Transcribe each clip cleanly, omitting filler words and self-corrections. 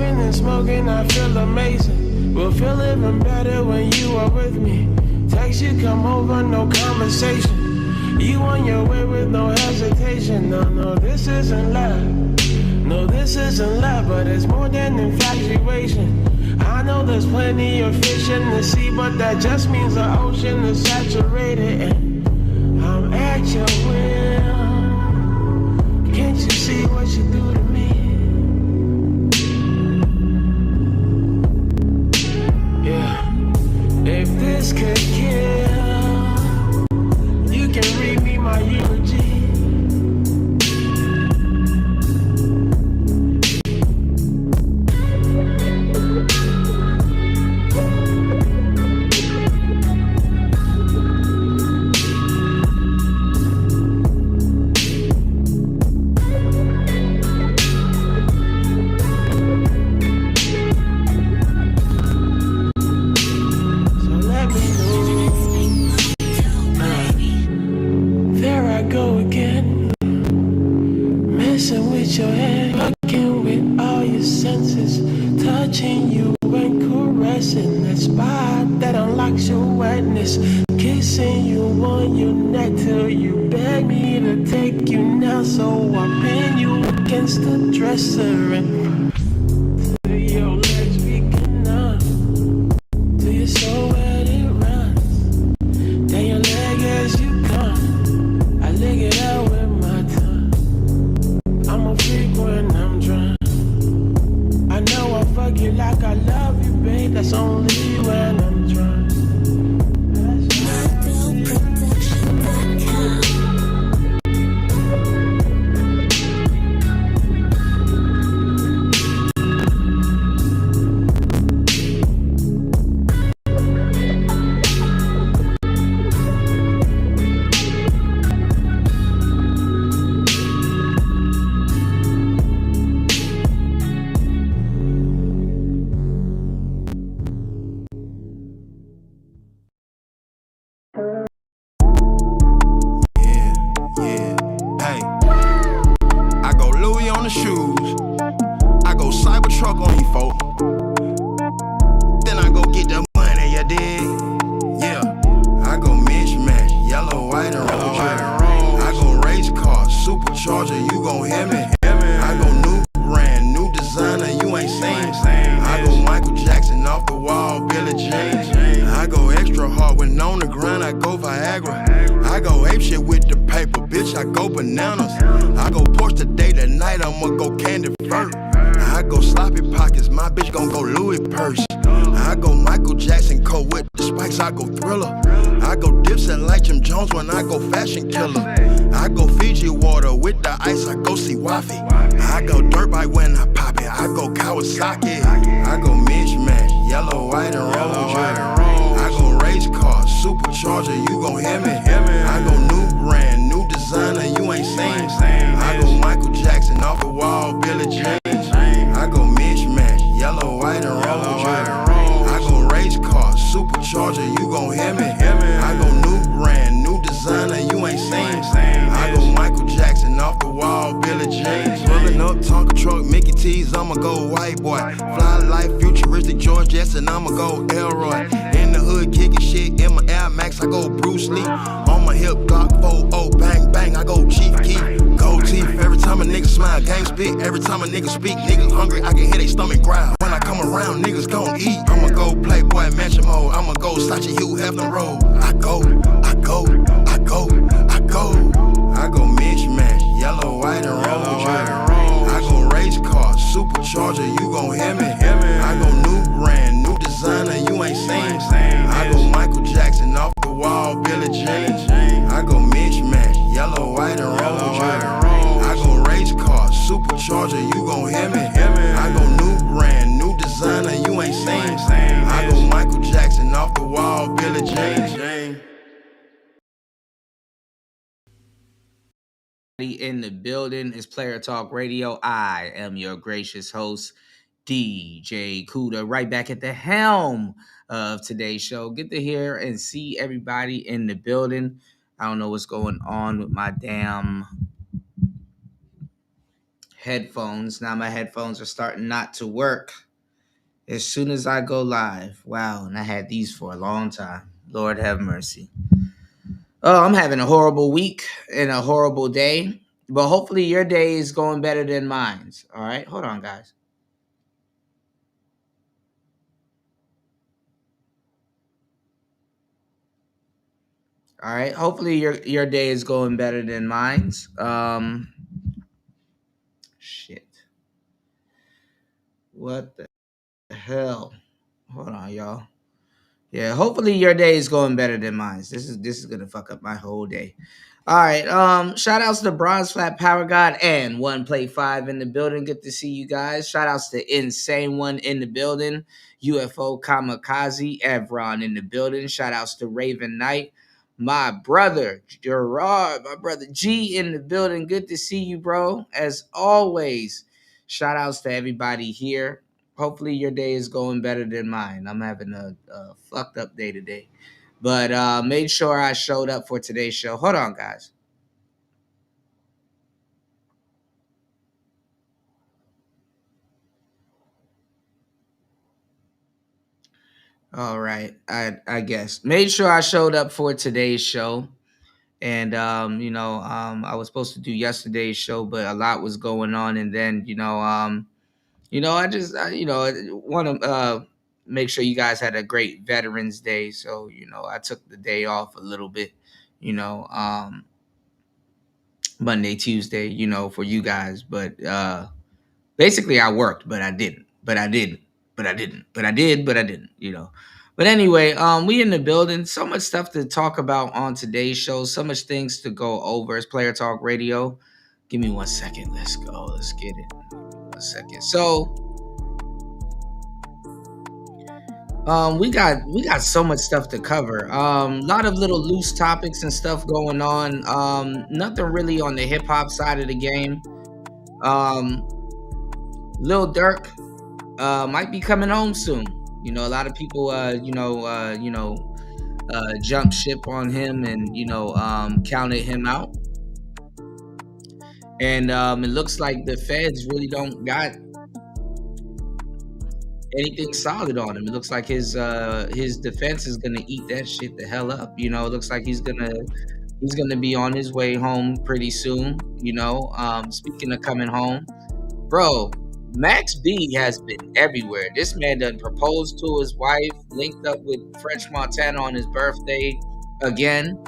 smoking and smoking, I feel amazing. We'll feel even better when you are with me. Text you, come over, no conversation. You on your way with no hesitation. No, this isn't love. No, this isn't love, but it's more than infatuation. I know there's plenty of fish in the sea, but that just means the ocean is saturated. And I'm at your will. Can't you see what you do to me? Yeah. If this could kill, you can read me my eulogy. Your head, fucking with all your senses, touching you and caressing that spot that unlocks your wetness, kissing you on your neck till you beg me to take you now. So I pin you against the dresser and till your legs begin numb, till your soul wet it runs. Then your leg as you come, I lick it out with my tongue. I'm a freak when I'm drunk. I know I fuck you like I love you, babe. That's only when I'm drunk. Every time a nigga speak, niggas hungry, I can hear they stomach growl. When I come around, niggas gon' eat. I'ma go Playboy Mansion mode. I'ma go Sachi Hugh Hefner Road. I go. I go mismatch, yellow, white, and roll. I go race car, supercharger, you gon' hear me. I go new brand, new designer, you ain't seen. I go Michael Jackson off the wall, Billie Jean. I go mismatch, yellow, white, and roll. Supercharger, you gon' hear me. I go new brand, new designer, you ain't seen. I go Michael Jackson off the wall, Billie Jean. In the building is Player Talk Radio. I am your gracious host, DJ Kuda, right back at the helm of today's show. Get to hear and see everybody in the building. I don't know what's going on with my damn headphones. Now my headphones are starting not to work as soon as I go live. Wow, and I had these for a long time. Lord have mercy. Oh, I'm having a horrible week and a horrible day, but hopefully your day is going better than mine. All right, hold on, guys. All right, hopefully your day is going better than mine. Shit. What the hell? Hold on, y'all. Yeah, hopefully your day is going better than mine. This is gonna fuck up my whole day. All right. Shout outs to Bronze Flat Power God and One Play 5 in the building. Good to see you guys. Shout outs to Insane One in the building. UFO Kamikaze, Evron in the building. Shout outs to Raven Knight. My brother, Gerard, my brother G in the building. Good to see you, bro. As always. Shout outs to everybody here. Hopefully your day is going better than mine. I'm having a fucked up day today. But made sure I showed up for today's show. Hold on, guys. All right. I guess. Made sure I showed up for today's show. And I was supposed to do yesterday's show, but a lot was going on. And then, I want to make sure you guys had a great Veterans Day. So, I took the day off a little bit, you know, Monday, Tuesday, for you guys. But basically I worked, but I didn't. But I didn't. But I didn't. But I did, but I didn't. But anyway, we in the building. So much stuff to talk about on today's show. So much things to go over. It's Player Talk Radio. Give me 1 second. Let's go. Let's get it. 1 second. So we got so much stuff to cover. A lot of little loose topics and stuff going on. Nothing really on the hip hop side of the game. Lil Durk might be coming home soon. A lot of people jump ship on him and counted him out. And it looks like the feds really don't got anything solid on him. It looks like his defense is gonna eat that shit the hell up. It looks like he's gonna be on his way home pretty soon. Speaking of coming home, bro, Max B has been everywhere. This man done proposed to his wife, linked up with French Montana on his birthday again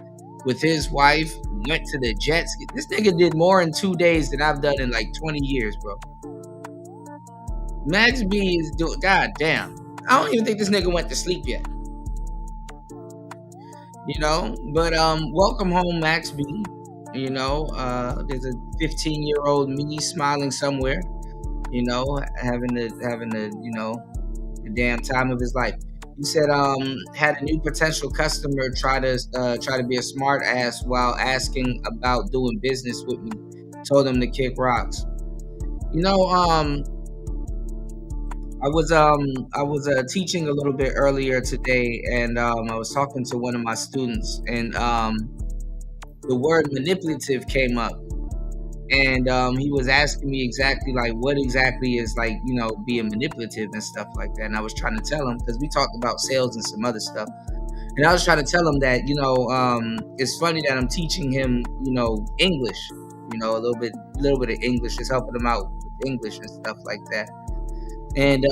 with his wife, went to the Jets. This nigga did more in 2 days than I've done in like 20 years, bro. Max B is doing, god damn. I don't even think this nigga went to sleep yet. But welcome home, Max B. There's a 15-year-old me smiling somewhere, having the damn time of his life. He said had a new potential customer try to be a smart ass while asking about doing business with me. Told him to kick rocks. I was teaching a little bit earlier today, and I was talking to one of my students, and the word manipulative came up, and he was asking me exactly like what exactly is like being manipulative and stuff like that. And I was trying to tell him, because we talked about sales and some other stuff, and I was trying to tell him that it's funny that I'm teaching him English, a little bit of English, is helping him out with English and stuff like that. And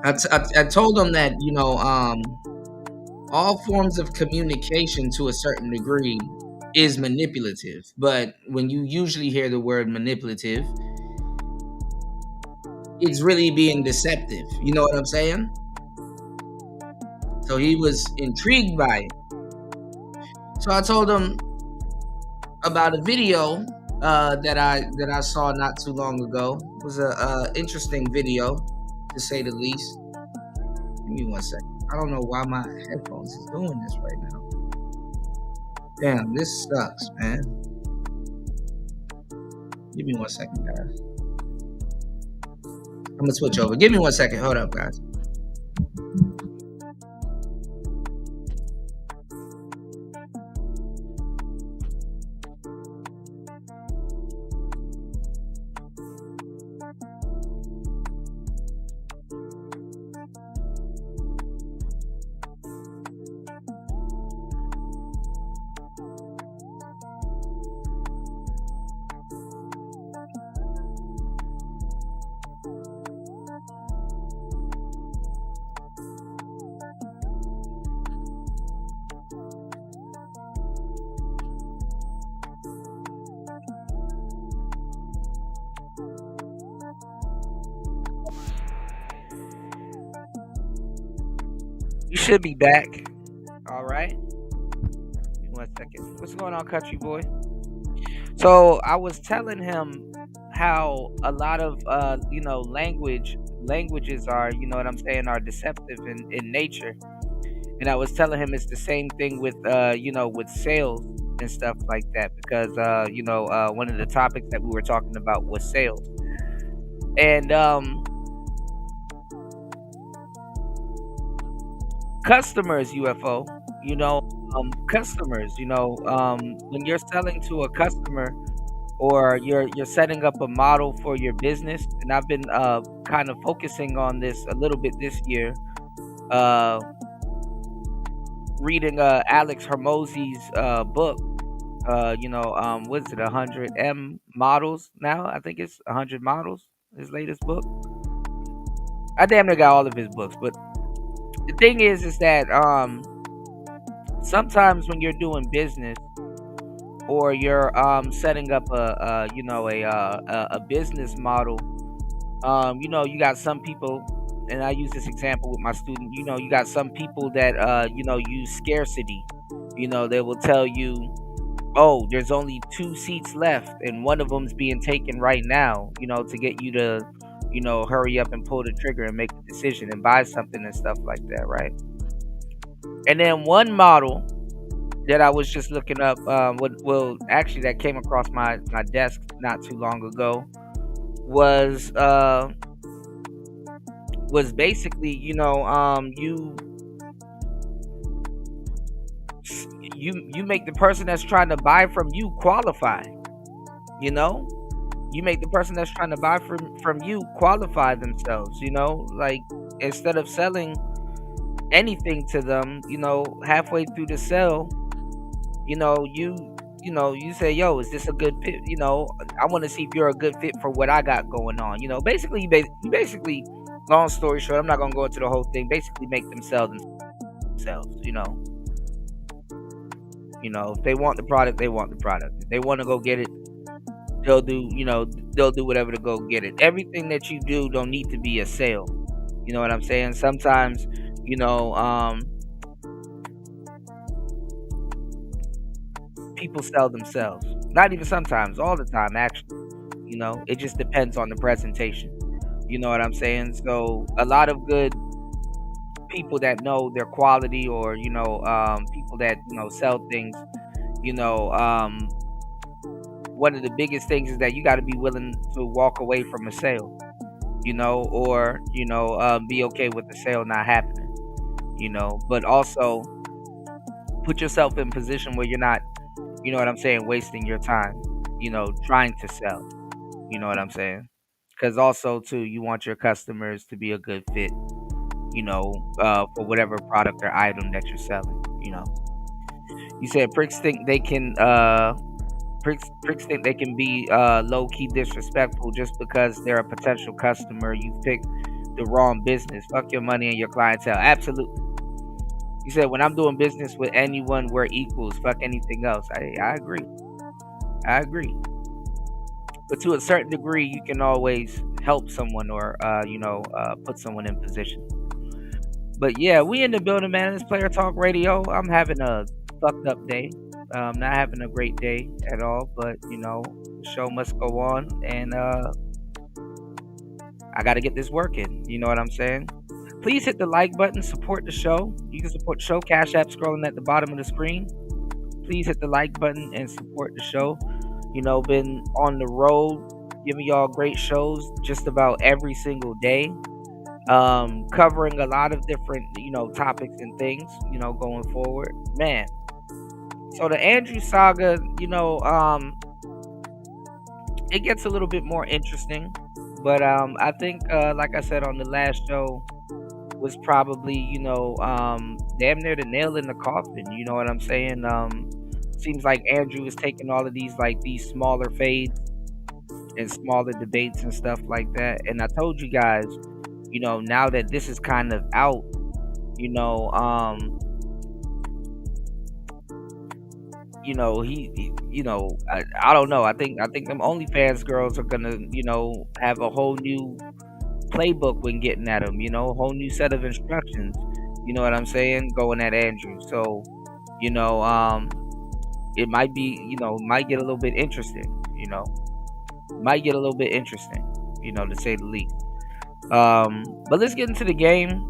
I told him that all forms of communication to a certain degree is manipulative, but when you usually hear the word manipulative, it's really being deceptive. You know what I'm saying? So he was intrigued by it. So I told him about a video that I saw not too long ago. It was a interesting video, to say the least. Give me 1 second. I don't know why my headphones is doing this right now. Damn, this sucks, man. Give me 1 second, guys. I'm gonna switch over. Give me 1 second. Hold up, guys. You should be back. All right. Give me 1 second. What's going on, country boy? So I was telling him how a lot of languages are, you know what I'm saying, are deceptive in nature. And I was telling him it's the same thing with with sales and stuff like that, because one of the topics that we were talking about was sales. And customers, UFO, customers, when you're selling to a customer, or you're setting up a model for your business. And I've been kind of focusing on this a little bit this year, reading Alex Hermosi's book. What is it, 100 M models now? I think it's 100 models, his latest book. I damn near got all of his books, but the thing is that sometimes when you're doing business, or you're setting up a business model, you got some people, and I use this example with my student. You got some people that use scarcity. They will tell you, oh, there's only 2 seats left, and one of them's being taken right now, to get you to hurry up and pull the trigger and make a decision and buy something and stuff like that, right? And then one model that I was just looking up, actually that came across my desk not too long ago, was basically, you make the person that's trying to buy from you qualify. You make the person that's trying to buy from you qualify themselves. Like, instead of selling anything to them, halfway through the sale, you say, yo, is this a good fit? I want to see if you're a good fit for what I got going on. Basically, you basically, long story short, I'm not going to go into the whole thing, basically make them sell themselves. If they want the product, they want the product. If they want to go get it, they'll do whatever to go get it. Everything that you do don't need to be a sale. You know what I'm saying? Sometimes, people sell themselves. Not even sometimes, all the time, actually. It just depends on the presentation. You know what I'm saying? So a lot of good people that know their quality, or people that sell things, one of the biggest things is that you got to be willing to walk away from a sale, or be okay with the sale not happening, but also put yourself in a position where you're not, wasting your time, trying to sell. You know what I'm saying? Because also too, you want your customers to be a good fit, for whatever product or item that you're selling. You said pricks think they can be low key disrespectful just because they're a potential customer. You picked the wrong business. Fuck your money and your clientele. Absolutely. You said, when I'm doing business with anyone, we're equals. Fuck anything else. I agree. But to a certain degree, you can always help someone, or put someone in position. But yeah, we in the building, man. It's Player Talk Radio. I'm having a fucked up day. Not having a great day at all. But the show must go on, and I got to get this working. You know what I'm saying? Please hit the like button. Support the show. You can support the show. Cash App scrolling at the bottom of the screen. Please hit the like button and support the show. Been on the road, giving y'all great shows just about every single day, covering a lot of different topics and things going forward, man. So the Andrew saga, it gets a little bit more interesting, but I think like I said on the last show, was probably damn near the nail in the coffin. You know what I'm saying? Seems like Andrew is taking all of these smaller fades and smaller debates and stuff like that. And I told you guys, now that this is kind of out, I don't know. I think them OnlyFans girls are gonna, have a whole new playbook when getting at him, a whole new set of instructions. You know what I'm saying? Going at Andrew. So, it might be, might get a little bit interesting, might get a little bit interesting, to say the least. But let's get into the game.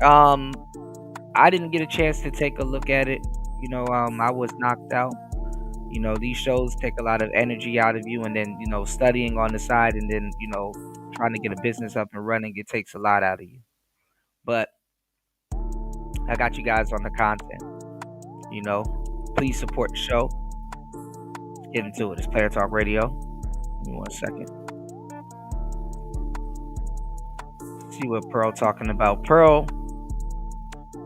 I didn't get a chance to take a look at it. I was knocked out. These shows take a lot of energy out of you, and then, studying on the side, and then, trying to get a business up and running, it takes a lot out of you. But I got you guys on the content. Please support the show. Let's get into it. It's Player Talk Radio. Give me 1 second. See what Pearl talking about. Pearl,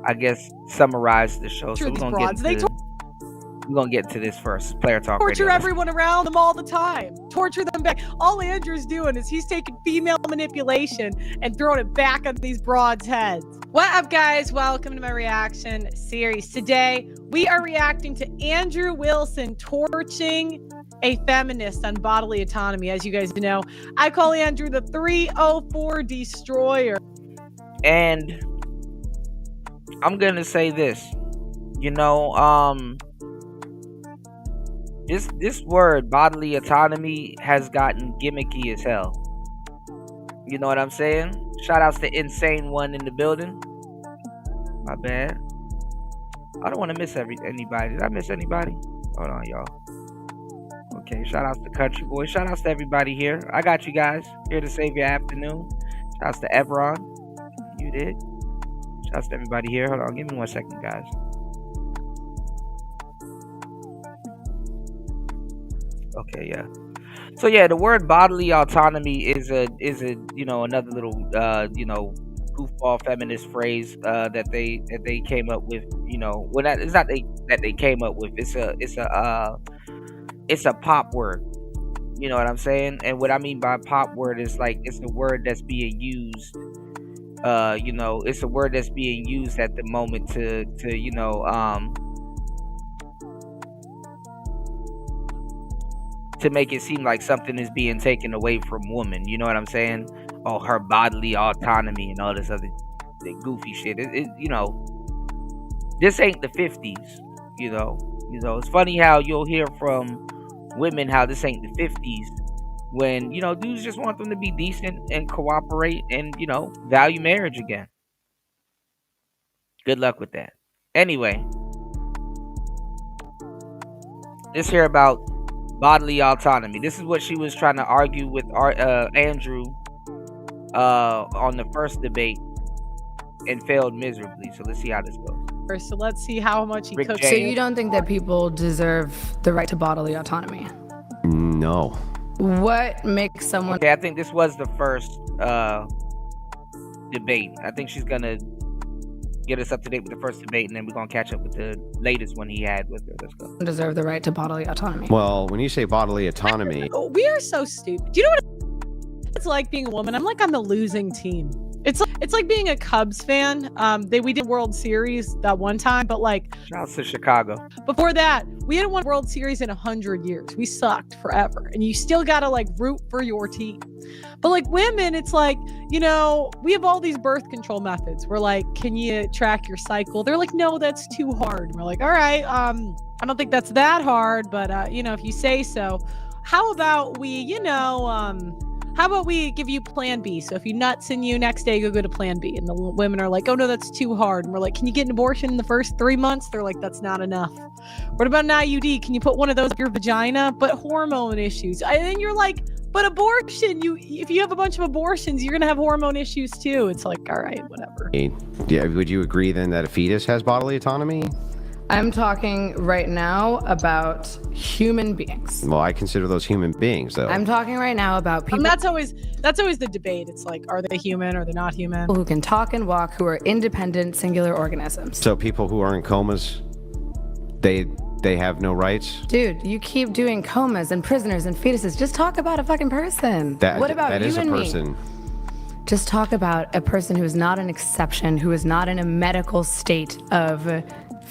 I guess, summarized the show. So we're gonna get to this first. Player Talk Radio. Torture everyone around them all the time. Torture them back. All Andrew's doing is he's taking female manipulation and throwing it back on these broads' heads. What up, guys? Welcome to my reaction series. Today, we are reacting to Andrew Wilson torching a feminist on bodily autonomy. As you guys know, I call Andrew the 304 destroyer. And I'm gonna say this. This word, bodily autonomy, has gotten gimmicky as hell. You know what I'm saying? Shout outs to Insane One in the building. My bad. I don't want to miss anybody. Did I miss anybody? Hold on, y'all. Okay, shout outs to Country Boy. Shout outs to everybody here. I got you guys here to save your afternoon. Shout outs to Evron. You did. Shout outs to everybody here. Hold on, give me 1 second, guys. Okay, yeah. So yeah, the word bodily autonomy is a another little goofball feminist phrase that they came up with. It's not that they came up with. It's a pop word. You know what I'm saying? And what I mean by pop word is like it's a word that's being used. It's a word that's being used at the moment to make it seem like something is being taken away from women. You know what I'm saying? Oh, her bodily autonomy and all this other goofy shit. This ain't the 50s. It's funny how you'll hear from women how this ain't the 50s when, dudes just want them to be decent and cooperate and, value marriage again. Good luck with that. Anyway, let's hear about bodily autonomy. This is what she was trying to argue with Andrew on the first debate and failed miserably. So let's see how this goes. So let's see how much he cooks. So you don't think that people deserve the right to bodily autonomy? No. What makes someone... Okay, I think this was the first debate. I think she's going to get us up to date with the first debate, and then we're going to catch up with the latest one he had with her. Let's go. Deserve the right to bodily autonomy. Well, when you say bodily autonomy... We are so stupid. Do you know what it's like being a woman? I'm like on the losing team. It's like being a Cubs fan. We did World Series that one time, but like... Shout out to Chicago. Before that, we hadn't won World Series in 100 years. We sucked forever. And you still got to like root for your team. But like women, it's like, we have all these birth control methods. We're like, can you track your cycle? They're like, no, that's too hard. And we're like, all right, I don't think that's that hard, but if you say so. How about we, how about we give you plan B? So if you nuts in you next day, go to plan B. And the women are like, oh no, that's too hard. And we're like, can you get an abortion in the first 3 months? They're like, that's not enough. What about an IUD? Can you put one of those up your vagina? But hormone issues. And then you're like, but abortion, if you have a bunch of abortions, you're going to have hormone issues too. It's like, all right, whatever. Yeah, would you agree then that a fetus has bodily autonomy? I'm talking right now about human beings. Well, I consider those human beings, though. I'm talking right now about people. And that's always the debate. It's like, are they human? Are they not human? Who can talk and walk, who are independent, singular organisms. So people who are in comas, they have no rights? Dude, you keep doing comas and prisoners and fetuses. Just talk about a fucking person. What about that you is a and person. Me? Just talk about a person who is not an exception, who is not in a medical state of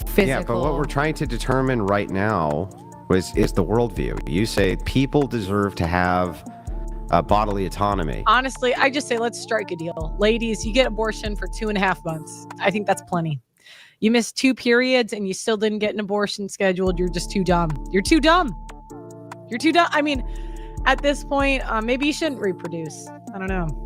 physical... Yeah, but what we're trying to determine right now is the worldview. You say people deserve to have bodily autonomy. Honestly, I just say let's strike a deal. Ladies, you get abortion for 2.5 months. I think that's plenty. You missed 2 periods and you still didn't get an abortion scheduled. You're just too dumb. You're too dumb. You're too dumb. I mean, at this point, maybe you shouldn't reproduce. I don't know.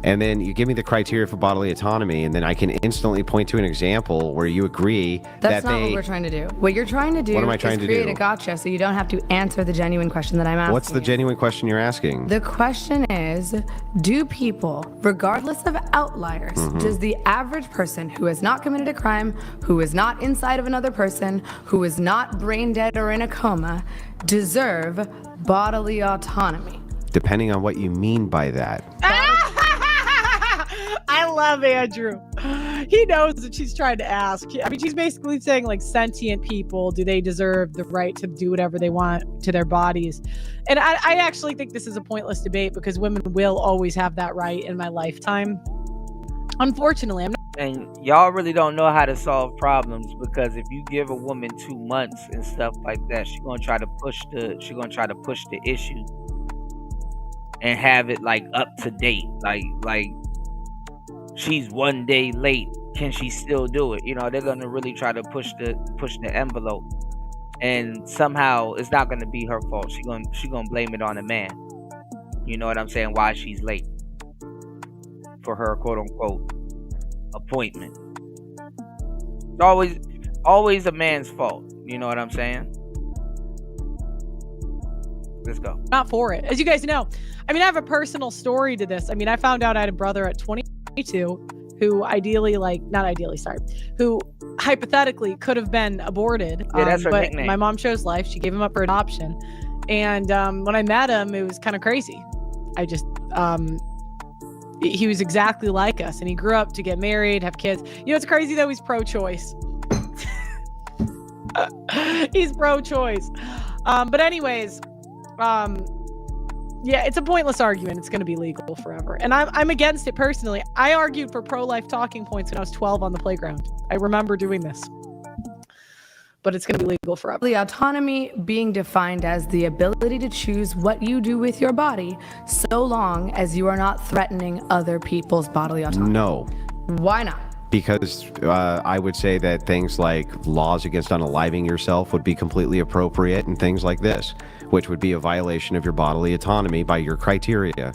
And then you give me the criteria for bodily autonomy, and then I can instantly point to an example where you agree That's not what we're trying to do. What you're trying to do What am I is trying to create do? a gotcha so you don't have to answer the genuine question that I'm asking. What's the genuine question you're asking? The question is, do people, regardless of outliers, does the average person who has not committed a crime, who is not inside of another person, who is not brain dead or in a coma, deserve bodily autonomy? Depending on what you mean by that. I love Andrew. He knows what she's trying to ask. I mean, she's basically saying, like, sentient people, do they deserve the right to do whatever they want to their bodies? And I actually think this is a pointless debate because women will always have that right in my lifetime. Unfortunately, I'm not. And y'all really don't know how to solve problems, because if you give a woman 2 months and stuff like that, she's gonna try to push the issue and have it like up to date. Like she's 1 day late. Can she still do it? You know, they're gonna really try to push the envelope, and somehow it's not gonna be her fault. She gonna blame it on the man. You know what I'm saying? Why she's late for her quote unquote appointment. It's always a man's fault. You know what I'm saying? Let's go. Not for it. As you guys know, I mean, I have a personal story to this. I mean, I found out I had a brother at 22 who who hypothetically could have been aborted. Yeah, that's her but nickname. My mom chose life. She gave him up for adoption. And when I met him, it was kind of crazy. I just, he was exactly like us, and he grew up to get married, have kids. You know, it's crazy though. He's pro-choice. He's pro-choice. But anyways, yeah, it's a pointless argument. It's going to be legal forever. And I'm against it personally. I argued for pro-life talking points when I was 12 on the playground. I remember doing this. But it's going to be legal forever. The autonomy being defined as the ability to choose what you do with your body so long as you are not threatening other people's bodily autonomy. No. Why not? Because I would say that things like laws against unaliving yourself would be completely appropriate, and things like this, which would be a violation of your bodily autonomy by your criteria.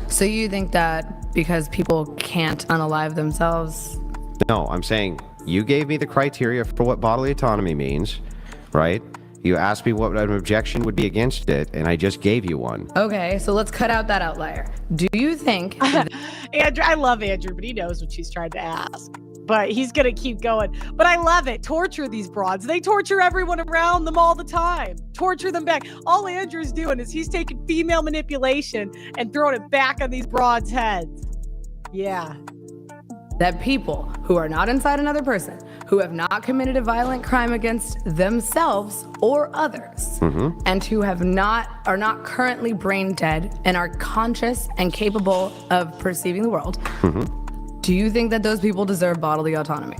So you think that because people can't unalive themselves? No, I'm saying you gave me the criteria for what bodily autonomy means, right? You asked me what an objection would be against it, and I just gave you one. Okay, so let's cut out that outlier. Do you think... Andrew, I love Andrew, but he knows what she's trying to ask. But he's going to keep going. But I love it. Torture these broads. They torture everyone around them all the time. Torture them back. All Andrew's doing is he's taking female manipulation and throwing it back on these broads' heads. Yeah. that people who are not inside another person, who have not committed a violent crime against themselves or others, and who are not currently brain dead and are conscious and capable of perceiving the world, do you think that those people deserve bodily autonomy?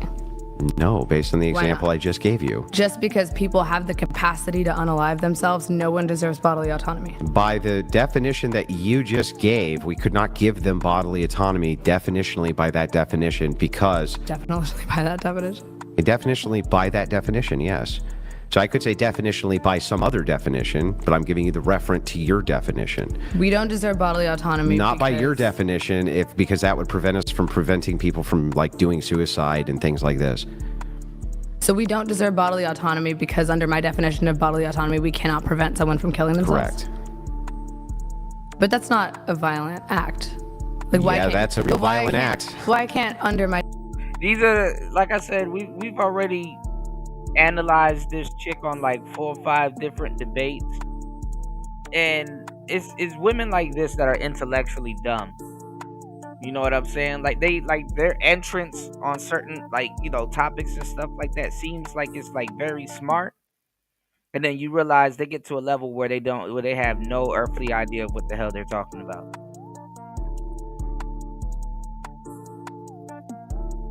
No, based on the Why example not? I just gave you. Just because people have the capacity to unalive themselves, no one deserves bodily autonomy. By the definition that you just gave, we could not give them bodily autonomy definitionally by that definition because... Definitionally by that definition? Definitionally by that definition, yes. So I could say definitionally by some other definition, but I'm giving you the referent to your definition. We don't deserve bodily autonomy. Not by your definition, because that would prevent us from preventing people from like doing suicide and things like this. So we don't deserve bodily autonomy because under my definition of bodily autonomy, we cannot prevent someone from killing themselves. Correct. But that's not a violent act. Like, why Yeah, can't- that's a real but why violent can't- act. Why can't under my... These are, like I said, we've already analyzed this chick on like 4 or 5 different debates, and it's women like this that are intellectually dumb. You know what I'm saying? Like their entrance on certain topics and stuff like that seems like it's like very smart, and then you realize they get to a level where they have no earthly idea of what the hell they're talking about.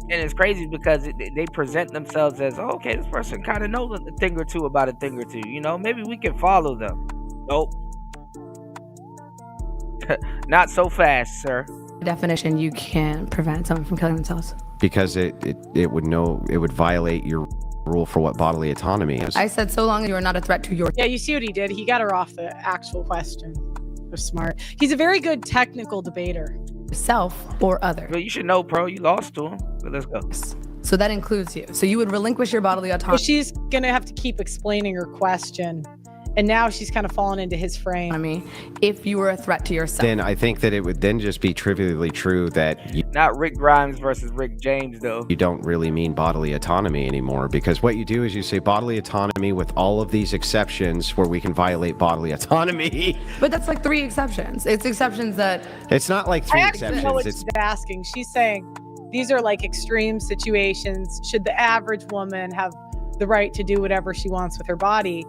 And it's crazy because they present themselves as, oh, okay, this person kind of knows a thing or two about a thing or two. You know, maybe we can follow them. Nope. Not so fast, sir. definition, you can prevent someone from killing themselves. Because it would violate your rule for what bodily autonomy is. I said so long as you are not a threat to your Yeah, you see what he did? He got her off the actual question. It was smart. He's a very good technical debater. self or other. Well, you should know, pro. You lost to him. But let's go. So that includes you. So you would relinquish your bodily autonomy. She's going to have to keep explaining her question. And now she's kind of fallen into his frame. If you were a threat to yourself. Then I think that it would then just be trivially true that you Not Rick Grimes versus Rick James, though. don't really mean bodily autonomy anymore, because what you do is you say bodily autonomy with all of these exceptions where we can violate bodily autonomy. But that's like 3 exceptions. It's exceptions that It's not like 3 I actually exceptions. know what It's she's asking. She's saying these are like extreme situations. Should the average woman have the right to do whatever she wants with her body?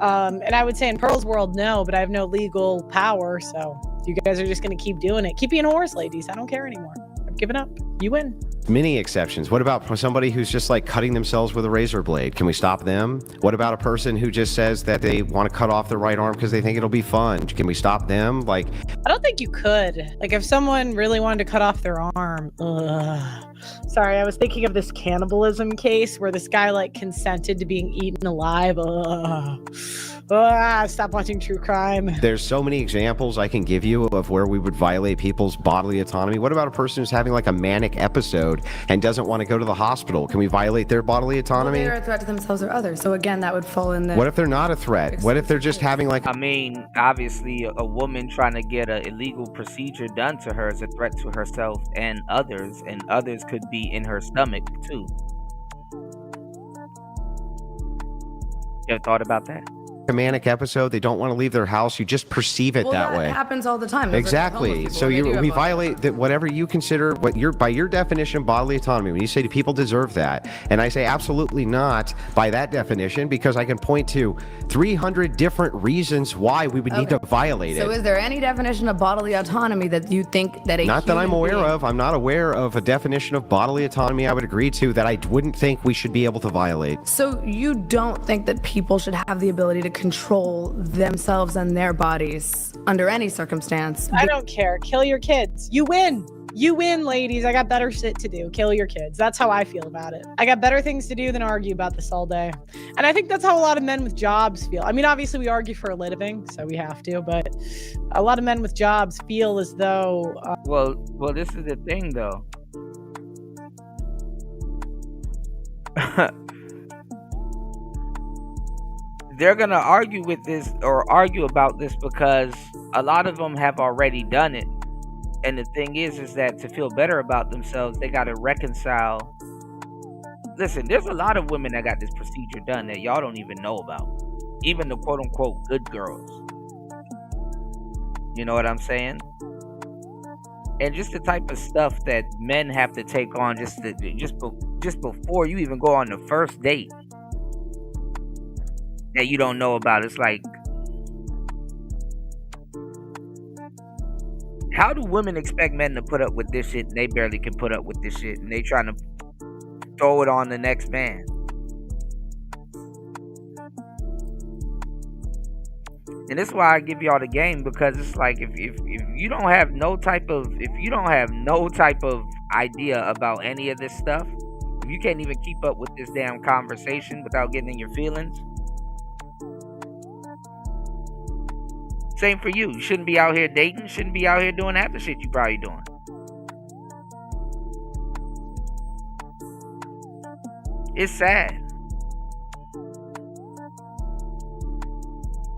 And I would say in Pearl's world, no, but I have no legal power. So you guys are just going to keep doing it. Keep being a horse, ladies. I don't care anymore. I've given up. You win. many exceptions. What about somebody who's just like cutting themselves with a razor blade? Can we stop them? What about a person who just says that they want to cut off their right arm because they think it'll be fun? Can we stop them? Like, I don't think you could. Like if someone really wanted to cut off their arm. Sorry, I was thinking of this cannibalism case where this guy like consented to being eaten alive. Stop watching true crime. there's so many examples I can give you of where we would violate people's bodily autonomy. What about a person who's having like a manic episode and doesn't want to go to the hospital? Can we violate their bodily autonomy? they're a threat to themselves or others. So again, that would fall in the... What if they're not a threat? What if they're just having like I mean, obviously, a woman trying to get an illegal procedure done to her is a threat to herself and others could be in her stomach, too. You ever thought about that? a manic episode? They don't want to leave their house. You just perceive it that way. happens all the time. Those are Exactly. homeless So people, and they do we have violate that whatever you consider by your definition of bodily autonomy. When you say people deserve that, and I say absolutely not by that definition, because I can point to 300 different reasons why we would need to violate it. So is there any definition of bodily autonomy that you think that a Not that I'm human aware being- of. I'm not aware of a definition of bodily autonomy I would agree to that I wouldn't think we should be able to violate. So you don't think that people should have the ability to control themselves and their bodies under any circumstance? I don't care. Kill your kids. You win. You win, ladies. I got better shit to do. Kill your kids. That's how I feel about it. I got better things to do than argue about this all day. And I think that's how a lot of men with jobs feel. I mean, obviously we argue for a living, so we have to, but a lot of men with jobs feel as though Well, this is the thing, though. They're gonna argue with this or argue about this because a lot of them have already done it. And the thing is that to feel better about themselves, they gotta reconcile. Listen, there's a lot of women that got this procedure done that y'all don't even know about. Even the quote unquote good girls. You know what I'm saying? And just the type of stuff that men have to take on just before you even go on the first date that you don't know about. It's like, how do women expect men to put up with this shit and they barely can put up with this shit and they trying to throw it on the next man? And that's why I give y'all the game, because it's like if you don't have no type of idea about any of this stuff, if you can't even keep up with this damn conversation without getting in your feelings, same for you. You shouldn't be out here dating, shouldn't be out here doing half the shit you probably doing. It's sad.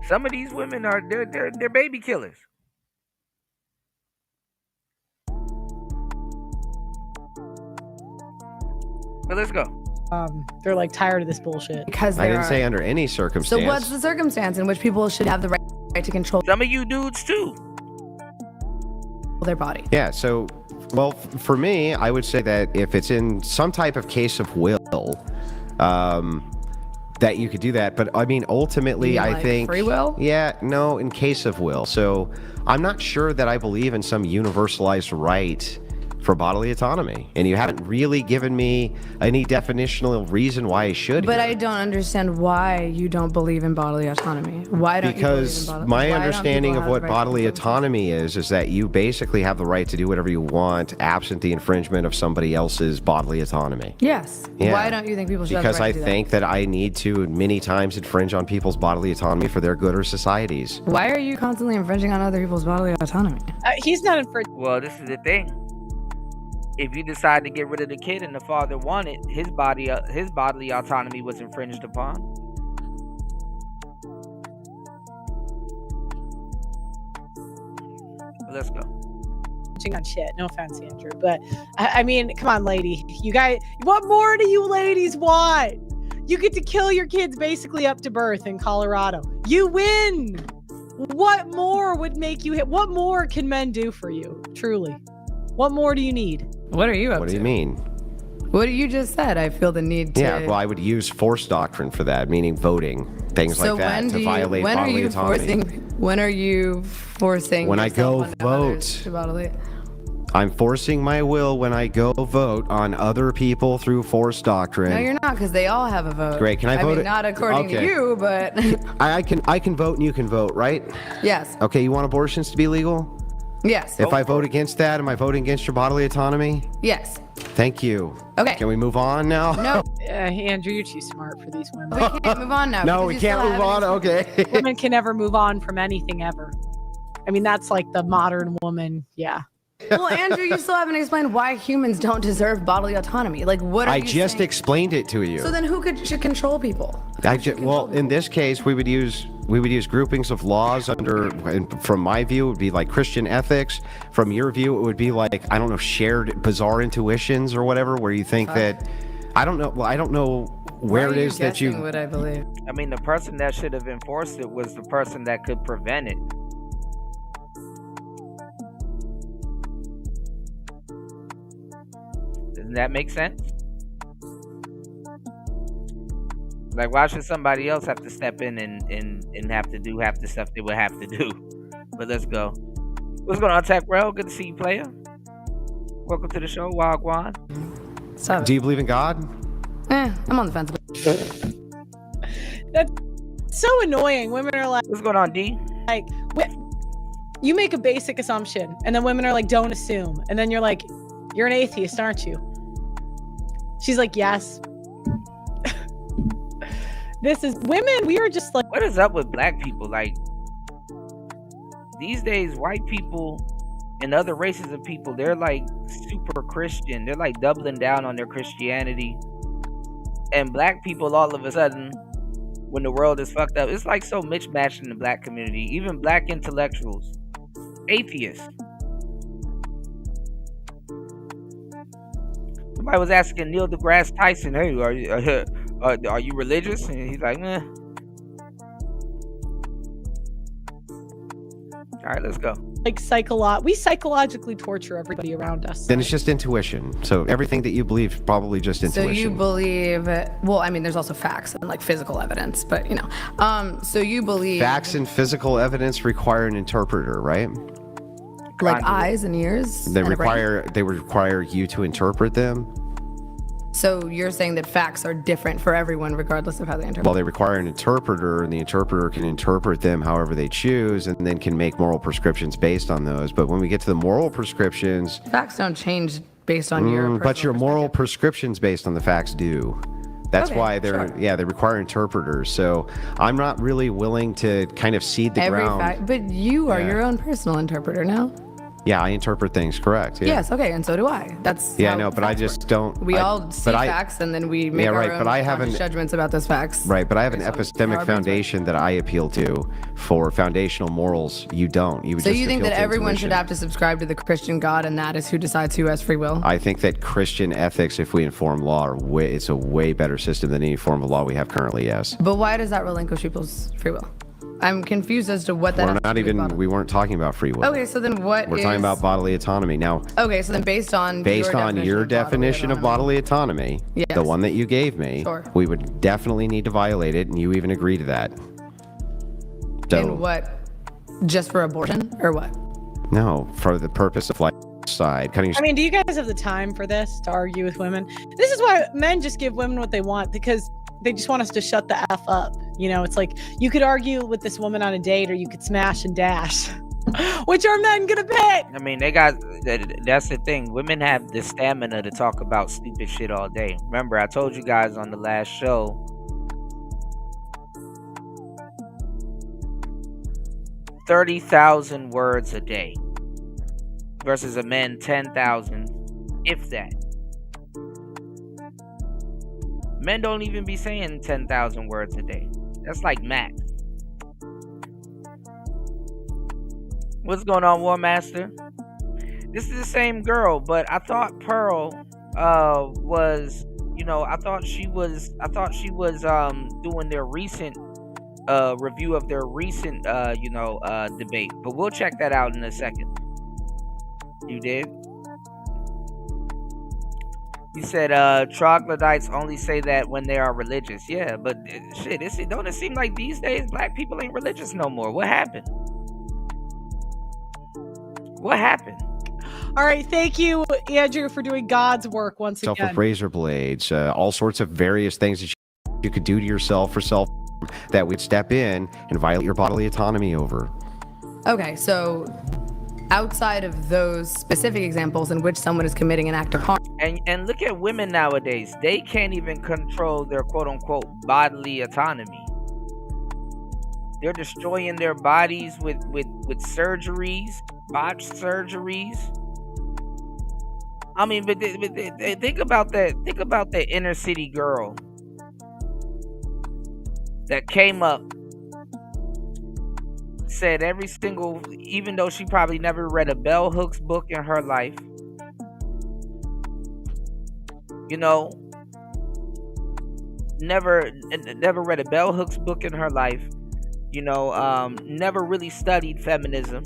Some of these women are they're baby killers. But let's go. they're like tired of this bullshit. Because I there didn't are- say under any circumstance. So what's the circumstance in which people should have the right to control Some of you dudes too. their body? Yeah, so, well, for me, I would say that if it's in some type of case of will, that you could do that. But I mean, ultimately, You mean, I like, think free will? Yeah, no, in case of will. So I'm not sure that I believe in some universalized right for bodily autonomy, and you haven't really given me any definitional reason why I should. But here. I don't understand why you don't believe in bodily autonomy. Why don't because you believe in my why don't understanding people of have what the right to bodily themselves? autonomy is that you basically have the right to do whatever you want, absent the infringement of somebody else's bodily autonomy. Yes. Yeah. Why don't you think people should Because have the right I to do think that I need to many times infringe on people's bodily autonomy for their good or society's. that? Why are you constantly infringing on other people's bodily autonomy? He's not infringing. Well, this is the thing. If you decide to get rid of the kid and the father wanted, his bodily autonomy was infringed upon. Let's go. On shit. No offense, Andrew, but I mean, come on, lady. You guys, what more do you ladies want? You get to kill your kids basically up to birth in Colorado. You win. What more would make you hit? What more can men do for you? Truly, what more do you need? What are you up to? What do you mean? What you just said, I feel the need to... Yeah, well, I would use force doctrine for that, meaning voting, things like that, to violate bodily autonomy. When are you forcing When I go yourself onto others vote. to bodily... I'm forcing my will when I go vote on other people through force doctrine. No, you're not, because they all have a vote. Great, can I vote mean, it? not according to Okay. you, but... I can vote and you can vote, right? Yes. Okay, you want abortions to be legal? Yes. If I vote against that, am I voting against your bodily autonomy? Yes. Thank you. Okay. Can we move on now? No, Andrew, you're too smart for these women. we can't move on now. No, because we you still can't move on. haven't- Okay. Women can never move on from anything ever. I mean, that's like the modern woman. Yeah. Well, Andrew, you still haven't explained why humans don't deserve bodily autonomy. Like, what are I you just saying? explained it to you. So then who should control people? Well, in this case, we would use groupings of laws under. And from my view, it would be like Christian ethics. From your view, it would be like, I don't know, shared bizarre intuitions or whatever, where you think that. I don't know. Well, I don't know where Why it are is that you. guessing what I believe. I mean, the person that should have enforced it was the person that could prevent it. Doesn't that make sense? Like, why should somebody else have to step in and have to do half the stuff they would have to do? But let's go. What's going on, Tech Rail? Good to see you, player. Welcome to the show, Wagwan. So, Do you believe in God? I'm on the fence. That's so annoying. Women are What's going on, D? like, you make a basic assumption, and then women are like, don't assume. And then you're like, you're an atheist, aren't you? She's like, yes. This is women. We are just like, What is up with black people? Like, these days, white people and other races of people, they're like super Christian. They're like doubling down on their Christianity. And black people, all of a sudden, when the world is fucked up, it's like so mismatched in the black community. Even black intellectuals, atheists. Somebody was asking Neil deGrasse Tyson, "Hey, are you religious?" And he's like, "Meh." All right, let's go. we psychologically torture everybody around us. Then it's just intuition. So everything that you believe is probably just So intuition. you believe, well, I mean, there's also facts and like physical evidence, but you know, so you believe Facts and physical evidence require an interpreter, right? like Conduit. eyes and ears. They and a brain? require you to interpret them. So you're saying that facts are different for everyone, regardless of how they interpret. Well, they require an interpreter, and the interpreter can interpret them however they choose, and then can make moral prescriptions based on those. But when we get to the moral prescriptions, Facts don't change based on your. but your personal moral perspective. prescriptions based on the facts do. That's Okay, why they require interpreters. So I'm not really willing to kind of cede the Every ground. fact, but you are Yeah. your own personal interpreter now. Yeah, I interpret things correct. Yeah. Yes, okay, and so do I. That's Yeah, how no, but I facts just work. don't. We all see but facts and then we make Yeah, our right, own but I conscious haven't- judgments about those facts. Right, but I have an based on epistemic how our brains work. foundation that I appeal to for foundational morals. You don't. You would So just you think appeal that to everyone should intuition. have to subscribe to the Christian God, and that is who decides who has free will? I think that Christian ethics, if we inform law, it's a way better system than any form of law we have currently. Yes. But why does that relinquish people's free will? I'm confused as to what that. We're has not to do with even. bodily- We weren't talking about free will. Okay, so then what We're talking about bodily autonomy now. Okay, so then based on Your definition of bodily autonomy, Yes. the one that you gave me, Sure. we would definitely need to violate it, and you even agree to that. So In what? Just for abortion or what? no, for the purpose of like outside. Kind of. I mean, do you guys have the time for this, to argue with women? This is why men just give women what they want, because they just want us to shut the F up. You know, it's like you could argue with this woman on a date, or you could smash and dash. Which are men gonna pick? I mean, that's the thing. Women have the stamina to talk about stupid shit all day. Remember, I told you guys on the last show, 30,000 words a day versus a man 10,000, if that. Men don't even be saying 10,000 words a day. That's like max. What's going on, War Master? This is the same girl, but I thought Pearl was, you know, I thought she was doing their recent review of their recent debate. But we'll check that out in a second. You did? You said troglodytes only say that when they are religious. Yeah, but shit, don't it seem like these days black people ain't religious no more? What happened? What happened? All right, thank you, Andrew, for doing God's work once Yourself again. with razor blades, all sorts of various things that you could do to yourself for self that would step in and violate your bodily autonomy over. Okay, so outside of those specific examples in which someone is committing an act of harm. And look at women nowadays. They can't even control their quote-unquote bodily autonomy. They're destroying their bodies with surgeries, botched surgeries. I mean, but think about that. Think about that inner city girl that came up, said every single, even though she probably never read a bell hooks book in her life, you know, never read a bell hooks book in her life, you know, never really studied feminism,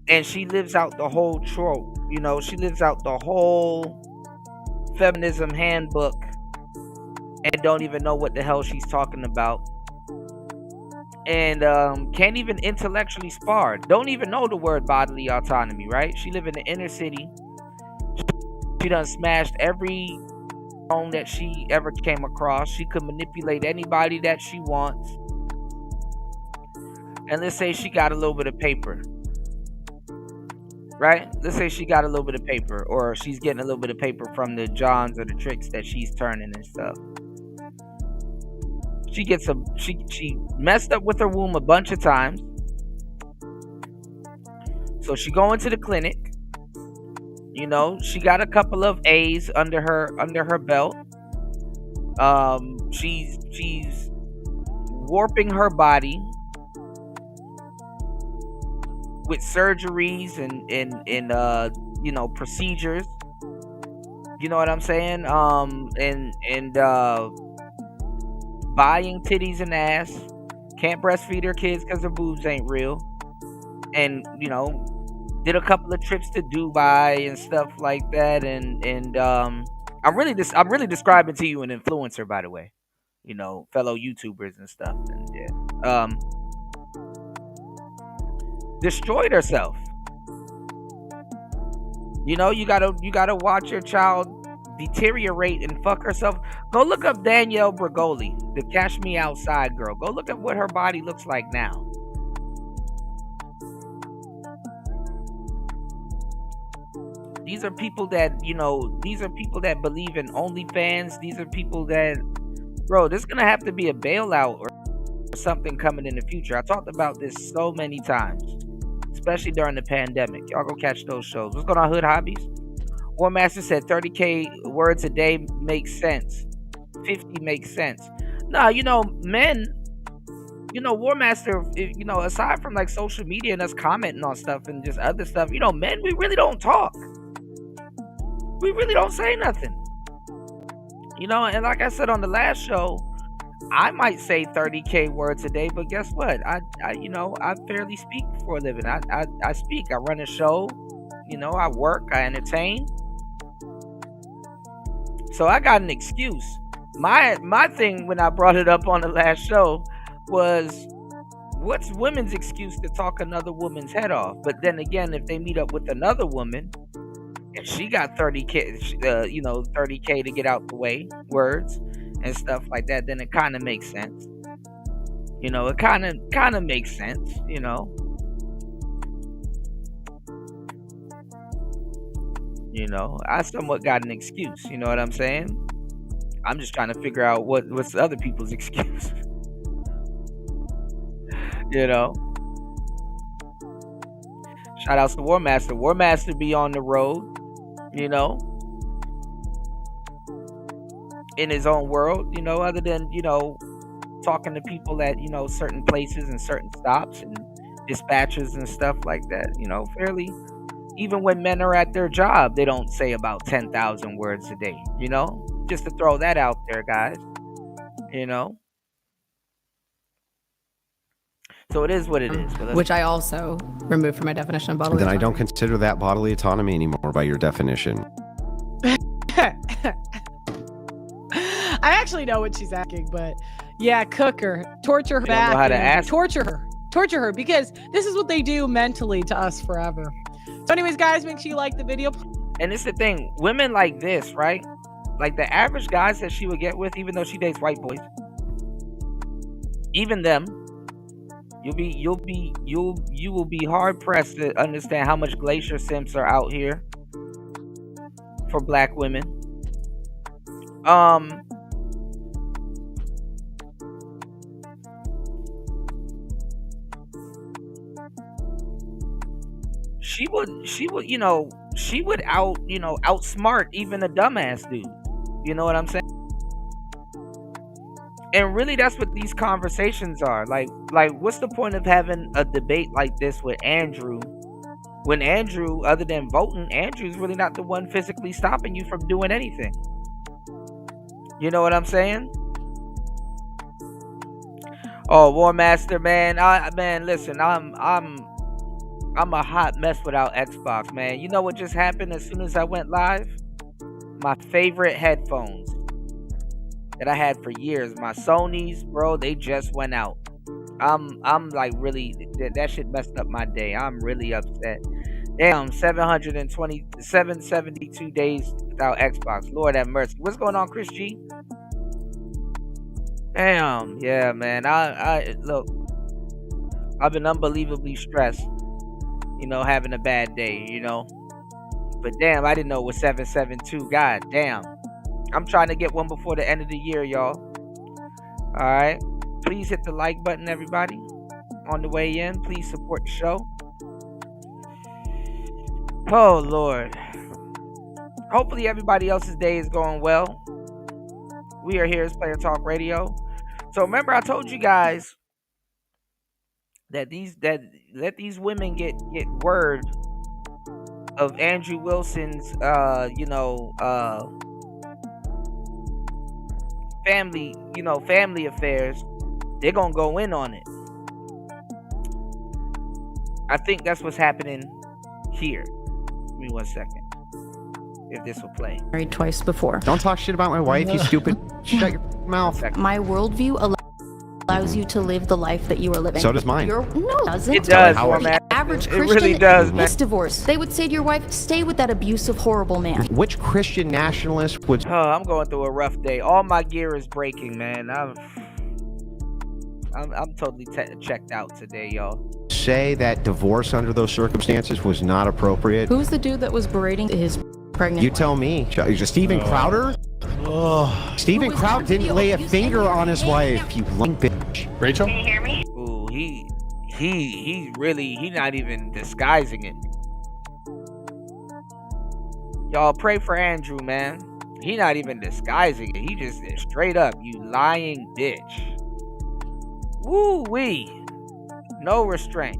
and she lives out the whole trope, you know, she lives out the whole feminism handbook and don't even know what the hell she's talking about, and can't even intellectually spar, don't even know the word bodily autonomy, right? She live in the inner city. She done smashed every phone that she ever came across. She could manipulate anybody that she wants. And let's say she got a little bit of paper, right? Let's say she got a little bit of paper, or she's getting a little bit of paper from the Johns or the tricks that she's turning and stuff. She messed up with her womb a bunch of times. So she go into the clinic. You know, she got a couple of A's under her belt. She's warping her body with surgeries and you know, procedures. You know what I'm saying? And buying titties and ass. Can't breastfeed her kids because her boobs ain't real. And, you know, did a couple of trips to Dubai and stuff like that. And I'm really describing to you an influencer, by the way. You know, fellow YouTubers and stuff. And yeah. Destroyed herself. You know, you gotta watch your child deteriorate and fuck herself. Go look up Danielle Bregoli, the Cash Me Outside girl. Go look at what her body looks like now. These are people that, you know, these are people that believe in OnlyFans. These are people that, bro, there's gonna have to be a bailout or something coming in the future. I talked about this so many times, especially during the pandemic. Y'all go catch those shows. What's going on, Hood Hobbies? War Master said 30K words a day makes sense. 50 makes sense. Nah, you know, men, you know, War Master, you know, aside from like social media and us commenting on stuff and just other stuff, you know, men, we really don't talk. We really don't say nothing. You know, and like I said on the last show, I might say 30K words a day, but guess what? I you know, I fairly speak for a living. I speak. I run a show. You know, I work. I entertain. So I got an excuse. My thing when I brought it up on the last show was, what's women's excuse to talk another woman's head off? But then again, if they meet up with another woman If she got 30K, 30K to get out the way, words and stuff like that, then it kind of makes sense. It kind of makes sense. I somewhat got an excuse. You know what I'm saying? I'm just trying to figure out what's other people's excuse. Shout outs to War Master. War Master be on the road, in his own world, other than, talking to people at, certain places and certain stops and dispatchers and stuff like that, fairly. Even when men are at their job, they don't say about 10,000 words a day, just to throw that out there, guys, So it is what it is. Which I also removed from my definition of bodily Then autonomy. I don't consider that bodily autonomy anymore by your definition. I actually know what she's asking, but yeah, cook her, torture her You don't know back, how to ask. torture her, because this is what they do mentally to us forever. So anyways, guys, make sure you like the video. And it's the thing, women like this, right? Like the average guys that she would get with, even though she dates white boys, even them, you will be hard pressed to understand how much glacier simps are out here for black women. She would outsmart even a dumbass dude. You know what I'm saying? And really, that's what these conversations are. Like, what's the point of having a debate like this with Andrew, when Andrew, other than voting, Andrew's really not the one physically stopping you from doing anything? You know what I'm saying? Oh, War Master, man, listen, I'm a hot mess without Xbox, man. You know what just happened as soon as I went live? My favorite headphones that I had for years, my Sonys, bro, they just went out. I'm like really, that shit messed up my day. I'm really upset. Damn, 772 days without Xbox. Lord have mercy. What's going on, Chris G? Damn, yeah, man. I look, I've been unbelievably stressed, having a bad day, But damn, I didn't know it was 772. God damn. I'm trying to get one before the end of the year, y'all. Alright. Please hit the like button, everybody. On the way in, please support the show. Oh, Lord. Hopefully everybody else's day is going well. We are here as Player Talk Radio. So remember, I told you guys that let these women get word of Andrew Wilson's family affairs. They're gonna go in on it. I think that's what's happening here. Give me 1 second. If this will play. Married twice before. Don't talk shit about my wife, you stupid. Shut your mouth. My worldview allows you to live the life that you are living. So does mine. No, it doesn't. It does, How man. Average It Christian really does, man. is divorced. They would say to your wife, stay with that abusive, horrible man. Which Christian nationalist would Oh, I'm going through a rough day. All my gear is breaking, man. I'm totally checked out today, y'all. say that divorce under those circumstances was not appropriate? Who's the dude that was berating his pregnant You wife? tell me. Steven Crowder? Steven Crowder didn't lay a finger on his wife, you lying bitch. Rachel? Can you hear me? Ooh, he's not even disguising it. Y'all pray for Andrew, man. He not even disguising it. He just is straight up, you lying bitch. Woo wee. No restraint.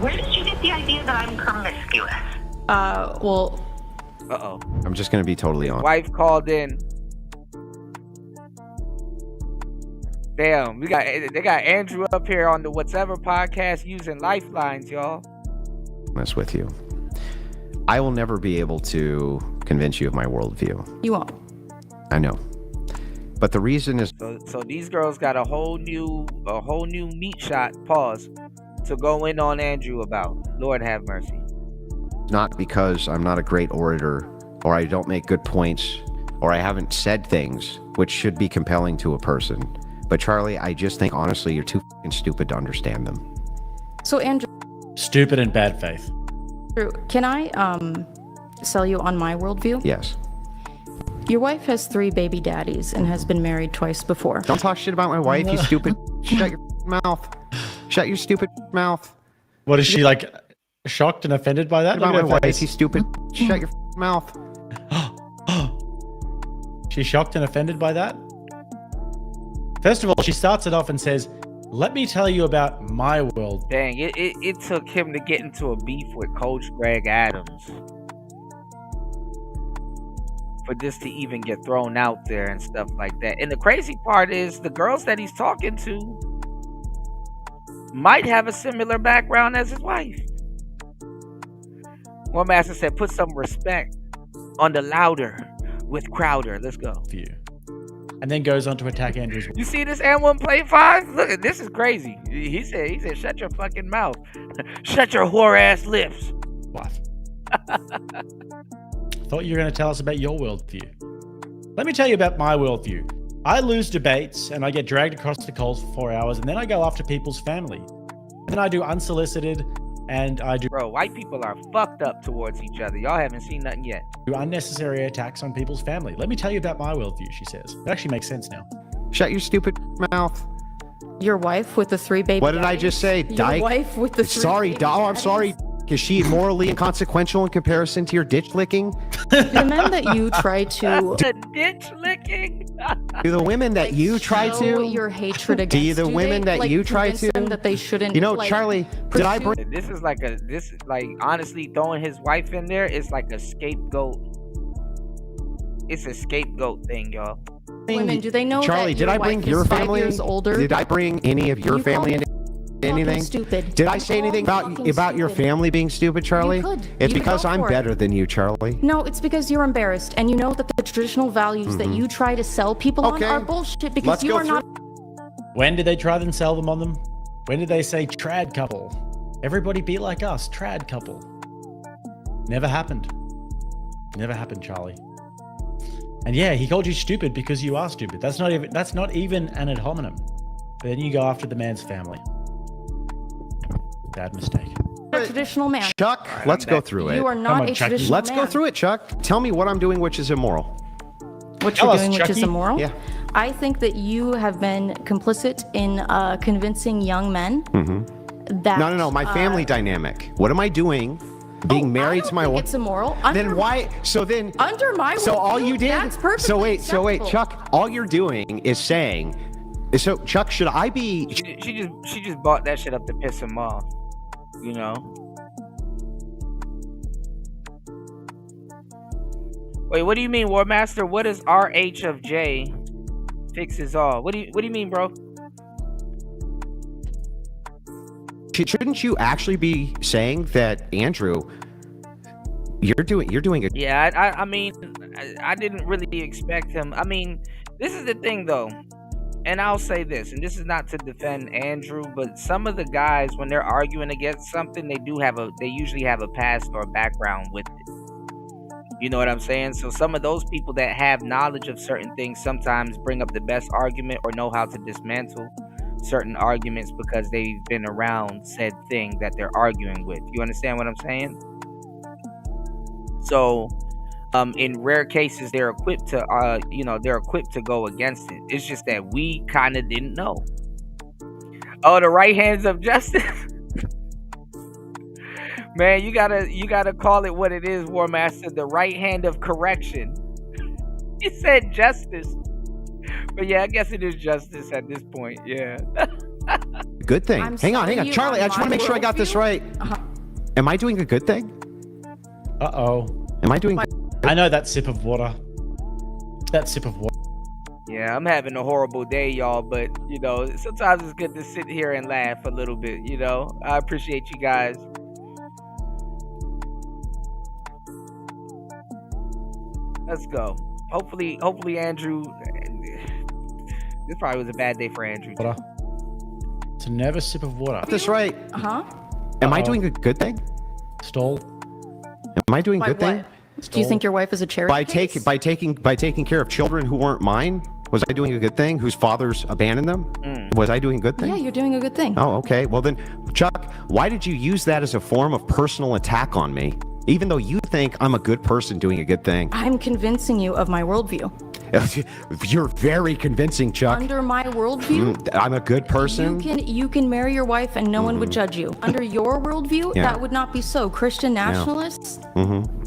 Where did you get the idea that I'm promiscuous? Well, Uh-oh. I'm just going to be totally honest. Wife called in. Damn, they got Andrew up here on the Whatever podcast using lifelines, y'all. Honest with you. I will never be able to convince you of my worldview. you won't. I know. But the reason is So these girls got a whole new meat shot, pause, to go in on Andrew about. Lord have mercy. not because I'm not a great orator or I don't make good points or I haven't said things which should be compelling to a person. But Charlie, I just think honestly you're too fucking stupid to understand them. So Andrew, Stupid and bad faith. can I sell you on my worldview? Yes. Your wife has 3 baby daddies and has been married twice before. Don't talk shit about my wife, you stupid. Shut your mouth. Shut your stupid mouth. What is she like? Shocked and offended by that? About Look my at her wife, face. you stupid. Shut your mouth. She's shocked and offended by that? First of all, she starts it off and says, let me tell you about my world. Dang, it took him to get into a beef with Coach Greg Adams for this to even get thrown out there and stuff like that. And the crazy part is the girls that he's talking to might have a similar background as his wife. One master said, put some respect on the louder with Crowder. Let's go. For you. And then goes on to attack Andrew's You see this and1 play 5? Look, this is crazy. He said, shut your fucking mouth. Shut your whore ass lips. wife. Thought you were going to tell us about your worldview. Let me tell you about my worldview. I lose debates and I get dragged across the coals for 4 hours and then I go after people's family. Then I do unsolicited and I do Bro, white people are fucked up towards each other. Y'all haven't seen nothing yet. unnecessary attacks on people's family. Let me tell you about my worldview, she says. It actually makes sense now. Shut your stupid mouth. Your wife with the 3 baby What did I daddies? just say? Your Dyke? wife with the 3 Sorry, baby I'm daddies? sorry. Is she morally inconsequential in comparison to your ditch licking? The men that you try to The ditch licking. Do the women that you try show to? your hatred against, Do you the women they, that you try convince to? them that they shouldn't, You know, like, Charlie, did I pursue- bring? This is like honestly throwing his wife in there is like a scapegoat. It's a scapegoat thing, y'all. women, do they know Charlie, that did your I bring wife your is 5 family? years older? Did I bring any of your You family called into fucking anything? stupid. Did I You say called anything fucking about your stupid. family being stupid, Charlie? could. It's You because go I'm for it. better than you, Charlie. No, it's because you're embarrassed and you know that the traditional values that you try to sell people Okay. on are bullshit because Let's you go are not. When did they try and sell them on them? When did they say trad couple? Everybody be like us, trad couple. Never happened. Never happened, Charlie. And yeah, he called you stupid because you are stupid. That's not even an ad hominem. But then you go after the man's family. Bad mistake. A traditional man. Chuck, let's go through it. You are Come not on, a Chucky. traditional Let's man. go through it, Chuck. Tell me what I'm doing which is immoral. What Tell you're us, doing, which is Chucky. immoral. Yeah. I think that you have been complicit in convincing young men that. No. My family dynamic. What am I doing? Being married to my I don't wife. think it's immoral. Then why? So then. Under my So all worldview, you did. that's perfectly So wait, acceptable. Chuck. All you're doing is saying. So Chuck, should I be? She just bought that shit up to piss him off. You know. Wait, what do you mean, War Master? What does RH of J fixes all? What do you mean, bro? Shouldn't you actually be saying that, Andrew? You're doing a. Yeah, I mean, I didn't really expect him. I mean, this is the thing though, and I'll say this, and this is not to defend Andrew, but some of the guys when they're arguing against something, they usually have a past or a background with it. You know what I'm saying? So some of those people that have knowledge of certain things sometimes bring up the best argument or know how to dismantle certain arguments because they've been around said thing that they're arguing with. You understand what I'm saying? So, in rare cases, they're equipped to go against it. It's just that we kind of didn't know. Oh, the right hands of justice. Man, you gotta call it what it is, War Master. The right hand of correction. He said justice, but yeah, I guess it is justice at this point. Yeah. Good thing. I'm Hang on, sorry, you Charlie. I just want to make sure I got this worldview? right. Am I doing a good thing? Uh-oh. Am I doing? I know that sip of water. That sip of water. Yeah, I'm having a horrible day, y'all, but, you know, sometimes it's good to sit here and laugh a little bit, you know? I appreciate you guys. Let's go. Hopefully, Andrew... This probably was a bad day for Andrew. Water. It's a nervous sip of water. Got this right. Uh-huh. Am I Uh-oh. doing a good thing? Stall. Am I doing By good thing? what? Do you think your wife is a charity case? By taking care of children who weren't mine? Was I doing a good thing? Whose fathers abandoned them? Was I doing a good thing? Yeah, you're doing a good thing. Oh, okay. Well then, Chuck, why did you use that as a form of personal attack on me? Even though you think I'm a good person doing a good thing. I'm convincing you of my worldview. You're very convincing, Chuck. Under my worldview, I'm a good person. you can marry your wife and no one would judge you. Under your worldview, that would not be so. Christian nationalists,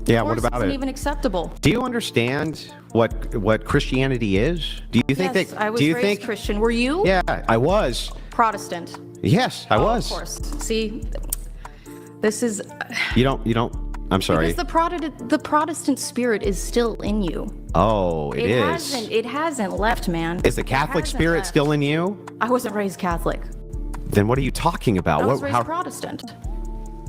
Yeah, what about isn't it? even acceptable. Do you understand what Christianity is? Do you think Yes, that? I was do you raised think? Christian. Were you? Yeah, I was. Protestant. Yes, I was. Of course. See, this is You don't. I'm sorry. because the Protestant spirit is still in you. Oh, it is. It hasn't left, man. Is the Catholic spirit still in you? I wasn't raised Catholic. Then what are you talking about? I was raised Protestant.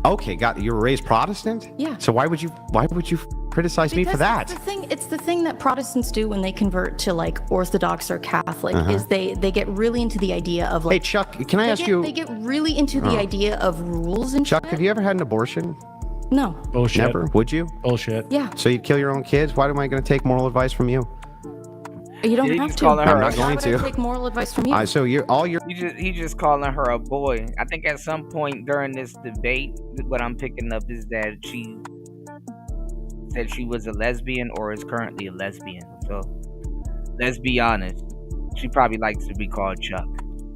Okay, you were raised Protestant? Yeah. So why would you criticize me for that? It's the thing that Protestants do when they convert to like Orthodox or Catholic is they get really into the idea of like. Hey Chuck, can I ask you? They get really into the idea of rules and Chuck, shit. have you ever had an abortion? No. Bullshit. Never. Would you? Bullshit. Yeah. So you'd kill your own kids? Why am I going to take moral advice from you? You don't Yeah, have he's to. calling her I'm not a- going Why would to. I take moral advice from you? So He just calling her a boy. I think at some point during this debate, what I'm picking up is that she said she was a lesbian or is currently a lesbian. So let's be honest. She probably likes to be called Chuck.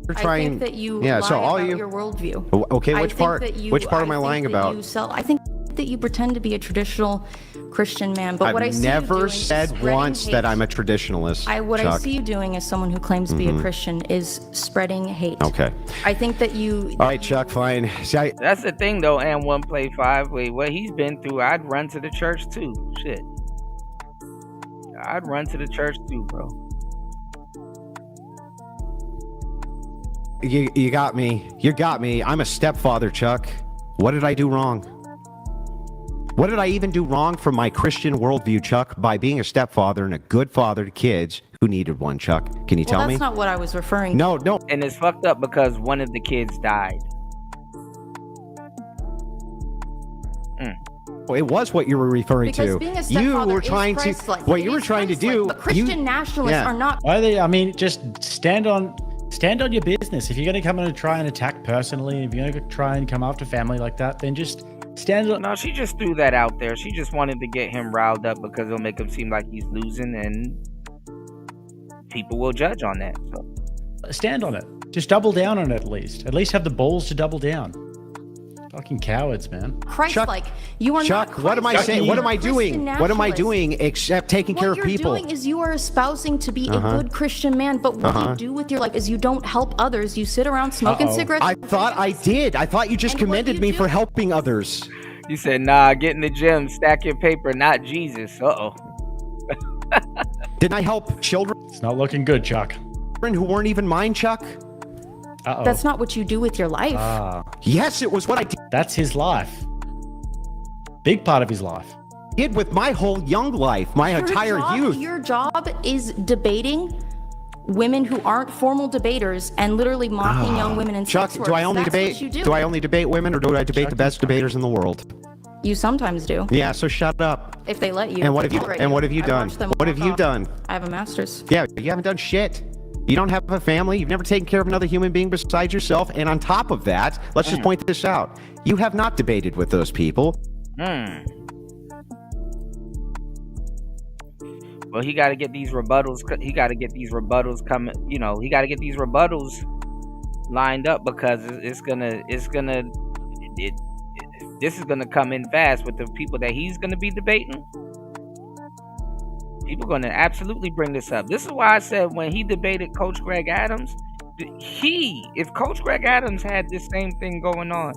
you're I trying. think that you yeah. lie So all about you. your worldview. Okay. I Which think part? that you- Which part am I think lying that about? I think that you pretend to be a traditional Christian man, but what I I've see you never doing is said spreading once hate. that I'm a traditionalist. What Chuck. I see you doing as someone who claims to be a Christian is spreading hate. Okay. I think that you. All right, Chuck. Fine. See, That's the thing though, and one play five. Wait, what he's been through, I'd run to the church too. Shit. I'd run to the church too, bro. you got me. You got me. I'm a stepfather, Chuck. What did I do wrong? What did I even do wrong from my Christian worldview, Chuck, by being a stepfather and a good father to kids who needed one, Chuck? Can you Well, tell me? that's not what I was referring to. No. And it's fucked up because one of the kids died. It was what you were referring Because to. being a You stepfather were is trying to. Christ-like. What It you were is trying to Christ-like, do. But Christian nationalists are not. Why are they? I mean, just stand on your business. If you're going to come in and try and attack personally, if you're going to try and come after family like that, then just stand on. No, she just threw that out there. She just wanted to get him riled up because it'll make him seem like he's losing, and people will judge on that. So. Stand on it. Just double down on it at least. At least have the balls to double down. Fucking cowards, man. Christ-like. You are Chuck, not. what am I Christ-like. saying? You What are am I doing? Christian What am I nationalist. doing except taking care of people? What you're doing is you are espousing to be a good Christian man, but what you do with your life is you don't help others. You sit around smoking cigarettes. I thought I did. I thought you just And what commended you me do- for helping others. You said, nah, get in the gym, stack your paper, not Jesus. Uh-oh. Didn't I help children It's not looking good, Chuck. who weren't even mine, Chuck? Uh-oh. That's not what you do with your life. Yes, it was what I That's his life. Big part of his life. did with my whole young life, my entire youth. Your job is debating women who aren't formal debaters and literally mocking young women in Chuck, sex work. do I only That's debate? what you do. Do I only debate women, or do I debate the best debaters in the world? You sometimes do, Yeah, so shut up. if they let you. And what have you? Alright. And what have you I done? watch them What have walk you off. done? I have a master's. Yeah, you haven't done shit. You don't have a family. You've never taken care of another human being besides yourself. And on top of that, let's just point this out: you have not debated with those people. Well, he got to get these rebuttals. He got to get these rebuttals coming. You know, he got to get these rebuttals lined up because this is gonna come in fast with the people that he's gonna be debating. People are gonna absolutely bring this up. This is why I said when he debated Coach Greg Adams, if Coach Greg Adams had this same thing going on,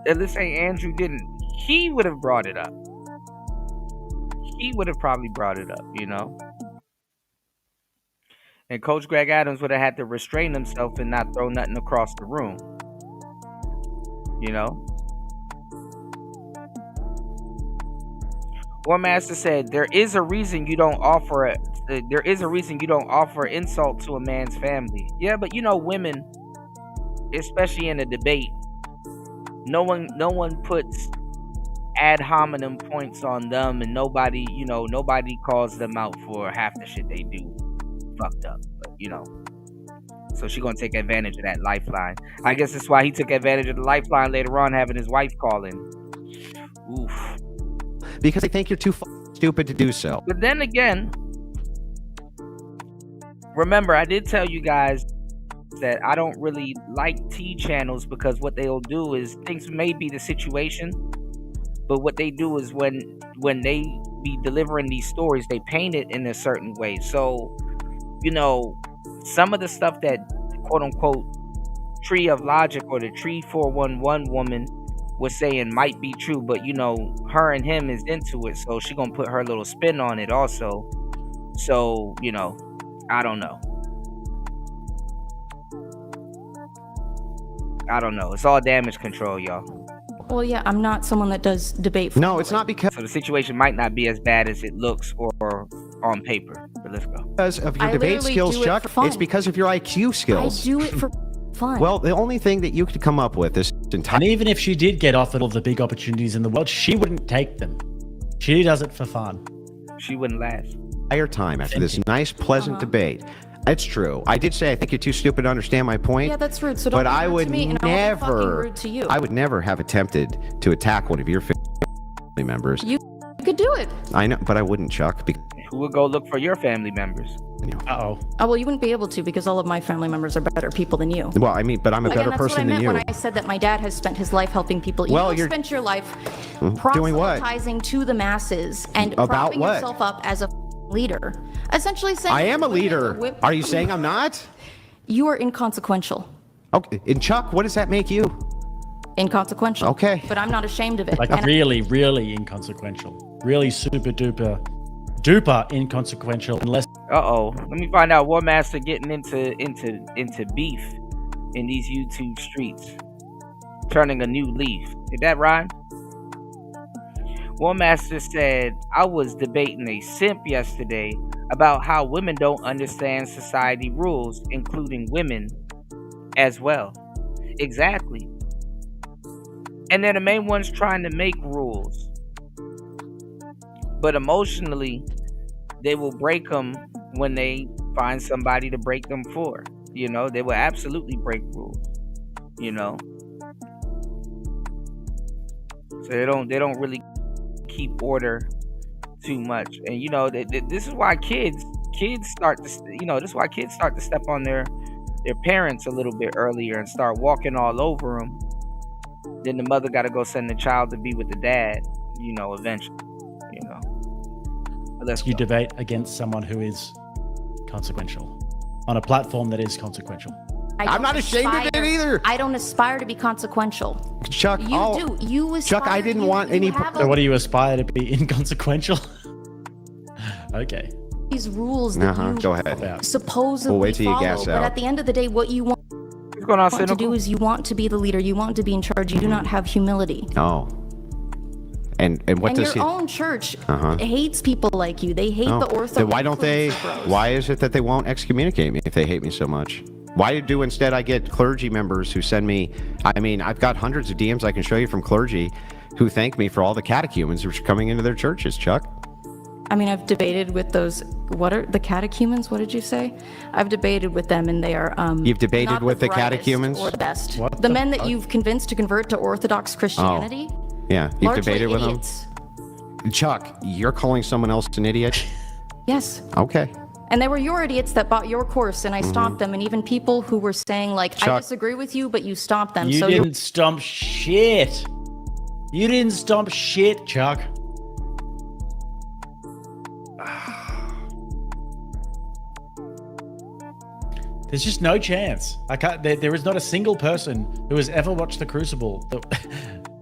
and let's say Andrew didn't, he would have brought it up. He would have probably brought it up, you know. And Coach Greg Adams would have had to restrain himself and not throw nothing across the room. You know? War Master said, there is a reason you don't offer insult to a man's family. Yeah, but you know, women, especially in a debate, no one puts ad hominem points on them, and nobody calls them out for half the shit they do fucked up. But so she gonna take advantage of that lifeline. I guess that's why he took advantage of the lifeline later on, having his wife call in. Oof. Because they think you're too stupid to do so. But then again, remember, I did tell you guys that I don't really like T channels, because what they'll do is, things may be the situation, but what they do is when they be delivering these stories, they paint it in a certain way. So, some of the stuff that quote unquote Tree of Logic or the Tree 411 woman was saying might be true, but her and him is into it, so she gonna put her little spin on it also. So, I don't know. It's all damage control, y'all. Well, yeah, I'm not someone that does debate. No, it's not because. So the situation might not be as bad as it looks or on paper. But let's go. Because of your debate skills, Chuck. It's because of your IQ skills. I do it for fun. Well, the only thing that you could come up with is and even if she did get offered all the big opportunities in the world, she wouldn't take them. She does it for fun. She wouldn't last. Entire time after this nice, pleasant debate. It's true. I did say I think you're too stupid to understand my point. Yeah, that's rude. So don't be rude to me, and I won't be fucking rude to you. I would never have attempted to attack one of your family members. You could do it. I know, but I wouldn't, Chuck. Who would go look for your family members? Uh-oh. Oh, well, you wouldn't be able to, because all of my family members are better people than you. Well, I mean, but I'm a better person than you. That's what I meant when I said that my dad has spent his life helping people. Well, you've spent your life doing what? proselytizing to the masses and about propping what? yourself up as a leader. Essentially saying... I am a leader. Are you saying I'm not? You are inconsequential. Okay. And Chuck, what does that make you? Inconsequential. Okay. But I'm not ashamed of it. Like really inconsequential. Really super duper inconsequential, unless... Let me find out. War Master getting into beef in these YouTube streets, turning a new leaf. Did that rhyme? War Master said, I was debating a simp yesterday about how women don't understand society rules, including women as well. Exactly. And they're the main ones trying to make rules. But emotionally, they will break them when they find somebody to break them for. They will absolutely break rules. So they don't really keep order too much. And this is why kids start to step on their parents a little bit earlier and start walking all over them. Then the mother got to go send the child to be with the dad, eventually. You debate against someone who is consequential on a platform that is consequential. I'm not ashamed of it either. I don't aspire to be consequential. Chuck, you do. You aspire. Chuck, I didn't want any. So what do you aspire to be? Inconsequential? Okay. These rules that you go ahead. Supposedly We'll wait till you follow, gas out. but at the end of the day, what you want to do is you want to be the leader. You want to be in charge. You do not have humility. Oh. And what and does your own church hates people like you. They hate the Orthodox. Then why don't they? Why is it that they won't excommunicate me if they hate me so much? Why do instead I get clergy members who send me? I mean, I've got hundreds of DMs I can show you from clergy who thank me for all the catechumens which are coming into their churches. Chuck. I mean, I've debated with those. What are the catechumens? What did you say? I've debated with them, and they are. You've debated not with the catechumens or the best. What the men that you've convinced to convert to Orthodox Christianity. Yeah, you've debated with idiots. them. Chuck, you're calling someone else an idiot? Yes. Okay. And they were your idiots that bought your course, and I stopped them. And even people who were saying, like, Chuck, I disagree with you, but you stopped them. You so didn't stomp shit. You didn't stomp shit, Chuck. There's just no chance. I can't. There is not a single person who has ever watched The Crucible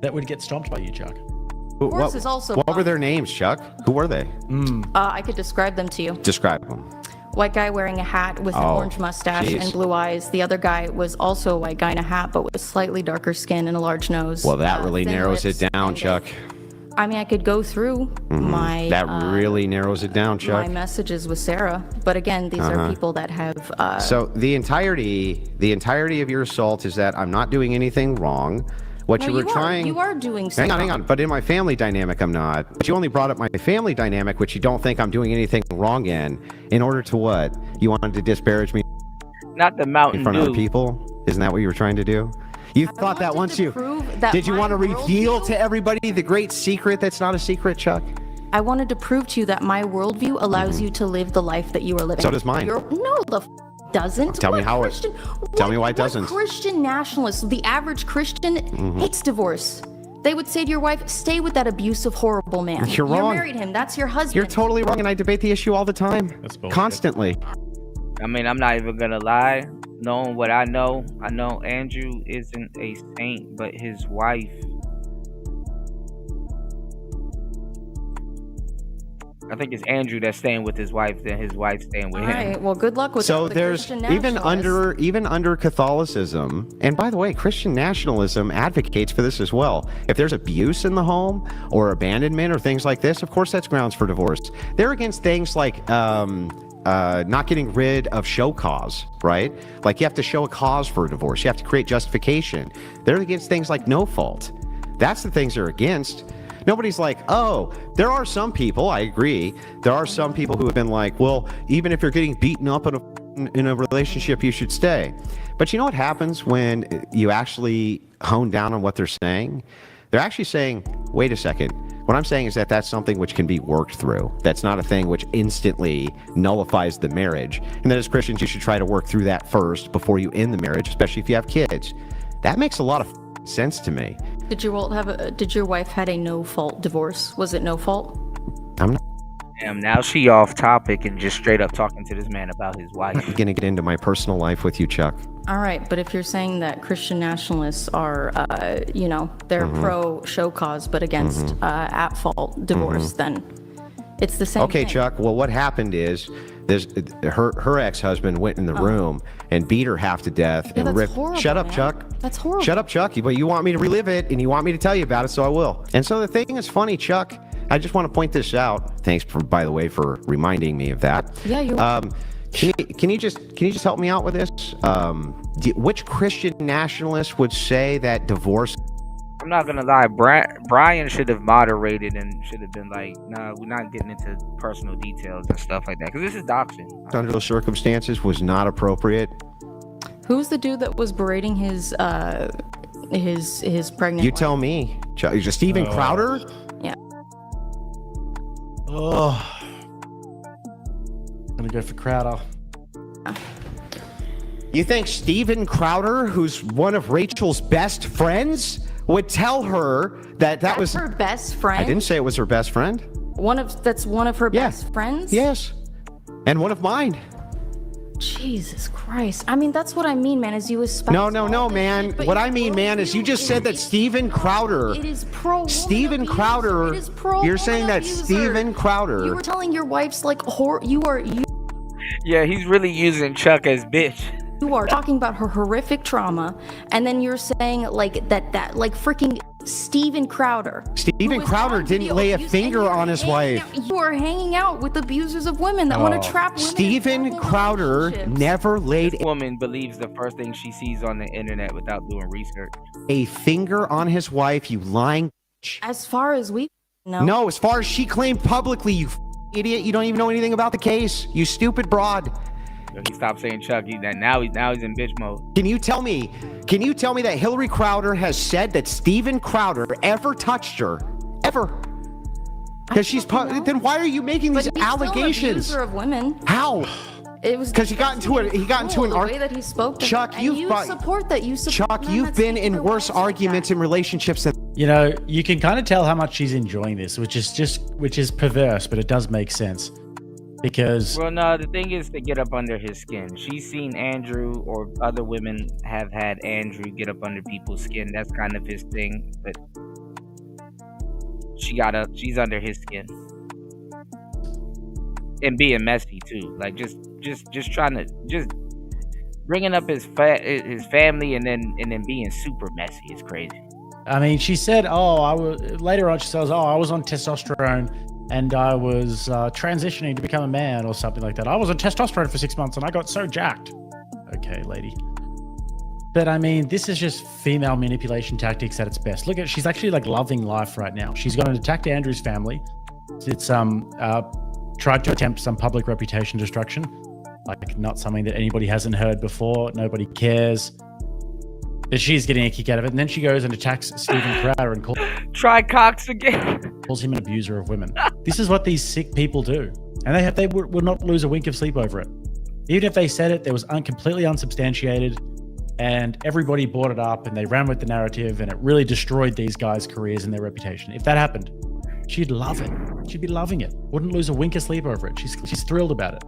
that would get stomped by you, Chuck. Course is also what were their names, Chuck? Who were they? I could describe them to you. Describe them. White guy wearing a hat with an orange mustache and blue eyes. The other guy was also a white guy in a hat, but with slightly darker skin and a large nose. Well, that really thin narrows lips, it down, Chuck. I mean, I could go through my... That really narrows it down, Chuck. My messages with Sarah. But again, these are people that have... So the entirety of your assault is that I'm not doing anything wrong. What No, you were trying. You are doing Hang on. But in my family dynamic, I'm not. But you only brought up my family dynamic, which you don't think I'm doing anything wrong in order to what? You wanted to disparage me Not the Mountain in front of Dew. other people? Isn't that what you were trying to do? You thought that once you... Did you want to reveal to everybody the great secret that's not a secret, Chuck? I wanted to prove to you that my worldview allows you to live the life that you are living. So does mine. Doesn't. Tell me how it. Tell me why it doesn't. Christian nationalists, the average Christian, hates divorce. They would say to your wife, "Stay with that abusive, horrible man. You're wrong. You married him. That's your husband." You're totally wrong, and I debate the issue all the time. That's bullshit. Constantly. I mean, I'm not even gonna lie. Knowing what I know Andrew isn't a saint, but his wife. I think it's Andrew that's staying with his wife, then his wife staying with All him. right. Well, good luck with So that. there's even under Catholicism, and by the way, Christian nationalism advocates for this as well. If there's abuse in the home or abandonment or things like this, of course that's grounds for divorce. They're against things like not getting rid of show cause, right? Like you have to show a cause for a divorce. You have to create justification. They're against things like no fault. That's the things they're against. Nobody's like, oh, there are some people, I agree, there are some people who have been like, well, even if you're getting beaten up in a relationship, you should stay. But you know what happens when you actually hone down on what they're saying? They're actually saying, wait a second, what I'm saying is that that's something which can be worked through. That's not a thing which instantly nullifies the marriage. And that as Christians, you should try to work through that first before you end the marriage, especially if you have kids. That makes a lot of sense to me. Did your wife had a no-fault divorce? Was it no fault? I'm not Damn, now she off topic and just straight up talking to this man about his wife. going to get into my personal life with you, Chuck. All right, but if you're saying that Christian nationalists are, they're pro show cause but against at fault divorce, then it's the same Okay, thing. Chuck. Well, what happened is her ex-husband went in the room and beat her half to death Yeah, and that's ripped. horrible, Shut up, man. Chuck. That's horrible. Shut up, Chuck. But you want me to relive it and you want me to tell you about it, so I will. And so the thing is funny, Chuck. I just want to point this out. Thanks, by the way, for reminding me of that. Yeah, you're Can you just help me out with this? Which Christian nationalist would say that divorce? I'm not gonna lie, Brian should have moderated and should have been like, nah, we're not getting into personal details and stuff like that, because this is doxing. Under those circumstances, was not appropriate. Who's the dude that was berating his pregnant You wife? tell me. Is it Steven Crowder? Yeah. Oh, I'm gonna go for Crowder. You think Steven Crowder, who's one of Rachel's best friends, would tell her that That's was her best friend. I didn't say it was her best friend. That's one of her best friends. Yes, and one of mine. Jesus Christ! I mean, that's what I mean, man. Is you espouse No, all this man. shit, but What your I mean, man, is you just said that Steven Crowder. It is pro. Steven Crowder. It is pro. You're saying that Steven Crowder. You were telling your wife's like Yeah, he's really using Chuck as bitch. You are talking about her horrific trauma, and then you're saying like that like freaking Steven Crowder. Steven Crowder didn't lay a finger on his wife. You are hanging out with abusers of women that want to trap women. Steven Crowder never laid This woman believes the first thing she sees on the internet without doing research. a finger on his wife, you lying. As far as we know. No, as far as she claimed publicly, you idiot. You don't even know anything about the case. You stupid broad. So he stopped saying Chuck. Now he's in bitch mode. Can you tell me that Hillary Crowder has said that Steven Crowder ever touched her? Ever? Because then why are you making these allegations? Still an abuser of women. How? It was because he got into an the way that he spoke to Chuck, her. And you support that. You support Chuck, men you've that been speak in their worse wives like arguments in relationships than. You know, you can kind of tell how much she's enjoying this, which is perverse, but it does make sense. Because well, no, the thing is to get up under his skin. She's seen Andrew, or other women have had Andrew get up under people's skin. That's kind of his thing. But she's under his skin, and being messy too. Like just trying to bringing up his family and then being super messy is crazy. I mean, she said, later on she says, I was on testosterone and I was transitioning to become a man or something like that. I was on testosterone for 6 months and I got so jacked. Okay, lady. But I mean, this is just female manipulation tactics at its best. Look at, she's actually like loving life right now. She's going to attack Andrew's family. It's tried to attempt some public reputation destruction, like not something that anybody hasn't heard before. Nobody cares. But she's getting a kick out of it. And then she goes and attacks Stephen Crowder and Try Cox again. calls him an abuser of women. This is what these sick people do. And they would not lose a wink of sleep over it. Even if they said it, there was completely unsubstantiated, and everybody bought it up and they ran with the narrative, and it really destroyed these guys' careers and their reputation. If that happened, she'd love it. She'd be loving it. Wouldn't lose a wink of sleep over it. She's thrilled about it.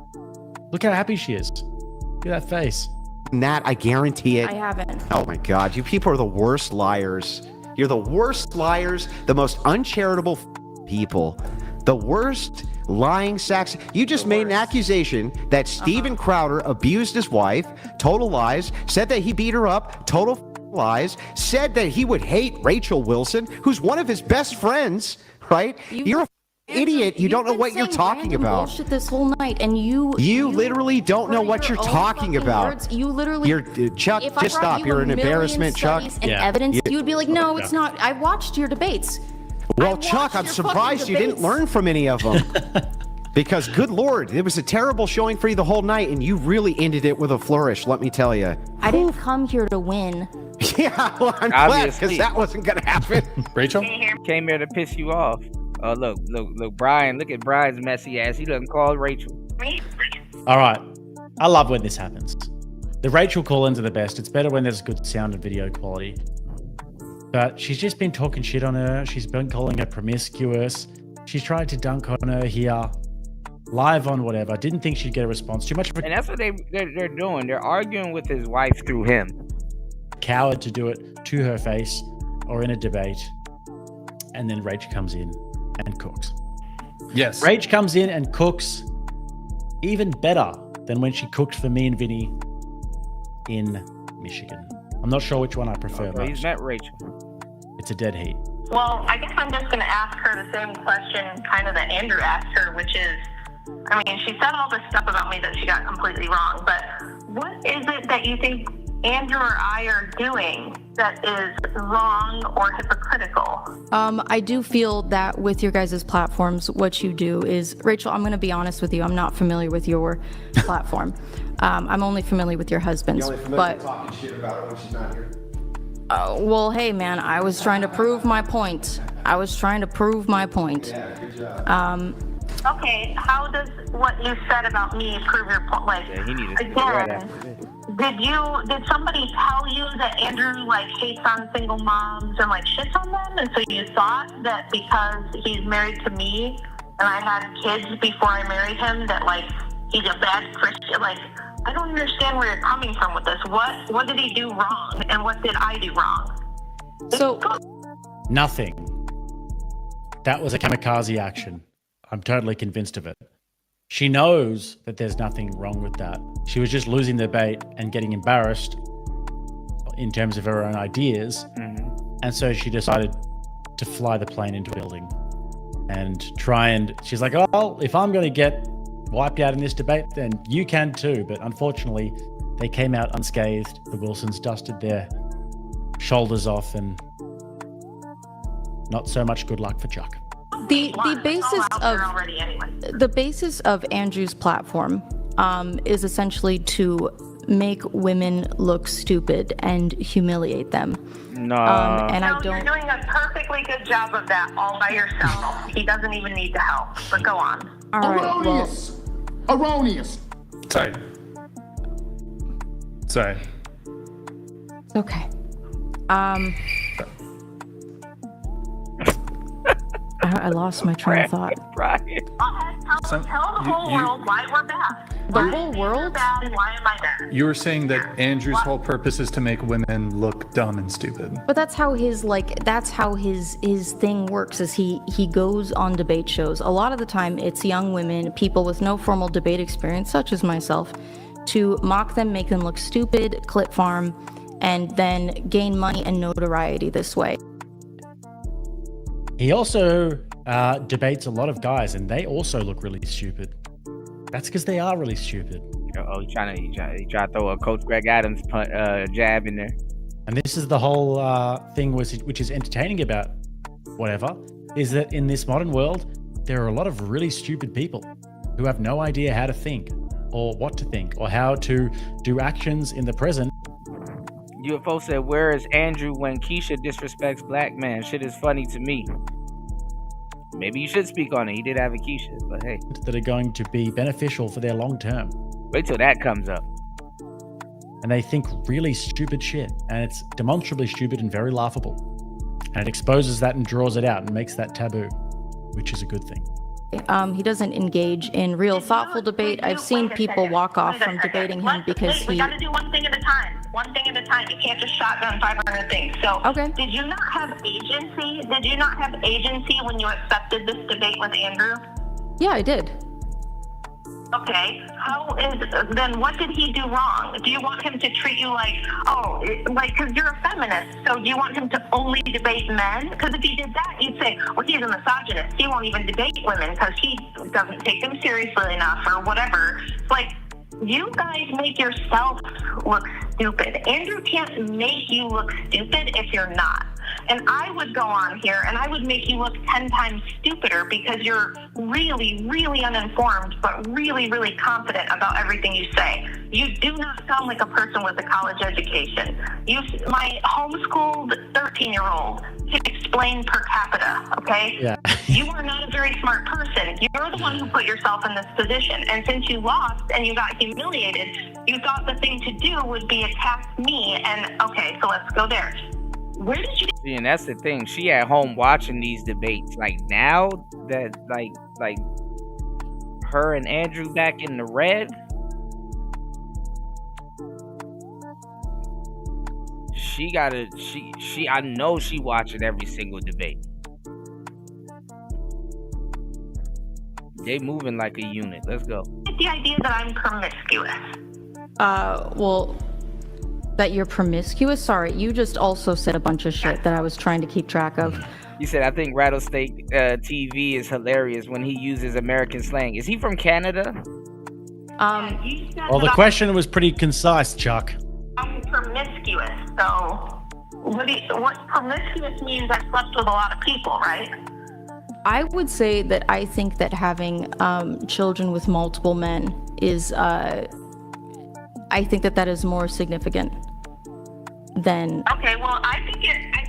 Look how happy she is. Look at that face. That, I guarantee it. I haven't. Oh my God, you people are the worst liars. You're the worst liars, the most uncharitable people, the worst lying sacks. You just made an accusation that Stephen Crowder abused his wife, total lies, said that he beat her up, total lies, said that he would hate Rachel Wilson, who's one of his best friends, right? You're a idiot. You don't know what you're talking about. Bullshit this whole night, and you literally don't know what you're talking about. Words. You literally. Chuck, if I just brought stop. you You're a an million embarrassment, Chuck. studies and evidence, you would be like, no, it's not. I watched your debates. Well, Chuck, I'm surprised you didn't learn from any of them. Because, good Lord, it was a terrible showing for you the whole night, and you really ended it with a flourish, let me tell you. I didn't come here to win. Yeah, well, I'm glad, because that wasn't going to happen. Rachel? Came here to piss you off. Oh, look, Brian. Look at Brian's messy ass. He doesn't call Rachel. All right. I love when this happens. The Rachel call-ins are the best. It's better when there's good sound and video quality. But she's just been talking shit on her. She's been calling her promiscuous. She's tried to dunk on her here, live on whatever. Didn't think she'd get a response. Too much of a And that's what they're doing. They're arguing with his wife through him. Coward to do it to her face or in a debate. And then Rach comes in and cooks. Yes. Rach comes in and cooks even better than when she cooked for me and Vinny in Michigan. I'm not sure which one I prefer most. He's met Rachel. It's a dead heat. Well, I guess I'm just going to ask her the same question kind of that Andrew asked her, which is, I mean, she said all this stuff about me that she got completely wrong, but what is it that you think Andrew or I are doing that is wrong or hypocritical? I do feel that with your guys' platforms, what you do is, Rachel, I'm going to be honest with you. I'm not familiar with your platform. I'm only familiar with your husband's. But talking shit about her when she's not here. well, hey, man, I was trying to prove my point. Yeah, good job. Okay, how does what you said about me prove your point? Like, Yeah, he needed to speak right again, after this. did somebody tell you that Andrew like hates on single moms and like shits on them, and so you thought that because he's married to me and I had kids before I married him that like he's a bad Christian? Like, I don't understand where you're coming from with this. What did he do wrong, and what did I do wrong? So Nothing. That was a kamikaze action. I'm totally convinced of it. She knows that there's nothing wrong with that. She was just losing the debate and getting embarrassed in terms of her own ideas. Mm-hmm. And so she decided to fly the plane into a building and she's like, oh, if I'm going to get wiped out in this debate, then you can too. But unfortunately, they came out unscathed. The Wilsons dusted their shoulders off, and not so much good luck for Chuck. the basis of Andrew's platform is essentially to make women look stupid and humiliate them. No. And I You're don't. doing a perfectly good job of that all by yourself. He doesn't even need the help. But go on. All right. Well, Erroneous. Sorry. okay. I lost my train of thought. Brian. Tell the whole world why we're bad. The whole world? Bad, and why am I bad? You were saying that Andrew's whole purpose is to make women look dumb and stupid. But that's how his thing works, is he goes on debate shows. A lot of the time it's young women, people with no formal debate experience, such as myself, to mock them, make them look stupid, clip farm, and then gain money and notoriety this way. He also debates a lot of guys, and they also look really stupid. That's because they are really stupid. He trying to throw a Coach Greg Adams jab in there. And this is the whole thing, which is entertaining about whatever, is that in this modern world, there are a lot of really stupid people who have no idea how to think or what to think or how to do actions in the present. UFO said, "Where is Andrew when Keisha disrespects black man? Shit is funny to me." Maybe you should speak on it. He did have a Keisha, but hey. That are going to be beneficial for their long term. Wait till that comes up. And they think really stupid shit. And it's demonstrably stupid and very laughable. And it exposes that and draws it out and makes that taboo, which is a good thing. He doesn't engage in real thoughtful debate. I've seen people walk off from debating him because we got to do one thing at a time. One thing at a time. You can't just shotgun 500 things. So, did you not have agency? Did you not have agency when you accepted this debate with Andrew? Yeah, I did. Okay. Then what did he do wrong? Do you want him to treat you like, because you're a feminist, so do you want him to only debate men? Because if he did that, you'd say, well, he's a misogynist. He won't even debate women because he doesn't take them seriously enough or whatever. Like, you guys make yourself look stupid. Andrew can't make you look stupid if you're not. And I would go on here and I would make you look 10 times stupider because you're really, really uninformed, but really, really confident about everything you say. You do not sound like a person with a college education. My homeschooled 13-year-old can explain per capita, okay? Yeah. You are not a very smart person. You're the one who put yourself in this position. And since you lost and you got humiliated, you thought the thing to do would be attack me. And okay, so let's go there. Where did you? See, and that's the thing. She at home watching these debates. Like now that like her and Andrew back in the red. I know she watching every single debate. They moving like a unit. Let's go. The idea that I'm promiscuous. Well, that you're promiscuous? Sorry, you just also said a bunch of shit that I was trying to keep track of. You said, I think Rattlesnake TV is hilarious when he uses American slang. Is he from Canada? Well, the question was pretty concise, Chuck. I'm promiscuous, so what promiscuous means I slept with a lot of people, right? I would say that I think that having children with multiple men is, I think that is more significant than. Okay, well, I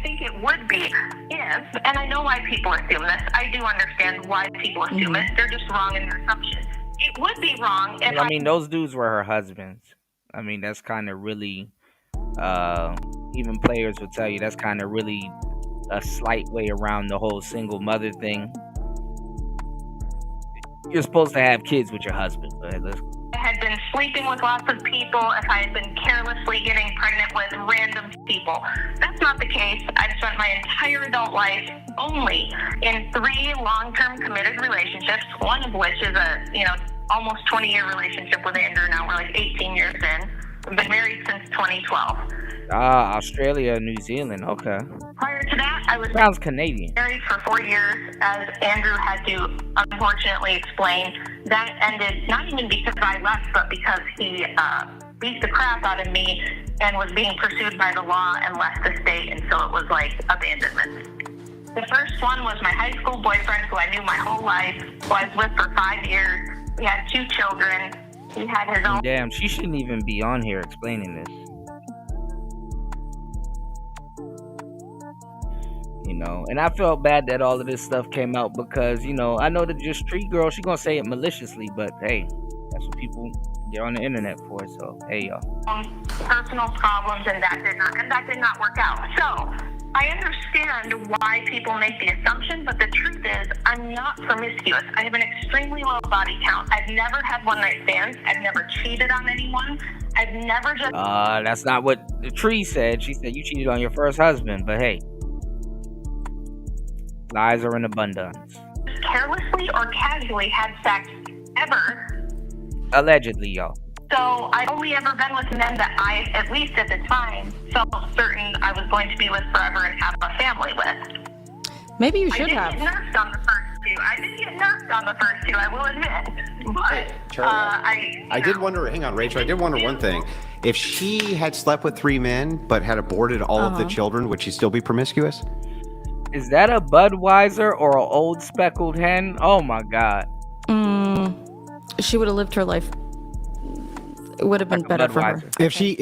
think it would be if, and I know why people assume this. I do understand why people assume it. They're just wrong in their assumptions. It would be wrong if I mean, those dudes were her husbands. I mean, that's kind of really, even players would tell you that's kind of really a slight way around the whole single mother thing. You're supposed to have kids with your husband, but I had been sleeping with lots of people, if I had been carelessly getting pregnant with random people. That's not the case. I've spent my entire adult life only in 3 long-term committed relationships, one of which is a, almost 20-year relationship with Andrew. Now we're like 18 years in. I've been married since 2012. Australia, New Zealand, okay. Prior to that, I was sounds Canadian. Married for 4 years, as Andrew had to unfortunately explain. That ended not even because I left, but because he beat the crap out of me and was being pursued by the law and left the state, and so it was like abandonment. The first one was my high school boyfriend, who I knew my whole life, who I was with for 5 years. We had 2 children. He had his own. Damn, she shouldn't even be on here explaining this. And I felt bad that all of this stuff came out because, I know that your street girl, she gonna say it maliciously, but hey, that's what people get on the internet for, so hey, y'all. Personal problems, and that did not work out. So, I understand why people make the assumption, but the truth is, I'm not promiscuous. I have an extremely low body count. I've never had one-night stands. I've never cheated on anyone. I've never just... That's not what the tree said. She said you cheated on your first husband, but hey. Lies are in abundance. Carelessly or casually had sex ever. Allegedly, y'all. So I've only ever been with men that I, at least at the time, felt certain I was going to be with forever and have a family with. Maybe you should I have. did get nursed on the first two. I did get nerfed on the first two, I will admit. But Charlie, I did wonder, hang on, Rachel, I did wonder one thing. If she had slept with 3 men but had aborted all of the children, would she still be promiscuous? Is that a Budweiser or an old speckled hen? Oh my God. She would have lived her life. It would have been better for her. If she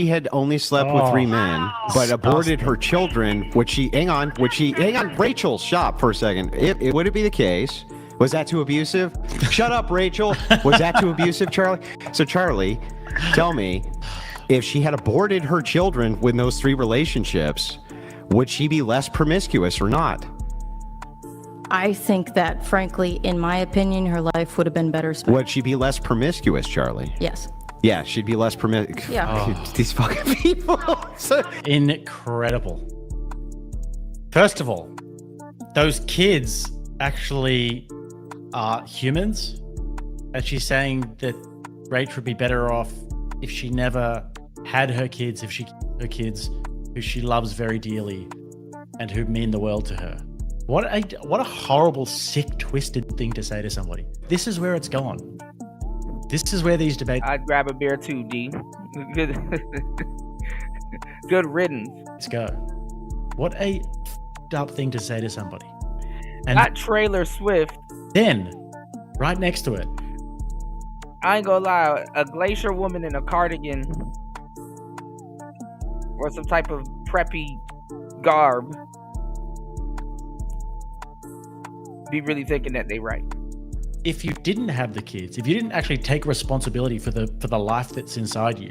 had only slept with 3 men but aborted her children, hang on, Rachel, stop for a second. Would it be the case? Was that too abusive? Shut up, Rachel. Was that too abusive, Charlie? So Charlie, tell me, if she had aborted her children with those 3 relationships, would she be less promiscuous or not? I think that, frankly, in my opinion, her life would have been better spent. Would she be less promiscuous, Charlie? Yes. Yeah, she'd be less promiscuous. Yeah. These fucking people. Incredible. First of all, those kids actually are humans. And she's saying that Rach would be better off if she never had her kids, her kids who she loves very dearly and who mean the world to her. What a horrible, sick, twisted thing to say to somebody. This is where it's gone. This is where these debates... I'd grab a beer too, D. Good, good riddance. Let's go. What a up thing to say to somebody. And not Trailer Swift. Then, right next to it. I ain't gonna lie, a glacier woman in a cardigan or some type of preppy garb be really thinking that they right. If you didn't have the kids, if you didn't actually take responsibility for the life that's inside you,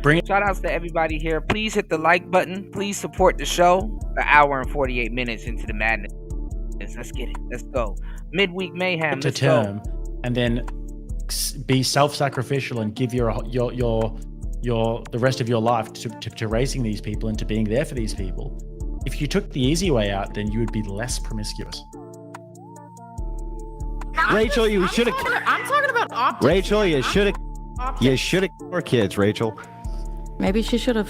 bring it. Shout outs to everybody here. Please hit the like button. Please support the show. An hour and 48 minutes into the madness. Let's get it. Let's go. Midweek Mayhem. To term, and then be self-sacrificial and give the rest of your life to raising these people and to being there for these people. If you took the easy way out, then you would be less promiscuous. Rachel, you should have. I'm talking about optics. Rachel, you should have. You should have more kids, Rachel. Maybe she should have.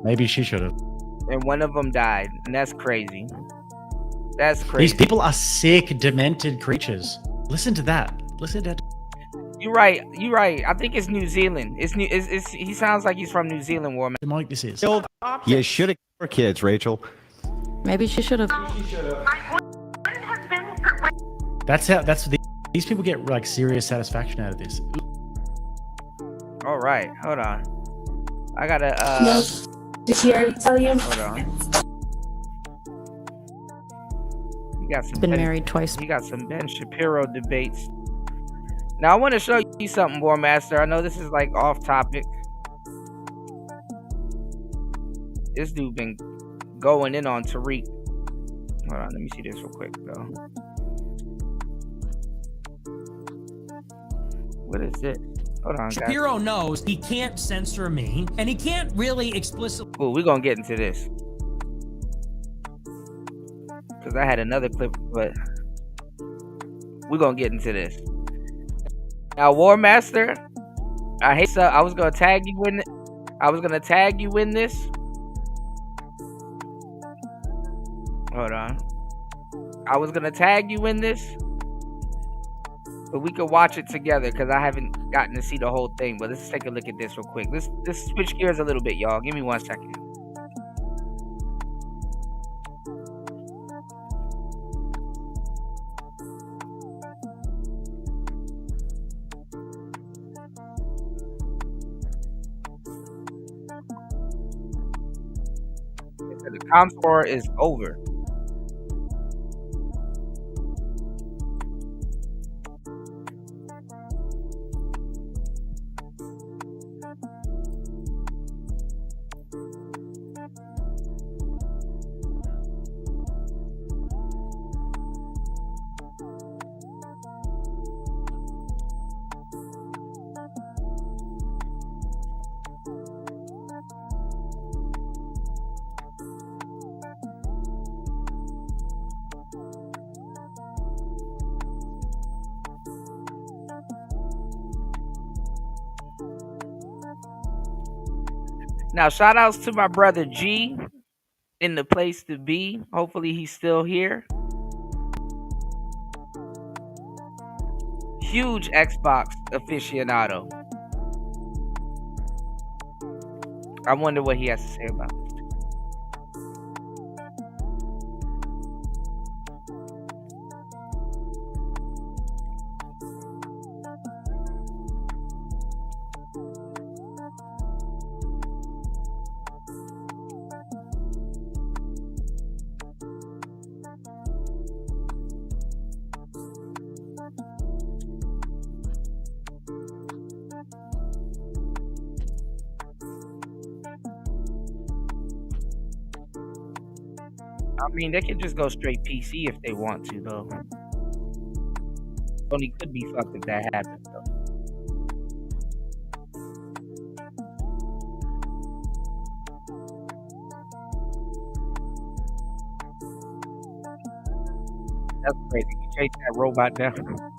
Maybe she should have. And one of them died, and that's crazy. That's crazy. These people are sick, demented creatures. Listen to that. Listen to that. You're right. You're right. I think it's New Zealand. He sounds like he's from New Zealand, War. Mike, this is. You should have more kids, Rachel. Maybe she should have. These people get like serious satisfaction out of this. All right, hold on. I gotta. No. Did she already tell you? Hold on. You got some. Been married twice. You got some Ben Shapiro debates. Now I want to show you something, War Master. I know this is like off topic. This dude been going in on Tariq. Hold on, let me see this real quick though. What is this? Hold on, guys. Shapiro knows he can't censor me, and he can't really explicitly... Oh, we're going to get into this. Because I had another clip, but we're going to get into this. Now, War Master, I was going to tag you in this. Hold on. I was going to tag you in this. But we could watch it together because I haven't gotten to see the whole thing. But let's take a look at this real quick. Let's switch gears a little bit, y'all. Give me 1 second. The contour is over. Now, shout outs to my brother G in the place to be. Hopefully he's still here. huge Xbox aficionado. I wonder what he has to say about this. I mean, they could just go straight PC if they want to, though. Only could be fucked if that happens, though. That's crazy. You chase that robot down.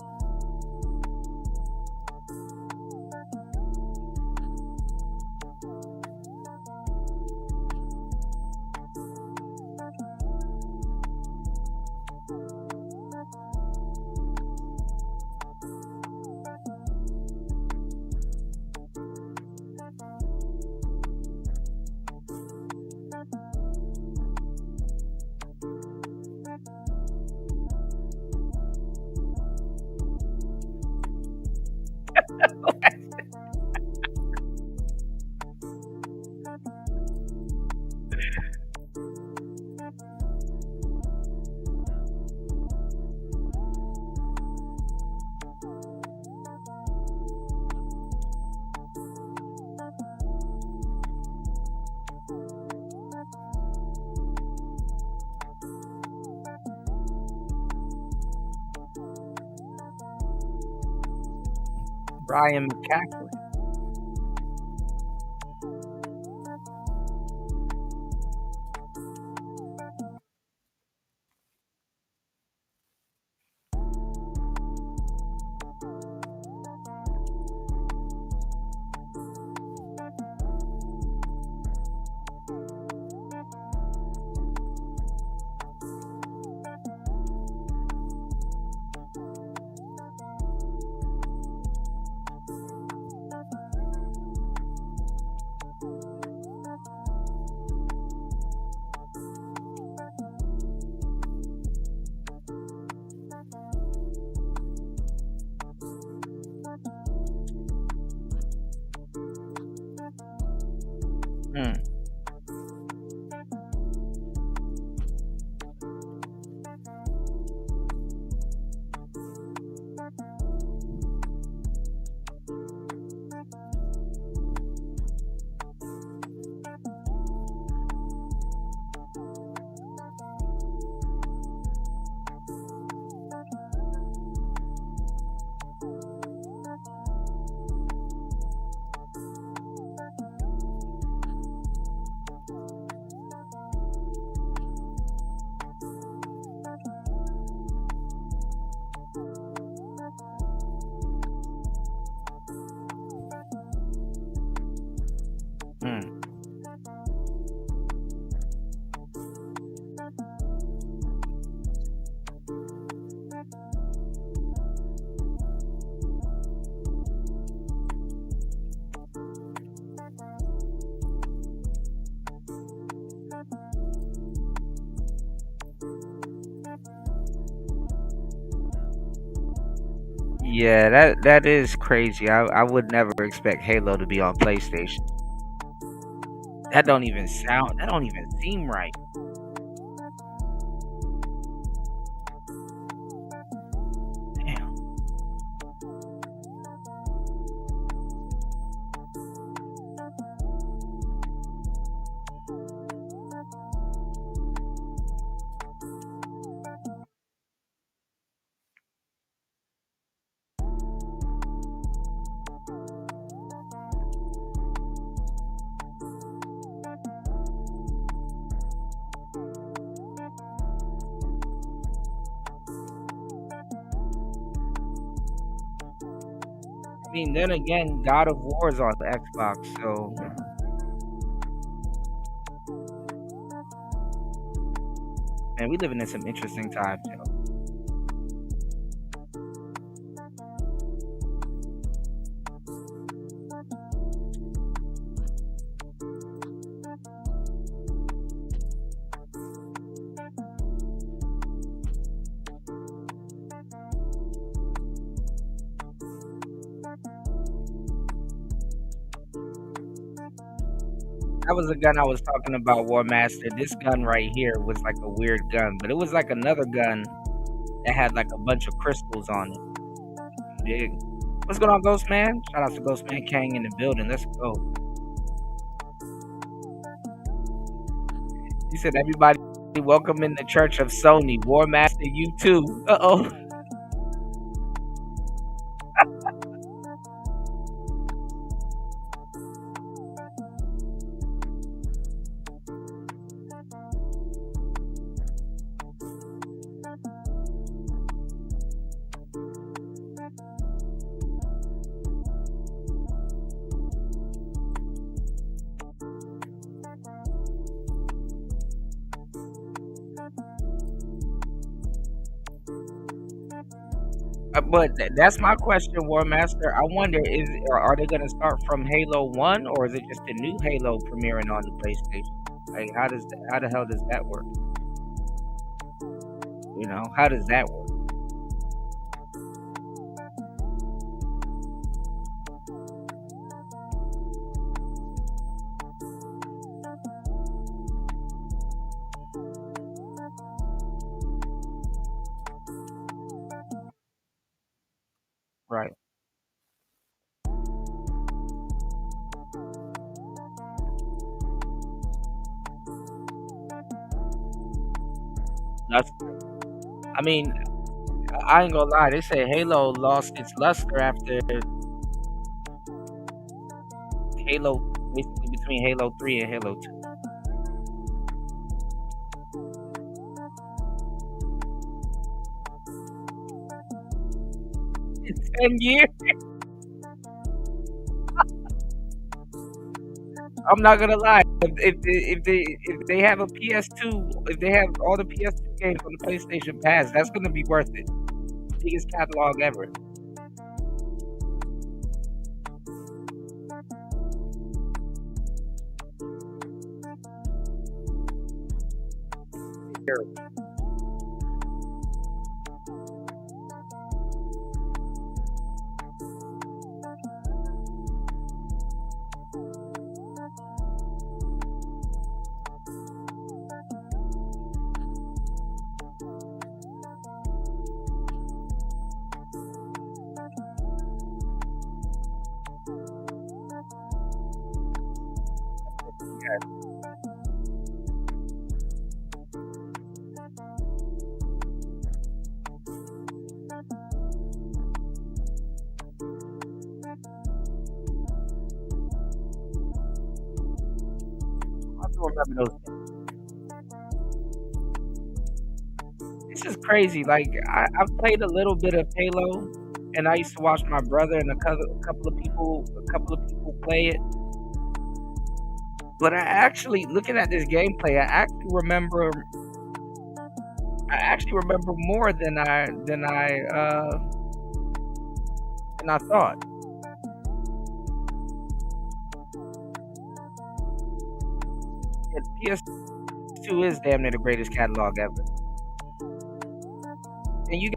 Brian McCaffrey. Yeah, that is crazy. I would never expect Halo to be on PlayStation. That don't even seem right. Damn. I mean, then again, God of War is on the Xbox, so man, we living in some interesting times, yo. That was the gun I was talking about, War Master. This gun right here was like a weird gun, but it was like another gun that had like a bunch of crystals on it. You dig? What's going on, Ghost Man? Shout out to Ghost Man Kang in the building. Let's go. He said, everybody welcome in the church of Sony. War Master, you too. Uh-oh. But that's my question, War Master. I wonder, are they going to start from Halo 1, or is it just a new Halo premiering on the PlayStation? Like, how the hell does that work? You know, how does that work? Right. That's, I mean, I ain't gonna lie. They say Halo lost its luster after Halo, basically between Halo 3 and Halo 2. In 10 years? I'm not gonna lie. If they have a PS2, if they have all the PS2 games on the PlayStation Pass, that's gonna be worth it. Biggest catalog ever. Remember those. This is crazy. Like I've played a little bit of Halo, and I used to watch my brother and a couple of people play it. But I actually, looking at this gameplay, I actually remember more than I thought. PS2 is damn near the greatest catalog ever. And you,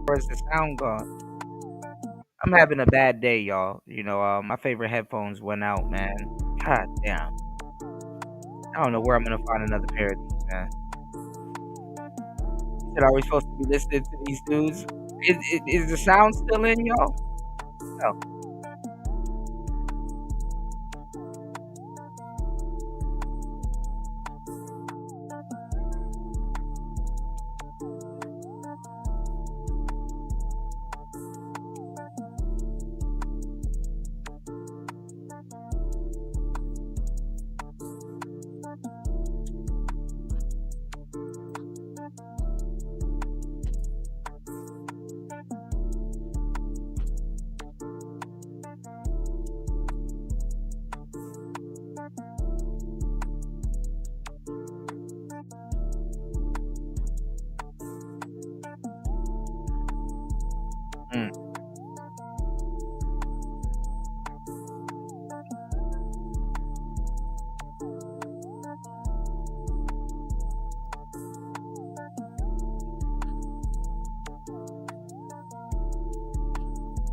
or is the sound gone? I'm having a bad day, y'all. You know, my favorite headphones went out, man. God damn. I don't know where I'm gonna find another pair of these, man. Said, are we supposed to be listening to these dudes? Is the sound still in, y'all? No.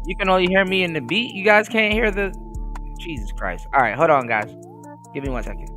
You can only hear me in the beat. You guys can't hear the... Jesus Christ. All right, hold on, guys. Give me 1 second.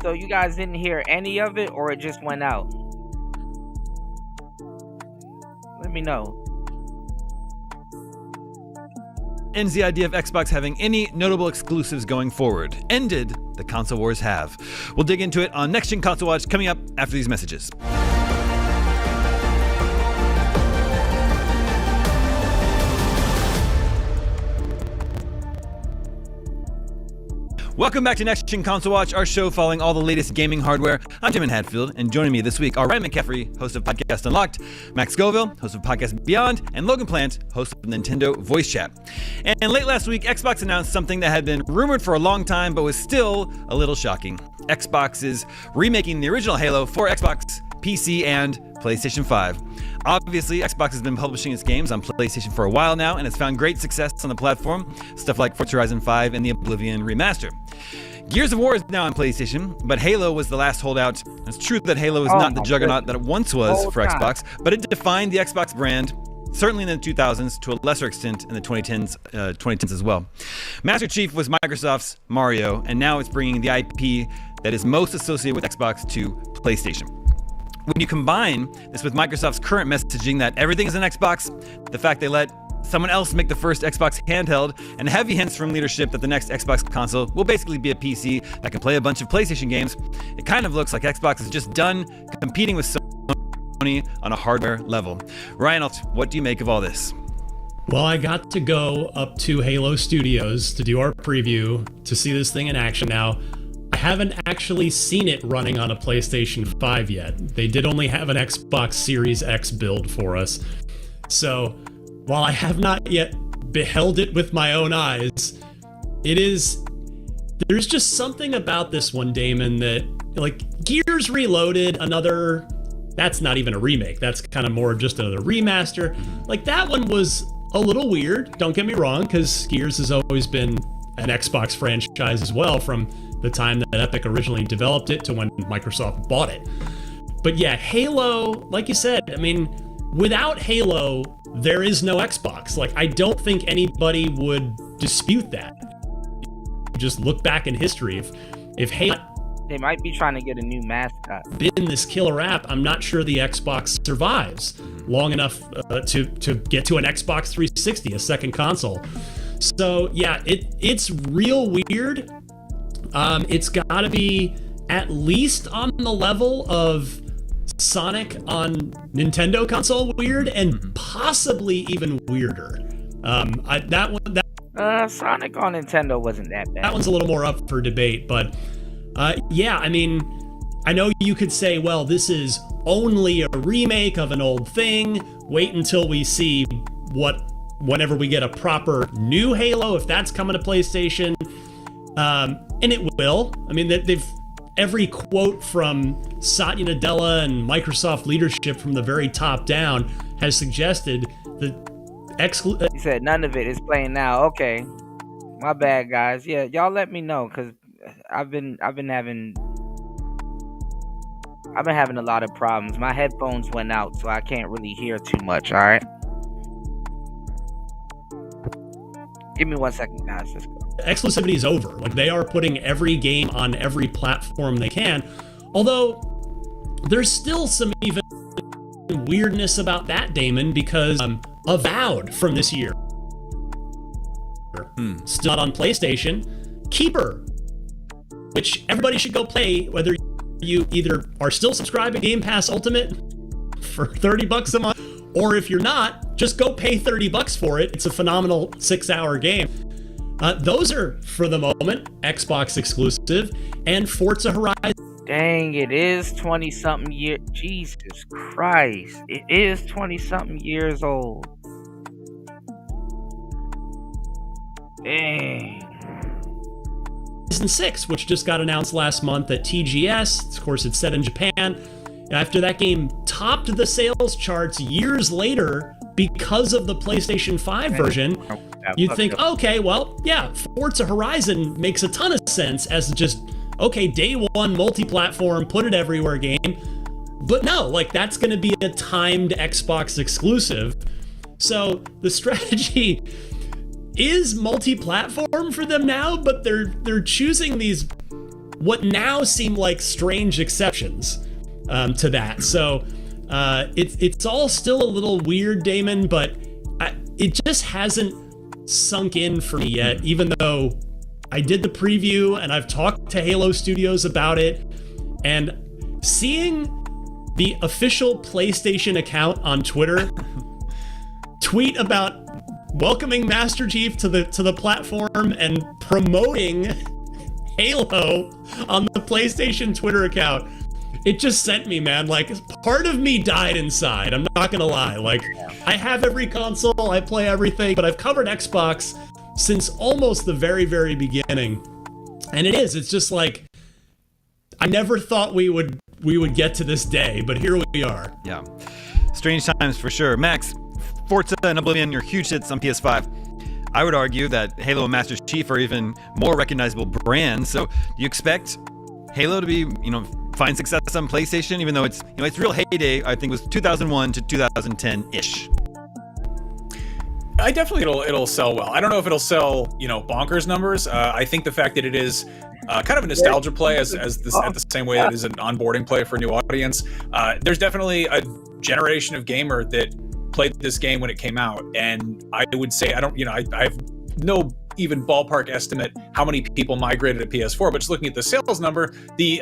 So you guys didn't hear any of it, or it just went out? Let me know. Ends the idea of Xbox having any notable exclusives going forward. Ended the console wars have. We'll dig into it on Next Gen Console Watch coming up after these messages. Welcome back to Next Gen Console Watch, our show following all the latest gaming hardware. I'm Tim Hadfield, and joining me this week are Ryan McCaffrey, host of Podcast Unlocked, Max Scoville, host of Podcast Beyond, and Logan Plant, host of Nintendo Voice Chat. And late last week, Xbox announced something that had been rumored for a long time, but was still a little shocking. Xbox is remaking the original Halo for Xbox, PC, and PlayStation 5. Obviously, Xbox has been publishing its games on PlayStation for a while now and has found great success on the platform, stuff like Forza Horizon 5 and the Oblivion remaster. Gears of War is now on PlayStation, but Halo was the last holdout. It's true that Halo is not the juggernaut that it once was for Xbox, but it defined the Xbox brand, certainly in the 2000s, to a lesser extent in the 2010s as well. Master Chief was Microsoft's Mario, and now it's bringing the IP that is most associated with Xbox to PlayStation. When you combine this with Microsoft's current messaging that everything is an Xbox, the fact they let someone else make the first Xbox handheld, and heavy hints from leadership that the next Xbox console will basically be a PC that can play a bunch of PlayStation games, it kind of looks like Xbox is just done competing with Sony on a hardware level. Ryan, what do you make of all this? Well, I got to go up to Halo Studios to do our preview to see this thing in action. Now, I haven't actually seen it running on a PlayStation 5 yet. They did only have an Xbox Series X build for us. So, while I have not yet beheld it with my own eyes, there's just something about this one, Damon, that, like, Gears Reloaded, that's not even a remake. That's kind of more just another remaster. Like, that one was a little weird, don't get me wrong, because Gears has always been an Xbox franchise as well, from the time that Epic originally developed it to when Microsoft bought it. But yeah, Halo, like you said, I mean, without Halo, there is no Xbox. Like, I don't think anybody would dispute that. Just look back in history. If Halo... They might be trying to get a new mascot. ...been this killer app, I'm not sure the Xbox survives long enough to get to an Xbox 360, a second console. So, yeah, it's real weird. It's got to be at least on the level of Sonic on Nintendo console weird, and possibly even weirder. Sonic on Nintendo wasn't that bad. That one's a little more up for debate, but yeah, I mean, I know you could say, well, this is only a remake of an old thing. Wait until we see whenever we get a proper new Halo, if that's coming to PlayStation. And it will. I mean, they've every quote from Satya Nadella and Microsoft leadership from the very top down has suggested that He said none of it is playing now. Okay, my bad, guys. Yeah, y'all let me know, because I've been having a lot of problems. My headphones went out, so I can't really hear too much. All right, give me 1 second, guys. Let's go. Exclusivity is over. Like, they are putting every game on every platform they can. Although there's still some even weirdness about that, Damon, because Avowed from this year, still not on PlayStation. Keeper, which everybody should go play, whether you either are still subscribed to Game Pass Ultimate for $30 a month, or if you're not, just go pay $30 for it. It's a phenomenal 6-hour game. Those are, for the moment, Xbox exclusive, and Forza Horizon. Dang, it is 20-something years. Jesus Christ. It is 20-something years old. Dang. Season 6, which just got announced last month at TGS. Of course, it's set in Japan. And after that game topped the sales charts years later because of the PlayStation 5 version, you'd think, okay, well, yeah, Forza Horizon makes a ton of sense as just, okay, day one, multi-platform, put it everywhere game. But no, like, that's going to be a timed Xbox exclusive. So the strategy is multi-platform for them now, but they're choosing these what now seem like strange exceptions to that. So it's all still a little weird, Damon, but it just hasn't sunk in for me yet, even though I did the preview and I've talked to Halo Studios about it, and seeing the official PlayStation account on Twitter tweet about welcoming Master Chief to the platform and promoting Halo on the PlayStation Twitter account, it just sent me, man. Like, part of me died inside. I'm not gonna lie. Like, I have every console, I play everything, but I've covered Xbox since almost the very, very beginning. And it's just like, I never thought we would get to this day, but here we are. Yeah. Strange times for sure. Max, Forza and Oblivion are huge hits on PS5. I would argue that Halo and Master Chief are even more recognizable brands. So do you expect Halo to be, find success on PlayStation, even though it's, its real heyday, I think, was 2001 to 2010-ish? I definitely it'll sell well. I don't know if it'll sell, bonkers numbers. I think the fact that it is kind of a nostalgia play at the same way that it is an onboarding play for a new audience. There's definitely a generation of gamer that played this game when it came out, and I would say I have no even ballpark estimate how many people migrated to PS4, but just looking at the sales number, the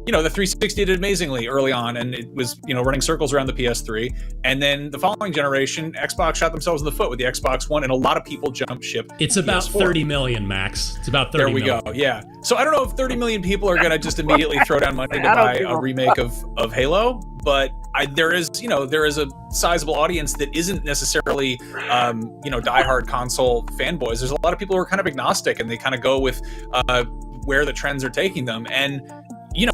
360 did amazingly early on, and it was running circles around the PS3, and then the following generation, Xbox shot themselves in the foot with the Xbox One, and a lot of people jumped ship. It's about PS4. 30 million, Max. It's about 30 million. There we go. Yeah. So I don't know if 30 million people are going to just immediately throw down money to buy a remake of Halo, but there is a sizable audience that isn't necessarily diehard console fanboys. There's a lot of people who are kind of agnostic, and they kind of go with where the trends are taking them. And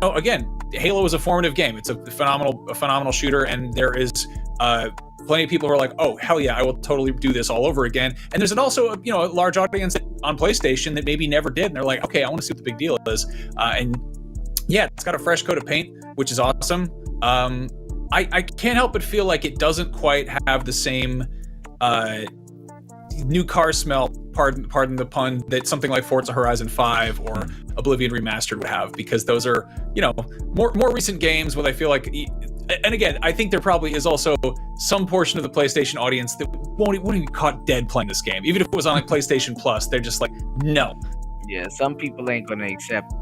again, Halo is a formative game. It's a phenomenal shooter, and there is plenty of people who are like, oh hell yeah, I will totally do this all over again. And there's also a large audience on PlayStation that maybe never did, and they're like, okay, I want to see what the big deal is. And yeah, it's got a fresh coat of paint, which is awesome. I can't help but feel like it doesn't quite have the same new car smell, pardon the pun, that something like Forza Horizon 5 or Oblivion Remastered would have, because those are, more recent games where I feel like, and again, I think there probably is also some portion of the PlayStation audience that won't even be caught dead playing this game. Even if it was on like PlayStation Plus, they're just like, no. Yeah, some people ain't gonna accept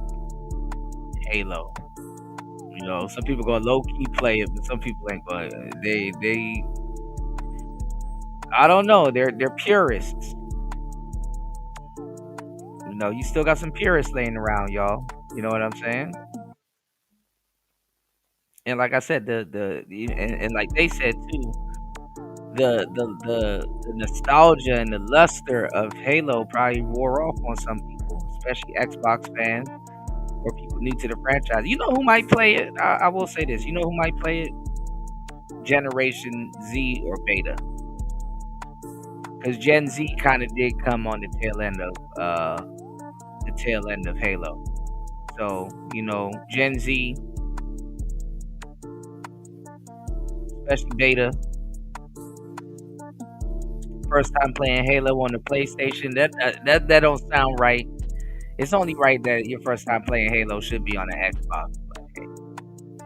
Halo. Some people go low-key play it, but some people ain't going. They I don't know. They're purists. You know, you still got some purists laying around, y'all. You know what I'm saying? And like I said, and like they said too, the nostalgia and the luster of Halo probably wore off on some people, especially Xbox fans or people new to the franchise. You know who might play it? I will say this. You know who might play it? Generation Z or Beta. Because Gen Z kind of did come on the tail end of Halo. So, you know, Gen Z, especially Beta, first time playing Halo on the PlayStation. That don't sound right. It's only right that your first time playing Halo should be on an Xbox. But, hey.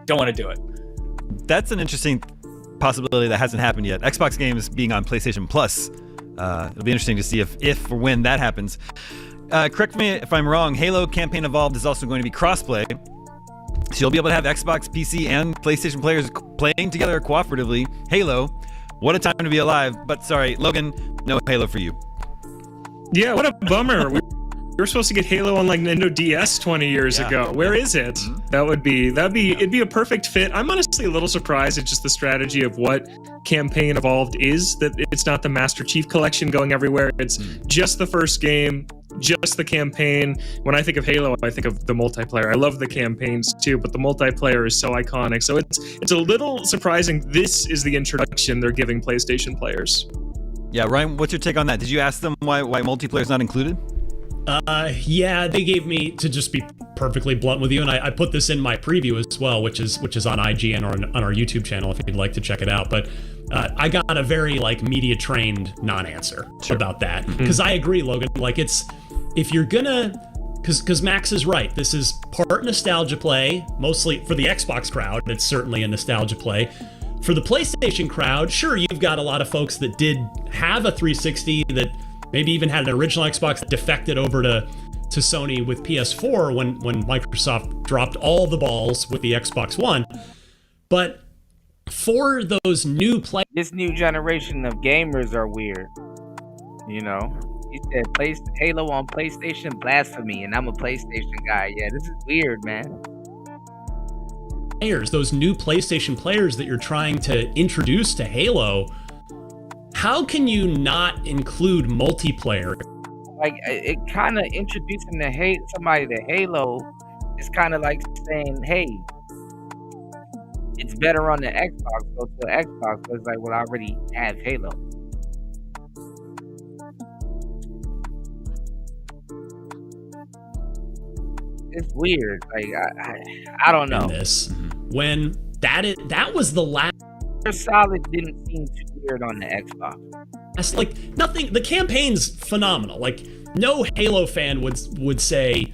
Don't want to do it. That's an interesting possibility that hasn't happened yet. Xbox games being on PlayStation Plus. It'll be interesting to see if or when that happens. Correct me if I'm wrong. Halo Campaign Evolved is also going to be crossplay. So you'll be able to have Xbox, PC, and PlayStation players playing together cooperatively. Halo, what a time to be alive. But sorry, Logan, no Halo for you. Yeah, what a bummer. We were supposed to get Halo on like Nintendo DS 20 years ago. Where is it? It'd be a perfect fit. I'm honestly a little surprised at just the strategy of what Campaign Evolved is, that it's not the Master Chief Collection going everywhere. It's just the first game, just the campaign. When I think of Halo, I think of the multiplayer. I love the campaigns too, but the multiplayer is so iconic. So it's a little surprising this is the introduction they're giving PlayStation players. Yeah, Ryan, what's your take on that? Did you ask them why multiplayer is not included? Yeah, they gave me, to just be perfectly blunt with you, and I put this in my preview as well, which is on IGN or on our YouTube channel if you'd like to check it out. But I got a very like media trained non-answer about that, because I agree, Logan. Like if you're gonna, because Max is right. This is part nostalgia play, mostly for the Xbox crowd. It's certainly a nostalgia play. For the PlayStation crowd, sure, you've got a lot of folks that did have a 360 that maybe even had an original Xbox that defected over to Sony with PS4 when Microsoft dropped all the balls with the Xbox One. But for those new players, this new generation of gamers are weird. You know, he said Halo on PlayStation, blasphemy, and I'm a PlayStation guy. Yeah, this is weird, man. Those new PlayStation players that you're trying to introduce to Halo, how can you not include multiplayer? Like, it kind of introducing somebody to Halo is kind of like saying, hey, it's better on the Xbox, go to an Xbox. But it's like, well, I already have Halo. It's weird. Like, I don't know. When that was the last. Solid didn't seem too weird on the Xbox. It's like nothing. The campaign's phenomenal. Like no Halo fan would say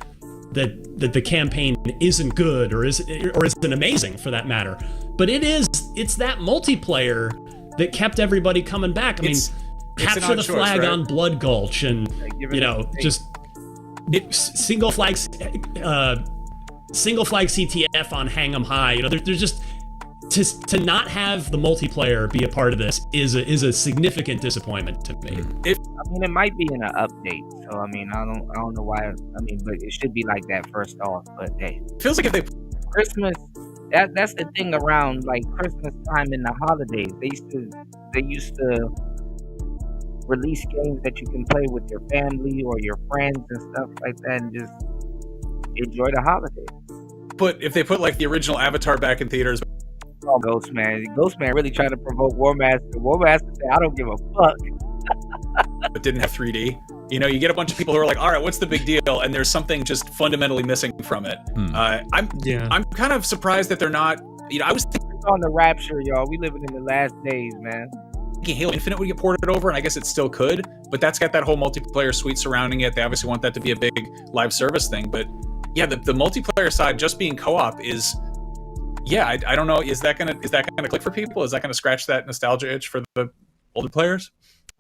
that the campaign isn't good or isn't amazing for that matter. But it's that multiplayer that kept everybody coming back. I mean, capture the flag on Blood Gulch, and just single flag CTF on Hang 'em High. There's just. To not have the multiplayer be a part of this is a significant disappointment to me. It might be in an update, so I don't know why. But it should be like that first off. But hey, feels like if they Christmas, that's the thing around like Christmas time and the holidays. They used to release games that you can play with your family or your friends and stuff like that, and just enjoy the holidays. If they put like the original Avatar back in theaters. Oh, Ghostman really trying to provoke Warmaster. Warmaster said, I don't give a fuck. But didn't have 3D. You get a bunch of people who are like, all right, what's the big deal? And there's something just fundamentally missing from it. I'm kind of surprised that they're not, I was thinking on the Rapture, y'all. We living in the last days, man. Halo Infinite would get ported over, and I guess it still could, but that's got that whole multiplayer suite surrounding it. They obviously want that to be a big live service thing, but yeah, the multiplayer side just being co-op is... Yeah, I don't know. Is that gonna click for people? Is that gonna scratch that nostalgia itch for the older players?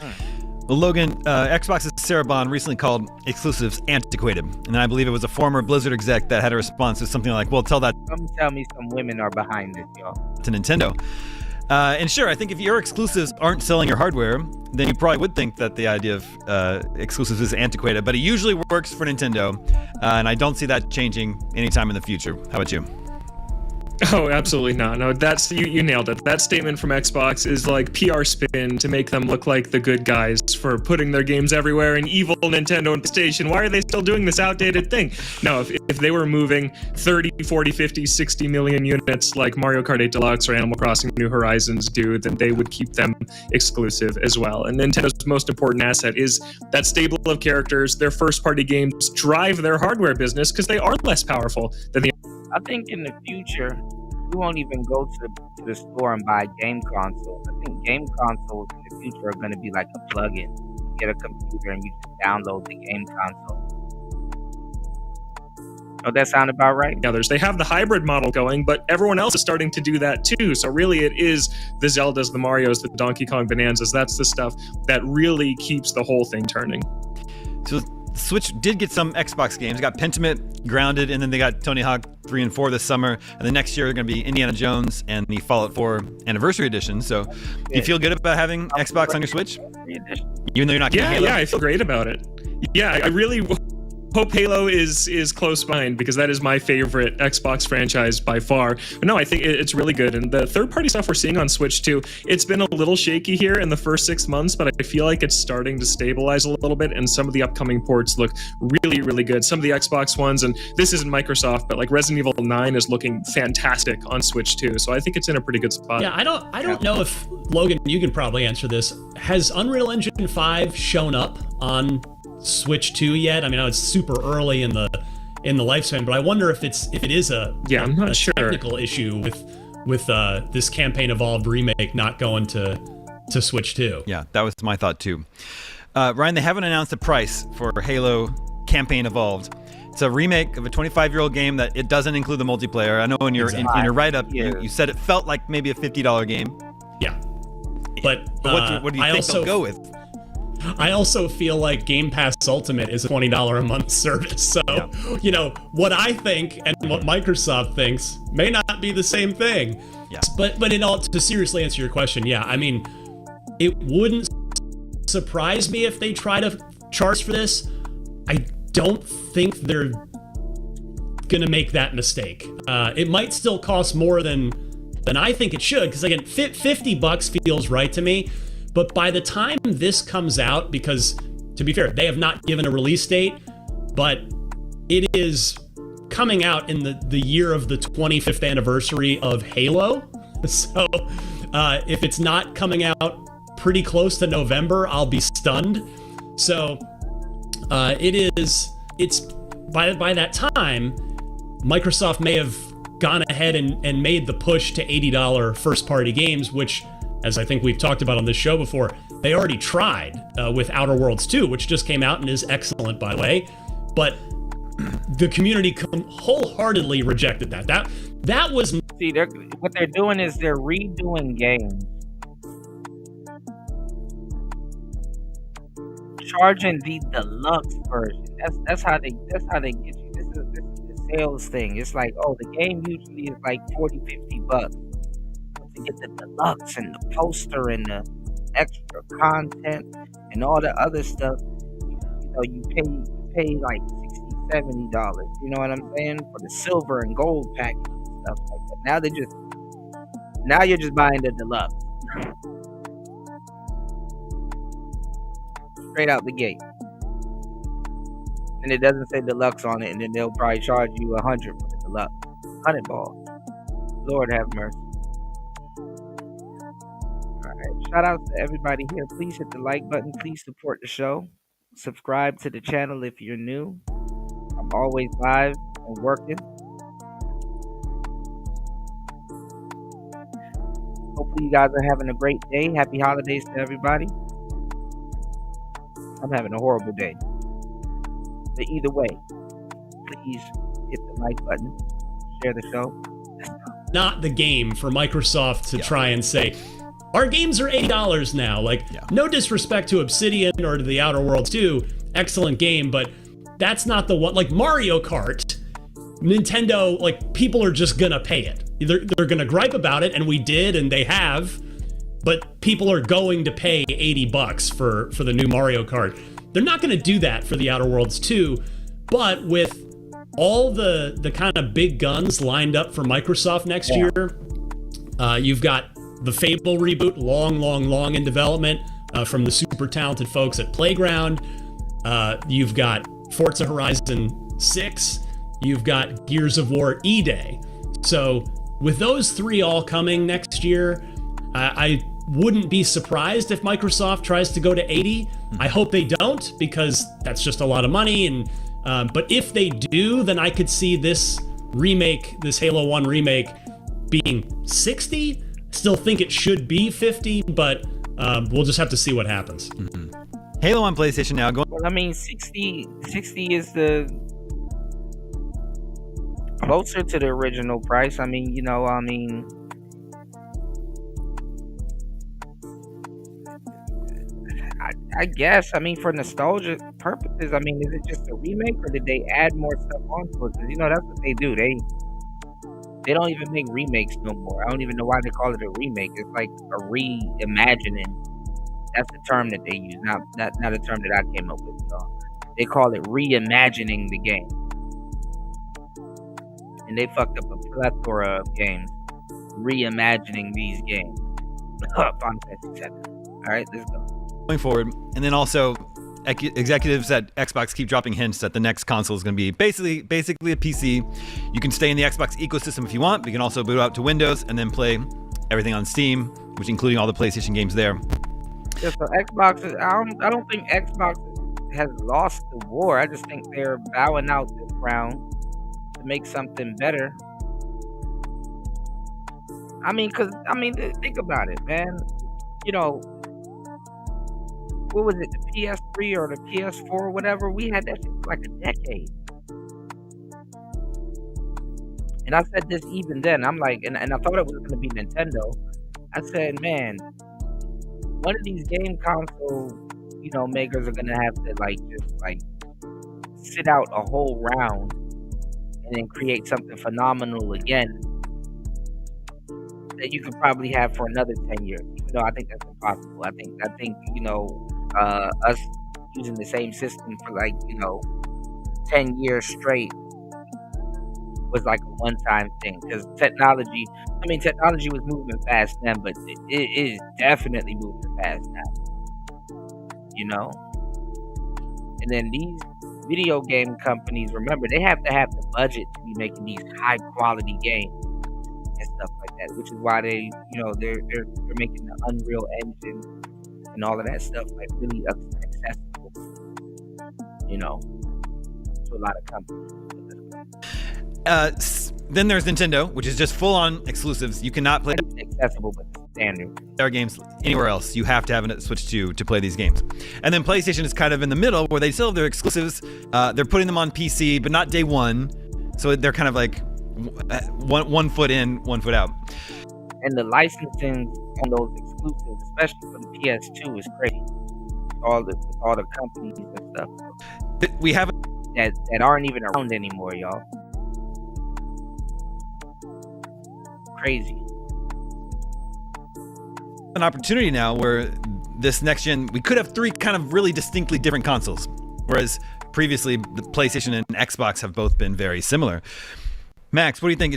Well, Logan, Xbox's Sarah Bond recently called exclusives antiquated, and I believe it was a former Blizzard exec that had a response to something like, "Well, tell me some women are behind this, y'all." To Nintendo. And sure, I think if your exclusives aren't selling your hardware, then you probably would think that the idea of exclusives is antiquated. But it usually works for Nintendo, and I don't see that changing anytime in the future. How about you? Oh, absolutely not. No, that's you nailed it. That statement from Xbox is like PR spin to make them look like the good guys for putting their games everywhere, and evil Nintendo and PlayStation. Why are they still doing this outdated thing? No, if they were moving 30, 40, 50, 60 million units like Mario Kart 8 Deluxe or Animal Crossing New Horizons do, then they would keep them exclusive as well. And Nintendo's most important asset is that stable of characters. Their first-party games drive their hardware business because they are less powerful than the... I think in the future, you won't even go to the store and buy game consoles. I think game consoles in the future are going to be like a plug-in. You get a computer and you just download the game console. Oh, that sound about right? Others. They have the hybrid model going, but everyone else is starting to do that too. So really it is the Zeldas, the Marios, the Donkey Kong Bonanzas. That's the stuff that really keeps the whole thing turning. So Switch did get some Xbox games. They got Pentiment, Grounded, and then they got Tony Hawk 3 and 4 this summer. And the next year, they're going to be Indiana Jones and the Fallout 4 Anniversary Edition. So, do you feel good about having Xbox on your Switch? Even though you're not getting Halo? Yeah, I feel great about it. Yeah, I really hope Halo is close behind, because that is my favorite Xbox franchise by far. But no, I think it's really good. And the third-party stuff we're seeing on Switch too, it's been a little shaky here in the first 6 months, but I feel like it's starting to stabilize a little bit, and some of the upcoming ports look really, really good. Some of the Xbox ones, and this isn't Microsoft, but like Resident Evil 9 is looking fantastic on Switch too. So I think it's in a pretty good spot. Yeah, I don't know if, Logan, you can probably answer this. Has Unreal Engine 5 shown up on Switch 2 yet? I mean, I know it's super early in the lifespan, but I wonder if it is a I'm not sure technical issue with this Campaign Evolved remake not going to Switch 2. Yeah, that was my thought too. Ryan, they haven't announced the price for Halo Campaign Evolved. It's a remake of a 25-year-old game that it doesn't include the multiplayer. I know in your in your write-up you said it felt like maybe a $50 game. Yeah, but what do you think they'll go with? I also feel like Game Pass Ultimate is a $20 a month service. So, you know, what I think and what Microsoft thinks may not be the same thing. Yeah. But to seriously answer your question, yeah, I mean, it wouldn't surprise me if they try to charge for this. I don't think they're gonna make that mistake. It might still cost more than I think it should, because again, $50 feels right to me. But by the time this comes out, because to be fair, they have not given a release date, but it is coming out in the year of the 25th anniversary of Halo. So if it's not coming out pretty close to November, I'll be stunned. So it's by that time, Microsoft may have gone ahead and made the push to $80 first-party games, which, as I think we've talked about on this show before, they already tried with Outer Worlds 2, which just came out and is excellent, by the way. But the community wholeheartedly rejected that. That was... See, what they're doing is they're redoing games. Charging the deluxe version. That's how they get you. This is the sales thing. It's like, oh, the game usually is like $40-$50. To get the deluxe and the poster and the extra content and all the other stuff, you know, you pay like $60-$70. You know what I'm saying? For the silver and gold package and stuff like that. Now you're just buying the deluxe. Straight out the gate. And it doesn't say deluxe on it, and then they'll probably charge you $100 for the deluxe. 100 balls. Lord have mercy. Shout out to everybody here. Please hit the like button. Please support the show. Subscribe to the channel if you're new. I'm always live and working. Hopefully you guys are having a great day. Happy holidays to everybody. I'm having a horrible day. But either way, please hit the like button. Share the show. Not the game for Microsoft to try and say, our games are $80 now. Like, no disrespect to Obsidian or to the Outer Worlds 2, excellent game, but that's not the one. Like Mario Kart, Nintendo, like, people are just gonna pay it. they're going to gripe about it, and we did, and they have. But people are going to pay $80 for the new Mario Kart. They're not going to do that for the Outer Worlds 2, but with all the kind of big guns lined up for Microsoft next year, you've got the Fable reboot, long in development from the super talented folks at Playground. You've got Forza Horizon 6. You've got Gears of War E-Day. So with those three all coming next year, I wouldn't be surprised if Microsoft tries to go to 80. I hope they don't, because that's just a lot of money. And but if they do, then I could see this remake, this Halo 1 remake, being 60. Still think it should be 50, but we'll just have to see what happens. Halo on PlayStation now. Well, I mean, 60 is the closer to the original price. I mean, I guess, for nostalgia purposes, is it just a remake, or did they add more stuff onto it? Because, that's what they do. They don't even make remakes no more. I don't even know why they call it a remake. It's like a reimagining. That's the term that they use, not a term that I came up with. They call it reimagining the game. And they fucked up a plethora of games reimagining these games. Final Fantasy 7. All right, let's go. Going forward, and then also executives at Xbox keep dropping hints that the next console is going to be basically a PC. You can stay in the Xbox ecosystem if you want, but you can also boot out to Windows and then play everything on Steam, which including all the PlayStation games there. Yeah, so Xbox is, I don't think Xbox has lost the war. I just think they're bowing out this round to make something better. Think about it, man. What was it, the PS3 or the PS4 or whatever? We had that shit for like a decade. And I said this even then. I'm like, and I thought it was going to be Nintendo. I said, man, one of these game console, makers are going to have to sit out a whole round and then create something phenomenal again that you could probably have for another 10 years. Even though I think that's impossible. I think us using the same system for 10 years straight was like a one-time thing, because technology was moving fast then, but it is definitely moving fast now. And then these video game companies, remember, they have to have the budget to be making these high quality games and stuff like that, which is why they're making the Unreal Engine and all of that stuff really accessible, to a lot of companies. Then there's Nintendo, which is just full-on exclusives. You cannot play accessible, but standard. Their games anywhere else. You have to have a Switch 2 to play these games. And then PlayStation is kind of in the middle, where they still have their exclusives. They're putting them on PC, but not day one. So they're kind of like one foot in, 1 foot out. And the licensing on those exclusives, especially for the PS2, is crazy. All the companies and stuff. We have that aren't even around anymore, y'all. Crazy. An opportunity now where this next gen, we could have three kind of really distinctly different consoles, whereas previously the PlayStation and Xbox have both been very similar. Max, what do you think?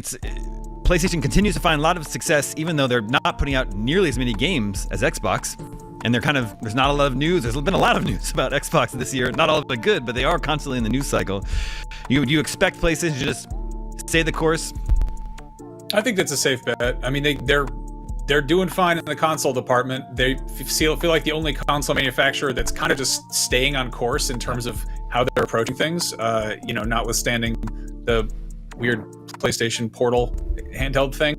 PlayStation continues to find a lot of success, even though they're not putting out nearly as many games as Xbox, and there's not a lot of news. There's been a lot of news about Xbox this year. Not all of it good, but they are constantly in the news cycle. Do you expect PlayStation to just stay the course? I think that's a safe bet. They're doing fine in the console department. They feel like the only console manufacturer that's kind of just staying on course in terms of how they're approaching things. Notwithstanding the weird PlayStation Portal handheld thing.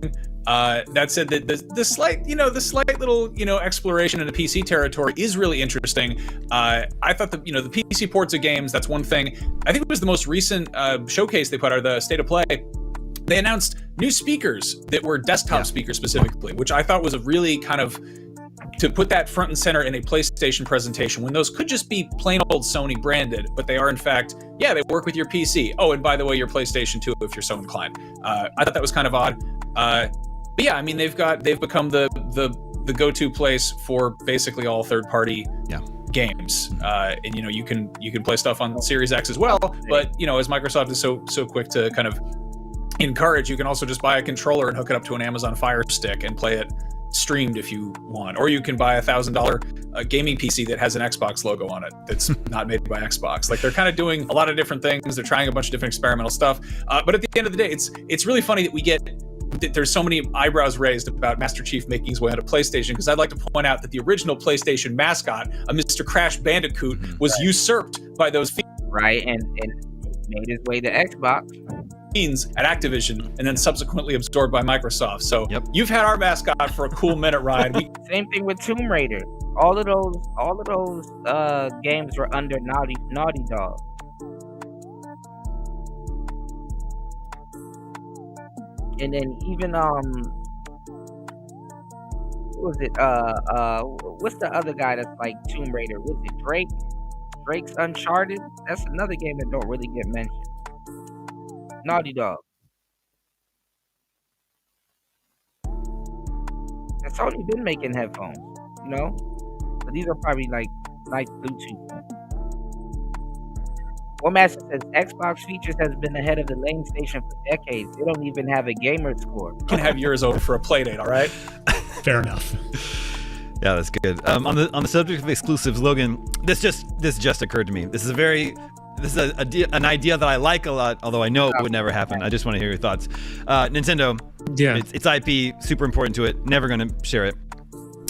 That said, the slight little exploration in the PC territory is really interesting. I thought the PC ports of games, that's one thing. I think it was the most recent showcase they put out, the State of Play. They announced new speakers that were desktop speakers specifically, which I thought was a really kind of, to put that front and center in a PlayStation presentation, when those could just be plain old Sony branded, but they are in fact, they work with your PC. Oh, and by the way, your PlayStation 2 if you're so inclined. I thought that was kind of odd. But yeah, I mean, they've become the go-to place for basically all third-party games. And you can play stuff on Series X as well. But as Microsoft is so quick to kind of encourage, you can also just buy a controller and hook it up to an Amazon Fire Stick and play it streamed if you want, or you can buy a $1,000 gaming PC that has an Xbox logo on it that's not made by Xbox. Like, they're kind of doing a lot of different things. They're trying a bunch of different experimental stuff. But at the end of the day, it's really funny that there's so many eyebrows raised about Master Chief making his way onto PlayStation, because I'd like to point out that the original PlayStation mascot, a Mr. Crash Bandicoot, was usurped by those fiends. Right, and made his way to Xbox. At Activision, and then subsequently absorbed by Microsoft. So you've had our mascot for a cool minute, Ryan. Same thing with Tomb Raider. All of those games were under Naughty Dog. And then even what was it? What's the other guy that's like Tomb Raider? Was it Drake? Drake's Uncharted? That's another game that don't really get mentioned. Naughty Dog. And Sony been making headphones, but these are probably like Bluetooth. One master says Xbox features has been ahead of the Lane Station for decades. They don't even have a gamer score. You can have yours over for a play date, all right? Fair enough. Yeah, that's good. On the subject of exclusives, Logan, this just occurred to me. This is an idea that I like a lot, although I know it would never happen. I just want to hear your thoughts. Nintendo, it's IP, super important to it, never going to share it.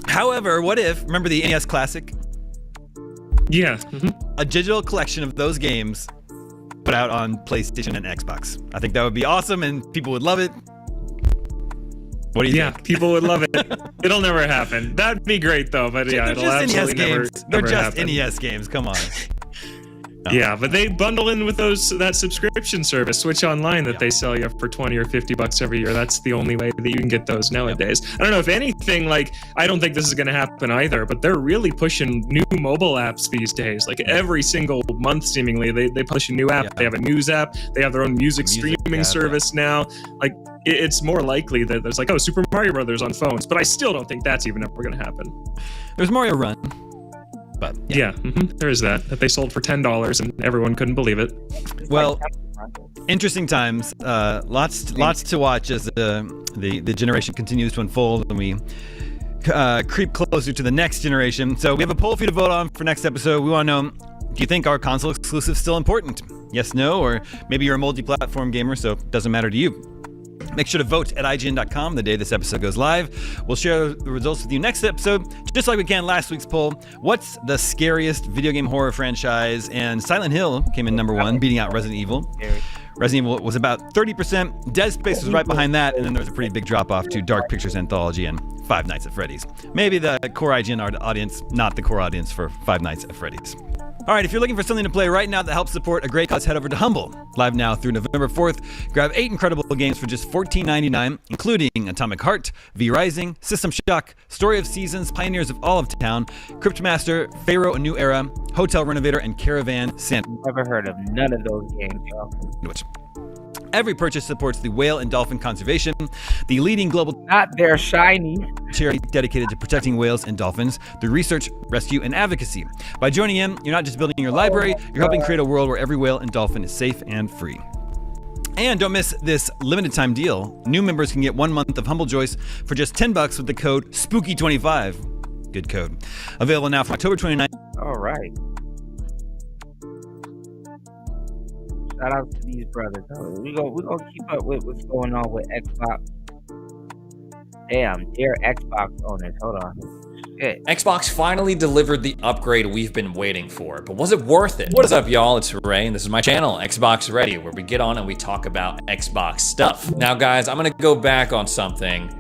However, what if, remember the NES Classic? Yeah. A digital collection of those games put out on PlayStation and Xbox. I think that would be awesome, and people would love it. What do you think? People would love it. It'll never happen. That'd be great, though, but They're it'll just absolutely NES games. They're never just happen. NES games, come on. No. Yeah, but they bundle in with that subscription service, Switch Online, that they sell you for $20 or $50 every year. That's the only way that you can get those nowadays. I don't know if anything, I don't think this is going to happen either, but they're really pushing new mobile apps these days. Like every single month, seemingly, they push a new app. They have a news app. They have their own music streaming service now. Like, it's more likely that there's Super Mario Brothers on phones, but I still don't think that's even ever going to happen. There's Mario Run. But there is that they sold for $10 and everyone couldn't believe it. Well, interesting times. Lots to watch as the generation continues to unfold and we creep closer to the next generation. So we have a poll for you to vote on for next episode. We want to know, do you think our console exclusive is still important? Yes, no, or maybe you're a multi-platform gamer, so it doesn't matter to you. Make sure to vote at IGN.com the day this episode goes live. We'll share the results with you next episode, just like we can last week's poll. What's the scariest video game horror franchise? And Silent Hill came in number 1, beating out Resident Evil. Resident Evil was about 30%. Dead Space was right behind that, and then there was a pretty big drop-off to Dark Pictures Anthology and Five Nights at Freddy's. Maybe the core IGN audience, not the core audience for Five Nights at Freddy's. All right, if you're looking for something to play right now that helps support a great cause, head over to Humble. Live now through November 4th. Grab 8 incredible games for just $14.99, including Atomic Heart, V Rising, System Shock, Story of Seasons, Pioneers of All of Town, Cryptmaster, Pharaoh A New Era, Hotel Renovator, and Caravan Santa. Never heard of none of those games, y'all. Every purchase supports the whale and dolphin conservation, the leading global shiny charity dedicated to protecting whales and dolphins through research, rescue, and advocacy. By joining in, you're not just building your library, you're helping create a world where every whale and dolphin is safe and free. And don't miss this limited time deal. New members can get 1 month of Humble Choice for just $10 with the code SPOOKY25. Good code. Available now from October 29th. All right. Shout out to these brothers. We're gonna keep up with what's going on with Xbox. Damn, dear Xbox owners. Hold on. Shit. Xbox finally delivered the upgrade we've been waiting for, but was it worth it? What is up, y'all? It's Ray, and this is my channel, Xbox Ready, where we get on and we talk about Xbox stuff. Now, guys, I'm gonna go back on something.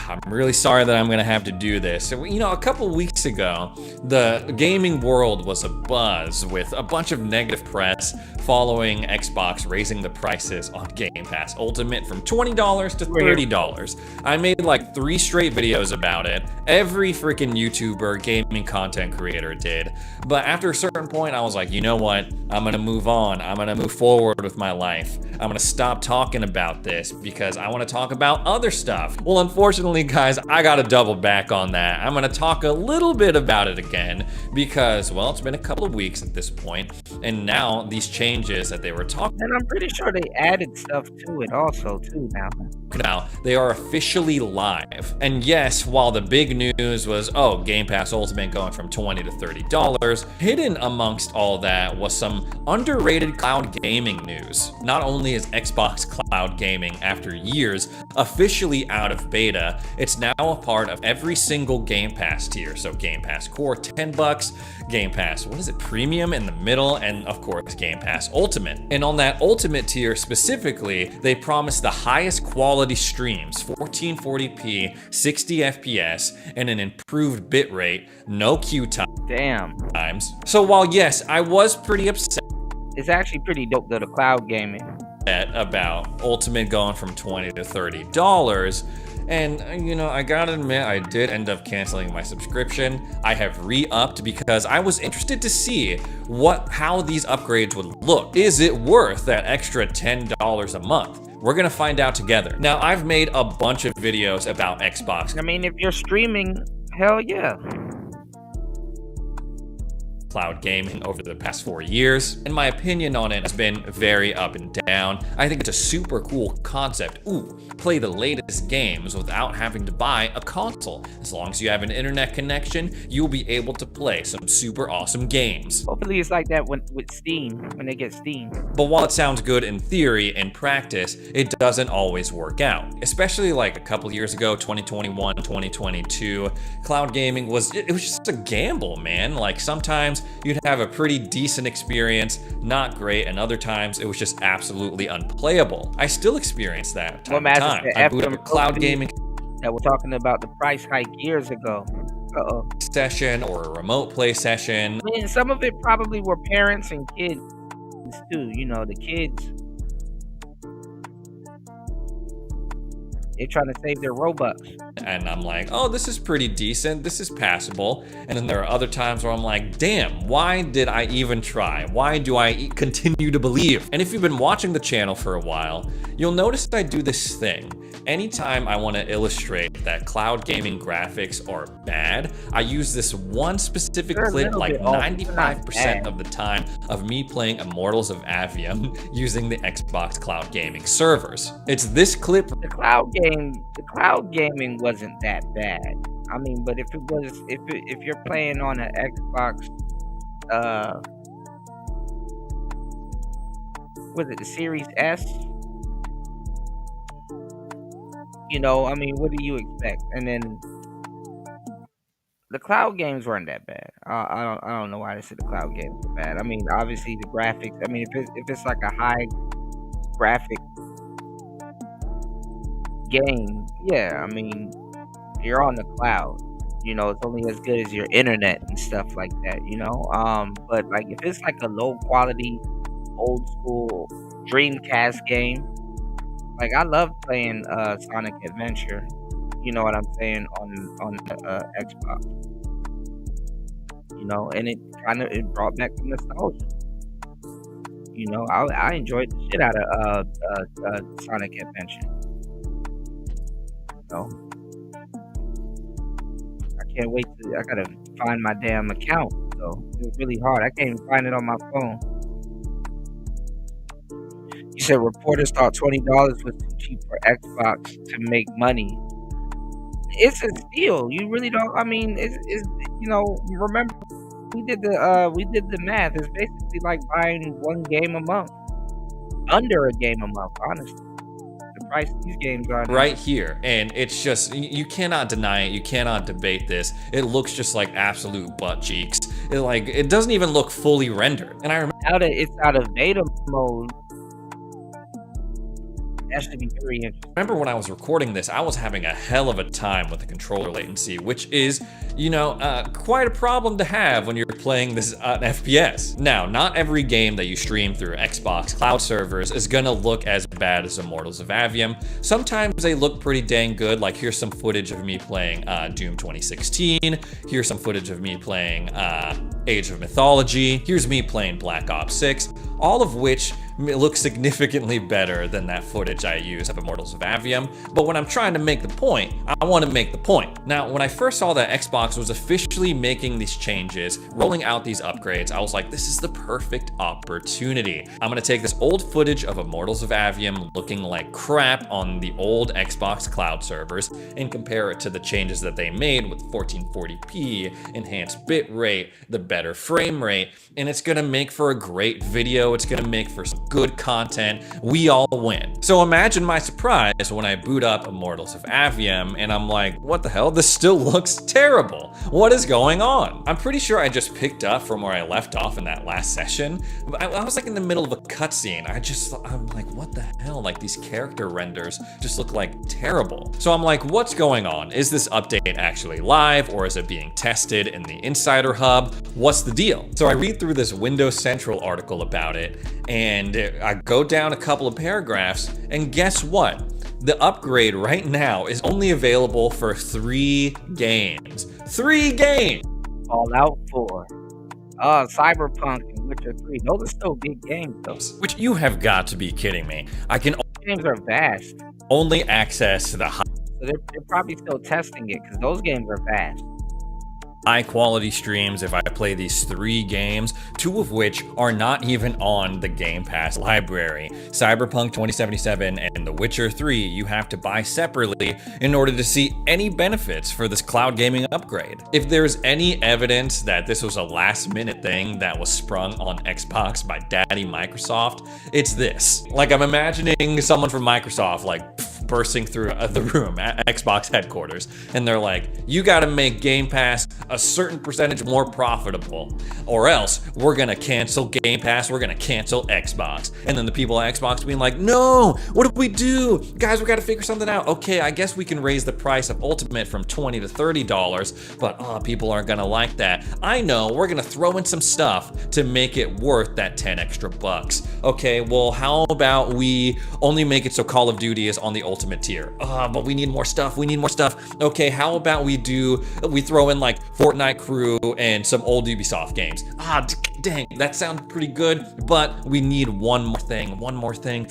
I'm really sorry that I'm gonna have to do this. So, a couple weeks ago, the gaming world was abuzz with a bunch of negative press following Xbox raising the prices on Game Pass Ultimate from $20 to $30. I made like 3 straight videos about it. Every freaking YouTuber, gaming content creator did. But after a certain point, I was like, you know what? I'm gonna move on. I'm gonna move forward with my life. I'm gonna stop talking about this because I want to talk about other stuff. Well, unfortunately, guys, I gotta double back on that. I'm gonna talk a little bit about it again because, well, it's been a couple of weeks at this point, and now these changes that they were talking And I'm pretty sure they added stuff to it also too now. They are officially live. And yes, while the big news was, oh, Game Pass Ultimate going from $20 to $30, hidden amongst all that was some underrated cloud gaming news. Not only is Xbox Cloud Gaming, after years, officially out of beta, it's now a part of every single Game Pass tier. So Game Pass Core, $10, Game Pass, what is it, Premium in the middle, and of course Game Pass Ultimate. And on that Ultimate tier specifically, they promised the highest quality streams, 1440p, 60 FPS, and an improved bitrate, no queue times. So while yes, I was pretty upset, it's actually pretty dope though, the cloud gaming, about Ultimate going from $20 to $30. And, you know, I gotta admit, I did end up canceling my subscription. I have re-upped because I was interested to see how these upgrades would look. Is it worth that extra $10 a month? We're gonna find out together. Now, I've made a bunch of videos about Xbox. I mean, if you're streaming, hell yeah. Cloud gaming over the past 4 years, and my opinion on it has been very up and down. I think it's a super cool concept. Ooh, play the latest games without having to buy a console. As long as you have an internet connection, you'll be able to play some super awesome games. Hopefully it's like that with Steam, when they get Steam. But while it sounds good in theory, in practice, it doesn't always work out. Especially like a couple years ago, 2021, 2022, cloud gaming was just a gamble, man. Like sometimes you'd have a pretty decent experience, not great, and other times it was just absolutely unplayable. I still experience that time to time. I boot up a cloud gaming that we're talking about the price hike years ago. Session or a remote play session. I mean, some of it probably were parents and kids too. You know, the kids, they're trying to save their Robux. And I'm like, oh, this is pretty decent. This is passable. And then there are other times where I'm like, damn, why did I even try? Why do I continue to believe? And if you've been watching the channel for a while, you'll notice I do this thing. Anytime I want to illustrate that cloud gaming graphics are bad, I use this one specific clip like 95% of the time of me playing Immortals of Avium using the Xbox Cloud Gaming servers. It's this clip. The cloud gaming wasn't that bad. I mean, but if it was, if you're playing on an Xbox, was it the Series S? You know, I mean, what do you expect? And then the cloud games weren't that bad. I don't know why they said the cloud games were bad. I mean, obviously the graphics. I mean, if it's like a high graphic game, yeah. I mean, you're on the cloud. You know, it's only as good as your internet and stuff like that. You know, but like if it's like a low quality, old school Dreamcast game. Like I love playing Sonic Adventure, you know what I'm saying, on the Xbox. You know, and it brought back some nostalgia. You know, I enjoyed the shit out of Sonic Adventure. You know, I can't wait I gotta find my damn account. So it was really hard. I can't even find it on my phone. You said reporters thought $20 was too cheap for Xbox to make money. It's a steal. You really don't. I mean, it's you know. Remember, we did the math. It's basically like buying one game a month, under a game a month. Honestly, the price these games are right here, and it's just you cannot deny it. You cannot debate this. It looks just like absolute butt cheeks. It doesn't even look fully rendered. And I remember now that it's out of beta mode. That should be very interesting. Remember when I was recording this, I was having a hell of a time with the controller latency, which is, you know, quite a problem to have when you're playing this FPS. Now, not every game that you stream through Xbox cloud servers is gonna look as bad as Immortals of Aveum. Sometimes they look pretty dang good, like here's some footage of me playing Doom 2016, here's some footage of me playing Age of Mythology, here's me playing Black Ops 6, all of which look significantly better than that footage I use of Immortals of Aveum. But when I'm trying to make the point, I want to make the point. Now, when I first saw that Xbox was officially making these changes, rolling out these upgrades, I was like, this is the perfect opportunity. I'm going to take this old footage of Immortals of Aveum looking like crap on the old Xbox cloud servers and compare it to the changes that they made with 1440p, enhanced bitrate, the better frame rate, and it's going to make for a great video. It's going to make for some good content. We all win. So imagine my surprise when I boot up Immortals of Aveum and I'm like, what the hell? This still looks terrible. What is going on? I'm pretty sure I just picked up from where I left off in that last session. I was like in the middle of a cutscene. I'm like, what the hell? Like these character renders just look like terrible. So I'm like, what's going on? Is this update actually live or is it being tested in the Insider Hub? What's the deal? So I read through this Windows Central article about it and I go down a couple of paragraphs and guess what? The upgrade right now is only available for 3 games. 3 games! Fallout 4. Cyberpunk and Witcher 3. Those are still big games, though. Which you have got to be kidding me. I can games are vast. Only access the So they're probably still testing it because those games are vast. High quality streams if I play these 3 games, 2 of which are not even on the Game Pass library. Cyberpunk 2077 and The Witcher 3 you have to buy separately in order to see any benefits for this cloud gaming upgrade. If there's any evidence that this was a last minute thing that was sprung on Xbox by Daddy Microsoft, it's this. Like I'm imagining someone from Microsoft like bursting through the room at Xbox headquarters and they're like, you gotta make Game Pass a certain percentage more profitable or else we're gonna cancel Game Pass, we're gonna cancel Xbox. And then the people at Xbox being like, no, what do we do? Guys, we gotta figure something out. Okay, I guess we can raise the price of Ultimate from $20 to $30, but people aren't gonna like that. I know, we're gonna throw in some stuff to make it worth that 10 extra bucks. Okay, well, how about we only make it so Call of Duty is on the Ultimate tier? But we need more stuff, Okay, how about we throw in like Fortnite Crew and some old Ubisoft games. Dang, that sounds pretty good, but we need one more thing.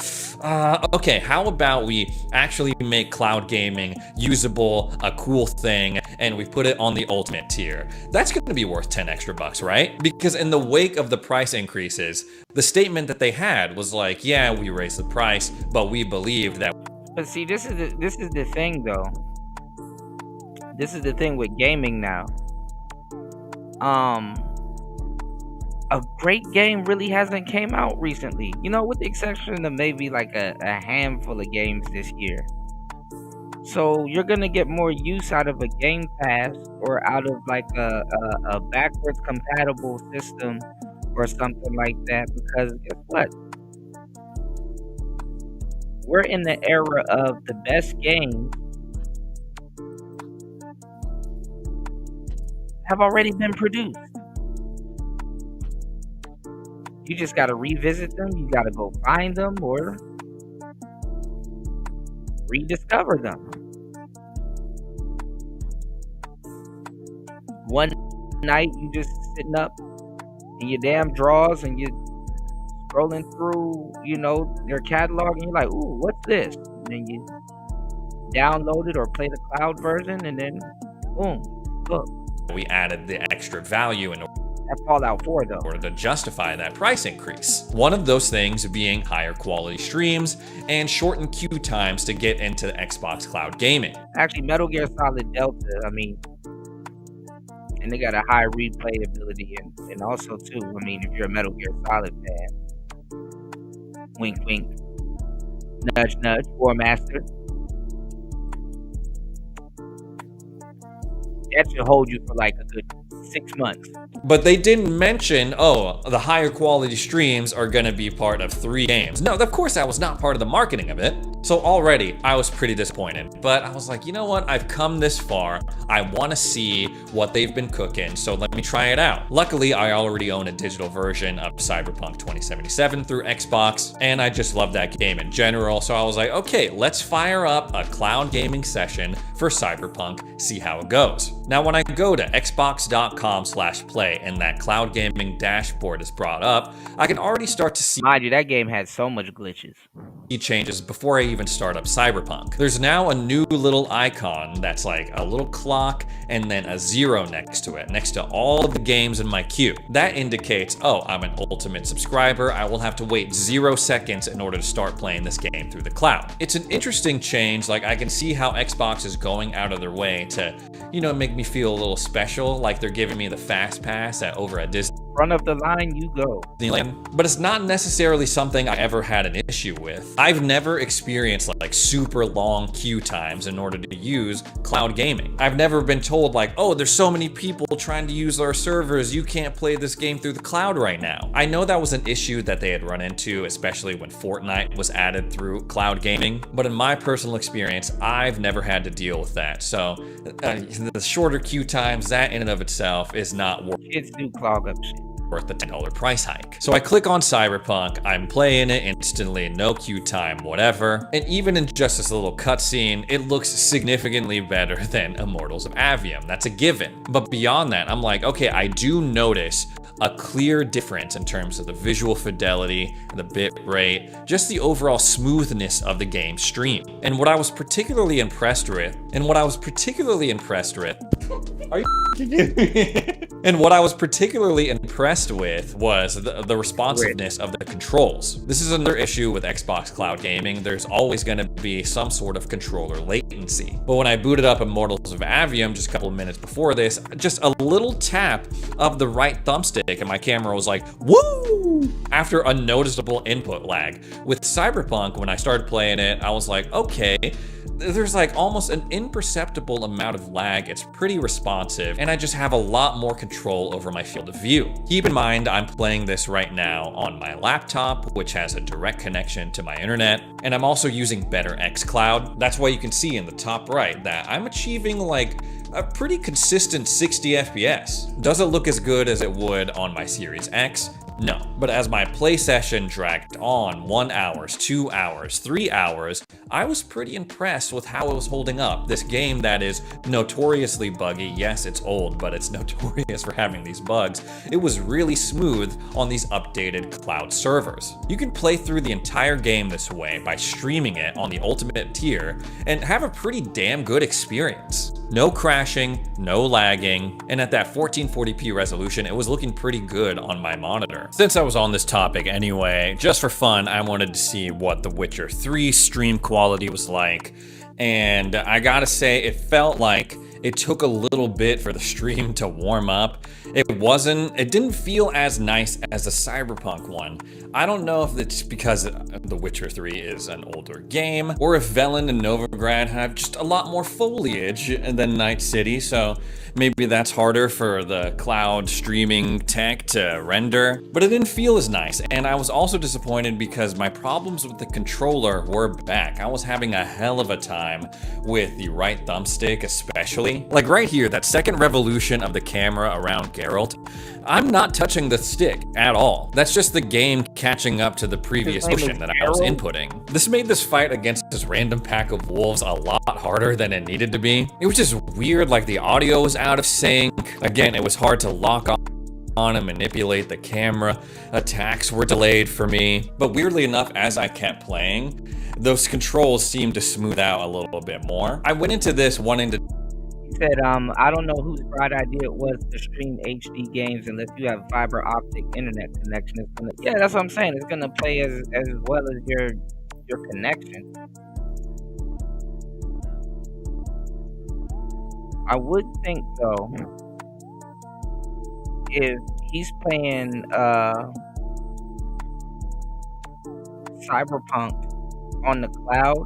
Okay, how about we actually make cloud gaming usable, a cool thing, and we put it on the Ultimate tier? That's gonna be worth 10 extra bucks, right? Because in the wake of the price increases, the statement that they had was like, yeah, we raised the price, but we believed that. But see, this is the thing though. This is the thing with gaming now. A great game really hasn't came out recently. You know, with the exception of maybe like a handful of games this year. So you're gonna get more use out of a Game Pass or out of like a backwards compatible system or something like that, because guess what? We're in the era of the best games have already been produced. You just got to revisit them. You got to go find them or rediscover them. One night you just sitting up in your damn drawers and you scrolling through, you know, your catalog and you're like, ooh, what's this? And then you download it or play the cloud version and then boom, look. We added the extra value in that Fallout 4 though, in order to justify that price increase. One of those things being higher quality streams and shortened queue times to get into the Xbox cloud gaming. Actually, Metal Gear Solid Delta, and they got a high replay ability and also too, if you're a Metal Gear Solid fan, wink wink, nudge nudge, War Master. That should hold you for like a good 6 months. But they didn't mention, oh, the higher quality streams are gonna be part of 3 games. No, of course that was not part of the marketing of it. So already, I was pretty disappointed. But I was like, you know what? I've come this far. I wanna see what they've been cooking, so let me try it out. Luckily, I already own a digital version of Cyberpunk 2077 through Xbox, and I just love that game in general. So I was like, okay, let's fire up a cloud gaming session for Cyberpunk, see how it goes. Now, when I go to xbox.com/play and that cloud gaming dashboard is brought up, I can already start to see. Mind you, that game had so much glitches. Changes before I even start up Cyberpunk. There's now a new little icon that's like a little clock and then a 0 next to it, next to all of the games in my queue. That indicates, oh, I'm an ultimate subscriber. I will have to wait 0 seconds in order to start playing this game through the cloud. It's an interesting change. Like, I can see how Xbox is going out of their way to, you know, make me feel a little special, like they're giving me the fast pass over at Disney. Front of the line you go. But it's not necessarily something I ever had an issue with. I've never experienced like super long queue times in order to use cloud gaming. I've never been told like, oh, there's so many people trying to use our servers, you can't play this game through the cloud right now. I know that was an issue that they had run into, especially when Fortnite was added through cloud gaming, but in my personal experience, I've never had to deal with that. So the shorter queue times, that in and of itself is not worth it. Kids do clog up shit. Worth the $10 price hike. So I click on Cyberpunk, I'm playing it instantly, no queue time, whatever. And even in just this little cutscene, it looks significantly better than Immortals of Avium. That's a given. But beyond that, I'm like, okay, I do notice a clear difference in terms of the visual fidelity, the bit rate, just the overall smoothness of the game stream. And what I was particularly impressed with, are you And what I was particularly impressed with was the responsiveness of the controls. This is another issue with Xbox Cloud Gaming. There's always going to be some sort of controller latency. But when I booted up Immortals of Avium just a couple of minutes before this, just a little tap of the right thumbstick and my camera was like, woo! After a noticeable input lag. With Cyberpunk, when I started playing it, I was like, okay, there's like almost an imperceptible amount of lag. It's pretty responsive, and I just have a lot more control over my field of view. Keep in mind, I'm playing this right now on my laptop, which has a direct connection to my internet, and I'm also using better xCloud. That's why you can see in the top right that I'm achieving like a pretty consistent 60 FPS. Does it look as good as it would on my Series X? No. But as my play session dragged on 1 hour, 2 hours, 3 hours, I was pretty impressed with how it was holding up. This game that is notoriously buggy, yes, it's old, but it's notorious for having these bugs. It was really smooth on these updated cloud servers. You can play through the entire game this way by streaming it on the ultimate tier and have a pretty damn good experience. No crashing, no lagging, and at that 1440p resolution, it was looking pretty good on my monitor. Since I was on this topic anyway, just for fun, I wanted to see what The Witcher 3 stream quality was like, and I gotta say, it felt like it took a little bit for the stream to warm up. It didn't feel as nice as the Cyberpunk one. I don't know if it's because The Witcher 3 is an older game, or if Velen and Novigrad have just a lot more foliage than Night City, so maybe that's harder for the cloud streaming tech to render. But it didn't feel as nice, and I was also disappointed because my problems with the controller were back. I was having a hell of a time with the right thumbstick, especially. Like right here, that second revolution of the camera around Geralt, I'm not touching the stick at all. That's just the game catching up to the previous motion that I was inputting. This made this fight against this random pack of wolves a lot harder than it needed to be. It was just weird, like the audio was out of sync. Again, it was hard to lock on and manipulate the camera. Attacks were delayed for me. But weirdly enough, as I kept playing, those controls seemed to smooth out a little bit more. I went into this wanting to... He said, I don't know whose bright idea it was to stream HD games unless you have fiber optic internet connection. Yeah, that's what I'm saying. It's gonna play as well as your connection. I would think though, if he's playing Cyberpunk on the cloud,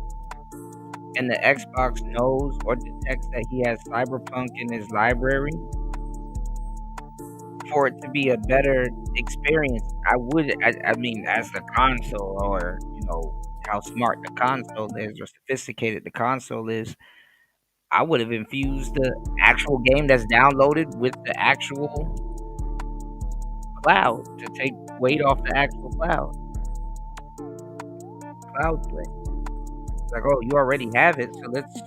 and the Xbox knows or detects that he has Cyberpunk in his library, for it to be a better experience, I mean, as the console, or how smart the console is or sophisticated the console is, I would have infused the actual game that's downloaded with the actual cloud to take weight off the actual cloud play. Like, oh, you already have it, so let's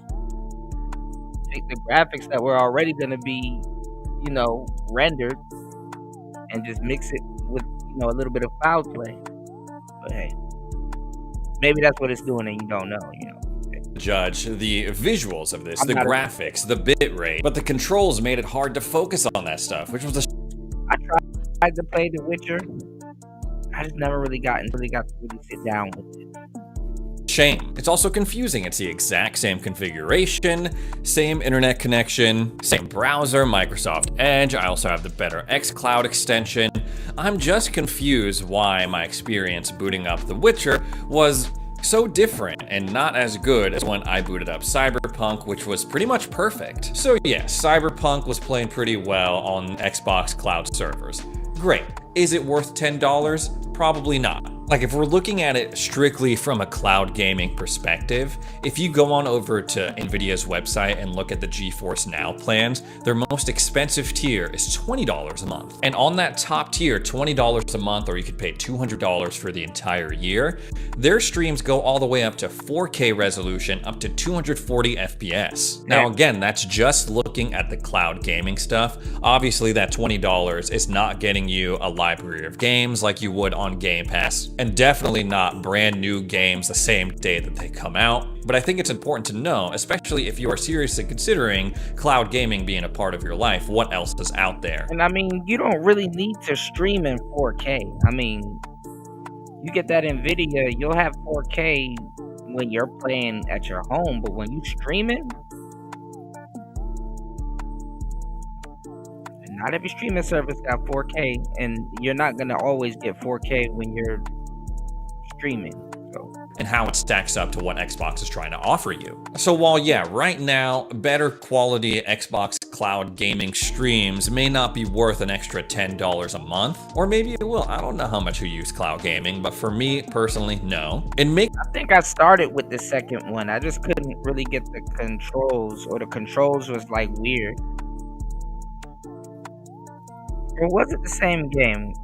take the graphics that were already going to be, rendered, and just mix it with, a little bit of cloud play. But hey, maybe that's what it's doing, and you don't know, Judge the visuals of this, the graphics, the bit rate, but the controls made it hard to focus on that stuff, which was I tried to play The Witcher. I just never really got to sit down with it. Shame. It's also confusing. It's the exact same configuration, same internet connection, same browser, Microsoft Edge. I also have the better xCloud extension. I'm just confused why my experience booting up The Witcher was so different and not as good as when I booted up Cyberpunk, which was pretty much perfect. So yeah, Cyberpunk was playing pretty well on Xbox Cloud servers. Great. Is it worth $10? Probably not. Like, if we're looking at it strictly from a cloud gaming perspective, if you go on over to Nvidia's website and look at the GeForce Now plans, their most expensive tier is $20 a month. And on that top tier, $20 a month, or you could pay $200 for the entire year, their streams go all the way up to 4K resolution, up to 240 FPS. Now again, that's just looking at the cloud gaming stuff. Obviously that $20 is not getting you a library of games like you would on Game Pass, and definitely not brand new games the same day that they come out. But I think it's important to know, especially if you are seriously considering cloud gaming being a part of your life, what else is out there. And I mean, you don't really need to stream in 4K. I mean, you get that Nvidia, you'll have 4K when you're playing at your home, but when you streaming, not every streaming service got 4K, and you're not gonna always get 4K when you're streaming. And how it stacks up to what Xbox is trying to offer you. So while yeah, right now, better quality Xbox cloud gaming streams may not be worth an extra $10 a month, or maybe it will. I don't know how much you use cloud gaming, but for me personally, no. I think I started with the second one. I just couldn't really get the controls, or the controls was like weird. Or was it the same game?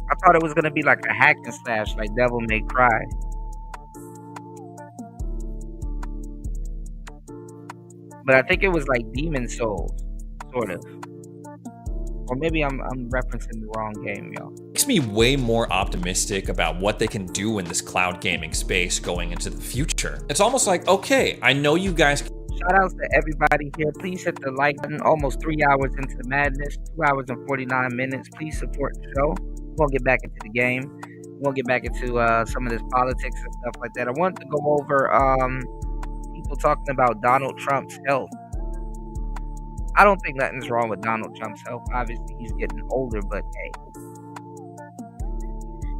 I thought it was gonna be like a hack and slash, like Devil May Cry. But I think it was like Demon Souls, sort of. Or maybe I'm referencing the wrong game, y'all. Makes me way more optimistic about what they can do in this cloud gaming space going into the future. It's almost like, okay, I know you guys. Shout outs to everybody here. Please hit the like button. Almost 3 hours into the madness, 2 hours and 49 minutes. Please support the show. We're gonna get back into the game. We're gonna get back into some of this politics and stuff like that. I want to go over people talking about Donald Trump's health. I don't think nothing's wrong with Donald Trump's health. Obviously, he's getting older, but hey.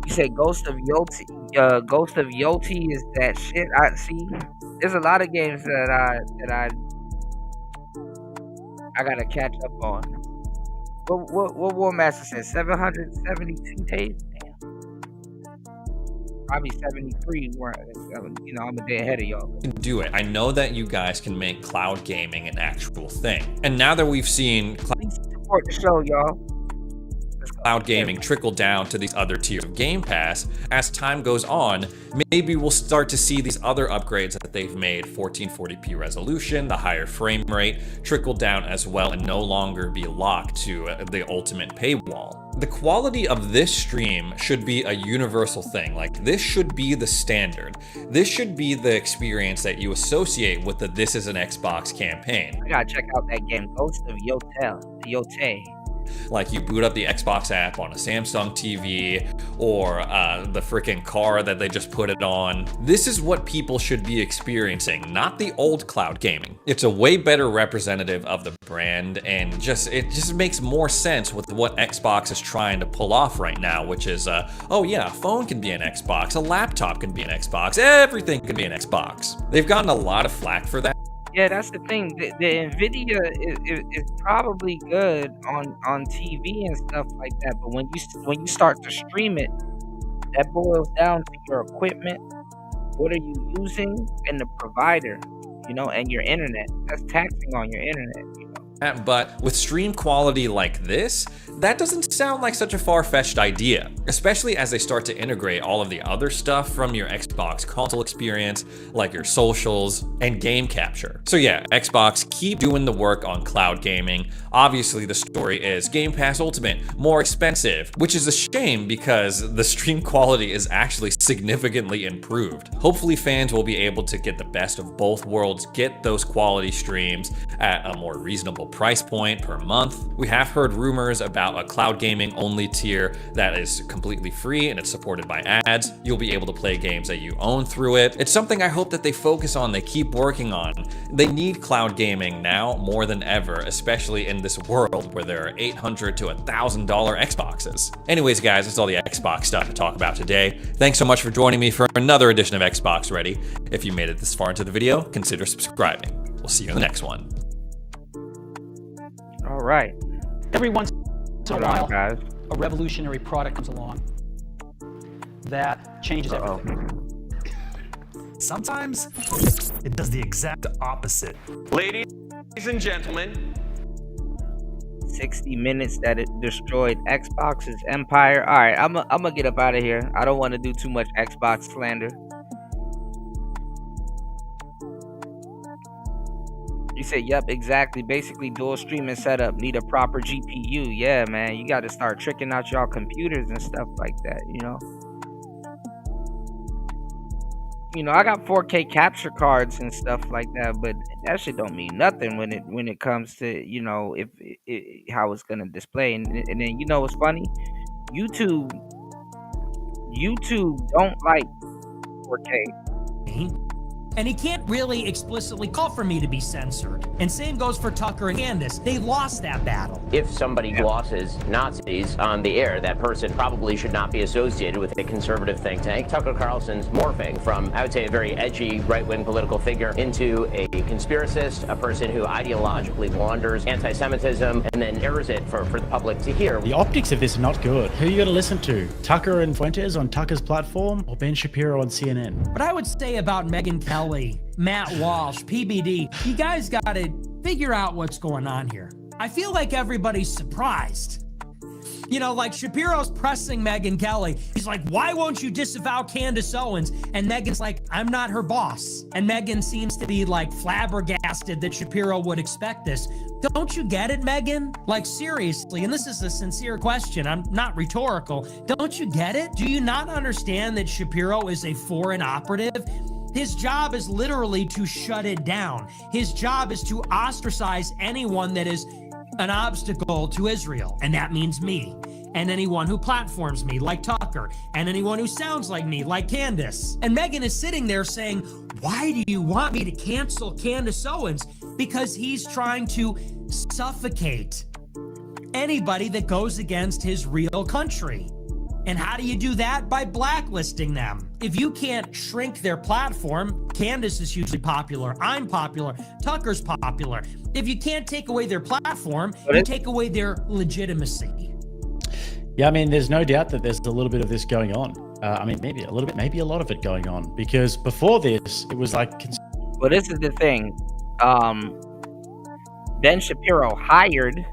You said Ghost of Yoti is that shit. I see. There's a lot of games that I gotta catch up on. What War Master said? 772 days. Damn. Probably 73. I'm a day ahead of y'all. Do it. I know that you guys can make cloud gaming an actual thing, and now that we've seen please support the show, y'all. Cloud gaming trickle down to these other tiers of Game Pass, as time goes on, maybe we'll start to see these other upgrades that they've made, 1440p resolution, the higher frame rate, trickle down as well and no longer be locked to the ultimate paywall. The quality of this stream should be a universal thing. Like, this should be the standard. This should be the experience that you associate with the This Is an Xbox campaign. I gotta check out that game, Ghost of Yote. Like, you boot up the Xbox app on a Samsung TV or the freaking car that they just put it on. This is what people should be experiencing, not the old cloud gaming. It's a way better representative of the brand, and it just makes more sense with what Xbox is trying to pull off right now, which is, oh yeah, a phone can be an Xbox, a laptop can be an Xbox, everything can be an Xbox. They've gotten a lot of flack for that. Yeah, that's the thing. The Nvidia is probably good on TV and stuff like that, but when you start to stream it, that boils down to your equipment, what are you using, and the provider, and your internet. That's taxing on your internet. But with stream quality like this, that doesn't sound like such a far-fetched idea, especially as they start to integrate all of the other stuff from your Xbox console experience, like your socials and game capture. So yeah, Xbox, keep doing the work on cloud gaming. Obviously, the story is Game Pass Ultimate, more expensive, which is a shame because the stream quality is actually significantly improved. Hopefully, fans will be able to get the best of both worlds, get those quality streams at a more reasonable price point per month. We have heard rumors about a cloud gaming only tier that is completely free and it's supported by ads. You'll be able to play games that you own through it. It's something I hope that they focus on, they keep working on. They need cloud gaming now more than ever, especially in this world where there are $800 to $1,000 Xboxes. Anyways, guys, that's all the Xbox stuff to talk about today. Thanks so much for joining me for another edition of Xbox Ready. If you made it this far into the video, consider subscribing. We'll see you in the next one. All right. Every once in a while, guys. a revolutionary product comes along that changes everything. Sometimes it does the exact opposite. Ladies and gentlemen, 60 minutes that it destroyed Xbox's empire. All right, I'm gonna get up out of here. I don't want to do too much Xbox slander. You said, yep, exactly. Basically, dual streaming setup. Need a proper GPU. Yeah, man. You got to start tricking out y'all computers and stuff like that, I got 4K capture cards and stuff like that, but that shit don't mean nothing when it comes to, if how it's going to display. And then, what's funny? YouTube don't like 4K. And he can't really explicitly call for me to be censored. And same goes for Tucker and Candace. They lost that battle. If somebody glosses Nazis on the air, that person probably should not be associated with a conservative think tank. Tucker Carlson's morphing from, I would say, a very edgy right-wing political figure into a conspiracist, a person who ideologically launders anti-Semitism and then airs it for the public to hear. The optics of this are not good. Who are you going to listen to? Tucker and Fuentes on Tucker's platform or Ben Shapiro on CNN? What I would say about Megyn Kelly, Matt Walsh, PBD, you guys got to figure out what's going on here. I feel like everybody's surprised. Like Shapiro's pressing Megyn Kelly. He's like, why won't you disavow Candace Owens? And Megyn's like, I'm not her boss. And Megyn seems to be like flabbergasted that Shapiro would expect this. Don't you get it, Megyn? Like, seriously, and this is a sincere question. I'm not rhetorical. Don't you get it? Do you not understand that Shapiro is a foreign operative? His job is literally to shut it down. His job is to ostracize anyone that is an obstacle to Israel. And that means me. And anyone who platforms me, like Tucker. And anyone who sounds like me, like Candace. And Megyn is sitting there saying, why do you want me to cancel Candace Owens? Because he's trying to suffocate anybody that goes against his real country. And how do you do that? By blacklisting them. If you can't shrink their platform, Candace is hugely popular, I'm popular, Tucker's popular. If you can't take away their platform, you take away their legitimacy. Yeah, I mean, there's no doubt that there's a little bit of this going on. Maybe a little bit, maybe a lot of it going on. Because before this, it was like... Well, this is the thing. Ben Shapiro hired...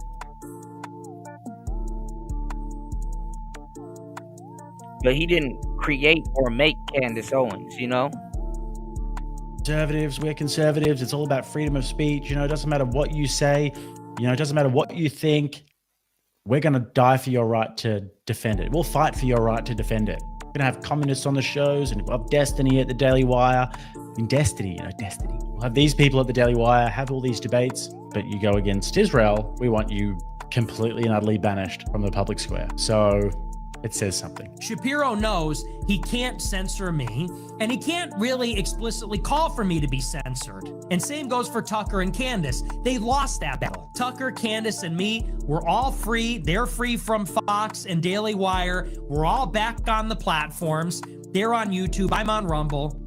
But he didn't create or make Candace Owens, Conservatives, we're conservatives. It's all about freedom of speech. It doesn't matter what you say. It doesn't matter what you think. We're going to die for your right to defend it. We'll fight for your right to defend it. We're going to have communists on the shows and we'll have Destiny at the Daily Wire. Destiny. We'll have these people at the Daily Wire, have all these debates, but you go against Israel, we want you completely and utterly banished from the public square. So... it says something. Shapiro knows he can't censor me, and he can't really explicitly call for me to be censored. And same goes for Tucker and Candace. They lost that battle. Tucker, Candace, and me, we're all free. They're free from Fox and Daily Wire. We're all back on the platforms. They're on YouTube. I'm on Rumble.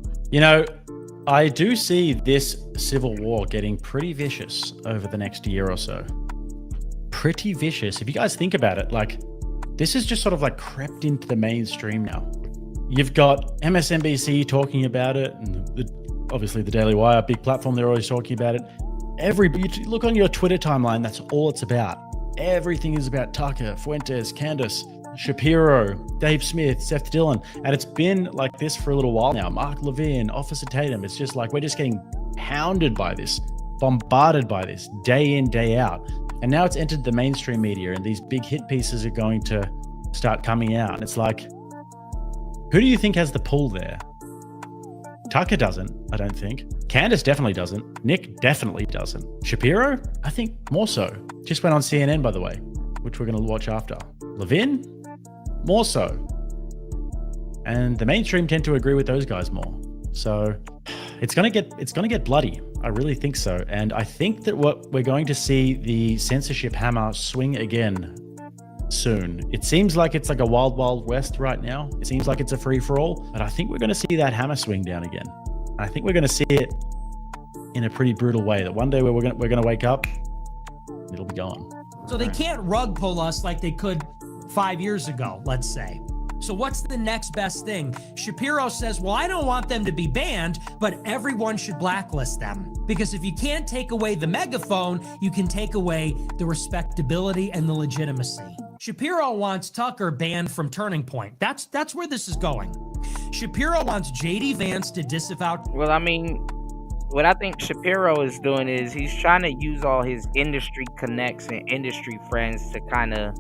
I do see this civil war getting pretty vicious over the next year or so. Pretty vicious. If you guys think about it, like, this is just sort of like crept into the mainstream now. You've got MSNBC talking about it, and obviously the Daily Wire, big platform, they're always talking about it. You look on your Twitter timeline, that's all it's about. Everything is about Tucker, Fuentes, Candace, Shapiro, Dave Smith, Seth Dillon. And it's been like this for a little while now. Mark Levin, Officer Tatum. It's just like we're just getting hounded by this, bombarded by this day in, day out. And now it's entered the mainstream media, and these big hit pieces are going to start coming out. And it's like, who do you think has the pull there? Tucker doesn't, I don't think. Candace definitely doesn't. Nick definitely doesn't. Shapiro? I think more so. Just went on CNN, by the way, which we're going to watch after. Levin? More so. And the mainstream tend to agree with those guys more. So it's gonna get bloody. I really think so. And I think that what we're going to see the censorship hammer swing again soon. It seems like it's like a wild, wild west right now. It seems like it's a free for all, but I think we're going to see that hammer swing down again. I think we're going to see it in a pretty brutal way. That one day we're going to wake up, it'll be gone. So they can't rug pull us like they could 5 years ago, let's say. So what's the next best thing? Shapiro says, well, I don't want them to be banned, but everyone should blacklist them. Because if you can't take away the megaphone, you can take away the respectability and the legitimacy. Shapiro wants Tucker banned from Turning Point. That's where this is going. Shapiro wants JD Vance to disavow. Well, I mean, what I think Shapiro is doing is he's trying to use all his industry connects and industry friends to kind of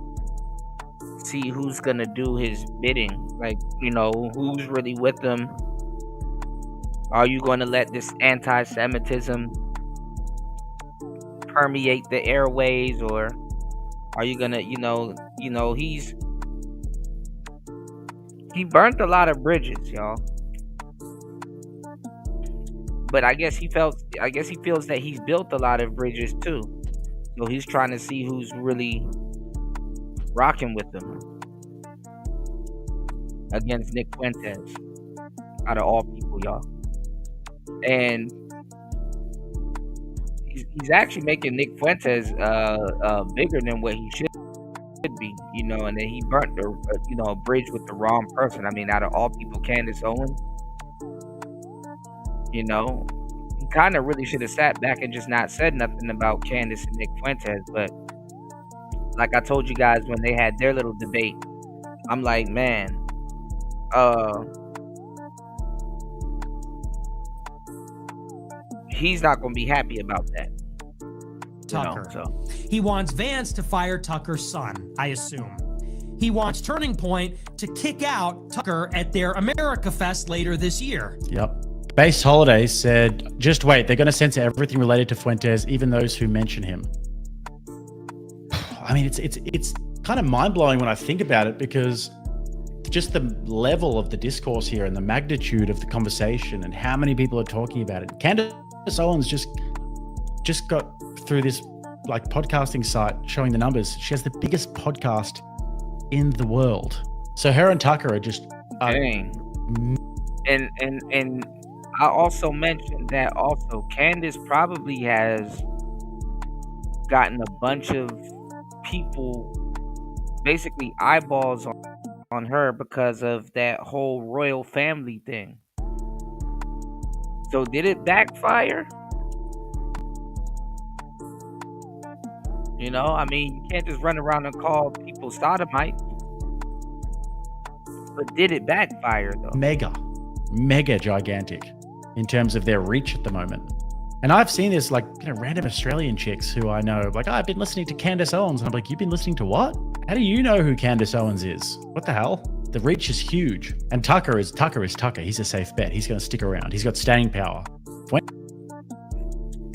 see who's gonna do his bidding. Like, you know, who's really with him. Are you going to let this anti-Semitism permeate the airways, or are you gonna, he burnt a lot of bridges, y'all. But I guess he feels that he's built a lot of bridges too. So he's trying to see who's really rocking with him against Nick Fuentes, out of all people, y'all. And he's actually making Nick Fuentes bigger than what he should be, and then he burnt a bridge with the wrong person. I mean, out of all people, Candace Owens, he kind of really should have sat back and just not said nothing about Candace and Nick Fuentes. But like I told you guys when they had their little debate, I'm like, man, he's not going to be happy about that. Tucker. He wants Vance to fire Tucker's son, I assume. He wants Turning Point to kick out Tucker at their America Fest later this year. Yep. Base Holiday said, just wait, they're going to censor everything related to Fuentes, even those who mention him. I mean, it's kind of mind-blowing when I think about it, because just the level of the discourse here and the magnitude of the conversation and how many people are talking about it. Candace Owens just got through this like podcasting site showing the numbers. She has the biggest podcast in the world. So her and Tucker are just dang. And I also mentioned that also Candace probably has gotten a bunch of people, basically eyeballs on her because of that whole royal family thing. So did it backfire? I mean, you can't just run around and call people sodomites. But did it backfire though? Mega gigantic in terms of their reach at the moment. And I've seen this like, random Australian chicks who I know, like, I've been listening to Candace Owens. And I'm like, you've been listening to what? How do you know who Candace Owens is? What the hell? The reach is huge. And Tucker is Tucker. He's a safe bet. He's going to stick around. He's got staying power.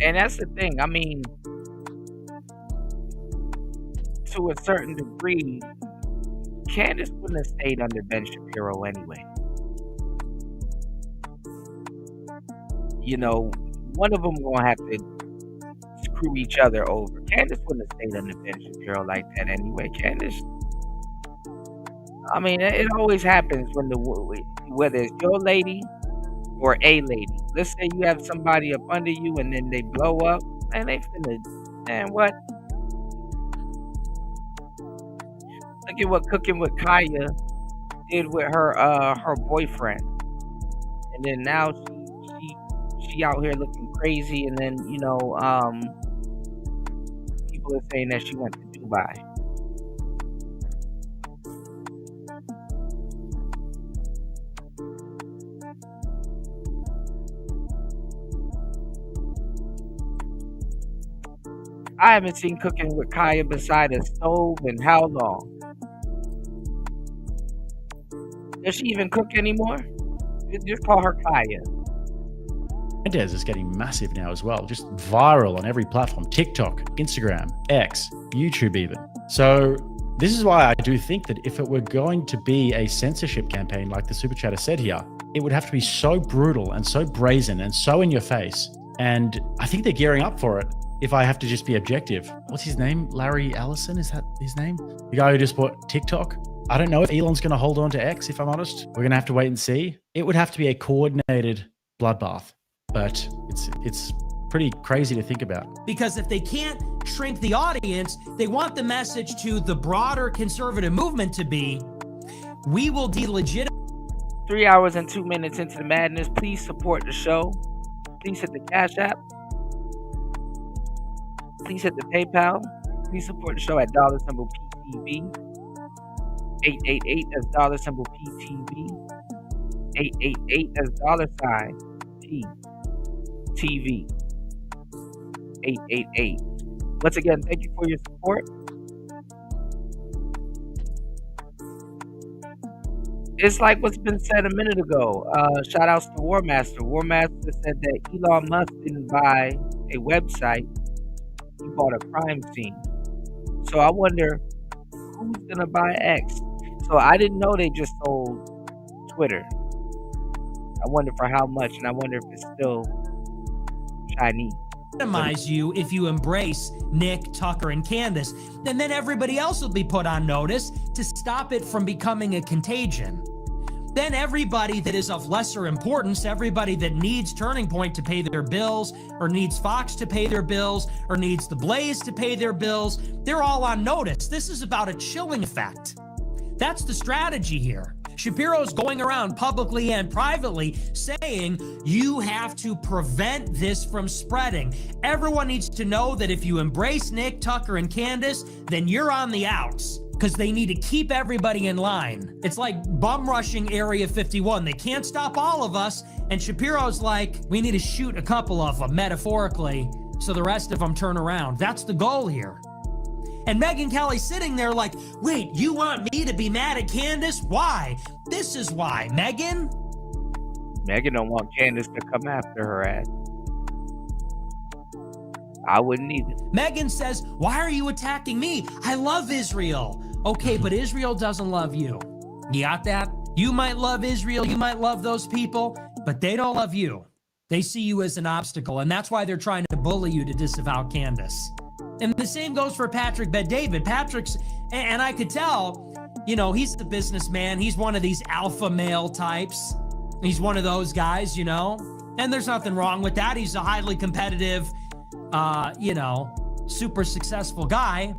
And that's the thing. I mean, to a certain degree, Candace wouldn't have stayed under Ben Shapiro anyway. One of them gonna have to screw each other over. Candace wouldn't have stayed under Ben Shapiro like that anyway. Candace, I mean, it always happens when whether it's your lady or a lady. Let's say you have somebody up under you and then they blow up, and they finna, man, what? Look at what Cooking with Kaya did with her boyfriend, and then now she out here looking crazy, and then people are saying that she went to Dubai. I haven't seen Cooking with Kaya beside a stove in how long? Does she even cook anymore? Just call her Kaya. Mendez is getting massive now as well, just viral on every platform, TikTok, Instagram, X, YouTube even. So this is why I do think that if it were going to be a censorship campaign like the Super Chatter said here, it would have to be so brutal and so brazen and so in your face. And I think they're gearing up for it. If I have to just be objective, what's his name? Larry Ellison, is that his name? The guy who just bought TikTok? I don't know if Elon's going to hold on to X, if I'm honest. We're going to have to wait and see. It would have to be a coordinated bloodbath, but it's pretty crazy to think about. Because if they can't shrink the audience, they want the message to the broader conservative movement to be, we will delegitimize. 3 hours and 2 minutes into the madness. Please support the show. Please hit the Cash App. Please hit the PayPal. Please support the show at $PTV. 888, that's $PTV. 888, that's $TTV. 888. Once again, thank you for your support. It's like what's been said a minute ago. Shout outs to War Master. War Master said that Elon Musk didn't buy a website. He bought a crime scene. So I wonder who's going to buy X. So I didn't know they just sold Twitter. I wonder for how much, and I wonder if it's still Chinese. You if you embrace Nick, Tucker, and Candace, and then everybody else will be put on notice to stop it from becoming a contagion. Then everybody that is of lesser importance, everybody that needs Turning Point to pay their bills, or needs Fox to pay their bills, or needs The Blaze to pay their bills, they're all on notice. This is about a chilling effect. That's the strategy here. Shapiro's going around publicly and privately saying you have to prevent this from spreading. Everyone needs to know that if you embrace Nick, Tucker, and Candace, then you're on the outs, because they need to keep everybody in line. It's like bum rushing Area 51. They can't stop all of us. And Shapiro's like, we need to shoot a couple of them, metaphorically, so the rest of them turn around. That's the goal here. And Megyn Kelly sitting there like, wait, you want me to be mad at Candace? Why? This is why. Megyn don't want Candace to come after her ass. I wouldn't either. Megyn says, why are you attacking me? I love Israel. Okay, but Israel doesn't love you. You got that? You might love Israel, you might love those people, but they don't love you. They see you as an obstacle, and that's why they're trying to bully you to disavow Candace. And the same goes for Patrick Bet-David. And I could tell, he's the businessman. He's one of these alpha male types. He's one of those guys, and there's nothing wrong with that. He's a highly competitive, super successful guy.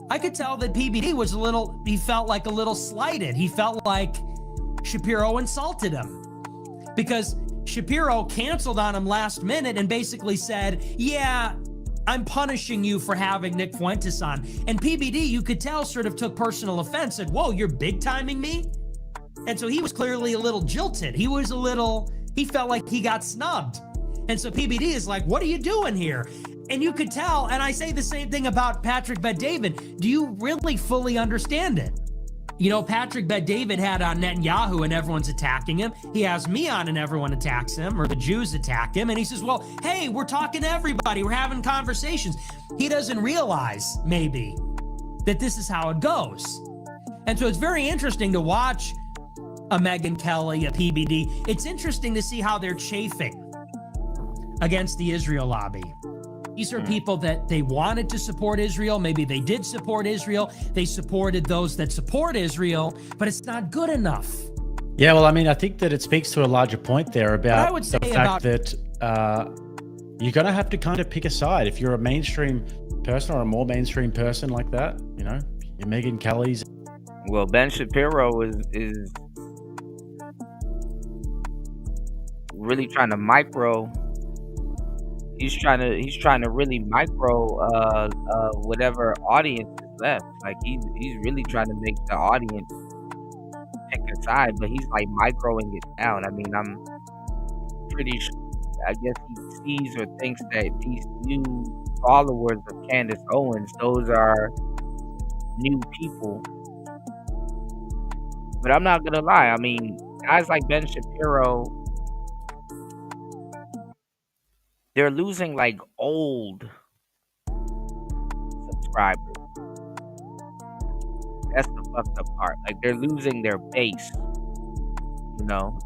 I could tell that PBD was he felt like a little slighted. He felt like Shapiro insulted him because Shapiro canceled on him last minute and basically said, yeah, I'm punishing you for having Nick Fuentes on. And PBD, you could tell, sort of took personal offense, said, whoa, you're big timing me? And so he was clearly a little jilted. He felt like he got snubbed. And so PBD is like, what are you doing here? And you could tell, and I say the same thing about Patrick Bet-David. Do you really fully understand it? Patrick Bet-David had on Netanyahu and everyone's attacking him. He has me on and everyone attacks him, or the Jews attack him. And he says, well, hey, we're talking to everybody. We're having conversations. He doesn't realize, maybe, that this is how it goes. And so it's very interesting to watch a Megyn Kelly, a PBD. It's interesting to see how they're chafing against the Israel lobby. These are people that they wanted to support Israel. Maybe they did support Israel. They supported those that support Israel, but it's not good enough. Yeah, well, I mean, I think that it speaks to a larger point there about I would the say fact that you're going to have to kind of pick a side. If you're a mainstream person or a more mainstream person like that, you know, your Megyn Kelly's. Well, Ben Shapiro is really trying to micro. He's trying to really micro whatever audience is left. Like he's really trying to make the audience pick a side, but he's like microing it down. I mean, I'm pretty sure. I guess he sees or thinks that these new followers of Candace Owens, those are new people. But I'm not gonna lie. I mean, guys like Ben Shapiro, they're losing like old subscribers. That's the fucked up part. Like they're losing their base. You know.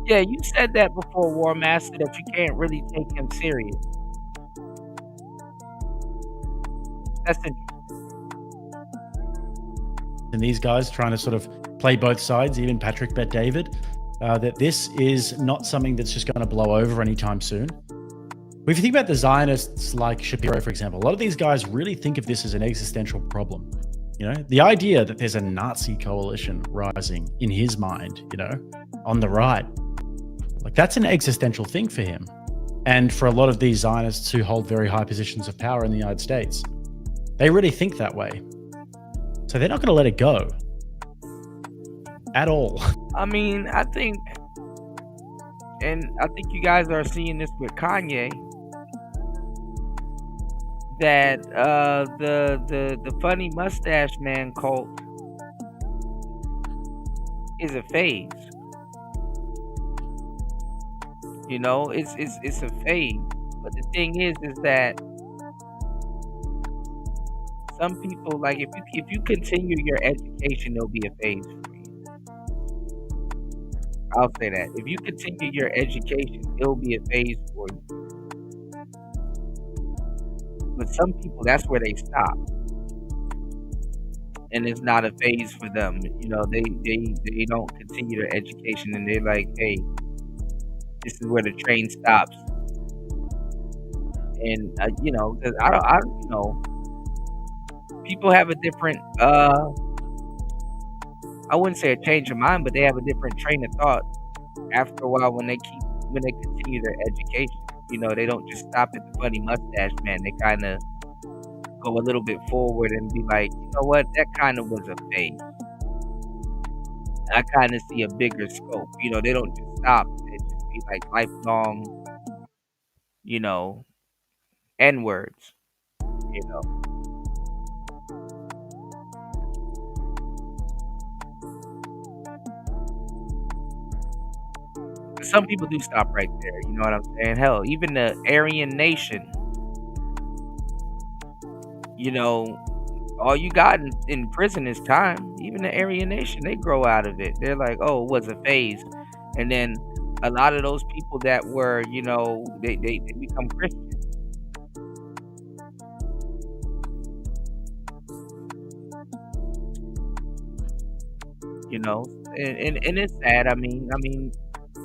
Yeah, you said that before, War Master, that you can't really take him serious. That's interesting. And these guys trying to sort of play both sides, even Patrick Bet David, that this is not something that's just going to blow over anytime soon. If you think about the Zionists like Shapiro, for example, a lot of these guys really think of this as an existential problem. You know, the idea that there's a Nazi coalition rising in his mind, you know, on the right, like that's an existential thing for him. And for a lot of these Zionists who hold very high positions of power in the United States, they really think that way. So they're not going to let it go at all. I mean, I think you guys are seeing this with Kanye, that the funny mustache man cult is a phase. You know, it's a phase. But the thing is that some people, like, if you continue your education, there'll be a phase for you. I'll say that. If you continue your education, it'll be a phase for you. But some people, that's where they stop. And it's not a phase for them. You know, they don't continue their education, and they're like, hey, this is where the train stops. And, you know, cause I don't, you know, people have a different, I wouldn't say a change of mind, but they have a different train of thought after a while when they continue their education. You know, they don't just stop at the funny mustache man. They kind of go a little bit forward and be like, you know what, that kind of was a phase. I kind of see a bigger scope. You know, they don't just stop. They just be like lifelong, you know, N-words, you know. Some people do stop right there, you know what I'm saying? Hell, even the Aryan Nation, you know, all you got in prison is time. Even the Aryan Nation, they grow out of it. They're like, oh, it was a phase. And then a lot of those people that were, you know, they become Christians. You know, and it's sad. I mean,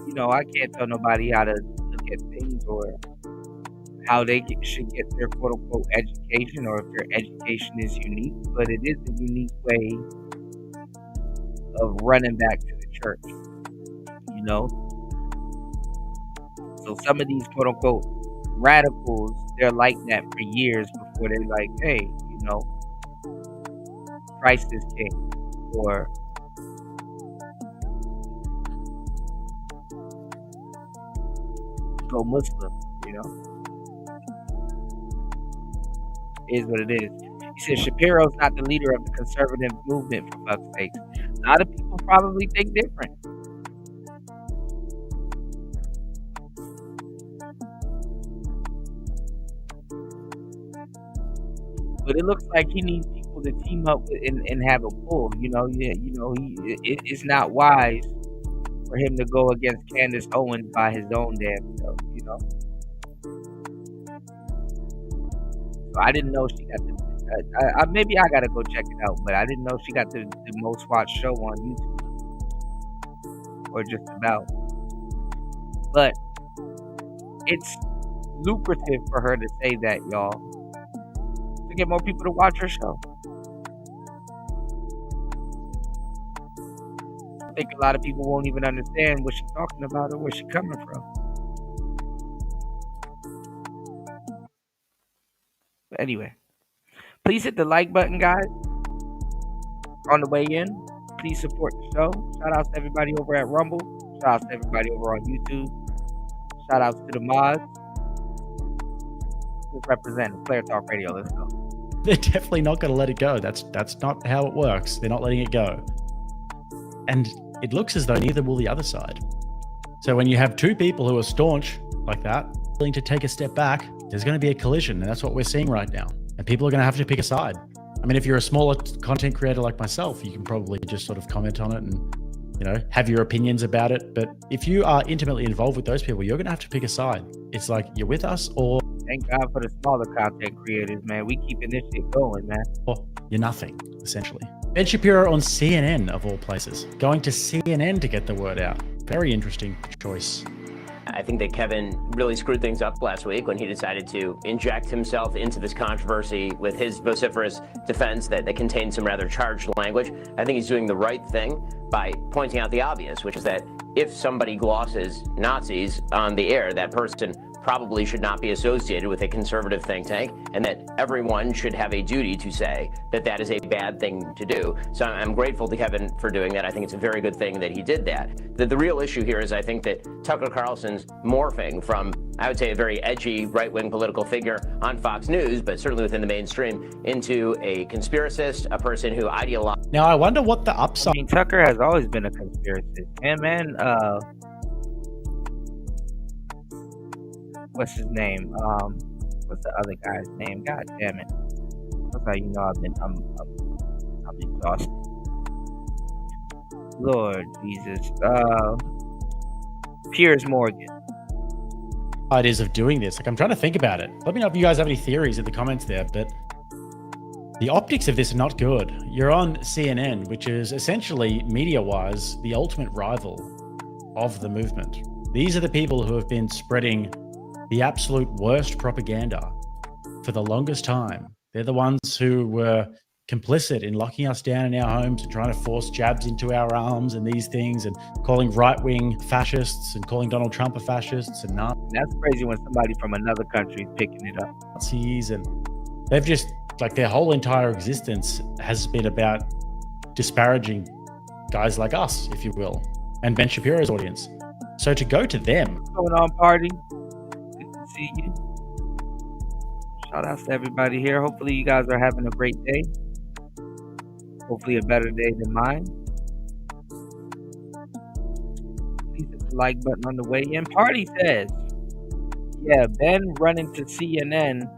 you know, I can't tell nobody how to look at things or how they should get their quote-unquote education, or if their education is unique, but it is a unique way of running back to the church, you know? So some of these quote-unquote radicals, they're like that for years before they're like, hey, you know, Christ is king, or go Muslim, you know? It is what it is. He said Shapiro's not the leader of the conservative movement, for fuck's sake. A lot of people probably think different. But it looks like he needs people to team up with and have a pull. You know, it's not wise for him to go against Candace Owens by his own damn self, you know. So I didn't know she got the maybe I gotta go check it out, but I didn't know she got the most watched show on YouTube, or just about. But it's lucrative for her to say that, y'all, to get more people to watch her show. I think a lot of people won't even understand what she's talking about or where she's coming from. But anyway, please hit the like button, guys. On the way in, please support the show. Shout out to everybody over at Rumble. Shout out to everybody over on YouTube. Shout out to the mods. Let's represent Player Talk Radio. Let's go. They're definitely not going to let it go. That's not how it works. They're not letting it go. And it looks as though neither will the other side. So when you have two people who are staunch like that, willing to take a step back, there's going to be a collision, and that's what we're seeing right now. And people are going to have to pick a side. I mean, if you're a smaller content creator like myself, you can probably just sort of comment on it and, you know, have your opinions about it. But if you are intimately involved with those people, you're going to have to pick a side. It's like, you're with us or... Thank God for the smaller content creators, man. We keeping this shit going, man. Or you're nothing, essentially. Ben Shapiro on CNN, of all places. Going to CNN to get the word out. Very interesting choice. I think that Kevin really screwed things up last week when he decided to inject himself into this controversy with his vociferous defense that contained some rather charged language. I think he's doing the right thing by pointing out the obvious, which is that if somebody glosses Nazis on the air, that person probably should not be associated with a conservative think tank, and that everyone should have a duty to say that that is a bad thing to do. So I'm grateful to Kevin for doing that. I think it's a very good thing that he did that. The real issue here is I think that Tucker Carlson's morphing from, I would say, a very edgy right-wing political figure on Fox News, but certainly within the mainstream, into a conspiracist, a person who ideologizes. Now, I wonder what the upside... I mean, Tucker has always been a conspiracist. Man, what's his name? What's the other guy's name? God damn it! That's how you know I'm exhausted. Lord Jesus. Piers Morgan. Ideas of doing this. Like, I'm trying to think about it. Let me know if you guys have any theories in the comments there, but the optics of this are not good. You're on CNN, which is essentially, media-wise, the ultimate rival of the movement. These are the people who have been spreading the absolute worst propaganda for the longest time. They're the ones who were complicit in locking us down in our homes and trying to force jabs into our arms and these things, and calling right-wing fascists and calling Donald Trump a fascist and Nazis. That's crazy when somebody from another country is picking it up. And they've just, like, their whole entire existence has been about disparaging guys like us, if you will, and Ben Shapiro's audience. So to go to them... What's going on, party? See you. Shout out to everybody here. Hopefully you guys are having a great day. Hopefully a better day than mine. Please hit the like button on the way in. Party says, yeah, Ben running to CNN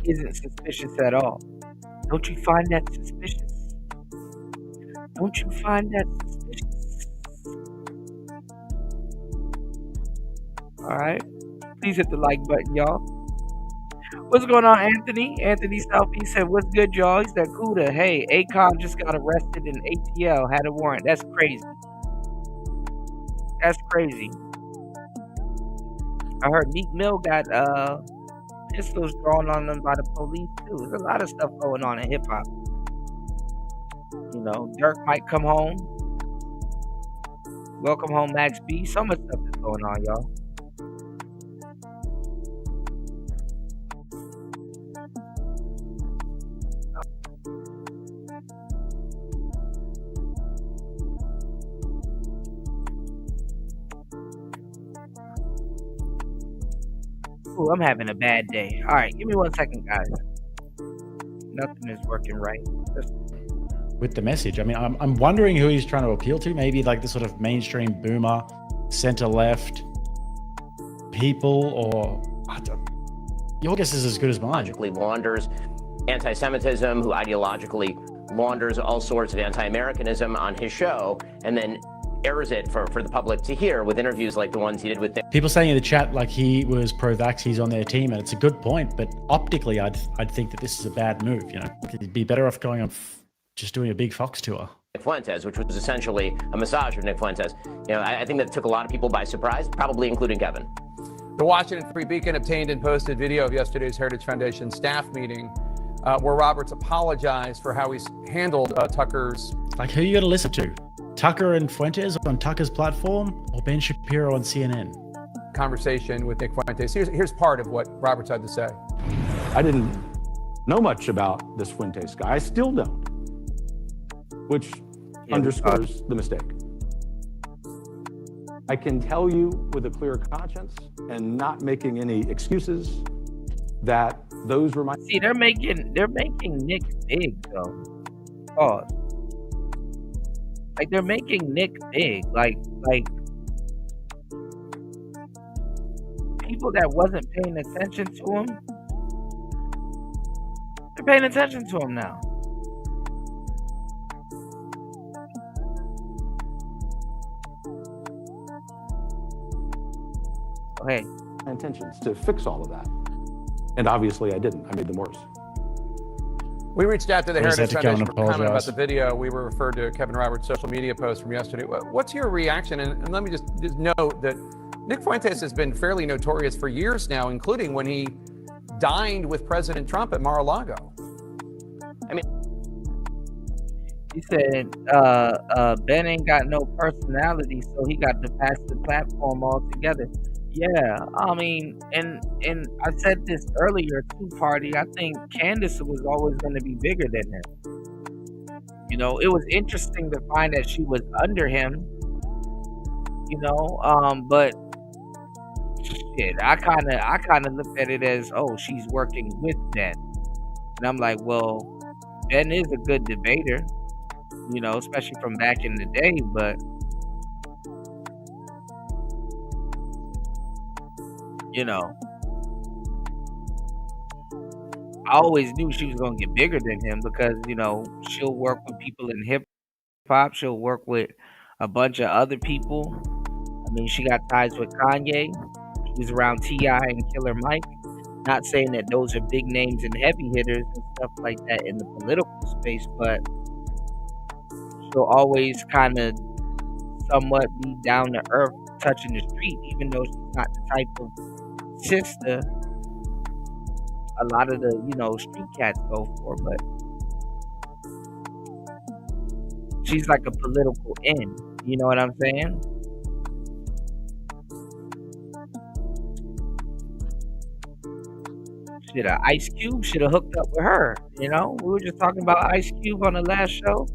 isn't suspicious at all. Don't you find that suspicious? Don't you find that suspicious? Alright. Please hit the like button, y'all. What's going on, Anthony? Anthony Southeast said, what's good, y'all? He said, Kuda, hey, Akon just got arrested in ATL, had a warrant. That's crazy. That's crazy. I heard Meek Mill got pistols drawn on them by the police, too. There's a lot of stuff going on in hip-hop. You know, Dirk might come home. Welcome home, Max B. So much stuff is going on, y'all. Ooh, I'm having a bad day. All right, give me 1 second, guys. Nothing is working right. With the message, I mean, I'm wondering who he's trying to appeal to. Maybe like the sort of mainstream boomer, center-left people, or your guess is as good as mine. Ideologically launders anti-Semitism, who ideologically launders all sorts of anti-Americanism on his show, and then airs it for the public to hear with interviews like the ones he did with People saying in the chat like he was pro-vax, he's on their team, and it's a good point. But optically, I'd think that this is a bad move. You know, he'd be better off going on just doing a big Fox tour. Nick Fuentes, which was essentially a massage of Nick Fuentes. You know, I think that took a lot of people by surprise, probably including Kevin. The Washington Free Beacon obtained and posted video of yesterday's Heritage Foundation staff meeting where Roberts apologized for how he's handled Tucker's... Like, who you got to listen to? Tucker and Fuentes on Tucker's platform, or Ben Shapiro on CNN? conversation with Nick Fuentes. Here's part of what Roberts had to say. I didn't know much about this Fuentes guy. I still don't, which underscores the mistake. I can tell you with a clear conscience and not making any excuses that those were my... See, they're making Nick big though. Oh, like they're making Nick big. Like people that wasn't paying attention to him, they're paying attention to him now. Okay. Intentions to fix all of that. And obviously I didn't. I made them worse. We reached out to the Heritage Foundation for comment about apologize. the video. We were referred to Kevin Roberts' social media post from yesterday. What's your reaction? And let me just note that Nick Fuentes has been fairly notorious for years now, including when he dined with President Trump at Mar-a-Lago. I mean, he said Ben ain't got no personality, so he got to pass the platform altogether. Yeah, I mean, and I said this earlier too, Party. I think Candace was always going to be bigger than him. You know, it was interesting to find that she was under him. You know, but shit, I kind of looked at it as, oh, she's working with Ben, and I'm like, well, Ben is a good debater, you know, especially from back in the day, but. You know, I always knew she was going to get bigger than him because, you know, she'll work with people in hip hop. She'll work with a bunch of other people. I mean, she got ties with Kanye. She was around T.I. and Killer Mike. Not saying that those are big names and heavy hitters and stuff like that in the political space, but she'll always kind of somewhat be down to earth, touching the street, even though she's not the type of sister a lot of the, you know, street cats go for, but she's like a political end, you know what I'm saying? Shit, Ice Cube should have hooked up with her, you know? We were just talking about Ice Cube on the last show.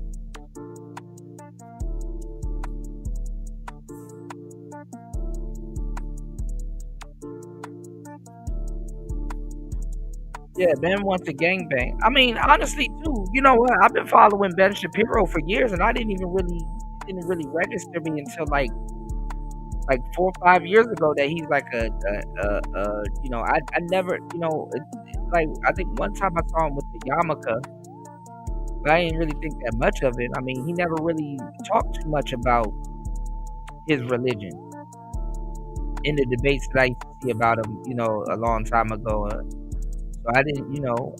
Yeah, Ben wants a gangbang. I mean, honestly, too, you know what? I've been following Ben Shapiro for years, and I didn't really register me until like 4 or 5 years ago that he's like you know, I never, you know, like I think one time I saw him with the yarmulke, but I didn't really think that much of it. I mean, he never really talked too much about his religion in the debates that I used to see about him, you know, a long time ago. So I didn't, you know,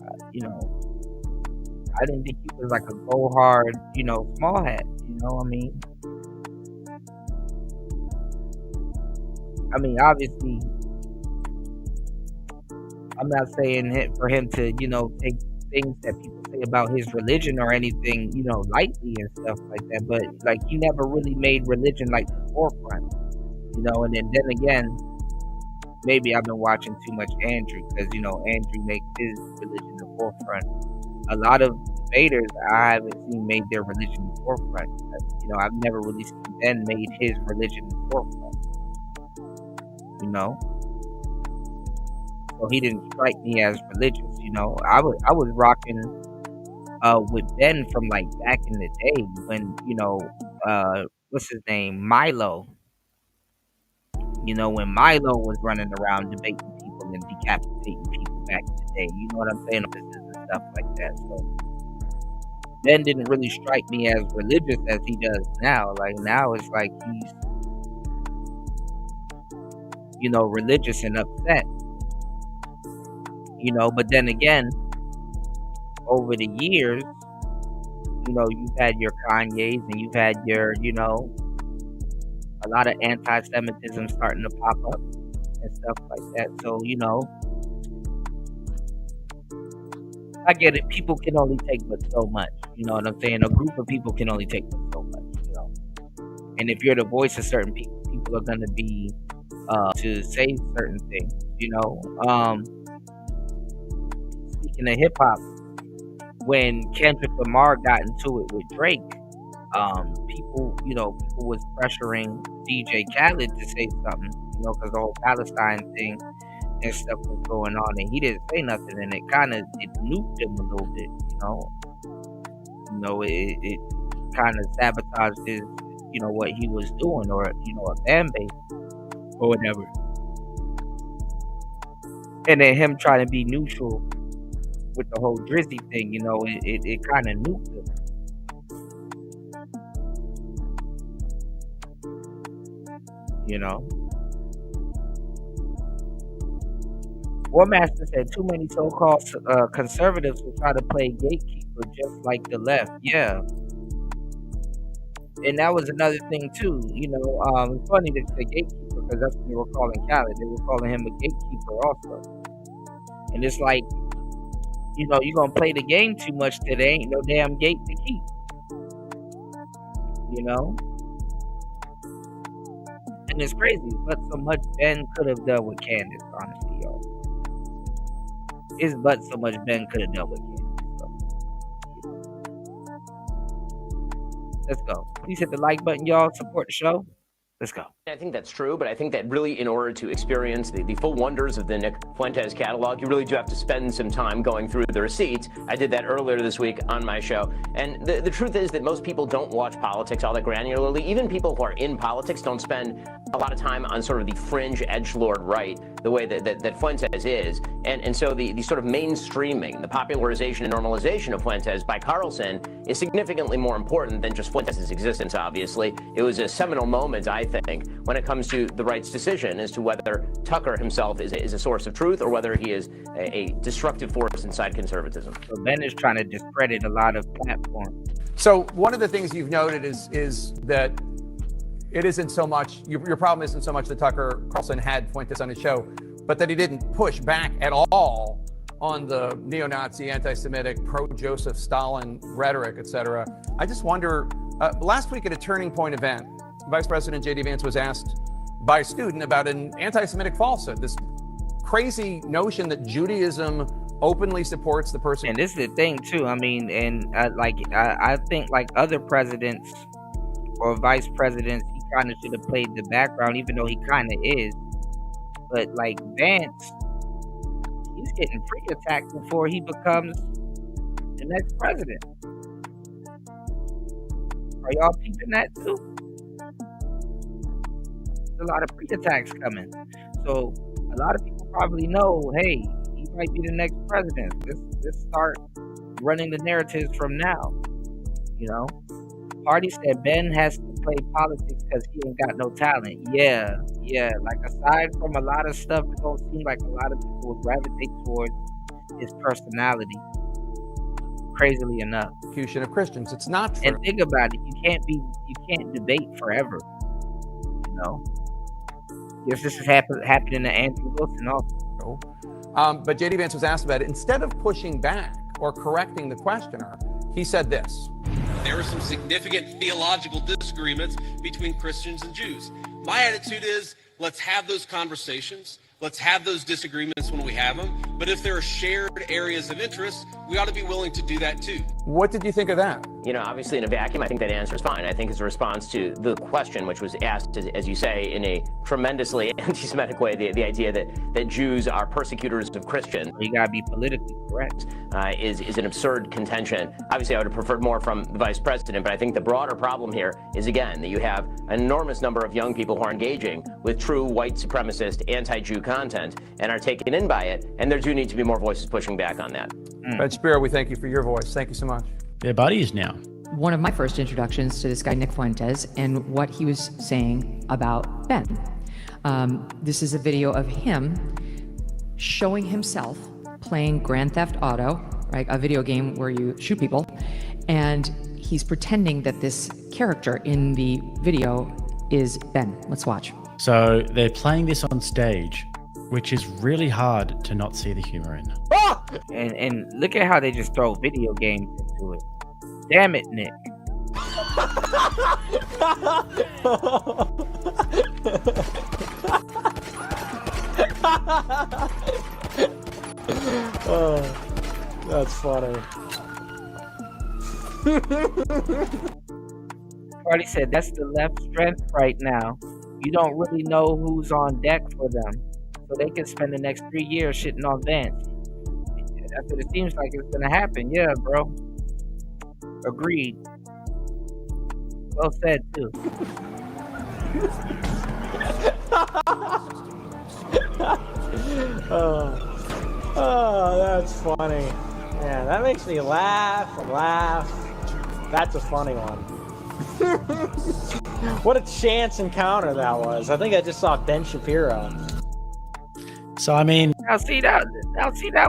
I didn't think he was like a go hard, you know, small hat. You know, I mean, obviously, I'm not saying it for him to, you know, take things that people say about his religion or anything, you know, lightly and stuff like that. But like, he never really made religion like the forefront, you know. And then again. Maybe I've been watching too much Andrew because, you know, Andrew makes his religion the forefront. A lot of debaters I haven't seen made their religion the forefront. You know, I've never really seen Ben made his religion the forefront. You know? So he didn't strike me as religious, you know? I was rocking with Ben from like back in the day when, you know, what's his name? Milo. You know, when Milo was running around debating people and decapitating people back in the day, you know what I'm saying? And stuff like that. So, Ben didn't really strike me as religious as he does now. Like now it's like he's, you know, religious and upset. You know, but then again, over the years, you know, you've had your Kanye's and you've had your, you know, a lot of anti-Semitism starting to pop up and stuff like that. So, you know, I get it. People can only take but so much. You know what I'm saying? A group of people can only take but so much, you know. And if you're the voice of certain people, people are going to be to say certain things, you know. Speaking of hip-hop, when Kendrick Lamar got into it with Drake, people was pressuring DJ Khaled to say something, you know, because the whole Palestine thing and stuff was going on, and he didn't say nothing, and it nuked him a little bit, you know. You know, it kind of sabotaged his, you know, what he was doing, or, you know, a fan base or whatever. And then him trying to be neutral with the whole Drizzy thing, you know, it kind of nuked him. You know, War Master said too many so-called conservatives will try to play gatekeeper just like the left. Yeah, and that was another thing too. You know, it's funny to say gatekeeper because that's what they were calling Khaled. They were calling him a gatekeeper also. And it's like, you know, you're gonna play the game too much till there ain't no damn gate to keep. You know? And it's crazy, but so much Ben could have done with Candace, honestly, y'all. It's but so much Ben could have done with Candace. So. Let's go. Please hit the like button, y'all. Support the show. Let's go. I think that's true, but I think that really in order to experience the full wonders of the Nick Fuentes catalog, you really do have to spend some time going through the receipts. I did that earlier this week on my show. And the truth is that most people don't watch politics all that granularly. Even people who are in politics don't spend a lot of time on sort of the fringe edgelord right, the way that Fuentes is. And so the sort of mainstreaming, the popularization and normalization of Fuentes by Carlson is significantly more important than just Fuentes' existence, obviously. It was a seminal moment, I think, when it comes to the right's decision as to whether Tucker himself is a source of truth or whether he is a destructive force inside conservatism. So Ben is trying to discredit a lot of platforms. So one of the things you've noted is that it isn't so much, your problem isn't so much that Tucker Carlson had Fuentes on his show, but that he didn't push back at all on the neo-Nazi, anti-Semitic, pro-Joseph Stalin rhetoric, etc. I just wonder, last week at a Turning Point event, Vice President J.D. Vance was asked by a student about an anti-Semitic falsehood, this crazy notion that Judaism openly supports the person. And this is the thing too. I mean, and I think like other presidents or vice presidents, he kind of should have played the background, even though he kind of is. But like Vance, he's getting pre-attacked before he becomes the next president. Are y'all peeping that too? There's a lot of pre-attacks coming. So a lot of people probably know, hey, he might be the next president. Let's start running the narratives from now. You know? Hardy said Ben has to play politics because he ain't got no talent. Yeah. Like aside from a lot of stuff, it don't seem like a lot of people would gravitate towards his personality. Crazily enough. Persecution of Christians. It's not true. And think about it, you can't debate forever. You know? Yes, this is happening to Andrew Wilson also. But J.D. Vance was asked about it. Instead of pushing back or correcting the questioner, he said this. There are some significant theological disagreements between Christians and Jews. My attitude is, let's have those conversations. Let's have those disagreements when we have them. But if there are shared areas of interest, we ought to be willing to do that too. What did you think of that? You know, obviously in a vacuum, I think that answer is fine. I think it's a response to the question, which was asked, as you say, in a tremendously anti-Semitic way, the idea that Jews are persecutors of Christians. You gotta be politically correct. Is an absurd contention. Obviously, I would have preferred more from the vice president, but I think the broader problem here is, again, that you have an enormous number of young people who are engaging with true white supremacist, anti-Jew content and are taken in by it, and there do need to be more voices pushing back on that. Ben Shapiro, we thank you for your voice. Thank you so much. They're buddies now. One of my first introductions to this guy, Nick Fuentes, and what he was saying about Ben. This is a video of him showing himself playing Grand Theft Auto, right? A video game where you shoot people. And he's pretending that this character in the video is Ben. Let's watch. So they're playing this on stage, which is really hard to not see the humor in. And look at how they just throw video games into it. Damn it, Nick. Oh, that's funny. Cardi said that's the left strength right now. You don't really know who's on deck for them. So they can spend the next 3 years shitting on Vance. That's what it seems like it's gonna happen. Yeah, bro. Agreed. Well said, too. Oh, that's funny. Man, that makes me laugh and laugh. That's a funny one. What a chance encounter that was. I think I just saw Ben Shapiro. So, I mean... Now see that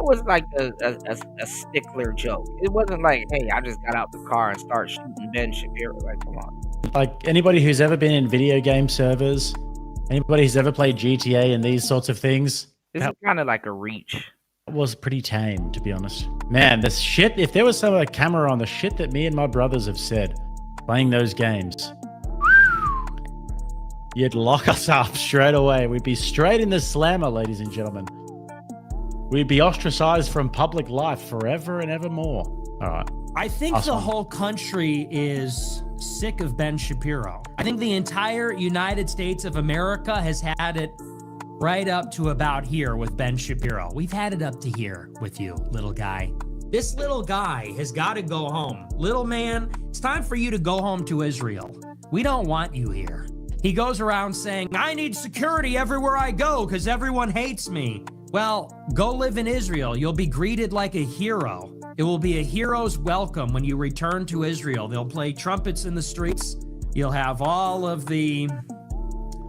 was like a stickler joke. It wasn't like, hey, I just got out the car and started shooting Ben Shapiro. Like, come on. Like, anybody who's ever been in video game servers, anybody who's ever played GTA and these sorts of things... This is kind of like a reach. Was pretty tame, to be honest. Man, this shit, if there was a camera on the shit that me and my brothers have said playing those games, you'd lock us up straight away. We'd be straight in the slammer, ladies and gentlemen. We'd be ostracized from public life forever and evermore. All right. I think the whole country is sick of Ben Shapiro. I think the entire United States of America has had it right up to about here with Ben Shapiro. We've had it up to here with you, little guy. This little guy has got to go home. Little man, it's time for you to go home to Israel. We don't want you here. He goes around saying, I need security everywhere I go because everyone hates me. Well, go live in Israel. You'll be greeted like a hero. It will be a hero's welcome when you return to Israel. They'll play trumpets in the streets. You'll have all of the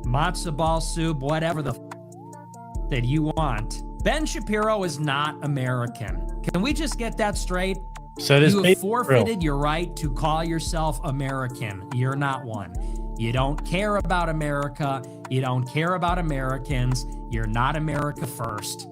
matzo ball soup, whatever that you want. Ben Shapiro is not American. Can we just get that straight? So this you have forfeited your right to call yourself American. You're not one. You don't care about America. You don't care about Americans. You're not America first.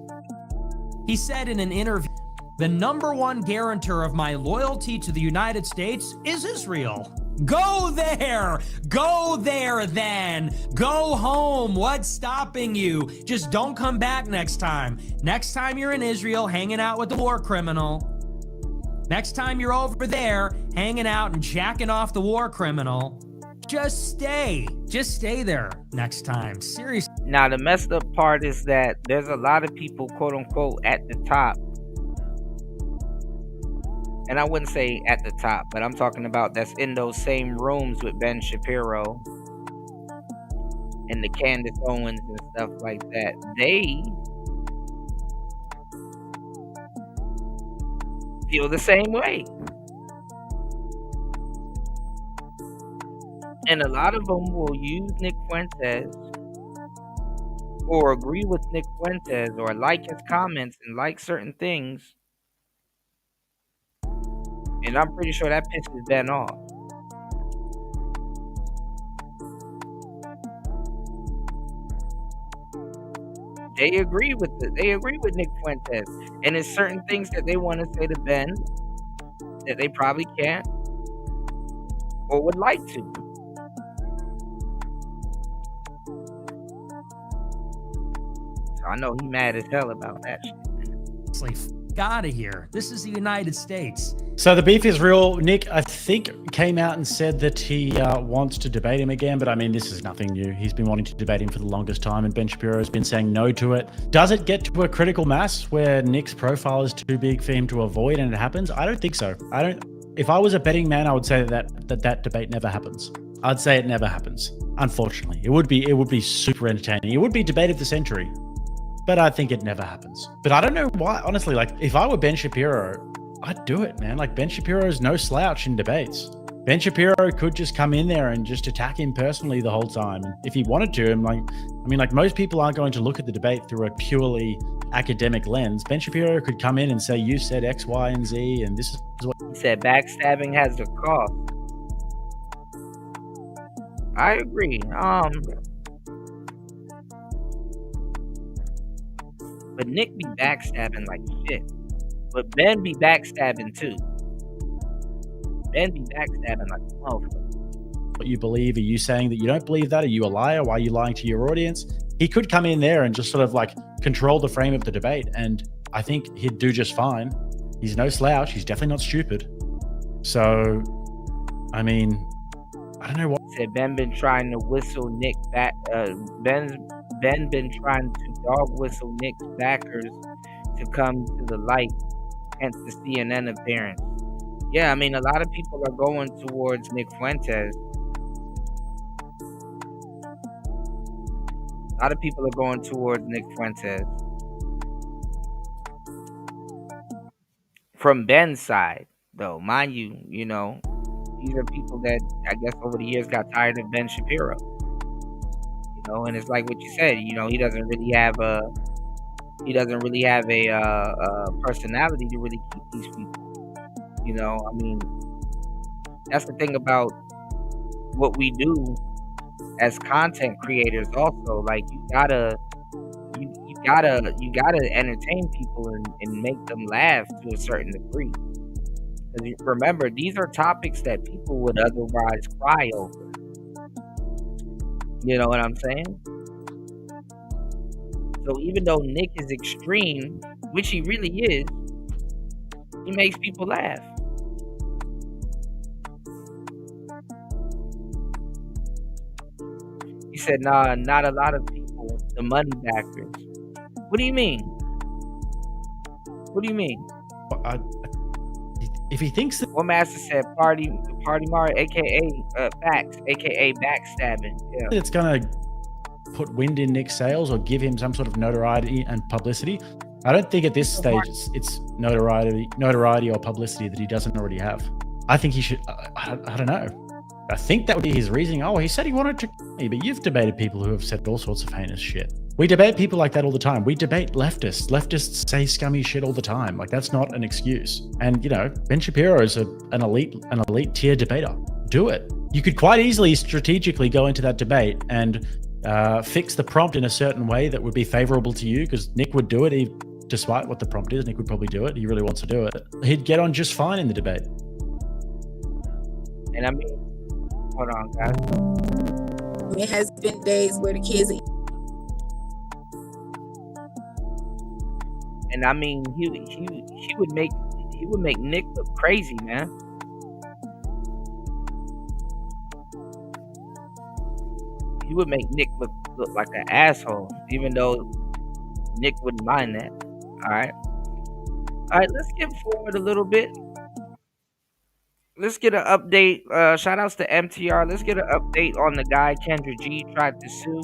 He said in an interview, the number one guarantor of my loyalty to the United States is Israel. Go there! Go there then! Go home! What's stopping you? Just don't come back next time. Next time you're in Israel hanging out with the war criminal. Next time you're over there hanging out and jacking off the war criminal. Just stay. Just stay there next time. Seriously. Now, the messed up part is that there's a lot of people, quote unquote, at the top. And I wouldn't say at the top, but I'm talking about that's in those same rooms with Ben Shapiro and the Candace Owens and stuff like that. They feel the same way. And a lot of them will use Nick Fuentes or agree with Nick Fuentes or like his comments and like certain things. And I'm pretty sure that pisses Ben off. They agree with Nick Fuentes. And there's certain things that they want to say to Ben that they probably can't or would like to. So I know he mad as hell about that shit. Out of here. This is the United States. So the beef is real. Nick, I think, came out and said that he wants to debate him again, but I mean, this is nothing new. He's been wanting to debate him for the longest time, and Ben Shapiro has been saying no to it. Does it get to a critical mass where Nick's profile is too big for him to avoid and it happens? I don't think so. If I was a betting man, I would say that debate never happens. I'd say it never happens. Unfortunately, it would be super entertaining. It would be debate of the century. But I think it never happens. But I don't know why, honestly, like, if I were Ben Shapiro, I'd do it, man. Like, Ben Shapiro is no slouch in debates. Ben Shapiro could just come in there and just attack him personally the whole time. And if he wanted to, like most people aren't going to look at the debate through a purely academic lens. Ben Shapiro could come in and say, you said X, Y, and Z, and this is what He said backstabbing has a cost. I agree. But Nick be backstabbing like shit. But Ben be backstabbing too. Ben be backstabbing like a motherfucker. you believe. Are you saying that you don't believe that? Are you a liar? Why are you lying to your audience? He could come in there and just sort of like control the frame of the debate, and I think he'd do just fine. He's no slouch. He's definitely not stupid. So, I mean, I don't know what. Said Ben been trying to whistle Nick back. Ben been trying to dog whistle Nick's backers to come to the light, hence the CNN appearance. Yeah, I mean, a lot of people are going towards Nick Fuentes. A lot of people are going towards Nick Fuentes. From Ben's side, though, mind you, you know, these are people that I guess over the years got tired of Ben Shapiro. You know, and it's like what you said. You know, he doesn't really have a personality to really keep these people. You know, I mean, that's the thing about what we do as content creators. Also, like you gotta entertain people and make them laugh to a certain degree. Because remember, these are topics that people would otherwise cry over. You know what I'm saying? So even though Nick is extreme, which he really is, he makes people laugh. He said, nah, not a lot of people, the money backers. What do you mean? What do you mean? If he thinks that... One master said, Party Mar, a.k.a. facts, a.k.a. backstabbing. Yeah. It's going to put wind in Nick's sails or give him some sort of notoriety and publicity. I don't think at this stage it's notoriety or publicity that he doesn't already have. I think he should... I don't know. I think that would be his reasoning. Oh, he said he wanted to... But you've debated people who have said all sorts of heinous shit. We debate people like that all the time. We debate leftists. Leftists say scummy shit all the time. Like, that's not an excuse. And, you know, Ben Shapiro is an elite tier debater. Do it. You could quite easily strategically go into that debate and fix the prompt in a certain way that would be favorable to you, because Nick would do it. Despite what the prompt is, Nick would probably do it. He really wants to do it. He'd get on just fine in the debate. And I mean, hold on, guys. It has been days where the kids... And I mean, he would make Nick look crazy, man. He would make Nick look like an asshole, even though Nick wouldn't mind that. All right, let's get forward a little bit. Let's get an update. Shout outs to MTR. Let's get an update on the guy Kendra G tried to sue.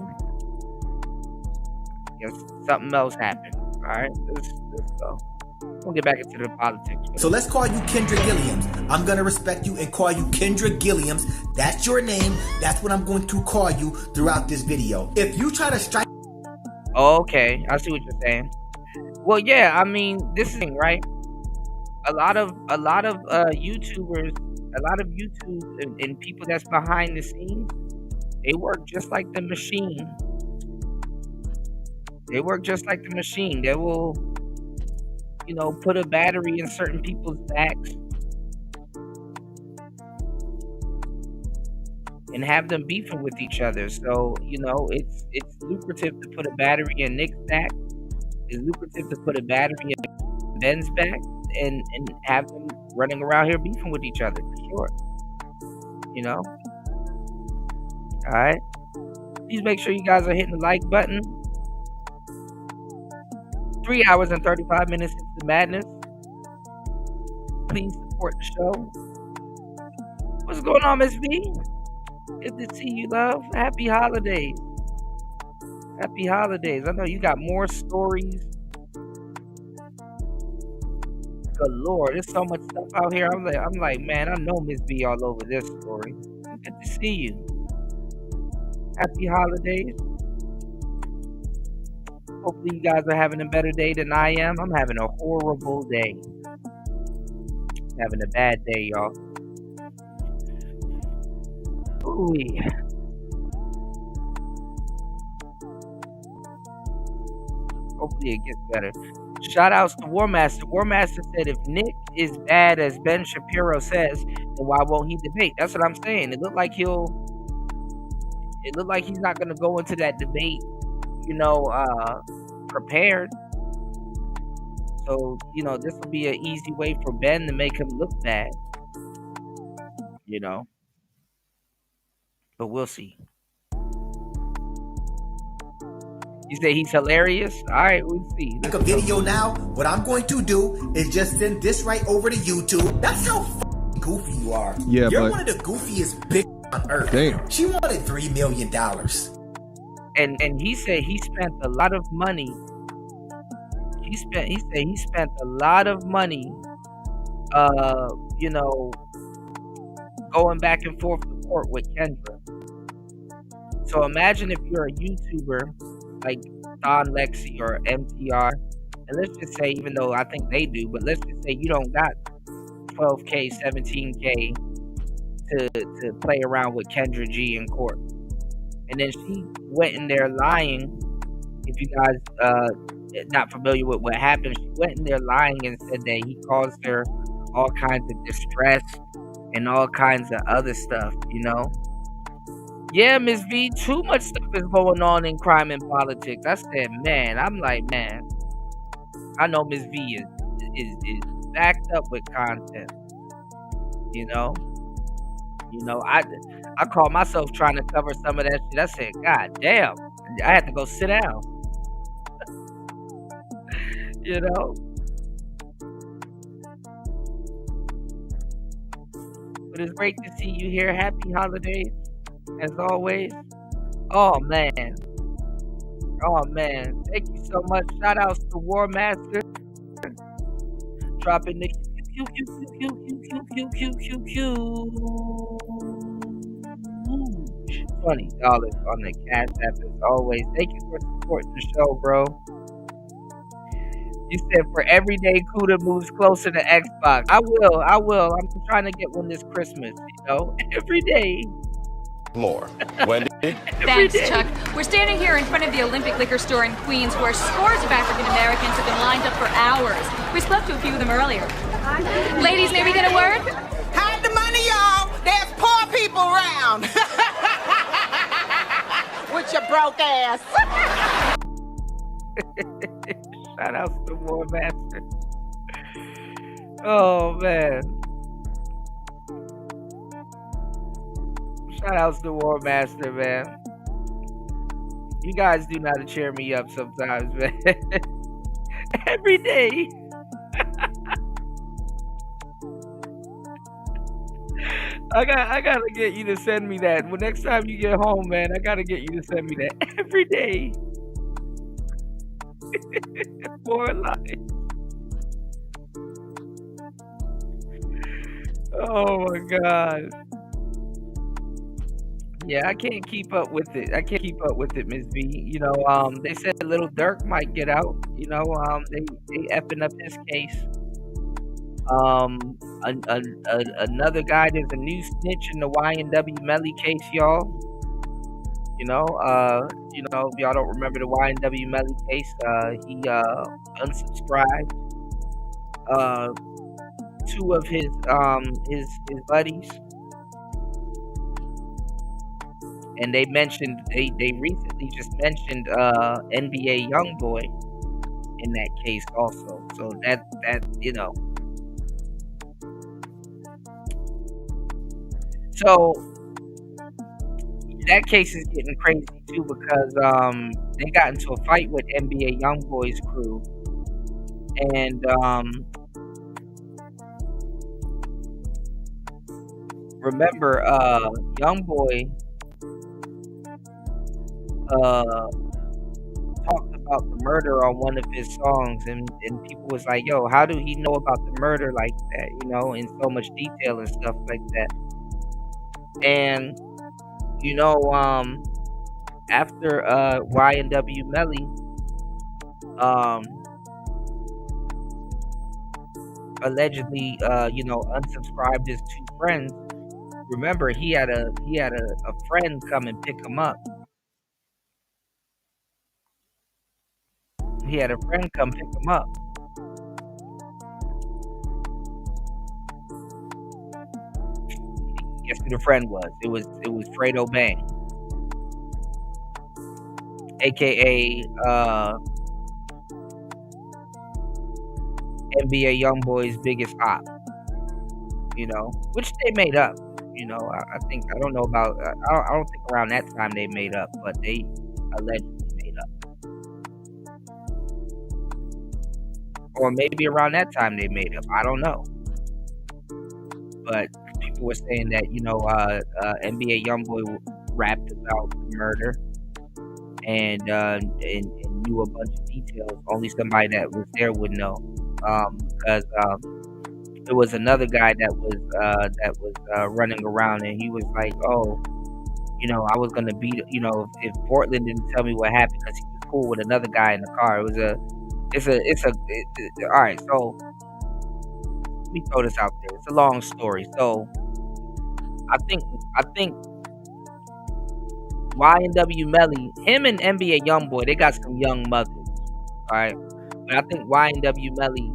Guess something else happened. All right, let's go. We'll get back into the politics. So let's call you Kendra Gilliams. I'm going to respect you and call you Kendra Gilliams. That's your name. That's what I'm going to call you throughout this video. If you try to strike... Okay, I see what you're saying. Well, yeah, I mean, this thing, right? A lot of YouTubers, a lot of YouTube and people that's behind the scenes, they work just like the machine. They work just like the machine. They will, you know, put a battery in certain people's backs and have them beefing with each other. So, you know, it's lucrative to put a battery in Nick's back. It's lucrative to put a battery in Ben's back and have them running around here beefing with each other, for sure. You know? All right. Please make sure you guys are hitting the like button. 3 hours and 35 minutes into the madness. Please support the show. What's going on, Miss V? Good to see you, love. Happy holidays. Happy holidays. I know you got more stories Good Lord, there's so much stuff out here. I'm like, man, I know Miss B all over this story. Good to see you. Happy holidays. Hopefully you guys are having a better day than I am. I'm having a horrible day. Having a bad day, y'all. Ooh. Hopefully it gets better. Shout outs to War Master. War Master said if Nick is bad as Ben Shapiro says, then why won't he debate? That's what I'm saying. It looked like he's not gonna go into that debate, prepared. So, this will be an easy way for Ben to make him look bad. But we'll see. You say he's hilarious? All right, we'll see. Make a video now. What I'm going to do is just send this right over to YouTube. That's how goofy you are. Yeah, You're but one of the goofiest bitch on earth. Damn. She wanted $3 million. And he said he spent a lot of money. He said he spent a lot of money going back and forth to court with Kendra. So imagine if you're a YouTuber like Don Lexi or MTR, and let's just say, even though I think they do, but let's just say you don't got 12K, 17K to play around with Kendra G in court. And then she went in there lying. If you guys not familiar with what happened, she went in there lying and said that he caused her all kinds of distress and all kinds of other stuff, Yeah, Miss V, too much stuff is going on in crime and politics. I said, man, I'm like, man, I know Miss V is backed up with content, I call myself trying to cover some of that shit. I said, God damn, I had to go sit down. But it's great to see you here. Happy holidays, as always. Oh man. Thank you so much. Shout outs to War Master. Dropping the $20 on the Cash App as always. Thank you for supporting the show, bro. You said for every day Kuda moves closer to Xbox. I will. I'm trying to get one this Christmas, every day. More. Wendy? Thanks, Chuck. We're standing here in front of the Olympic Liquor Store in Queens where scores of African Americans have been lined up for hours. We spoke to a few of them earlier. Ladies, may we get a word? Hide the money, y'all. There's poor people around. With your broke ass. Shout out to War Master. Oh, man. Shout outs to War Master, man. You guys do know how to cheer me up sometimes, man. Every day. I gotta get you to send me that. Well, next time you get home, man, I gotta get you to send me that every day. More life. Oh my God. Yeah, I can't keep up with it. Miss V. They said Little Dirk might get out. They effing up his case. Another guy, there's a new snitch in the YNW Melly case, y'all. If y'all don't remember the YNW Melly case, he unsubscribed two of his buddies. And they recently just mentioned NBA Youngboy in that case also. So that So that case is getting crazy too because they got into a fight with NBA Youngboy's crew, and remember Youngboy talked about the murder on one of his songs, and people was like, yo, how do he know about the murder like that, you know, in so much detail and stuff like that. And, you know, after Y&W Melly allegedly you know, unsubscribed his 2 friends, remember he had a friend come and pick him up. He had a friend come pick him up. Guess who the friend was? It was Fredo Bang, aka NBA YoungBoy's biggest op. You know, which they made up. You know, I think, I don't know about, I don't think around that time they made up, but they allegedly made up. Or maybe around that time they made up. I don't know. But people were saying that, you know, NBA YoungBoy rapped about the murder and knew a bunch of details. Only somebody that was there would know. Because there was another guy that was running around, and he was like, "Oh, you know, I was gonna beat, you know, if Portland didn't tell me what happened, because he was cool with another guy in the car." It was all right. So let me throw this out there. It's a long story. So I think Y&W Melly, him and NBA YoungBoy, they got some young mothers, all right. But I think Y&W Melly,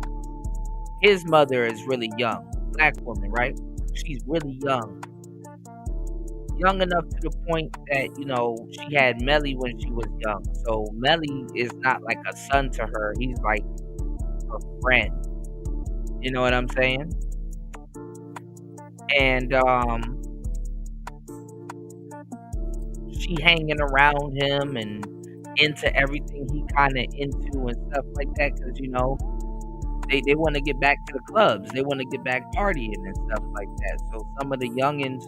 his mother is really young, black woman, right? She's really young enough to the point that, you know, she had Melly when she was young. So Melly is not like a son to her; he's like a friend. You know what I'm saying? And she hanging around him and into everything he kind of into and stuff like that, because, you know, they want to get back to the clubs, they want to get back partying and stuff like that. So some of the youngins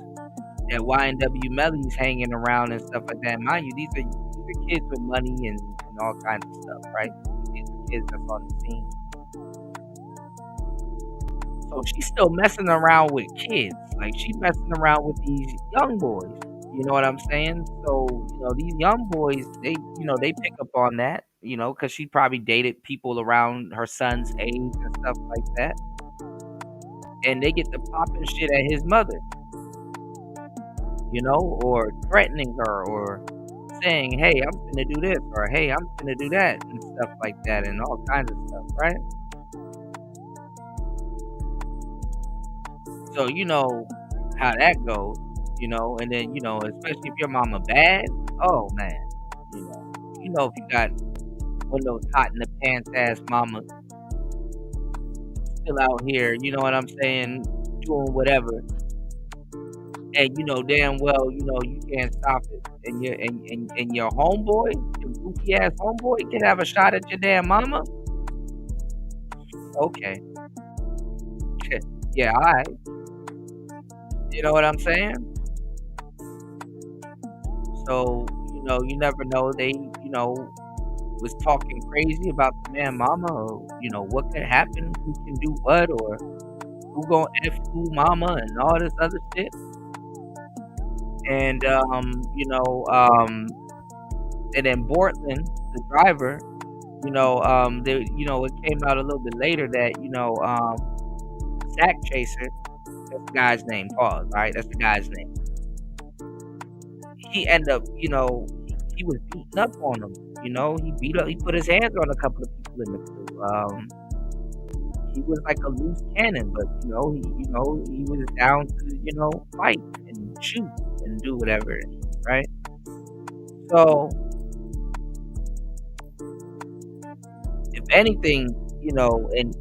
that Y&W Melly's hanging around and stuff like that, mind you, these are kids with money and all kinds of stuff, right? These are kids that's on the scene. So she's still messing around with kids, like she's messing around with these young boys. You know what I'm saying? So, you know, these young boys, they pick up on that, you know, because she probably dated people around her son's age and stuff like that. And they get to popping shit at his mother, you know, or threatening her, or saying, hey, I'm finna do this, or hey, I'm finna do that, and stuff like that, and all kinds of stuff, right? So, you know how that goes. You know, and then, you know, especially if your mama bad, oh man, you know if you got one of those hot in the pants ass mamas still out here, you know what I'm saying, doing whatever, and you know damn well, you know, you can't stop it, and your homeboy, your goofy ass homeboy, can have a shot at your damn mama. Okay, yeah, all right, you know what I'm saying? So, you know, you never know. They, you know, was talking crazy about the man mama, or, you know, what can happen, who can do what, or who gonna F who mama, and all this other shit. And, you know, and then Bortland, the driver, you know, it came out a little bit later that, you know, Sack Chaser, that's the guy's name, pause, right? That's the guy's name. He ended up, you know, he was beating up on him. You know, he put his hands on a couple of people in the crew. He was like a loose cannon, but he was down to, you know, fight and shoot and do whatever, right? So, if anything, you know, and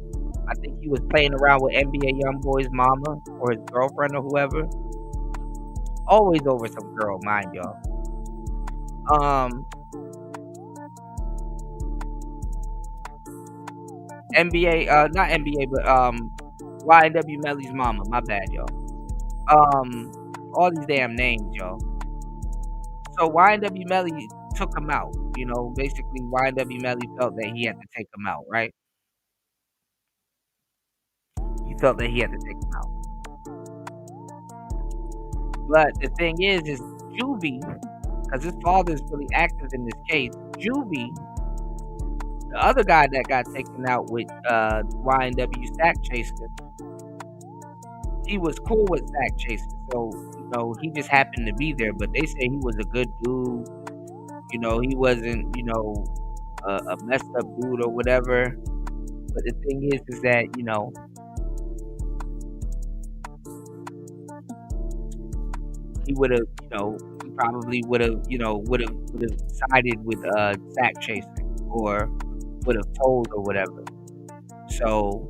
I think he was playing around with NBA YoungBoy's mama or his girlfriend or whoever. Always over some girl, mind y'all. NBA, not NBA, but Y&W Melly's mama. My bad, y'all. All these damn names, y'all. So Y&W Melly took him out. You know, basically YNW Melly felt that he had to take him out, right? He felt that he had to take him out. But the thing is Juvie, because his father is really active in this case, Juvie, the other guy that got taken out with YNW Sack Chaser, he was cool with Sack Chaser, so you know he just happened to be there. But they say he was a good dude. You know, he wasn't, you know, a messed up dude or whatever. But the thing is that, you know, he would have, you know, he probably would have, you know, would have sided with Sack Chaser or would have told or whatever. So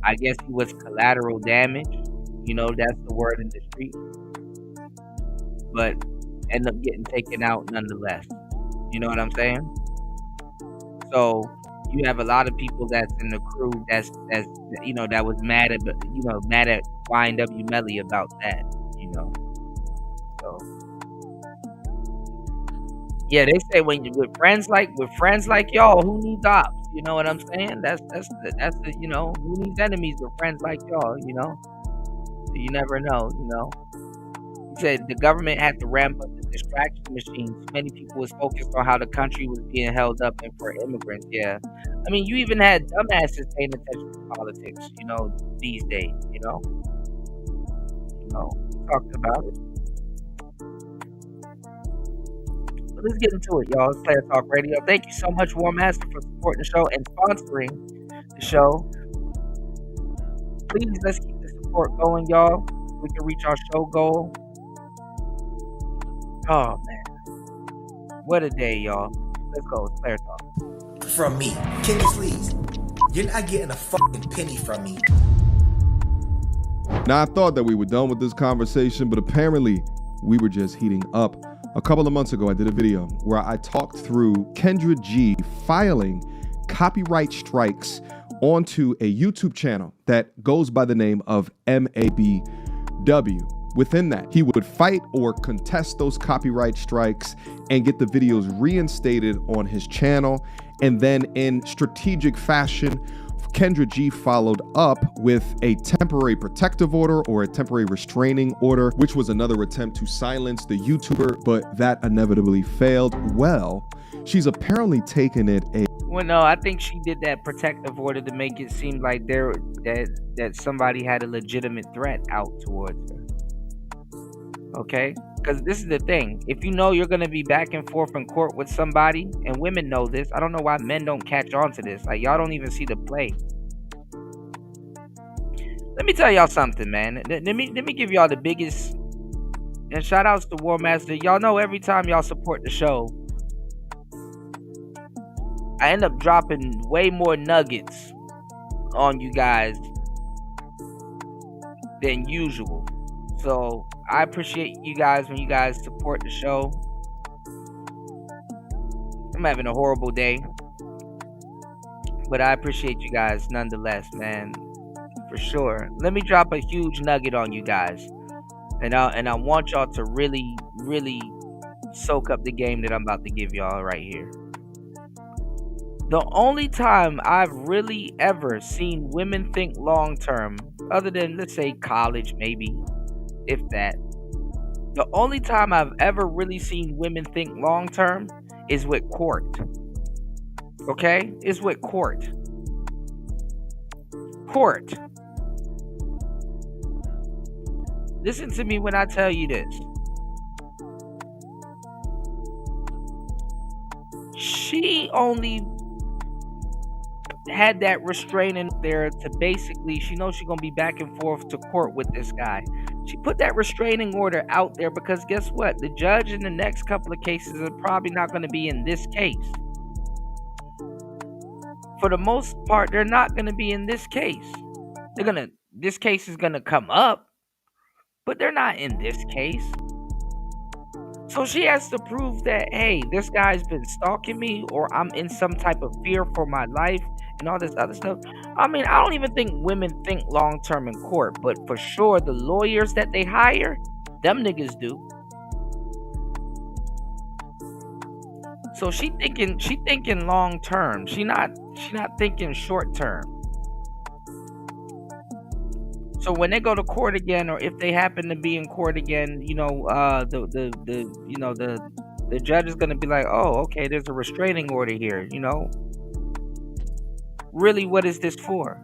I guess he was collateral damage. You know, that's the word in the street. But end up getting taken out nonetheless. You know what I'm saying? So you have a lot of people that's in the crew that's you know, that was mad at YNW Melly about that, you know. So yeah, they say with friends like y'all, who needs ops? You know what I'm saying? That's the you know, who needs enemies with friends like y'all, you know? So you never know, you know. He said the government had to ramp up the distraction machines. Many people was focused on how the country was being held up and for immigrants. Yeah, I mean, you even had dumbasses paying attention to politics, you know, these days. You know, we talked about it. But let's get into it, y'all. It's Player Talk Radio. Thank you so much, War Master, for supporting the show and sponsoring the show. Please, let's keep the support going, y'all. We can reach our show goal. Oh man, what a day, y'all. Let's go. It's Player Talk. From me, Kenny Sleeves. You're not getting a fucking penny from me. Now, I thought that we were done with this conversation, but apparently we were just heating up. A couple of months ago, I did a video where I talked through Kendra G filing copyright strikes onto a YouTube channel that goes by the name of MABW. Within that, he would fight or contest those copyright strikes and get the videos reinstated on his channel. And then in strategic fashion, Kendra G followed up with a temporary protective order or a temporary restraining order, which was another attempt to silence the YouTuber, but that inevitably failed. Well, she's apparently taken it Well, no, I think she did that protective order to make it seem like that somebody had a legitimate threat out towards her. Okay? Because this is the thing. If you know you're going to be back and forth in court with somebody, and women know this, I don't know why men don't catch on to this. Like, y'all don't even see the play. Let me tell y'all something, man. Let me give y'all the biggest, and shout outs to War Master. Y'all know every time y'all support the show, I end up dropping way more nuggets on you guys than usual. So I appreciate you guys when you guys support the show. I'm having a horrible day, but I appreciate you guys nonetheless, man, for sure. Let me drop a huge nugget on you guys, and I want y'all to really, really soak up the game that I'm about to give y'all right here. The only time I've really ever seen women think long term, other than, let's say, college, maybe, if that, the only time I've ever really seen women think long term is with court. Okay? Is with court. Court. Listen to me when I tell you this. She only had that restraining there to basically, she knows she's gonna be back and forth to court with this guy. She put that restraining order out there because guess what? The judge in the next couple of cases are probably not going to be in this case. For the most part, they're not going to be in this case. This case is going to come up, but they're not in this case. So she has to prove that, hey, this guy's been stalking me, or I'm in some type of fear for my life and all this other stuff. I mean, I don't even think women think long term in court, but for sure the lawyers that they hire, them niggas do. So she thinking long term. She not thinking short term. So when they go to court again, or if they happen to be in court again, you know, the judge is gonna be like, oh, okay, there's a restraining order here, you know. Really, what is this for?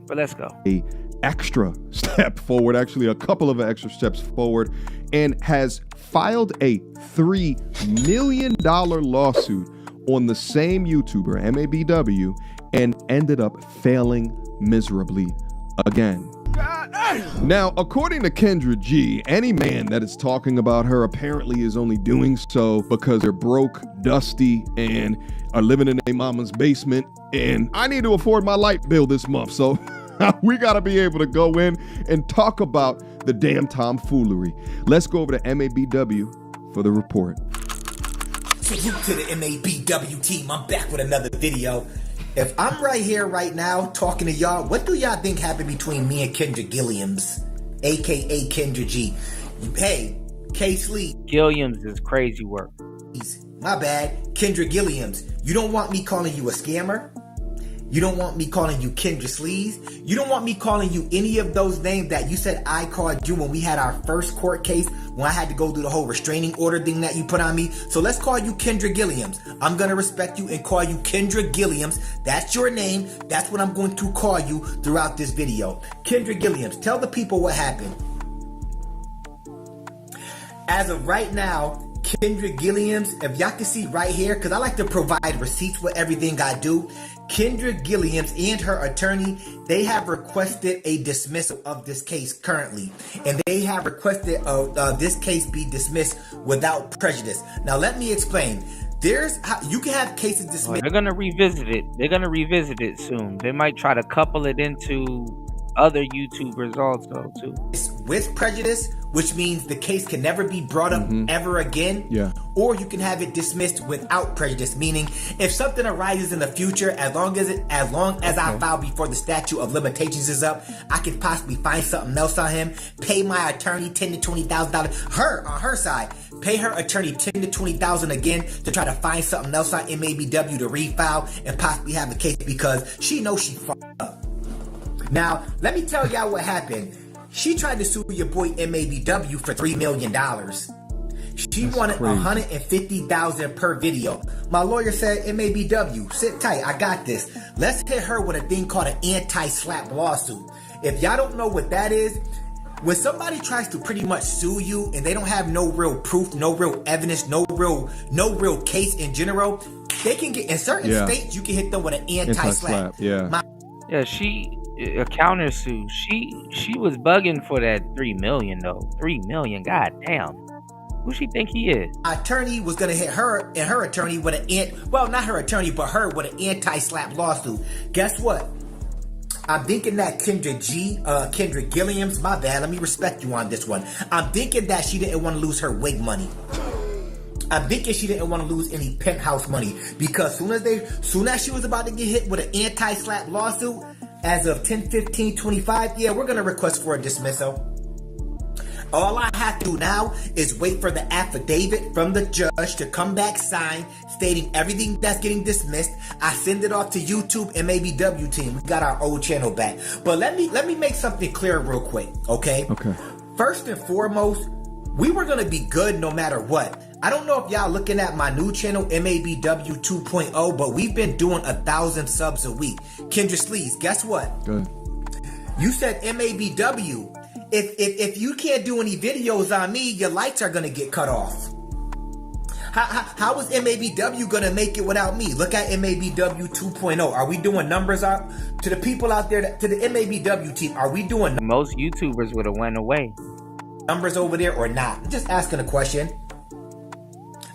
But let's go. A extra step forward, actually a couple of extra steps forward, and has filed a $3 million lawsuit on the same YouTuber, MABW, and ended up failing miserably again. Now, according to Kendra G, any man that is talking about her apparently is only doing so because they're broke, dusty, and are living in their mama's basement, and I need to afford my light bill this month, so we gotta be able to go in and talk about the damn tomfoolery. Let's go over to MABW for the report. Salute to the MABW team. I'm back with another video. If I'm right here right now talking to y'all, what do y'all think happened between me and Kendra Gilliams, aka Kendra G? Hey, K-Sleep. Gilliams is crazy work. My bad. Kendra Gilliams. You don't want me calling you a scammer? You don't want me calling you Kendra Sleaze? You don't want me calling you any of those names that you said I called you when we had our first court case, when I had to go through the whole restraining order thing that you put on me? So let's call you Kendra Gilliams. I'm going to respect you and call you Kendra Gilliams. That's your name. That's what I'm going to call you throughout this video. Kendra Gilliams, tell the people what happened. As of right now, Kendra Gilliams, if y'all can see right here, because I like to provide receipts with everything I do. Kendra Gilliams and her attorney, they have requested a dismissal of this case currently. And they have requested this case be dismissed without prejudice. Now, let me explain. You can have cases dismissed. They're going to revisit it. They're going to revisit it soon. They might try to couple it into other YouTubers also, too. With prejudice, which means the case can never be brought up ever again. Yeah. Or you can have it dismissed without prejudice, meaning if something arises in the future, as long as I file before the statute of limitations is up, I can possibly find something else on him, pay my attorney $10,000 to $20,000. Her, on her side, pay her attorney $10,000 to $20,000 again to try to find something else on MABW to refile and possibly have a case because she knows she fucked up. Now, let me tell y'all what happened. She tried to sue your boy MABW for $3 million. She wanted $150,000 per video. My lawyer said, MABW, sit tight, I got this. Let's hit her with a thing called an anti-slap lawsuit. If y'all don't know what that is, when somebody tries to pretty much sue you and they don't have no real proof, no real evidence, no real case in general, they can get, in certain states, you can hit them with an anti-slap. A countersuit. She was bugging for that $3 million though. $3 million, god damn. Who she think he is? Attorney was gonna hit her and her attorney with not her attorney, but her with an anti-slap lawsuit. Guess what? I'm thinking that Kendra Gilliams, my bad, let me respect you on this one. I'm thinking that she didn't want to lose her wig money. I'm thinking she didn't want to lose any penthouse money because soon as she was about to get hit with an anti-slap lawsuit, as of 10/15/25, yeah, we're gonna request for a dismissal. All I have to do now is wait for the affidavit from the judge to come back signed, stating everything that's getting dismissed. I send it off to YouTube and MABW team. We got our old channel back. But let me make something clear real quick, okay? Okay. First and foremost, we were gonna be good no matter what. I don't know if y'all looking at my new channel, MABW 2.0, but we've been doing 1,000 subs a week. Kendra Sleaze, guess what? Good. You said MABW. If you can't do any videos on me, your lights are gonna get cut off. How is MABW gonna make it without me? Look at MABW 2.0. Are we doing numbers out to the people out there, to the MABW team? Are we doing most YouTubers would have went away? Numbers over there or not? I'm just asking a question.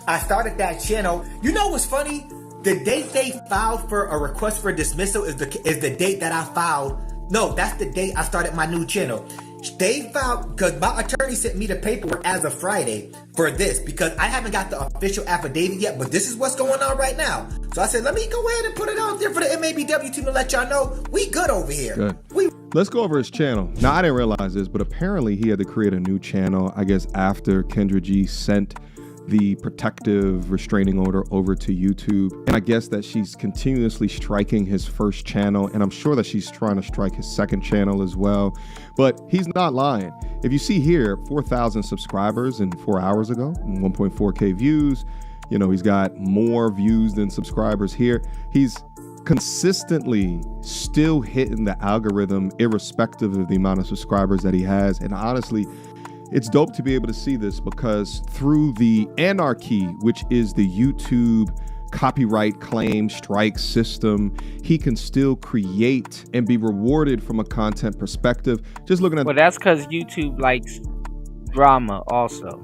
I started that channel. You know what's funny? The date they filed for a request for dismissal is the date that I filed. No, that's the date I started my new channel. They filed, because my attorney sent me the paperwork as of Friday for this, because I haven't got the official affidavit yet, but this is what's going on right now. So I said, let me go ahead and put it out there for the MABW team to let y'all know we good over here. Good. Let's go over his channel. Now, I didn't realize this, but apparently he had to create a new channel, I guess, after Kendra G sent the protective restraining order over to YouTube. And I guess that she's continuously striking his first channel, and I'm sure that she's trying to strike his second channel as well. But he's not lying. If you see here, 4,000 subscribers in 4 hours ago, 1.4K views. You know, he's got more views than subscribers here. He's consistently still hitting the algorithm irrespective of the amount of subscribers that he has. And honestly, it's dope to be able to see this, because through the anarchy, which is the YouTube copyright claim strike system, he can still create and be rewarded from a content perspective. Just looking at— well, that's because YouTube likes drama also.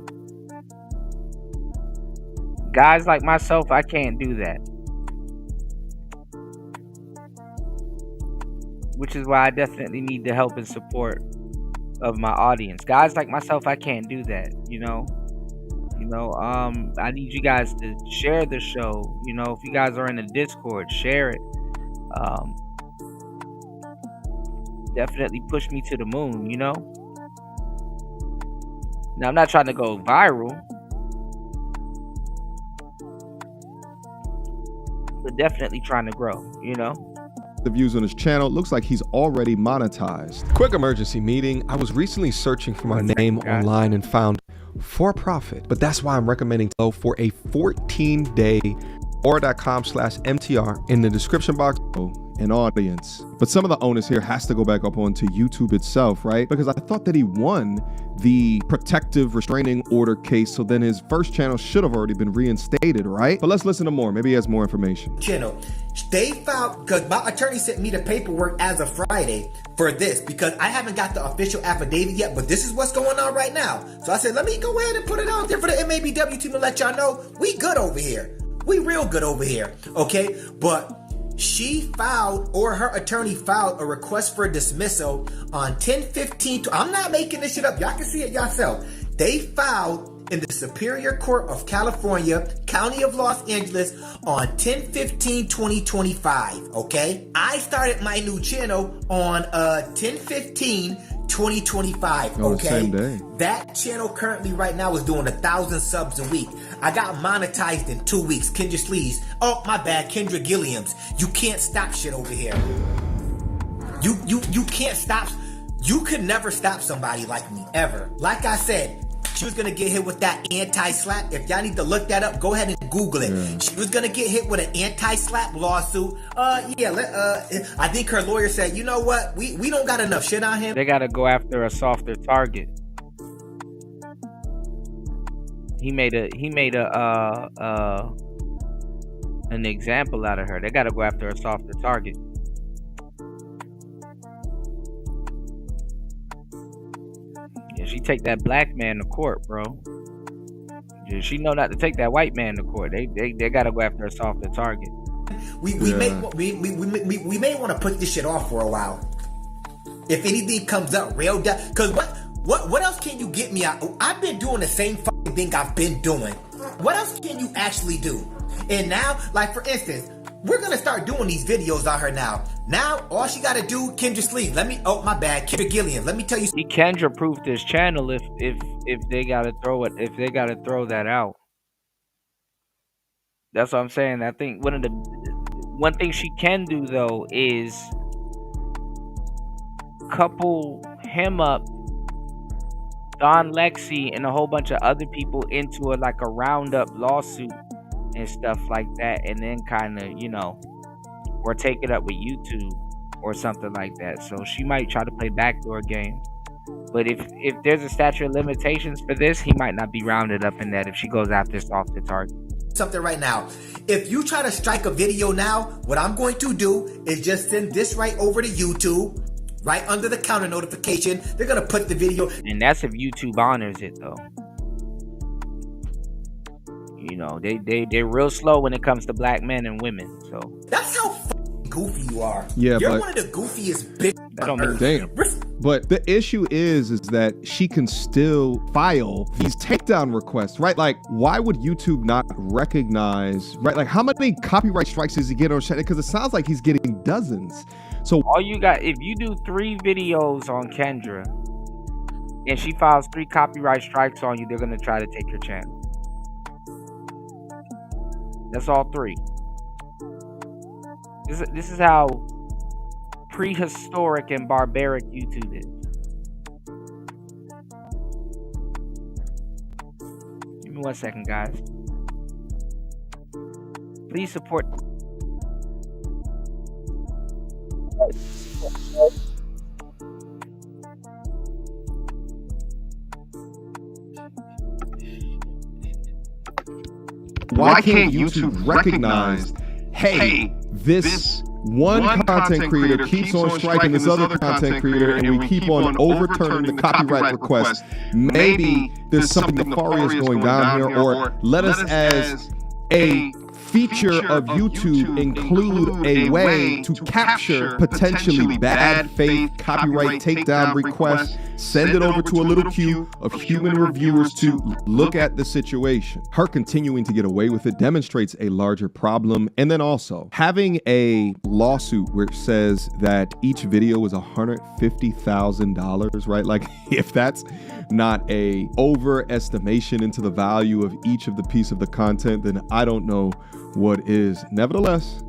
Guys like myself, I can't do that. Which is why I definitely need the help and support of my audience. Guys like myself, I can't do that, you know. I need you guys to share the show. You know, if you guys are in the Discord, share it. Definitely push me to the moon, you know. Now, I'm not trying to go viral, but definitely trying to grow, you know. The views on his channel, looks like he's already monetized. Quick emergency meeting. I was recently searching for my name online and found For Profit, but that's why I'm recommending to go for a 14-day Aura.com/MTR in the description box. An audience. But some of the onus here has to go back up onto YouTube itself, right? Because I thought that he won the protective restraining order case, so then his first channel should have already been reinstated, right? But let's listen to more. Maybe he has more information. Channel. They filed, because my attorney sent me the paperwork as of Friday for this, because I haven't got the official affidavit yet, but this is what's going on right now. So I said, let me go ahead and put it out there for the MABW team to let y'all know we good over here. We real good over here, okay? But she filed, or her attorney filed, a request for dismissal on 10/15. I'm not making this shit up. Y'all can see it yourself. They filed in the Superior Court of California, County of Los Angeles on 10/15/2025. Okay, I started my new channel on 10/15/2025. Okay, same day. That channel currently right now is doing 1,000 subs a week. I got monetized in 2 weeks. Kendra Sleeves. Oh, my bad. Kendra Gilliams. You can't stop shit over here. You can't stop. You could never stop somebody like me, ever. Like I said, she was going to get hit with that anti-slap. If y'all need to look that up, go ahead and Google it. Yeah. She was going to get hit with an anti-slap lawsuit. I think her lawyer said, you know what? We don't got enough shit on him. They got to go after a softer target. He made an example out of her. They got to go after a softer target. Yeah, she take that black man to court, bro. She know not to take that white man to court. They got to go after a softer target. We may want to put this shit off for a while. If anything comes up real, because what else can you get me out? I've been doing the same fucking thing I've been doing. What else can you actually do? And now, like for instance, we're gonna start doing these videos out here now. Now, all she gotta do, Kendra Sleeve. Kendra Gillian. Let me tell you. Kendra proved his channel if they gotta throw that out. That's what I'm saying. I think one thing she can do though is couple him up, Don Lexi, and a whole bunch of other people into a roundup lawsuit and stuff like that, and then kind of, or take it up with YouTube or something like that. So she might try to play backdoor game. But if there's a statute of limitations for this, he might not be rounded up in that if she goes after off the target. Something right now. If you try to strike a video now, what I'm going to do is just send this right over to YouTube. Right under the counter notification, they're gonna put the video. And that's if YouTube honors it, though. They're real slow when it comes to black men and women. So that's how goofy you are. Yeah, you're one of the goofiest bitches on earth. Damn. But the issue is that she can still file these takedown requests, right? Like, why would YouTube not recognize, right? Like, how many copyright strikes does he get on channel? Because it sounds like he's getting dozens. So all you got, if you do 3 videos on Kendra and she files 3 copyright strikes on you, they're gonna try to take your channel. That's all three. This is how prehistoric and barbaric YouTube is. Give me 1 second, guys. Please support. Why can't YouTube recognize, hey, this one content creator keeps on striking this other content creator, and we keep on overturning the copyright request? Maybe there's something nefarious going down here, or let us as a feature of YouTube include a way to capture potentially bad faith copyright takedown requests, send it over to a little queue of human reviewers to look at the situation. Her continuing to get away with it demonstrates a larger problem. And then also having a lawsuit which says that each video is $150,000, right? Like, if that's not a overestimation into the value of each of the piece of the content, then I don't know what is. Nevertheless,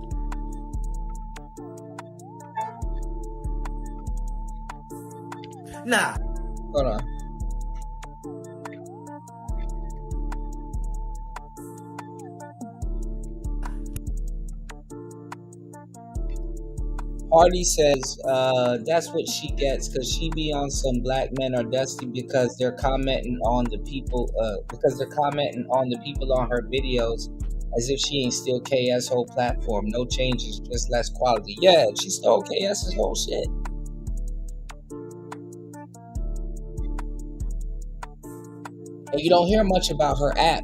nah, hold on. Hardy says that's what she gets because she be on some black men are dusty because they're commenting on the people on her videos as if she ain't steal KS whole platform. No changes, just less quality. Yeah, she stole KS's whole shit. And you don't hear much about her app.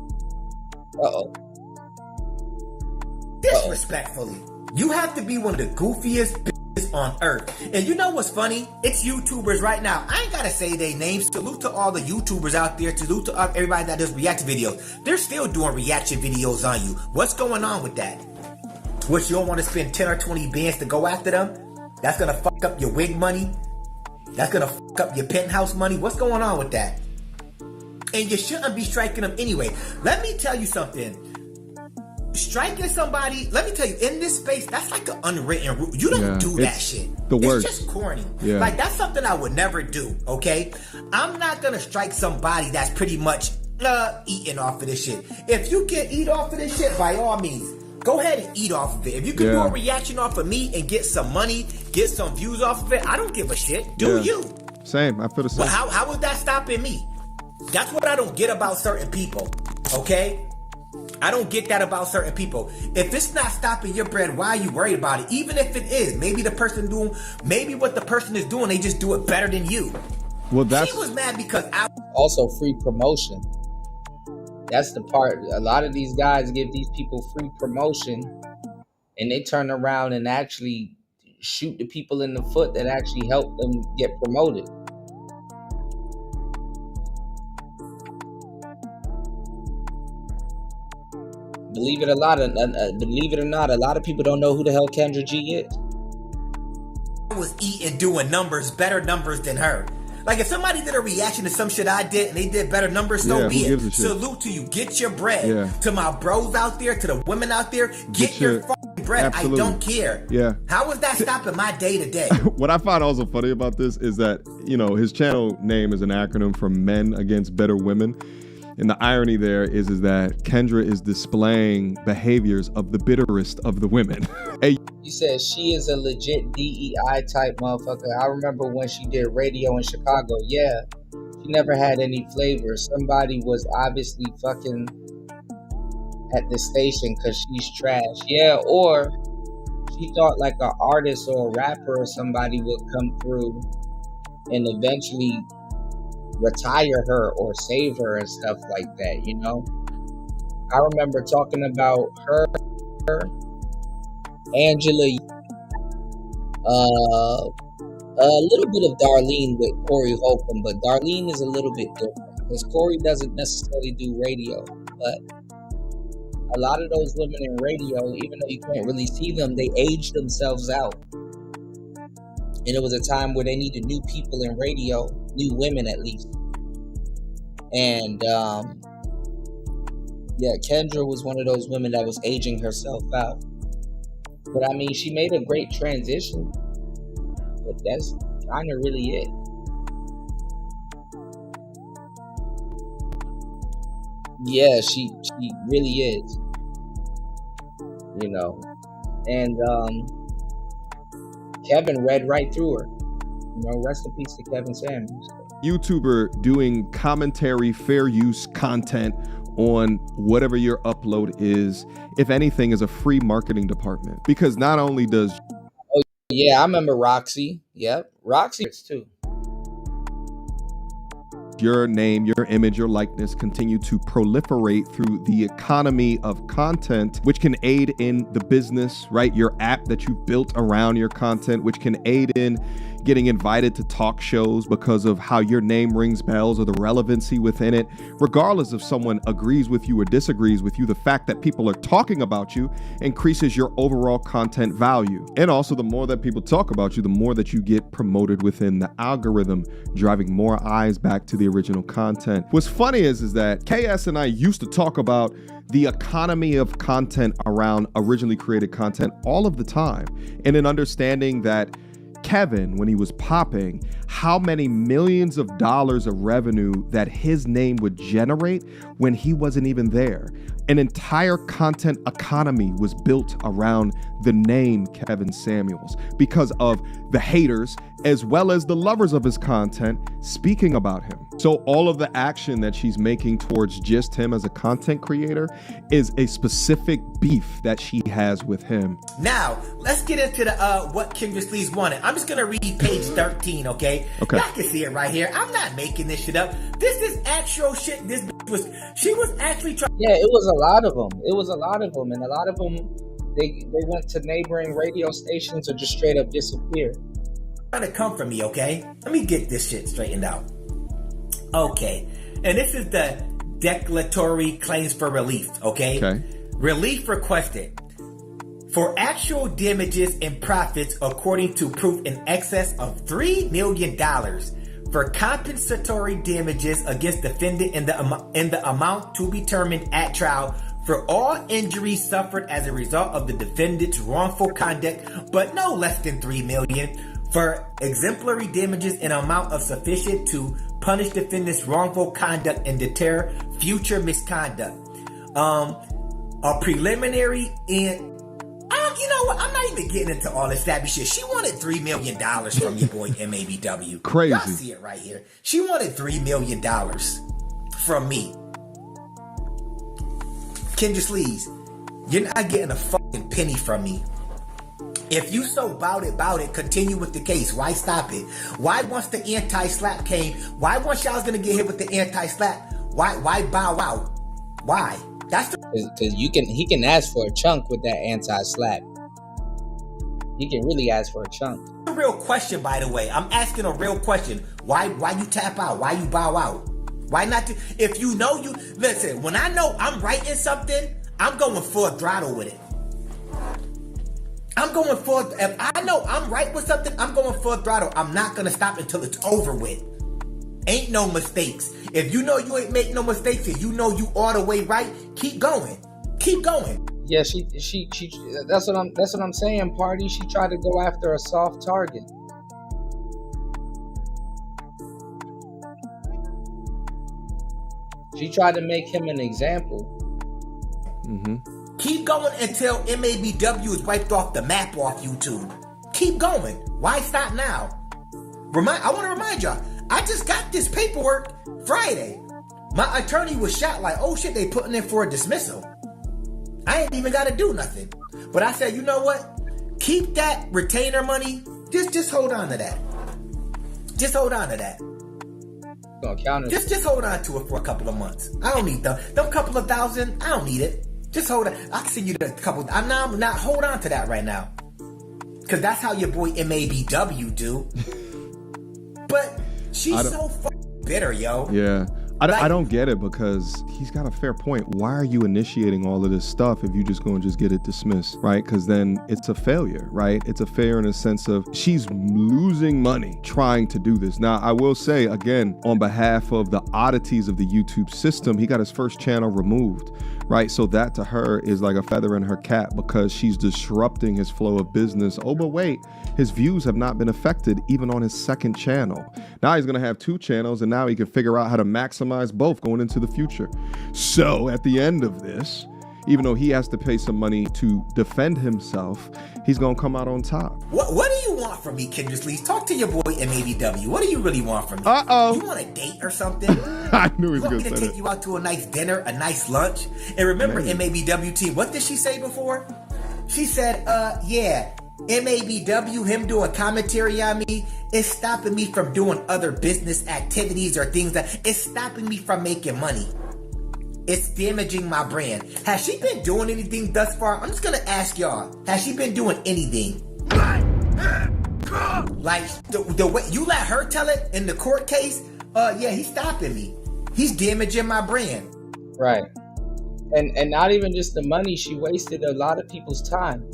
Disrespectfully, you have to be one of the goofiest bitches on earth. And you know what's funny? It's YouTubers right now. I ain't gotta say their names. Salute to all the YouTubers out there. Salute to everybody that does reaction videos. They're still doing reaction videos on you. What's going on with that? What, you don't want to spend 10 or 20 bands to go after them? That's gonna fuck up your wig money? That's gonna fuck up your penthouse money? What's going on with that? And you shouldn't be striking them anyway. Let me tell you something. Striking somebody, let me tell you, in this space, that's like an unwritten rule. You don't do that shit. It's just corny. Yeah. Like, that's something I would never do, okay? I'm not gonna strike somebody that's pretty much eating off of this shit. If you can eat off of this shit, by all means, go ahead and eat off of it. If you can do a reaction off of me and get some money, get some views off of it, I don't give a shit. Do you? Same. I feel the same. Well, how is that stopping me? That's what I don't get about certain people, okay? I don't get that about certain people. If it's not stopping your bread, why are you worried about it? Even if it is, maybe what the person is doing, they just do it better than you. Well, she was mad because also free promotion. That's the part. A lot of these guys give these people free promotion, and they turn around and actually shoot the people in the foot that actually help them get promoted. Believe it or not, a lot of people don't know who the hell Kendra G is. I was eating, doing better numbers than her. Like, if somebody did a reaction to some shit I did and they did better numbers, so be it. Salute to you. Get your bread. Yeah. To my bros out there, to the women out there, get your fucking bread. Absolutely. I don't care. Yeah. How is that stopping my day to day? What I find also funny about this is that, his channel name is an acronym for Men Against Better Women. And the irony there is that Kendra is displaying behaviors of the bitterest of the women. Hey. You said she is a legit DEI type motherfucker. I remember when she did radio in Chicago. Yeah, she never had any flavor. Somebody was obviously fucking at the station because she's trash. Yeah, or she thought like an artist or a rapper or somebody would come through and eventually retire her or save her and stuff like that, I remember talking about her, Angela, a little bit of Darlene with Corey Holcomb, but Darlene is a little bit different because Corey doesn't necessarily do radio, but a lot of those women in radio, even though you can't really see them, they age themselves out. And it was a time where they needed new people in radio, new women at least. And, Yeah, Kendra was one of those women that was aging herself out. But I mean, she made a great transition. But that's kind of really it. Yeah, she really is. You know. And Kevin read right through her. You know, rest in peace to Kevin Samuels. YouTuber doing commentary, fair use content on whatever your upload is, if anything, is a free marketing department. Because not only does... Oh, yeah, I remember Roxy. Yep, Roxy too. Your name, your image, your likeness continue to proliferate through the economy of content, which can aid in the business, right? Your app that you built around your content, which can aid in getting invited to talk shows because of how your name rings bells or the relevancy within it. Regardless if someone agrees with you or disagrees with you, the fact that people are talking about you increases your overall content value. And also, the more that people talk about you, the more that you get promoted within the algorithm, driving more eyes back to the original content. What's funny is that KS and I used to talk about the economy of content around originally created content all of the time. And in understanding that Kevin, when he was popping, how many millions of dollars of revenue that his name would generate when he wasn't even there. An entire content economy was built around the name Kevin Samuels because of the haters as well as the lovers of his content speaking about him. So all of the action that she's making towards just him as a content creator is a specific beef that she has with him. Now, let's get into the what Kendra Sleaze wanted. I'm just gonna read page 13, okay? Okay. Y'all can see it right here. I'm not making this shit up. This is actual shit. She was actually trying. Yeah, it was a lot of them. It was a lot of them, and a lot of them they went to neighboring radio stations or just straight up disappeared. Trying to come from me, okay? Let me get this shit straightened out. Okay, and this is the declaratory claims for relief, okay? Relief requested for actual damages and profits according to proof in excess of $3 million for compensatory damages against defendant in the amount to be determined at trial for all injuries suffered as a result of the defendant's wrongful conduct, but no less than $3 million for exemplary damages in an amount of sufficient to punish defendant's wrongful conduct and deter future misconduct. A preliminary and you know what? I'm not even getting into all this stabby shit. She wanted $3 million from your boy MABW. Crazy. Y'all see it right here. She wanted $3 million from me. Kendra Sleaze, you're not getting a fucking penny from me. If you so bout it, continue with the case. Why stop it? Why once the anti-slap came, why once y'all was gonna get hit with the anti-slap, why bow out? Why? That's because he can ask for a chunk with that anti-slap. He can really ask for a chunk. a real question, by the way. I'm asking a real question. Why you tap out? Why you bow out? Why not? If you know you listen, when I know I'm right in something, I'm going full throttle with it. I'm going full. If I know I'm right with something, I'm going full throttle. I'm not gonna stop until it's over with. Ain't no mistakes. If you know you ain't make no mistakes and you know you all the way right, keep going. Keep going. Yeah, she that's what I'm saying, Party. She tried to go after a soft target. She tried to make him an example. Mm-hmm. Keep going until MABW is wiped off the map off YouTube. Keep going. Why stop now? I want to remind y'all, I just got this paperwork Friday. My attorney was shot like, oh shit, they putting in for a dismissal. I ain't even got to do nothing. But I said, you know what? Keep that retainer money. Just hold on to that. Just hold on to that. Just hold on to it for a couple of months. I don't need them couple of thousand. I don't need it. Just hold on. I can send you the couple. I'm not hold on to that right now. Because that's how your boy MABW do. But she's so fucking bitter, yo. Yeah. I don't get it, because he's got a fair point. Why are you initiating all of this stuff if you just go and just get it dismissed, right? Because then it's a failure, right? It's a failure in a sense of she's losing money trying to do this. Now, I will say, again, on behalf of the oddities of the YouTube system, he got his first channel removed, right? So that to her is like a feather in her cap because she's disrupting his flow of business. Oh, but wait, his views have not been affected even on his second channel. Now he's going to have 2 channels, and now he can figure out how to maximize both going into the future. So at the end of this, even though he has to pay some money to defend himself, he's going to come out on top. What do you want from me, Kendra Sleaze? Talk to your boy MABW. What do you really want from me? Uh-oh. You want a date or something? I knew he was going going to to take you out to a nice dinner, a nice lunch? And remember, MABW team, what did she say before? She said, yeah, MABW, him doing commentary on me, is stopping me from doing other business activities or things that it's stopping me from making money. It's damaging my brand. Has she been doing anything thus far? I'm just gonna ask y'all. Has she been doing anything? Like the way you let her tell it in the court case? Yeah, he's stopping me. He's damaging my brand. Right. And not even just the money. She wasted a lot of people's time.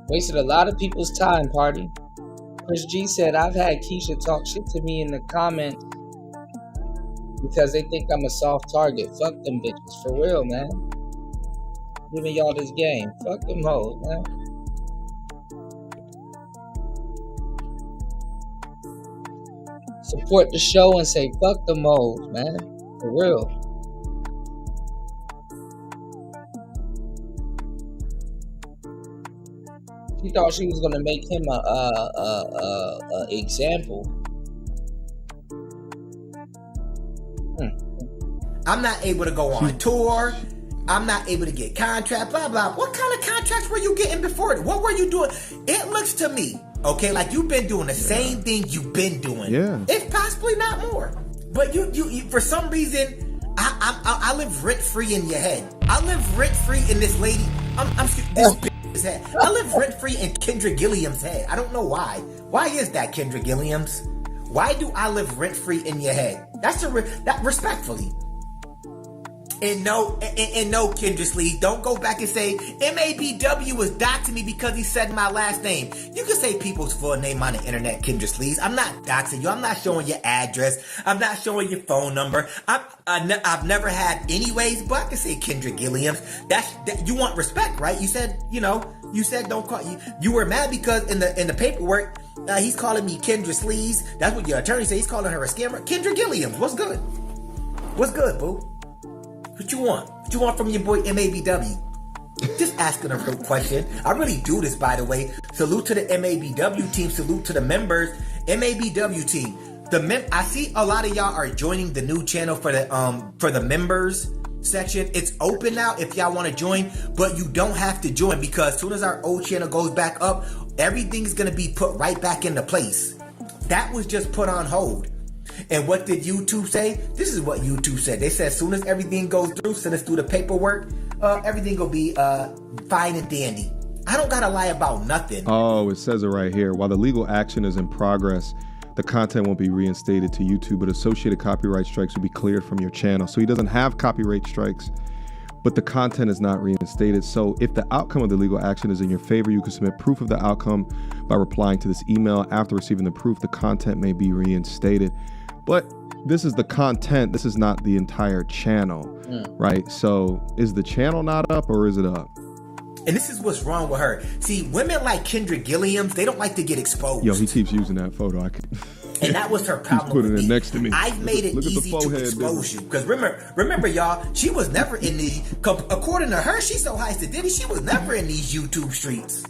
Wasted a lot of people's time, party. Chris G said, I've had Keisha talk shit to me in the comments because they think I'm a soft target. Fuck them bitches. For real, man. Giving y'all this game. Fuck them hoes, man. Support the show and say fuck them hoes, man. For real. She thought she was gonna make him a example. I'm not able to go on tour. I'm not able to get contract, blah, blah. What kind of contracts were you getting before? What were you doing? It looks to me, okay, like you've been doing the same thing you've been doing. Yeah. If possibly not more. But you for some reason, I live rent-free in your head. I live rent-free in this lady. This bitch's head. I live rent-free in Kendra Gilliam's head. I don't know why. Why is that, Kendra Gilliams? Why do I live rent-free in your head? That respectfully. And no, Kendra Sleaze, don't go back and say MABW was doxing me because he said my last name. You can say people's full name on the internet, Kendra Sleaze. I'm not doxing you. I'm not showing your address. I'm not showing your phone number. I've never had anyways, but I can say Kendra Gilliams. You want respect, right? You said, don't call you. You were mad because in the paperwork, he's calling me Kendra Sleaze. That's what your attorney said. He's calling her a scammer. Kendra Gilliams, what's good? What's good, boo? What you want? What you want from your boy MABW? Just asking a real question. I really do this, by the way. Salute to the MABW team. Salute to the members. MABW team. I see a lot of y'all are joining the new channel for the members section. It's open now if y'all want to join, but you don't have to join because as soon as our old channel goes back up, everything's going to be put right back into place. That was just put on hold. And what did YouTube say? This is what YouTube said. They said as soon as everything goes through, send us through the paperwork, everything will be fine and dandy. I don't gotta lie about nothing. Oh, it says it right here. While the legal action is in progress, the content won't be reinstated to YouTube, but associated copyright strikes will be cleared from your channel. So he doesn't have copyright strikes, but the content is not reinstated. So if the outcome of the legal action is in your favor, you can submit proof of the outcome by replying to this email. After receiving the proof, the content may be reinstated. But this is the content. This is not the entire channel, right? So is the channel not up or is it up? And this is what's wrong with her. See, women like Kendra Gilliams, they don't like to get exposed. Yo, he keeps using that photo. And that was her problem. He's putting it next to me. I've made it easy to expose you. Because remember, y'all, she was never in the, according to her, she's so high to Diddy, she was never in these YouTube streets.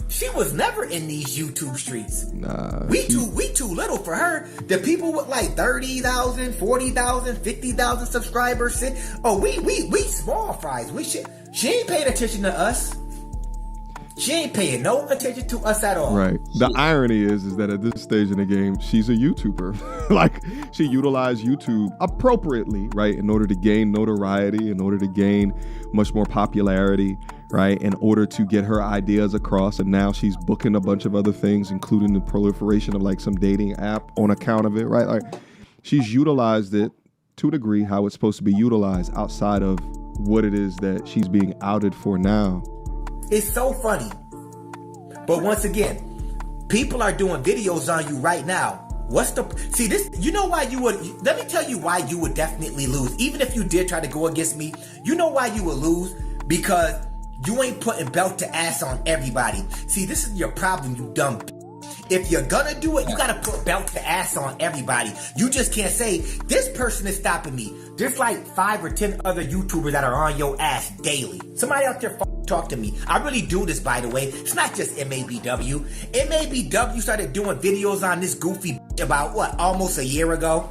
She was never in these YouTube streets. Nah. We too little for her. The people with like 30,000, 40,000, 50,000 subscribers sit. Oh, we small fries. She ain't paying attention to us. She ain't paying no attention to us at all. Right. The irony is that at this stage in the game, she's a YouTuber. Like, she utilized YouTube appropriately, right, in order to gain notoriety, in order to gain much more popularity, right, in order to get her ideas across. And now she's booking a bunch of other things, including the proliferation of like some dating app on account of it, right? Like, she's utilized it to a degree how it's supposed to be utilized outside of what it is that she's being outed for now. It's so funny. But once again, people are doing videos on you right now. See this, you know why you would, let me tell you why you would definitely lose. Even if you did try to go against me, you know why you would lose? Because you ain't putting belt to ass on everybody. See, this is your problem, you dumb. If you're gonna do it, you gotta put belt to ass on everybody. You just can't say, this person is stopping me. There's like 5 or 10 other YouTubers that are on your ass daily. Somebody out there talk to me. I really do this, by the way. It's not just MABW. MABW started doing videos on this goofy about, what, almost a year ago?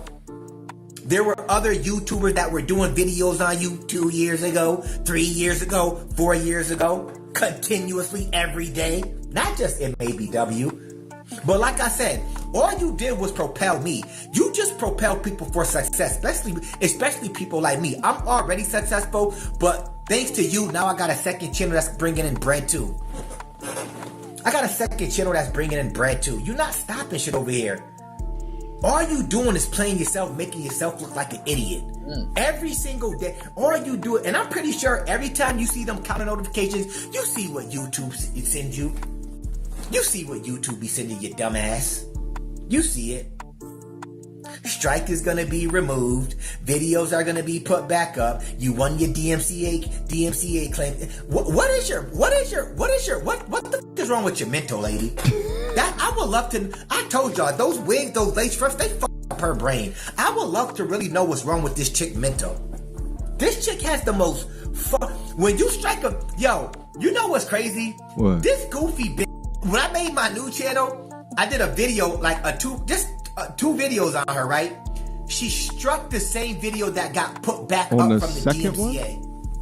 There were other YouTubers that were doing videos on you 2 years ago, 3 years ago, 4 years ago, continuously every day. Not just MABW. But like I said, all you did was propel me. You just propel people for success, especially people like me. I'm already successful, but thanks to you, now I got a second channel that's bringing in bread too. You're not stopping shit over here. All you doing is playing yourself, making yourself look like an idiot. Every single day. All you do, and I'm pretty sure every time you see them counter notifications, you see what YouTube sends you. You see what YouTube be sending you, dumbass. You see it. Strike is gonna be removed. Videos are gonna be put back up. You won your DMCA claim. What the f is wrong with your mental, lady? That I would love to. I told y'all those wigs, those lace fronts, they f up her brain. I would love to really know what's wrong with this chick mental. This chick has the most fun. When you strike a you know what's crazy? What? This goofy bitch. When I made my new channel, I did a video, like two videos on her, right? She struck the same video that got put back up from the DMCA.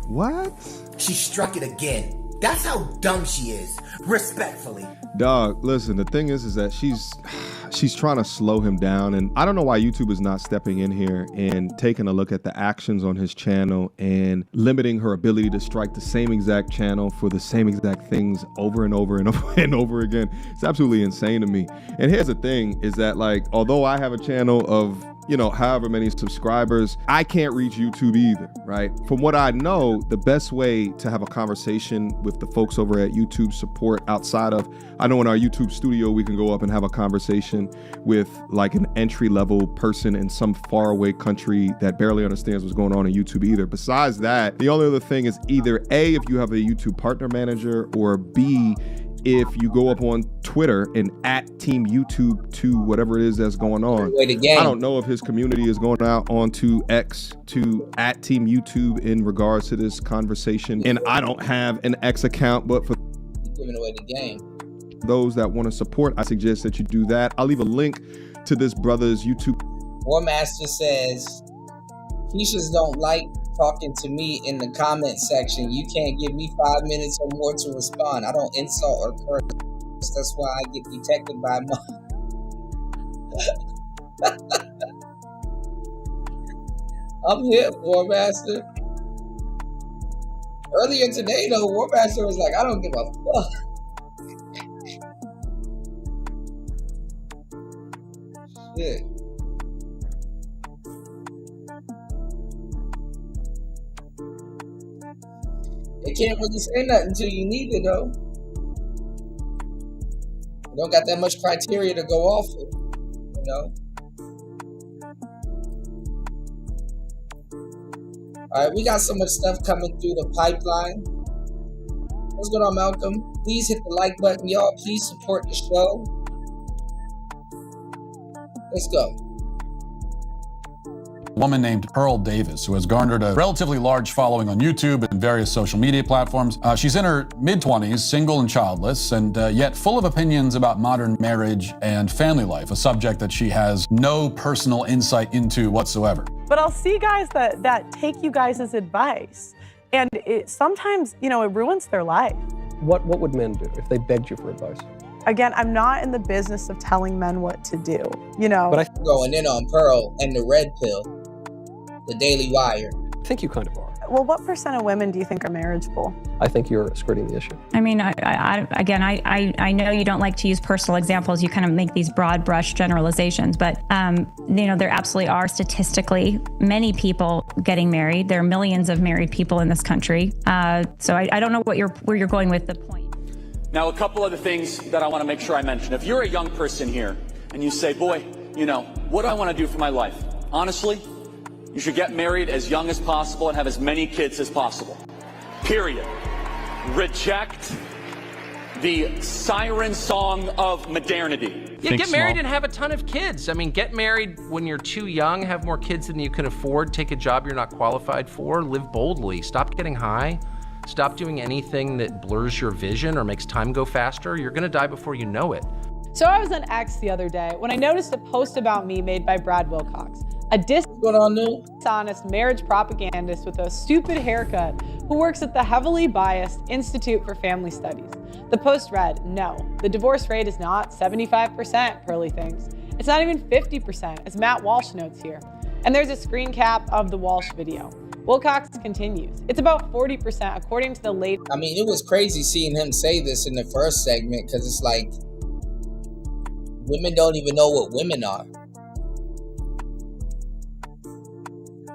What? She struck it again. That's how dumb she is. Respectfully. Dog, listen, the thing is that she's trying to slow him down, and I don't know why YouTube is not stepping in here and taking a look at the actions on his channel and limiting her ability to strike the same exact channel for the same exact things over and over and over and over again. It's absolutely insane to me. And here's the thing is that, like, although I have a channel of, you know, however many subscribers, I can't reach YouTube either, right? From what I know, the best way to have a conversation with the folks over at YouTube support outside of, I know in our YouTube studio, we can go up and have a conversation with like an entry-level person in some faraway country that barely understands what's going on YouTube either. Besides that, the only other thing is either A, if you have a YouTube partner manager, or B, if you go up on Twitter and at Team YouTube to whatever it is that's going on. I don't know if his community is going out onto X to at Team YouTube in regards to this conversation. And I don't have an X account, but for giving away the game. Those that want to support, I suggest that you do that. I'll leave a link to this brother's YouTube. War Master says, Keishas don't like talking to me in the comment section. You can't give me 5 minutes or more to respond. I don't insult or curse. That's why I get detected by my... I'm hip, War Master. Earlier today, though, War Master was like, I don't give a fuck. Shit. They can't really say nothing until you need it, though. You don't got that much criteria to go off of, you know? Alright, we got so much stuff coming through the pipeline. What's going on, Malcolm? Please hit the like button, y'all. Please support the show. Let's go. A woman named Pearl Davis, who has garnered a relatively large following on YouTube and various social media platforms. She's in her mid-20s, single and childless, and yet full of opinions about modern marriage and family life, a subject that she has no personal insight into whatsoever. But I'll see guys that take you guys' advice, and sometimes, you know, it ruins their life. What would men do if they begged you for advice? Again, I'm not in the business of telling men what to do, you know. But going in on Pearl and the red pill, the Daily Wire. I think you kind of are. Well, what % of women do you think are marriageable? I think you're skirting the issue. I mean, I know you don't like to use personal examples. You kind of make these broad brush generalizations, but you know, there absolutely are statistically many people getting married. There are millions of married people in this country. So I don't know where you're going with the point. Now, a couple of the things that I want to make sure I mention. If you're a young person here and you say, boy, what do I want to do for my life? Honestly, you should get married as young as possible and have as many kids as possible. Period. Reject the siren song of modernity. Yeah, get married and have a ton of kids. I mean, get married when you're too young, have more kids than you can afford, take a job you're not qualified for, live boldly, stop getting high, stop doing anything that blurs your vision or makes time go faster. You're gonna die before you know it. So I was on X the other day when I noticed a post about me made by Brad Wilcox, a dishonest marriage propagandist with a stupid haircut who works at the heavily biased Institute for Family Studies. The post read, no, the divorce rate is not 75%, Pearly thinks. It's not even 50%, as Matt Walsh notes here. And there's a screen cap of the Walsh video. Wilcox continues, it's about 40% according to the latest. I mean, it was crazy seeing him say this in the first segment because it's like, women don't even know what women are.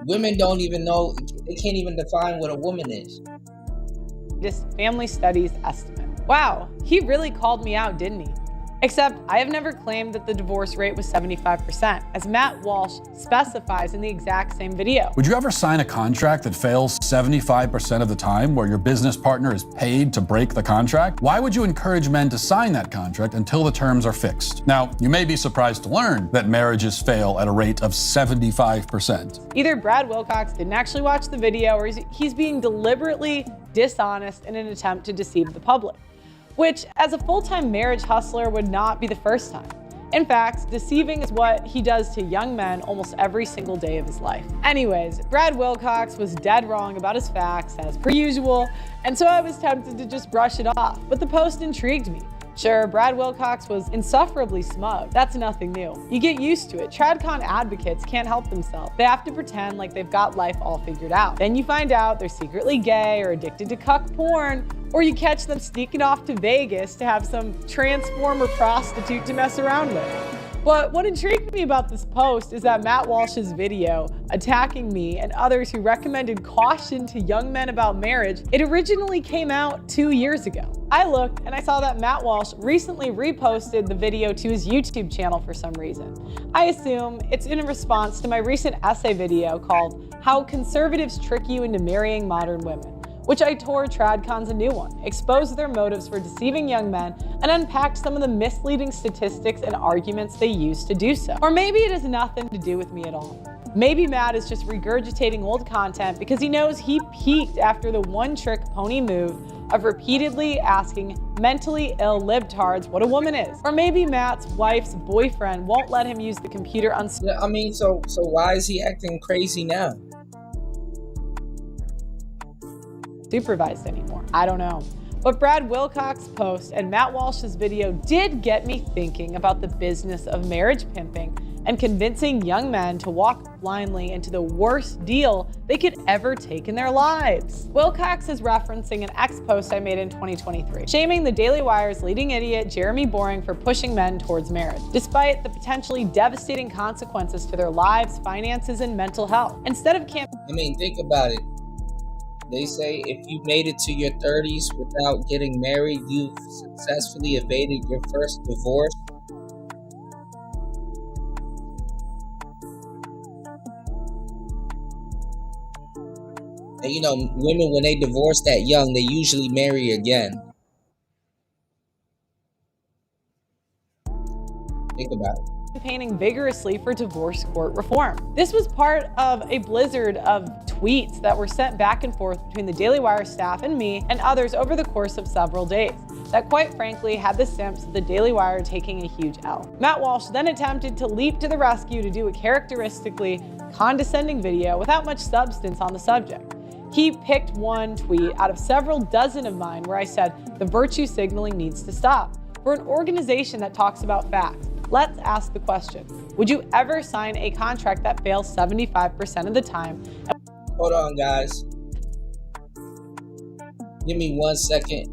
Women don't even know, they can't even define what a woman is. This Family Studies estimate. Wow, he really called me out, didn't he? Except I have never claimed that the divorce rate was 75%, as Matt Walsh specifies in the exact same video. Would you ever sign a contract that fails 75% of the time, where your business partner is paid to break the contract? Why would you encourage men to sign that contract until the terms are fixed? Now, you may be surprised to learn that marriages fail at a rate of 75%. Either Brad Wilcox didn't actually watch the video, or he's being deliberately dishonest in an attempt to deceive the public, which as a full-time marriage hustler would not be the first time. In fact, deceiving is what he does to young men almost every single day of his life. Anyways, Brad Wilcox was dead wrong about his facts as per usual, and so I was tempted to just brush it off, but the post intrigued me. Sure, Brad Wilcox was insufferably smug. That's nothing new. You get used to it. TradCon advocates can't help themselves. They have to pretend like they've got life all figured out. Then you find out they're secretly gay or addicted to cuck porn, or you catch them sneaking off to Vegas to have some transformer prostitute to mess around with. But what intrigued me about this post is that Matt Walsh's video attacking me and others who recommended caution to young men about marriage, it originally came out 2 years ago. I looked and I saw that Matt Walsh recently reposted the video to his YouTube channel for some reason. I assume it's in response to my recent essay video called How Conservatives Trick You into Marrying Modern Women, which I tore TradCon's a new one, exposed their motives for deceiving young men, and unpacked some of the misleading statistics and arguments they use to do so. Or maybe it has nothing to do with me at all. Maybe Matt is just regurgitating old content because he knows he peaked after the one-trick pony move of repeatedly asking mentally ill libtards what a woman is. Or maybe Matt's wife's boyfriend won't let him use the computer so why is he acting crazy now? Supervised anymore. I don't know. But Brad Wilcox's post and Matt Walsh's video did get me thinking about the business of marriage pimping and convincing young men to walk blindly into the worst deal they could ever take in their lives. Wilcox is referencing an X post I made in 2023, shaming the Daily Wire's leading idiot Jeremy Boring for pushing men towards marriage, despite the potentially devastating consequences to their lives, finances, and mental health. Instead of think about it. They say if you made it to your 30s without getting married, you've successfully evaded your first divorce. And women, when they divorce that young, they usually marry again. Think about it. Campaigning vigorously for divorce court reform. This was part of a blizzard of tweets that were sent back and forth between the Daily Wire staff and me and others over the course of several days that quite frankly had the simps of the Daily Wire taking a huge L. Matt Walsh then attempted to leap to the rescue to do a characteristically condescending video without much substance on the subject. He picked one tweet out of several dozen of mine where I said the virtue signaling needs to stop. We're an organization that talks about facts. Let's ask the question, would you ever sign a contract that fails 75% of the time? Hold on, guys. Give me 1 second.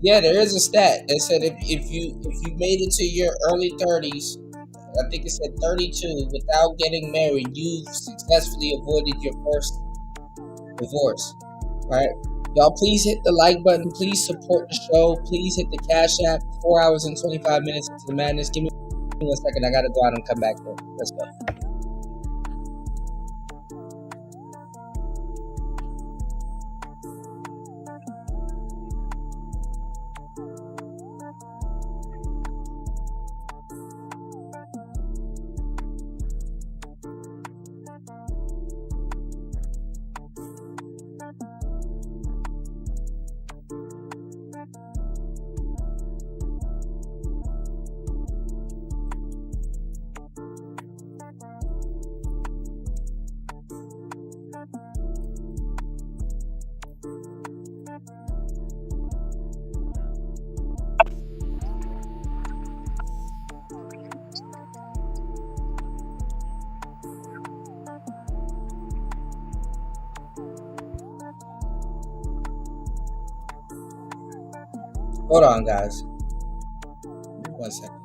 Yeah, there is a stat that said if you made it to your early 30s, I think it said 32, without getting married, you've successfully avoided your first divorce, right? Y'all, please hit the like button. Please support the show. Please hit the Cash App. 4 hours and 25 minutes into the madness. Give me 1 second. I got to go out and come back there. Let's go. Hold on, guys. 1 second.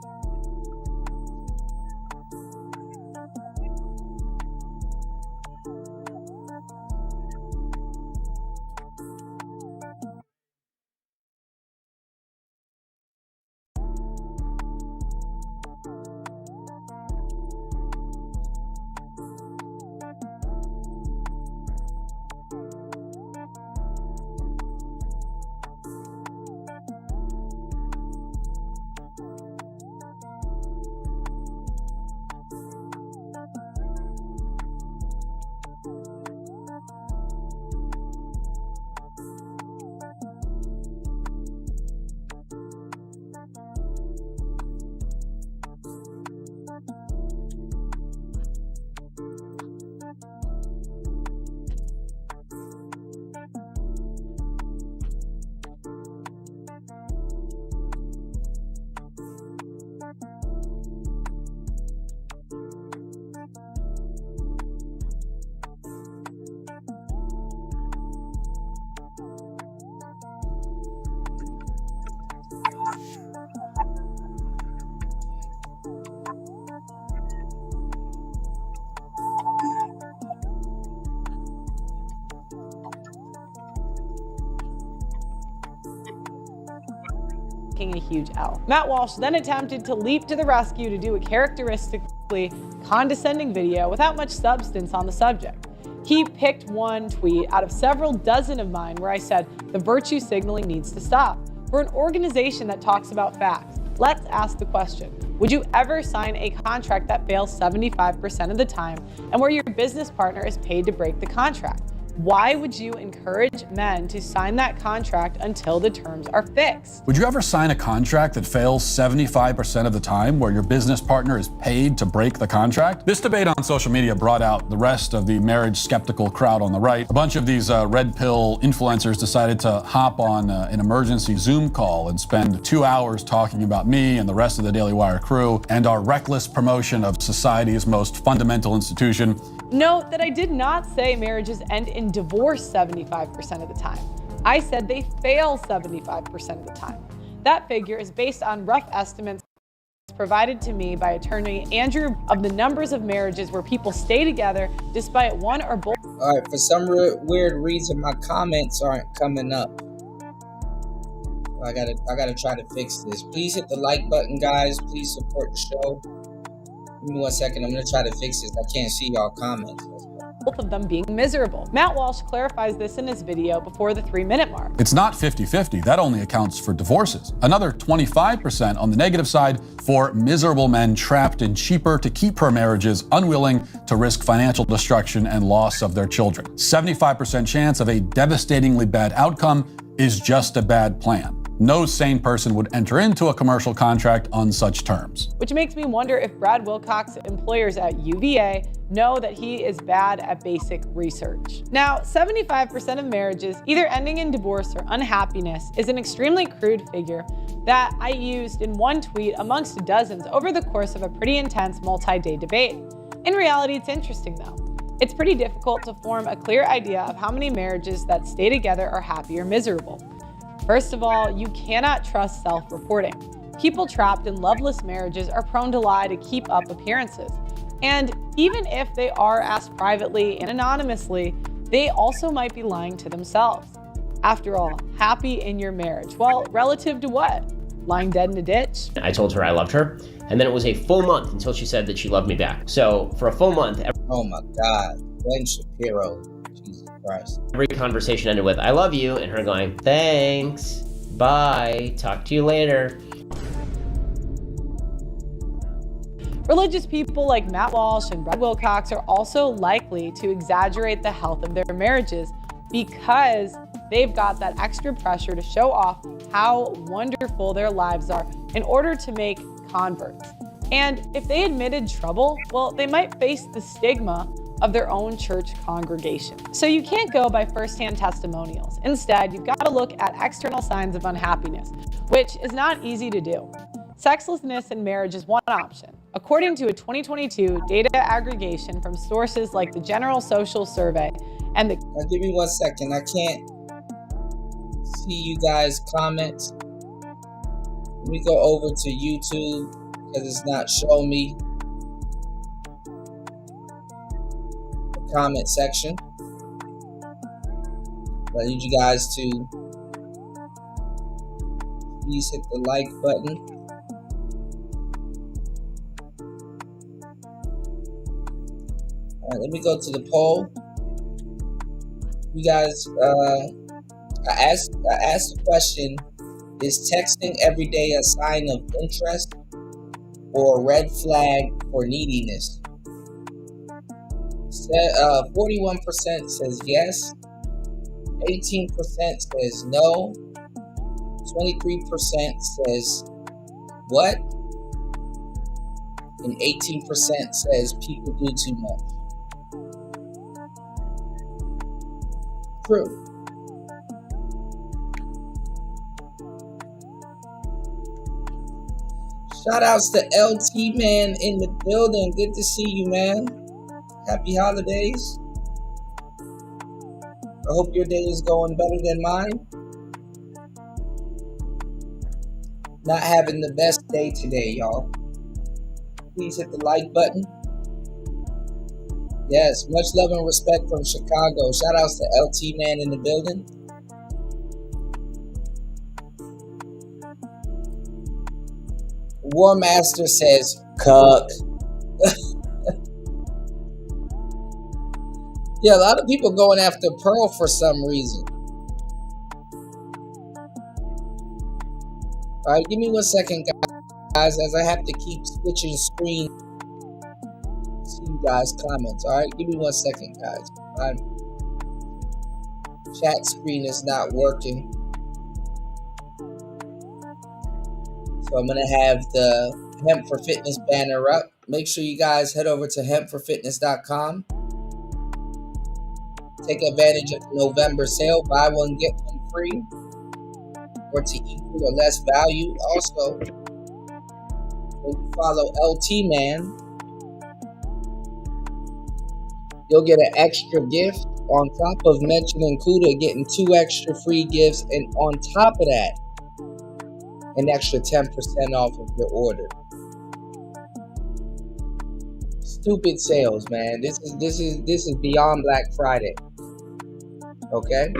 A huge L. Matt Walsh then attempted to leap to the rescue to do a characteristically condescending video without much substance on the subject. He picked one tweet out of several dozen of mine where I said the virtue signaling needs to stop. For an organization that talks about facts, let's ask the question, would you ever sign a contract that fails 75% of the time and where your business partner is paid to break the contract? Why would you encourage men to sign that contract until the terms are fixed? Would you ever sign a contract that fails 75% of the time where your business partner is paid to break the contract? This debate on social media brought out the rest of the marriage skeptical crowd on the right. A bunch of these red pill influencers decided to hop on an emergency Zoom call and spend 2 hours talking about me and the rest of the Daily Wire crew and our reckless promotion of society's most fundamental institution. Note that I did not say marriages end in divorce 75% of the time. I said they fail 75% of the time. That figure is based on rough estimates provided to me by attorney Andrew of the numbers of marriages where people stay together despite one or both. All right, for some weird reason, my comments aren't coming up. I gotta try to fix this. Please hit the like button, guys. Please support the show. Give me 1 second. I'm gonna try to fix this. I can't see y'all comments. Both of them being miserable. Matt Walsh clarifies this in his video before the 3-minute mark. It's not 50-50. That only accounts for divorces. Another 25% on the negative side for miserable men trapped in cheaper to keep her marriages, unwilling to risk financial destruction and loss of their children. 75% chance of a devastatingly bad outcome is just a bad plan. No sane person would enter into a commercial contract on such terms. Which makes me wonder if Brad Wilcox's employers at UVA know that he is bad at basic research. Now, 75% of marriages either ending in divorce or unhappiness is an extremely crude figure that I used in one tweet amongst dozens over the course of a pretty intense multi-day debate. In reality, it's interesting though. It's pretty difficult to form a clear idea of how many marriages that stay together are happy or miserable. First of all, you cannot trust self-reporting. People trapped in loveless marriages are prone to lie to keep up appearances. And even if they are asked privately and anonymously, they also might be lying to themselves. After all, happy in your marriage. Well, relative to what? Lying dead in a ditch? I told her I loved her, and then it was a full month until she said that she loved me back. So for a full month, Oh my God, Ben Shapiro, Jesus Christ. every conversation ended with, I love you, and her going, thanks, bye, talk to you later. Religious people like Matt Walsh and Brad Wilcox are also likely to exaggerate the health of their marriages because they've got that extra pressure to show off how wonderful their lives are in order to make converts. And if they admitted trouble, well, they might face the stigma of their own church congregation. So you can't go by firsthand testimonials. Instead, you've got to look at external signs of unhappiness, which is not easy to do. Sexlessness in marriage is one option. According to a 2022 data aggregation from sources like the General Social Survey and the... Now give me 1 second. I can't see you guys' comments. Let me go over to YouTube because it's not showing me the comment section. I need you guys to please hit the like button. All right, let me go to the poll. You guys, I asked the question, is texting every day a sign of interest or a red flag for neediness? 41% says yes, 18% says no, 23% says what, and 18% says people do too much. True. Shout outs to LT Man in the building. Good to see you, man. Happy holidays. I hope your day is going better than mine. Not having the best day today, y'all. Please hit the like button. Yes, much love and respect from Chicago. Shout outs to LT Man in the building. War Master says, cuck. Yeah, a lot of people going after Pearl for some reason. All right, give me 1 second, guys, as I have to keep switching screen. See you guys' comments. All right, give me 1 second, guys. My chat screen is not working. So I'm going to have the Hemp for Fitness banner up. Make sure you guys head over to hempforfitness.com. Take advantage of the November sale. Buy one, get one free. Or to equal or less value. Also, when you follow LT Man, you'll get an extra gift on top of mentioning Kuda, getting 2 extra free gifts, and on top of that, an extra 10% off of your order. Stupid sales, man. This is beyond Black Friday. Okay?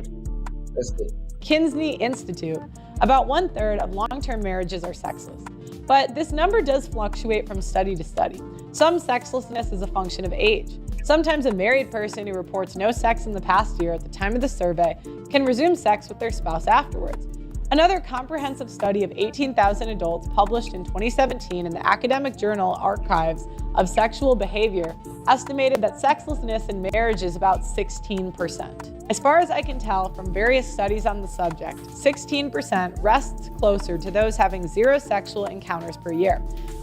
Let's do it. Kinsey Institute, about 1/3 of long-term marriages are sexless. But this number does fluctuate from study to study. Some sexlessness is a function of age. Sometimes a married person who reports no sex in the past year at the time of the survey can resume sex with their spouse afterwards. Another comprehensive study of 18,000 adults published in 2017 in the academic journal Archives of Sexual Behavior estimated that sexlessness in marriage is about 16%. As far as I can tell from various studies on the subject, 16% rests closer to those having 0 sexual encounters per year,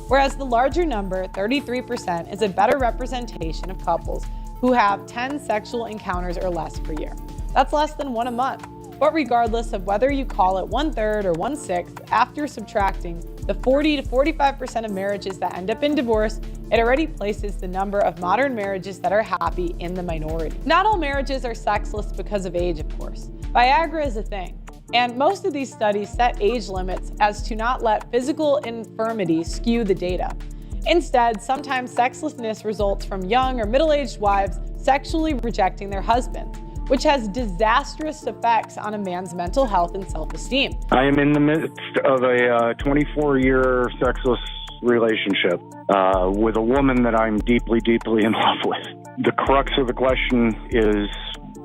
whereas the larger number, 33%, is a better representation of couples who have 10 sexual encounters or less per year. That's less than 1 a month. But regardless of whether you call it 1/3 or 1/6, after subtracting the 40 to 45% of marriages that end up in divorce, it already places the number of modern marriages that are happy in the minority. Not all marriages are sexless because of age, of course. Viagra is a thing, and most of these studies set age limits as to not let physical infirmity skew the data. Instead, sometimes sexlessness results from young or middle-aged wives sexually rejecting their husbands, which has disastrous effects on a man's mental health and self-esteem. I am in the midst of a 24-year sexless relationship with a woman that I'm deeply, deeply in love with. The crux of the question is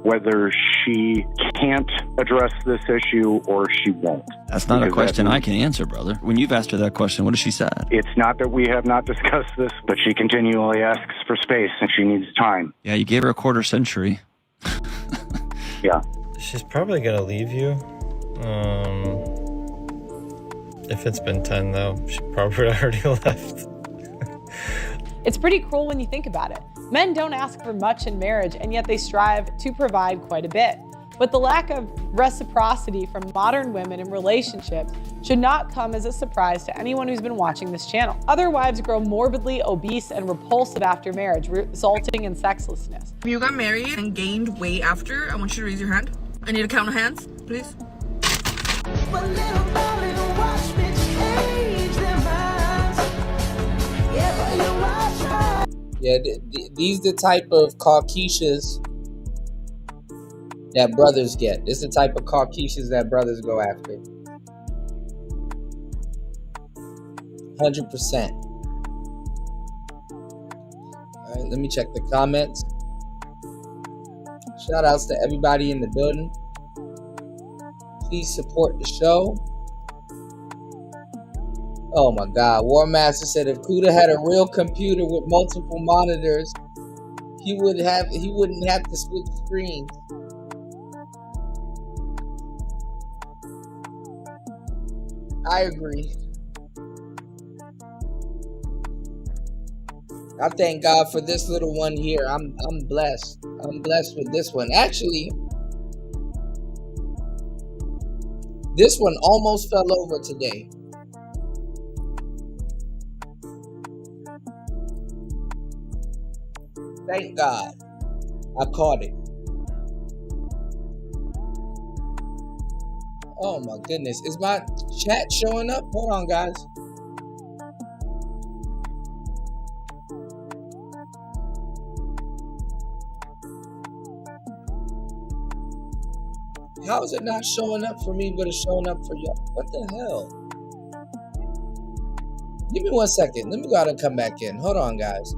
whether she can't address this issue or she won't. That's not a question I can answer, brother. When you've asked her that question, what has she said? It's not that we have not discussed this, but she continually asks for space and she needs time. Yeah, you gave her a quarter century. Yeah. She's probably gonna leave you. If it's been 10 though, she probably already left. It's pretty cruel when you think about it. Men don't ask for much in marriage, and yet they strive to provide quite a bit. But the lack of reciprocity from modern women in relationships should not come as a surprise to anyone who's been watching this channel. Other wives grow morbidly obese and repulsive after marriage, resulting in sexlessness. If you got married and gained weight after, I want you to raise your hand. I need a count of hands, please. Yeah, these the type of Caucasians that brothers get. This is the type of Caucasians that brothers go after. 100%. All right, let me check the comments. Shout outs to everybody in the building. Please support the show. Oh my God, War Master said if Kuda had a real computer with multiple monitors, he wouldn't have to switch screens. I agree. I thank God for this little one here. I'm blessed. I'm blessed with this one. Actually, this one almost fell over today. Thank God I caught it. Oh my goodness. Is my chat showing up? Hold on, guys. How is it not showing up for me, but it's showing up for y'all? What the hell? Give me 1 second. Let me go out and come back in. Hold on, guys.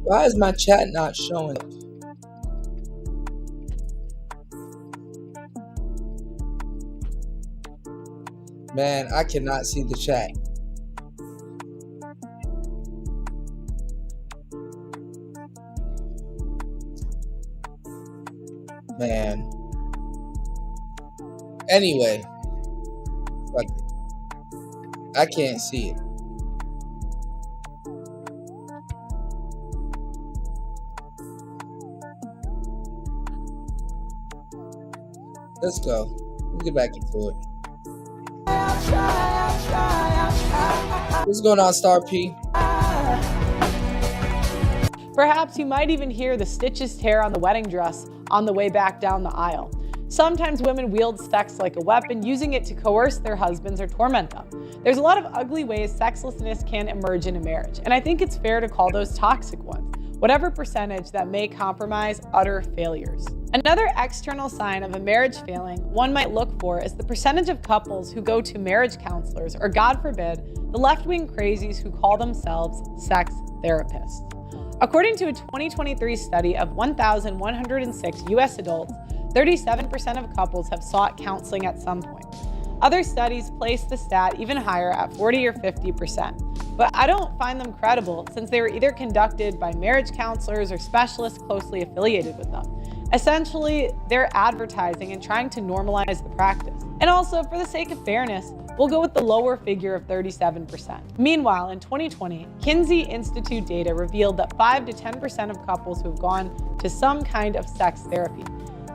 Why is my chat not showing? Man, I cannot see the chat. Man. Anyway. Fuck it. I can't see it. Let's go. Let's get back into it. What's going on, Star P? Perhaps you might even hear the stitches tear on the wedding dress on the way back down the aisle. Sometimes women wield sex like a weapon, using it to coerce their husbands or torment them. There's a lot of ugly ways sexlessness can emerge in a marriage, and I think it's fair to call those toxic ones, whatever percentage that may compromise utter failures. Another external sign of a marriage failing one might look for is the percentage of couples who go to marriage counselors, or God forbid, the left-wing crazies who call themselves sex therapists. According to a 2023 study of 1,106 US adults, 37% of couples have sought counseling at some point. Other studies place the stat even higher at 40 or 50%. but I don't find them credible since they were either conducted by marriage counselors or specialists closely affiliated with them. Essentially, they're advertising and trying to normalize the practice. And also, for the sake of fairness, we'll go with the lower figure of 37%. Meanwhile, in 2020, Kinsey Institute data revealed that 5 to 10% of couples who have gone to some kind of sex therapy.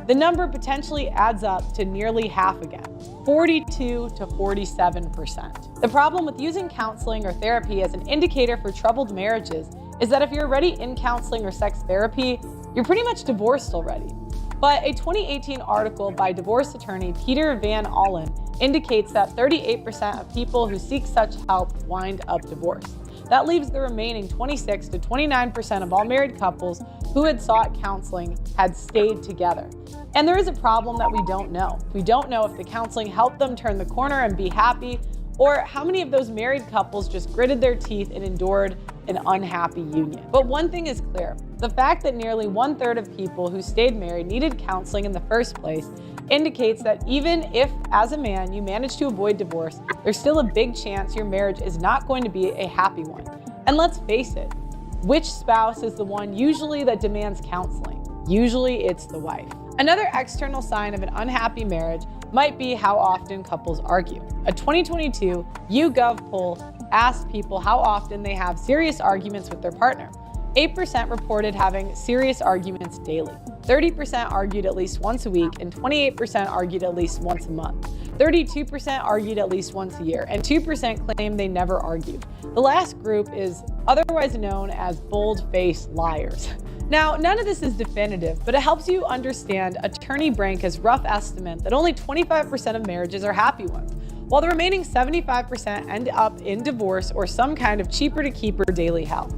The number potentially adds up to nearly half again, 42 to 47%. The problem with using counseling or therapy as an indicator for troubled marriages is that if you're already in counseling or sex therapy, you're pretty much divorced already. But a 2018 article by divorce attorney Peter Van Allen indicates that 38% of people who seek such help wind up divorced. That leaves the remaining 26 to 29% of all married couples who had sought counseling had stayed together. And there is a problem that we don't know. We don't know if the counseling helped them turn the corner and be happy, or how many of those married couples just gritted their teeth and endured an unhappy union. But one thing is clear, the fact that nearly 1/3 of people who stayed married needed counseling in the first place indicates that even if, as a man, you manage to avoid divorce, there's still a big chance your marriage is not going to be a happy one. And let's face it, which spouse is the one usually that demands counseling? Usually it's the wife. Another external sign of an unhappy marriage might be how often couples argue. A 2022 YouGov poll asked people how often they have serious arguments with their partner. 8% reported having serious arguments daily. 30% argued at least once a week, and 28% argued at least once a month. 32% argued at least once a year, and 2% claimed they never argued. The last group is otherwise known as bold-faced liars. Now, none of this is definitive, but it helps you understand Attorney Branca's rough estimate that only 25% of marriages are happy ones, while the remaining 75% end up in divorce or some kind of cheaper-to-keep or daily hell.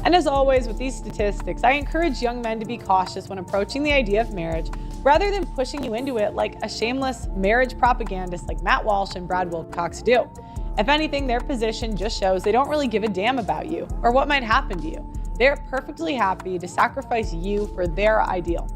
And as always with these statistics, I encourage young men to be cautious when approaching the idea of marriage, rather than pushing you into it like a shameless marriage propagandist like Matt Walsh and Brad Wilcox do. If anything, their position just shows they don't really give a damn about you or what might happen to you. They're perfectly happy to sacrifice you for their ideal.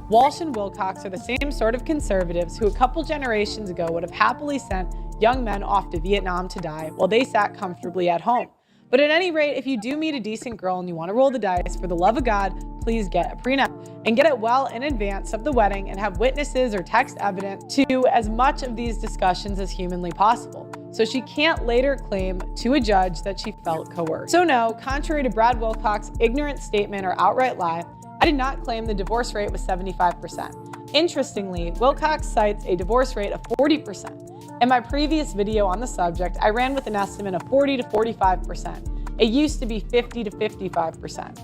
Walsh and Wilcox are the same sort of conservatives who a couple generations ago would have happily sent young men off to Vietnam to die while they sat comfortably at home. But at any rate, if you do meet a decent girl and you want to roll the dice, for the love of God, please get a prenup and get it well in advance of the wedding and have witnesses or text evidence to as much of these discussions as humanly possible, so she can't later claim to a judge that she felt coerced. So no, contrary to Brad Wilcox's ignorant statement or outright lie, I did not claim the divorce rate was 75%. Interestingly, Wilcox cites a divorce rate of 40%. In my previous video on the subject, I ran with an estimate of 40 to 45%. It used to be 50 to 55%.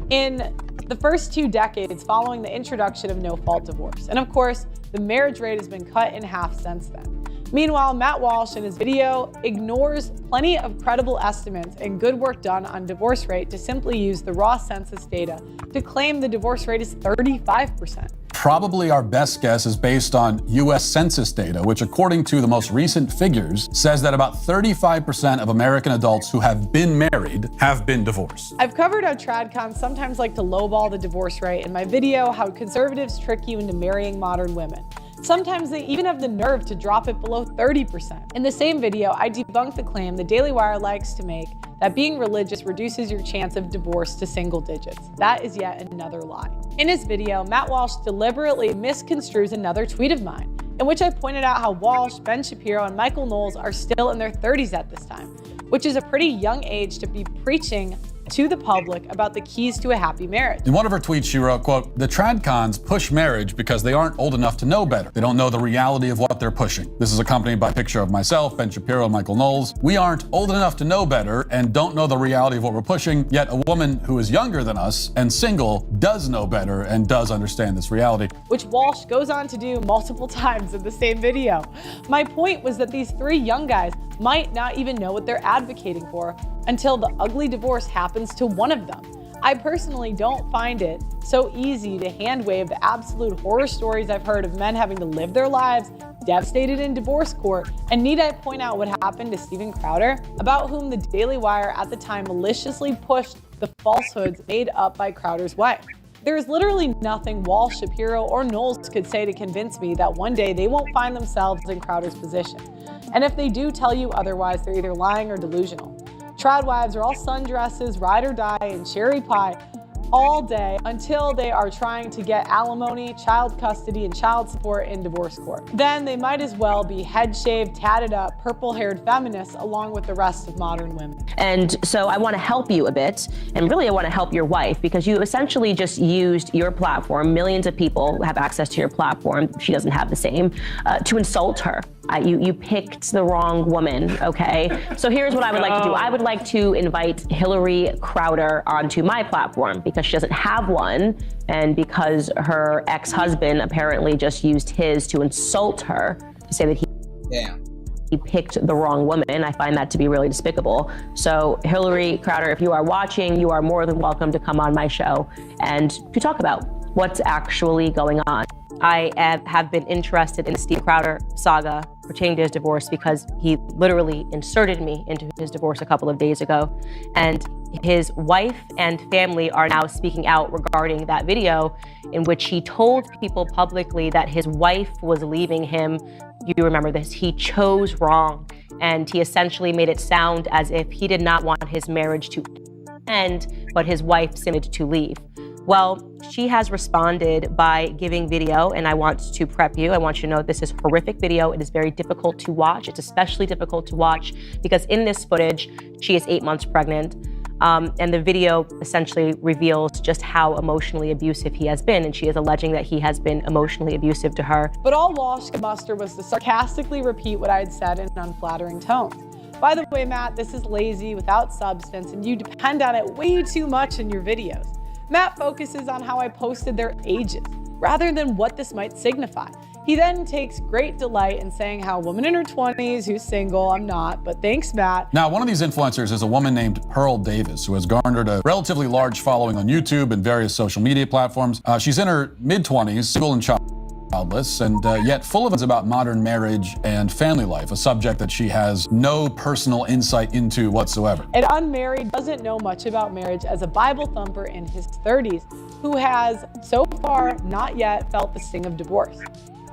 In the first 2 decades following the introduction of no-fault divorce. And of course, the marriage rate has been cut in half since then. Meanwhile, Matt Walsh in his video ignores plenty of credible estimates and good work done on divorce rate to simply use the raw census data to claim the divorce rate is 35%. Probably our best guess is based on US Census data, which according to the most recent figures, says that about 35% of American adults who have been married have been divorced. I've covered how tradcons sometimes like to lowball the divorce rate in my video, how conservatives trick you into marrying modern women. Sometimes they even have the nerve to drop it below 30%. In the same video, I debunked the claim the Daily Wire likes to make that being religious reduces your chance of divorce to single digits. That is yet another lie. In his video, Matt Walsh deliberately misconstrues another tweet of mine, in which I pointed out how Walsh, Ben Shapiro, and Michael Knowles are still in their 30s at this time, which is a pretty young age to be preaching to the public about the keys to a happy marriage. In one of her tweets, she wrote, quote, "The tradcons push marriage because they aren't old enough to know better. They don't know the reality of what they're pushing." This is accompanied by a picture of myself, Ben Shapiro, and Michael Knowles. We aren't old enough to know better and don't know the reality of what we're pushing, yet a woman who is younger than us and single does know better and does understand this reality. Which Walsh goes on to do multiple times in the same video. My point was that these 3 young guys might not even know what they're advocating for until the ugly divorce happens to one of them. I personally don't find it so easy to hand wave the absolute horror stories I've heard of men having to live their lives devastated in divorce court, and need I point out what happened to Steven Crowder, about whom the Daily Wire at the time maliciously pushed the falsehoods made up by Crowder's wife. There is literally nothing Walsh, Shapiro, or Knowles could say to convince me that one day they won't find themselves in Crowder's position. And if they do tell you otherwise, they're either lying or delusional. Trad wives are all sundresses, ride or die, and cherry pie all day until they are trying to get alimony, child custody, and child support in divorce court. Then they might as well be head shaved, tatted up, purple-haired feminists along with the rest of modern women. And so I want to help you a bit, and really I want to help your wife, because you essentially just used your platform, millions of people have access to your platform, she doesn't have the same, to insult her. You picked the wrong woman, okay? So here's what I would like to do. I would like to invite Hillary Crowder onto my platform because she doesn't have one, and because her ex-husband apparently just used his to insult her, to say that he picked the wrong woman. I find that to be really despicable. So Hillary Crowder, if you are watching, you are more than welcome to come on my show and to talk about what's actually going on. I have been interested in the Steve Crowder saga pertaining to his divorce because he literally inserted me into his divorce a couple of days ago. And his wife and family are now speaking out regarding that video in which he told people publicly that his wife was leaving him. You remember this, he chose wrong. And he essentially made it sound as if he did not want his marriage to end, but his wife decided to leave. Well, she has responded by giving video, and I want to prep you. I want you to know this is horrific video. It is very difficult to watch. It's especially difficult to watch because in this footage, she is 8 months pregnant. And the video essentially reveals just how emotionally abusive he has been, and she is alleging that he has been emotionally abusive to her. But all Walsh could muster was to sarcastically repeat what I had said in unflattering tones. By the way, Matt, this is lazy, without substance, and you depend on it way too much in your videos. Matt focuses on how I posted their ages, rather than what this might signify. He then takes great delight in saying how a woman in her 20s who's single, I'm not, but thanks, Matt. Now, one of these influencers is a woman named Pearl Davis, who has garnered a relatively large following on YouTube and various social media platforms. She's in her mid-20s, single and childless, and yet full of about modern marriage and family life, a subject that she has no personal insight into whatsoever. An unmarried doesn't know much about marriage as a Bible thumper in his 30s who has so far not yet felt the sting of divorce.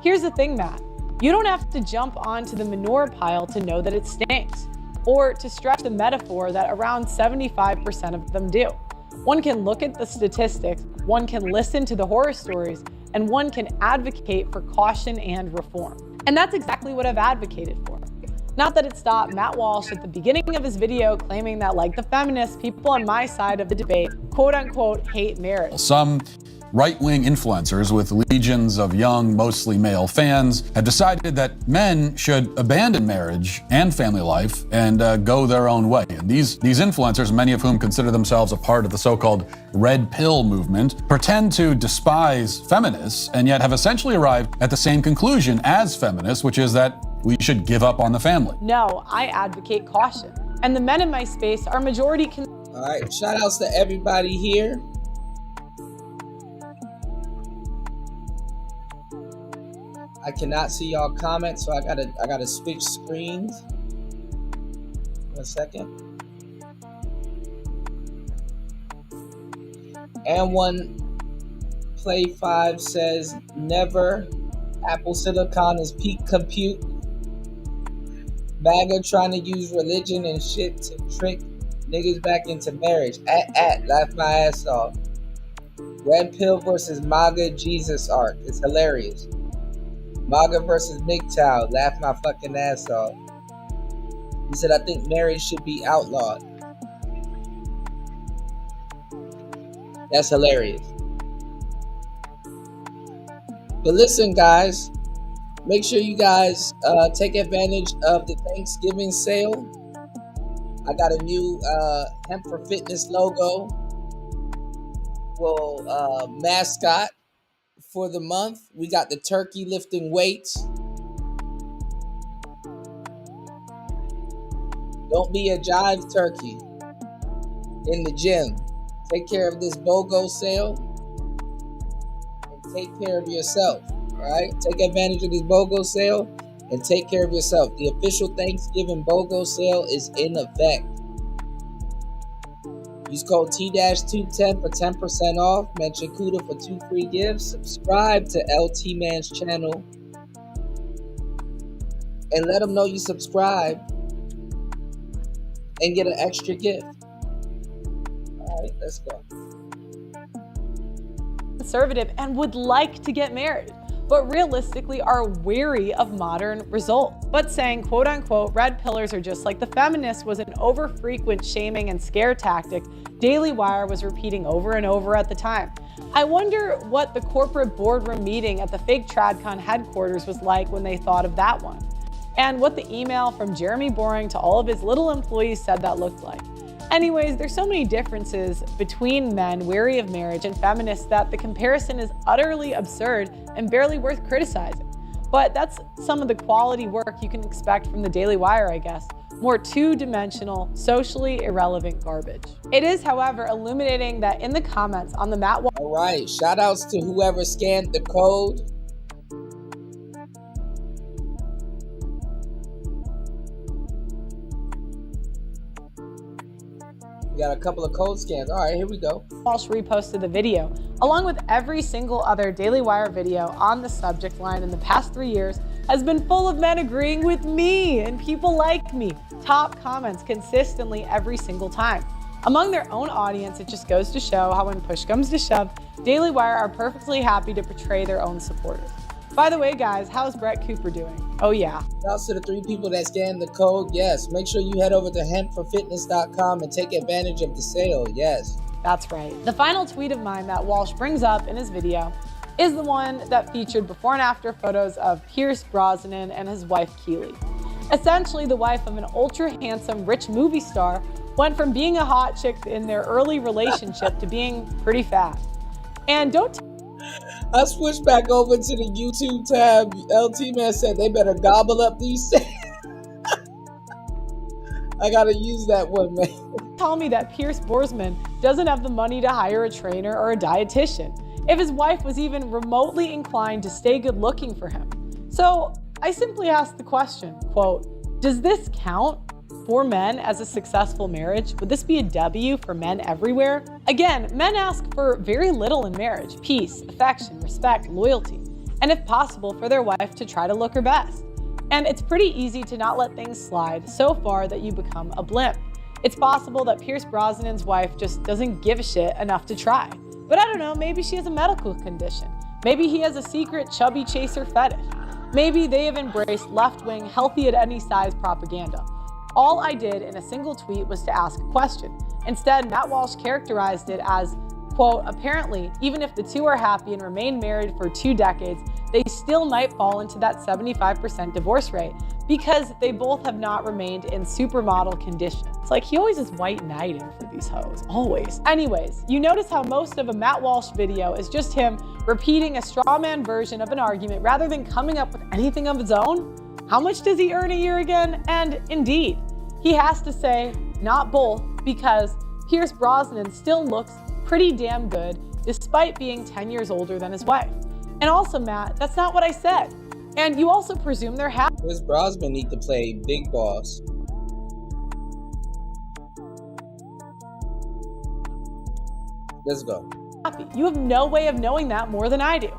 Here's the thing, Matt. You don't have to jump onto the manure pile to know that it stinks, or to stretch the metaphor that around 75% of them do. One can look at the statistics, one can listen to the horror stories, and one can advocate for caution and reform. And that's exactly what I've advocated for. Not that it stopped Matt Walsh at the beginning of his video claiming that, like the feminists, people on my side of the debate, quote unquote, hate marriage. Some right-wing influencers with legions of young, mostly male fans have decided that men should abandon marriage and family life and go their own way. And these influencers, many of whom consider themselves a part of the so-called red pill movement, pretend to despise feminists and yet have essentially arrived at the same conclusion as feminists, which is that we should give up on the family. No, I advocate caution. And the men in my space are majority. All right, shout outs to everybody here. I cannot see y'all comments, so I gotta switch screens. 1 second. And one Play 5 says never. Apple Silicon is peak compute. MAGA trying to use religion and shit to trick niggas back into marriage. Laugh my ass off. Red pill versus MAGA Jesus arc. It's hilarious. MAGA versus MGTOW. Laugh my fucking ass off. He said, I think marriage should be outlawed. That's hilarious. But listen, guys. Make sure you guys take advantage of the Thanksgiving sale. I got a new Hemp for Fitness logo. Well, mascot for the month. We got the turkey lifting weights. Don't be a jive turkey in the gym. Take care of this BOGO sale and take care of yourself. All right, take advantage of this BOGO sale and take care of yourself. The official Thanksgiving BOGO sale is in effect. Use code T-210 for 10% off. Mention CUDA for 2 free gifts. Subscribe to LT Man's channel and let them know you subscribe. and get an extra gift. All right, let's go. Conservative and would like to get married, but realistically are wary of modern results. But saying, quote unquote, red pillars are just like the feminists was an over-frequent shaming and scare tactic Daily Wire was repeating over and over at the time. I wonder what the corporate boardroom meeting at the fake TradCon headquarters was like when they thought of that one, and what the email from Jeremy Boring to all of his little employees said that looked like. Anyways, there's so many differences between men wary of marriage and feminists that the comparison is utterly absurd and barely worth criticizing. But that's some of the quality work you can expect from the Daily Wire, I guess. More two-dimensional, socially irrelevant garbage. It is, however, illuminating that in the comments on the Matt Walsh... All right, shout outs to whoever scanned the code. We got a couple of code scans. All right, here we go. Walsh reposted the video, along with every single other Daily Wire video on the subject line in the past 3 years, has been full of men agreeing with me and people like me. Top comments consistently every single time. Among their own audience, it just goes to show how when push comes to shove, Daily Wire are perfectly happy to portray their own supporters. By the way, guys, how's Brett Cooper doing? Oh yeah. Shouts to the 3 people that scanned the code. Yes, make sure you head over to hempforfitness.com and take advantage of the sale. Yes. That's right. The final tweet of mine that Walsh brings up in his video is the one that featured before and after photos of Pierce Brosnan and his wife Keely. Essentially, the wife of an ultra-handsome, rich movie star went from being a hot chick in their early relationship to being pretty fat. And don't... I switched back over to the YouTube tab. LT Man said they better gobble up these. I gotta use that one, man. Tell me that Pierce Brosnan doesn't have the money to hire a trainer or a dietitian, if his wife was even remotely inclined to stay good looking for him. So I simply asked the question, quote, does this count for men as a successful marriage? Would this be a W for men everywhere? Again, men ask for very little in marriage: peace, affection, respect, loyalty, and if possible for their wife to try to look her best. And it's pretty easy to not let things slide so far that you become a blimp. It's possible that Pierce Brosnan's wife just doesn't give a shit enough to try. But I don't know, maybe she has a medical condition. Maybe he has a secret chubby chaser fetish. Maybe they have embraced left-wing, healthy at any size propaganda. All I did in a single tweet was to ask a question. Instead, Matt Walsh characterized it as, quote, apparently, even if the two are happy and remain married for 2 decades, they still might fall into that 75% divorce rate because they both have not remained in supermodel condition. It's like he always is white knighting for these hoes, always. Anyways, you notice how most of a Matt Walsh video is just him repeating a straw man version of an argument rather than coming up with anything of his own? How much does he earn a year again? And indeed, he has to say not both because Pierce Brosnan still looks pretty damn good despite being 10 years older than his wife. And also, Matt, that's not what I said. And you also presume they're happy. Pierce Brosnan need to play Big Boss. Let's go. You have no way of knowing that more than I do.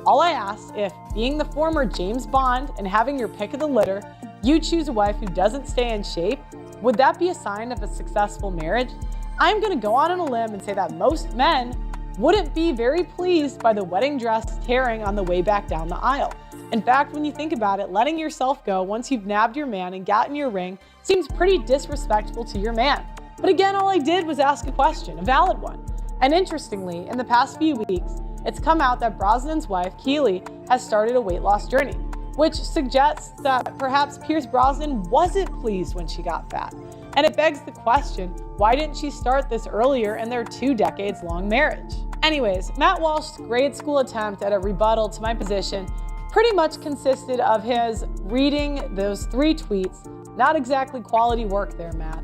All I ask, if being the former James Bond and having your pick of the litter, you choose a wife who doesn't stay in shape, would that be a sign of a successful marriage? I'm gonna go on a limb and say that most men wouldn't be very pleased by the wedding dress tearing on the way back down the aisle. In fact, when you think about it, letting yourself go once you've nabbed your man and gotten your ring seems pretty disrespectful to your man. But again, all I did was ask a question, a valid one. And interestingly, in the past few weeks, it's come out that Brosnan's wife, Keely, has started a weight loss journey, which suggests that perhaps Pierce Brosnan wasn't pleased when she got fat. And it begs the question, why didn't she start this earlier in their 2 decades long marriage? Anyways, Matt Walsh's grade school attempt at a rebuttal to my position pretty much consisted of his reading those 3 tweets. Not exactly quality work there, Matt.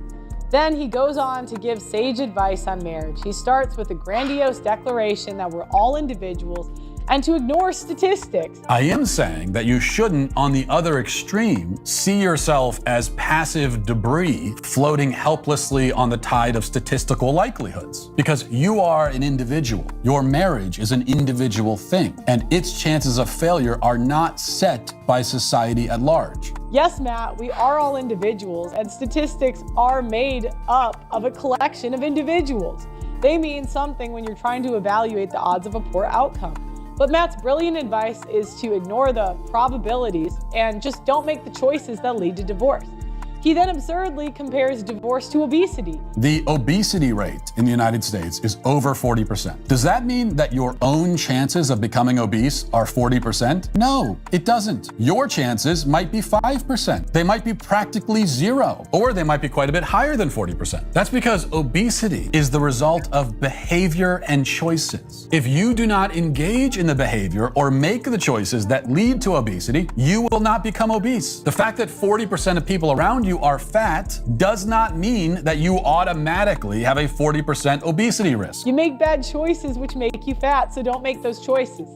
Then he goes on to give sage advice on marriage. He starts with a grandiose declaration that we're all individuals and to ignore statistics. I am saying that you shouldn't, on the other extreme, see yourself as passive debris floating helplessly on the tide of statistical likelihoods. Because you are an individual. Your marriage is an individual thing, and its chances of failure are not set by society at large. Yes, Matt, we are all individuals, and statistics are made up of a collection of individuals. They mean something when you're trying to evaluate the odds of a poor outcome. But Matt's brilliant advice is to ignore the probabilities and just don't make the choices that lead to divorce. He then absurdly compares divorce to obesity. The obesity rate in the United States is over 40%. Does that mean that your own chances of becoming obese are 40%? No, it doesn't. Your chances might be 5%. They might be practically zero, or they might be quite a bit higher than 40%. That's because obesity is the result of behavior and choices. If you do not engage in the behavior or make the choices that lead to obesity, you will not become obese. The fact that 40% of people around you are fat does not mean that you automatically have a 40% obesity risk. You make bad choices which make you fat, so don't make those choices.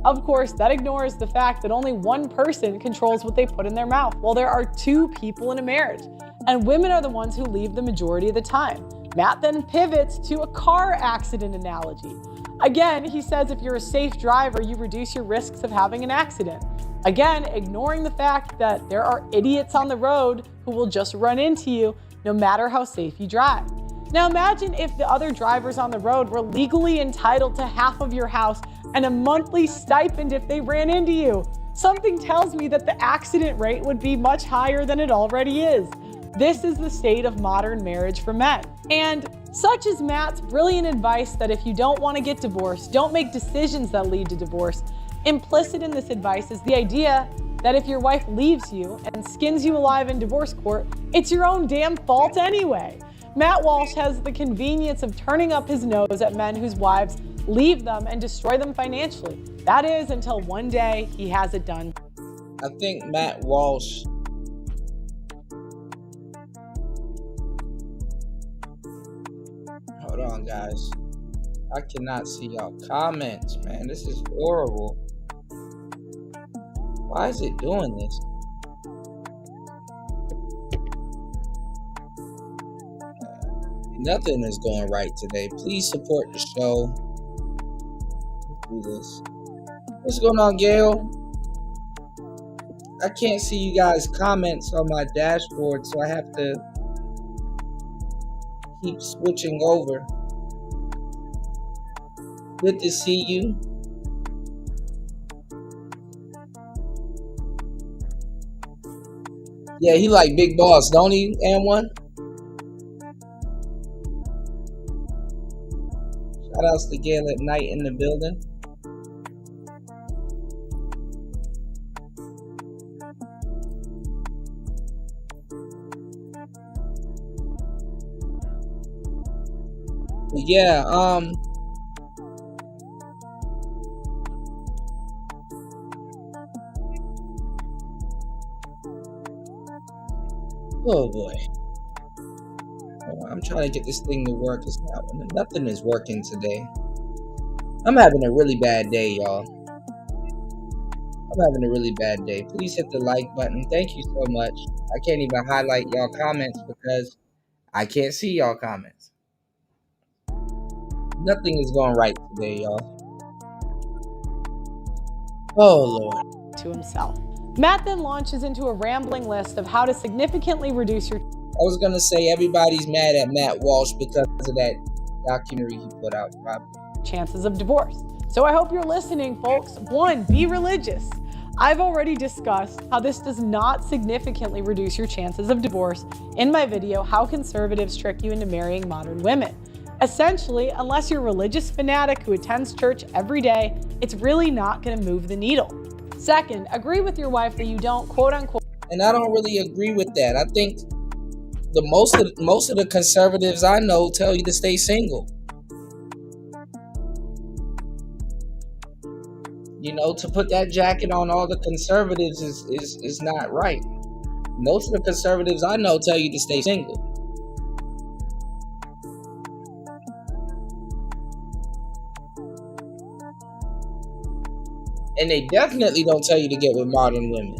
Of course, that ignores the fact that only one person controls what they put in their mouth, while there are two people in a marriage. And women are the ones who leave the majority of the time. Matt then pivots to a car accident analogy. Again, he says if you're a safe driver, you reduce your risks of having an accident. Again, ignoring the fact that there are idiots on the road who will just run into you no matter how safe you drive. Now imagine if the other drivers on the road were legally entitled to half of your house and a monthly stipend if they ran into you. Something tells me that the accident rate would be much higher than it already is. This is the state of modern marriage for men. And such is Matt's brilliant advice that if you don't want to get divorced, don't make decisions that lead to divorce. Implicit in this advice is the idea that if your wife leaves you and skins you alive in divorce court, it's your own damn fault anyway. Matt Walsh has the convenience of turning up his nose at men whose wives leave them and destroy them financially. That is until one day he has it done. I think Matt Walsh hold on, guys. I cannot see y'all comments, man. This is horrible. Why is it doing this? Nothing is going right today. Please support the show. Let's do this. What's going on, Gail? I can't see you guys' comments on my dashboard, so I have to keep switching over. Good to see you. Yeah, he like Big Boss, don't he, and1? Shout outs to Gail at Night in the building. But yeah, oh boy. I'm trying to get this thing to work. It's not. Nothing is working today. I'm having a really bad day, y'all. I'm having a really bad day. Please hit the like button. Thank you so much. I can't even highlight y'all comments because I can't see y'all comments. Nothing is going right today, y'all. Oh, Lord. To himself. Matt then launches into a rambling list of how to significantly reduce your... I was going to say everybody's mad at Matt Walsh because of that documentary he put out, probably. Chances of divorce. So I hope you're listening, folks. 1, be religious. I've already discussed how this does not significantly reduce your chances of divorce in my video, How Conservatives Trick You into Marrying Modern Women. Essentially, unless you're a religious fanatic who attends church every day, it's really not going to move the needle. 2nd, agree with your wife that you don't, quote unquote. And I don't really agree with that. I think the most of the conservatives I know tell you to stay single. You know, to put that jacket on all the conservatives is not right. Most of the conservatives I know tell you to stay single. And they definitely don't tell you to get with modern women.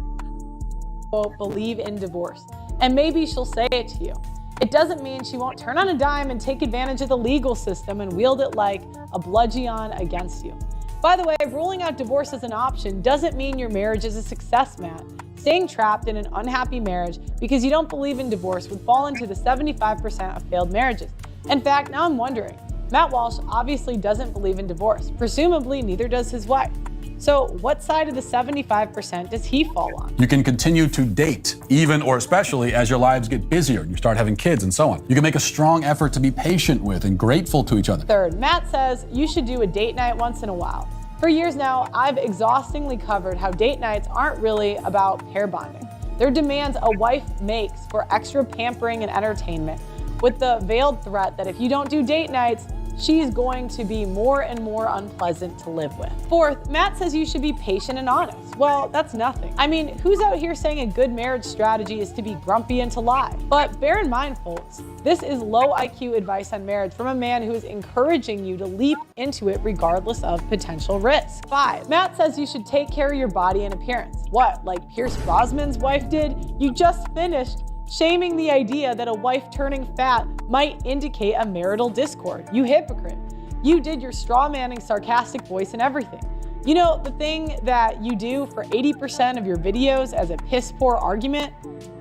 Believe in divorce. And maybe she'll say it to you. It doesn't mean she won't turn on a dime and take advantage of the legal system and wield it like a bludgeon against you. By the way, ruling out divorce as an option doesn't mean your marriage is a success, Matt. Staying trapped in an unhappy marriage because you don't believe in divorce would fall into the 75% of failed marriages. In fact, now I'm wondering, Matt Walsh obviously doesn't believe in divorce. Presumably, neither does his wife. So what side of the 75% does he fall on? You can continue to date, even or especially as your lives get busier and you start having kids and so on. You can make a strong effort to be patient with and grateful to each other. Third, Matt says you should do a date night once in a while. For years now, I've exhaustingly covered how date nights aren't really about pair bonding. They're demands a wife makes for extra pampering and entertainment, with the veiled threat that if you don't do date nights, she's going to be more and more unpleasant to live with. Fourth, Matt says you should be patient and honest. Well, that's nothing. I mean, who's out here saying a good marriage strategy is to be grumpy and to lie? But bear in mind, folks, this is low IQ advice on marriage from a man who is encouraging you to leap into it regardless of potential risk. 5, Matt says you should take care of your body and appearance. What, like Pierce Brosnan's wife did? You just finished shaming the idea that a wife turning fat might indicate a marital discord. You hypocrite. You did your straw-manning sarcastic voice and everything. You know, the thing that you do for 80% of your videos as a piss-poor argument?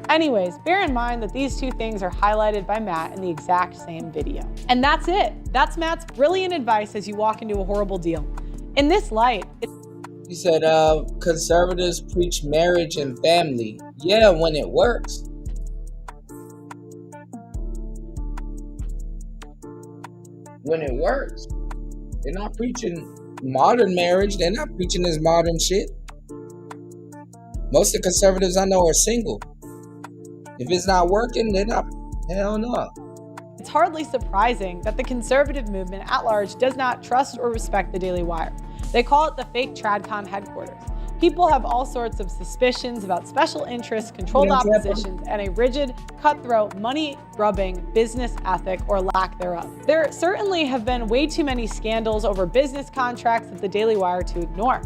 Anyways, bear in mind that these two things are highlighted by Matt in the exact same video. And that's it. That's Matt's brilliant advice as you walk into a horrible deal. In this light, He said, conservatives preach marriage and family. Yeah, when it works. When it works. They're not preaching modern marriage. They're not preaching this modern shit. Most of the conservatives I know are single. If it's not working, they're not. Hell no. it's hardly surprising that the conservative movement at large does not trust or respect the Daily Wire. They call it the fake TradCon headquarters. People have all sorts of suspicions about special interests, controlled oppositions, and a rigid, cutthroat, money-grubbing business ethic or lack thereof. There certainly have been way too many scandals over business contracts at the Daily Wire to ignore.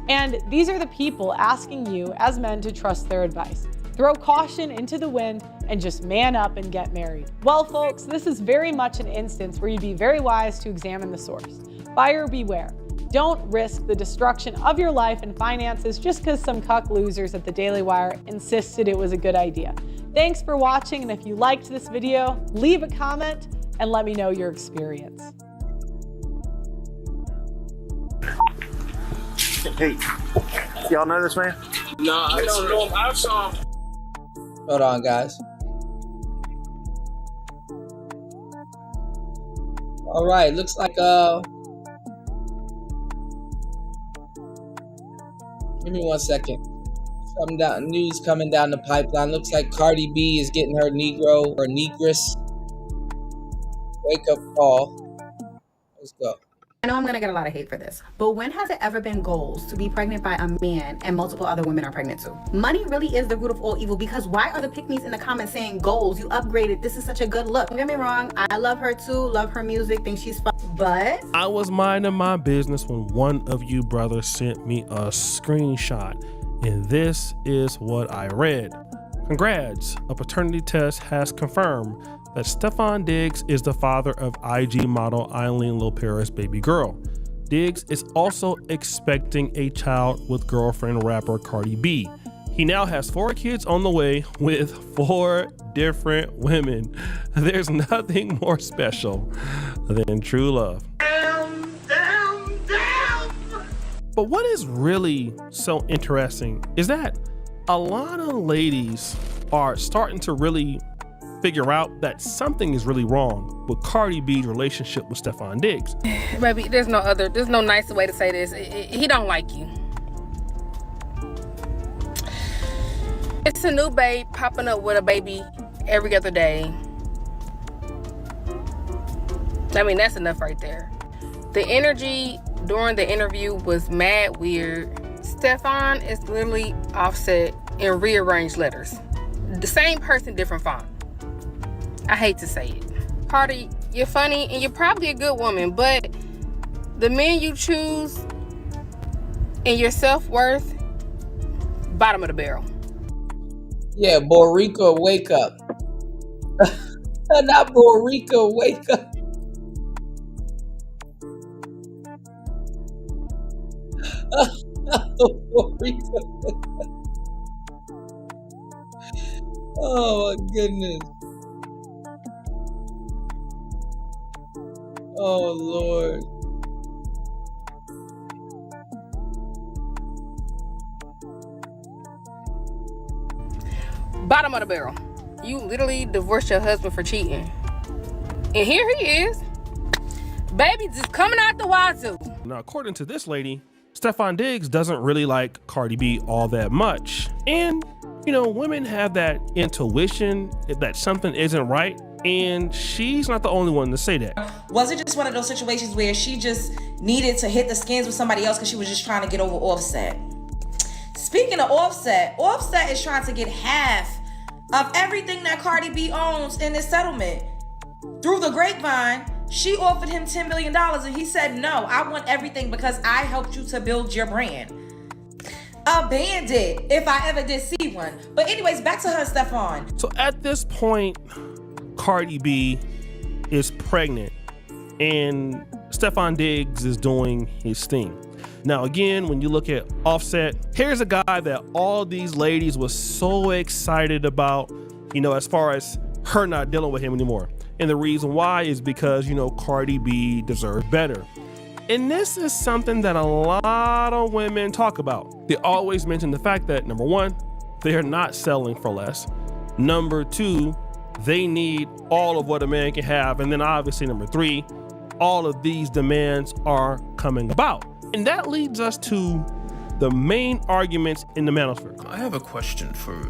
And these are the people asking you, as men, to trust their advice. Throw caution into the wind and just man up and get married. Well, folks, this is very much an instance where you'd be very wise to examine the source. Buyer beware. Don't risk the destruction of your life and finances just because some cuck losers at the Daily Wire insisted it was a good idea. Thanks for watching, and if you liked this video, leave a comment and let me know your experience. Hey, y'all know this man? No, I don't know him. I saw him. Hold on, guys. All right, looks like give me 1 second. Something down, news coming down the pipeline. Looks like Cardi B is getting her Negro or Negress wake up call. Let's go. I know I'm going to get a lot of hate for this, but when has it ever been goals to be pregnant by a man and multiple other women are pregnant too? Money really is the root of all evil, because why are the pick-me's in the comments saying goals? You upgraded. This is such a good look. Don't get me wrong. I love her too. Love her music. Think she's fun. But I was minding my business when one of you brothers sent me a screenshot, and this is what I read. Congrats. A paternity test has confirmed that Stefan Diggs is the father of IG model Eileen Lil Paris' baby girl. Diggs is also expecting a child with girlfriend rapper Cardi B. He now has 4 kids on the way with 4 different women. There's nothing more special than true love. But what is really so interesting is that a lot of ladies are starting to really figure out that something is really wrong with Cardi B's relationship with Stefan Diggs. Baby, there's no nicer way to say this. He don't like you. It's a new babe popping up with a baby every other day. I mean, that's enough right there. The energy during the interview was mad weird. Stefan is literally Offset in rearranged letters. The same person, different font. I hate to say it. Cardi, you're funny and you're probably a good woman, but the men you choose and your self-worth, bottom of the barrel. Yeah, Borica, wake up. Not Borica, wake up. Oh my goodness. Oh Lord. Bottom of the barrel. You literally divorced your husband for cheating. And here he is. Baby just coming out the wazoo. Now, according to this lady, Stefan Diggs doesn't really like Cardi B all that much. And, you know, women have that intuition that something isn't right. And she's not the only one to say that. Was it just one of those situations where she just needed to hit the skins with somebody else because she was just trying to get over Offset? Speaking of Offset, Offset is trying to get half of everything that Cardi B owns in this settlement. Through the grapevine, she offered him $10 million and he said, no, I want everything because I helped you to build your brand. A bandit, if I ever did see one. But anyways, back to her, Stefan. So at this point, Cardi B is pregnant and Stefan Diggs is doing his thing. Now, again, when you look at Offset, here's a guy that all these ladies was so excited about, you know, as far as her not dealing with him anymore. And the reason why is because, you know, Cardi B deserves better. And this is something that a lot of women talk about. They always mention the fact that, number one, they're not selling for less. Number two, they need all of what a man can have. And then obviously, number three, all of these demands are coming about. And that leads us to the main arguments in the manosphere. I have a question for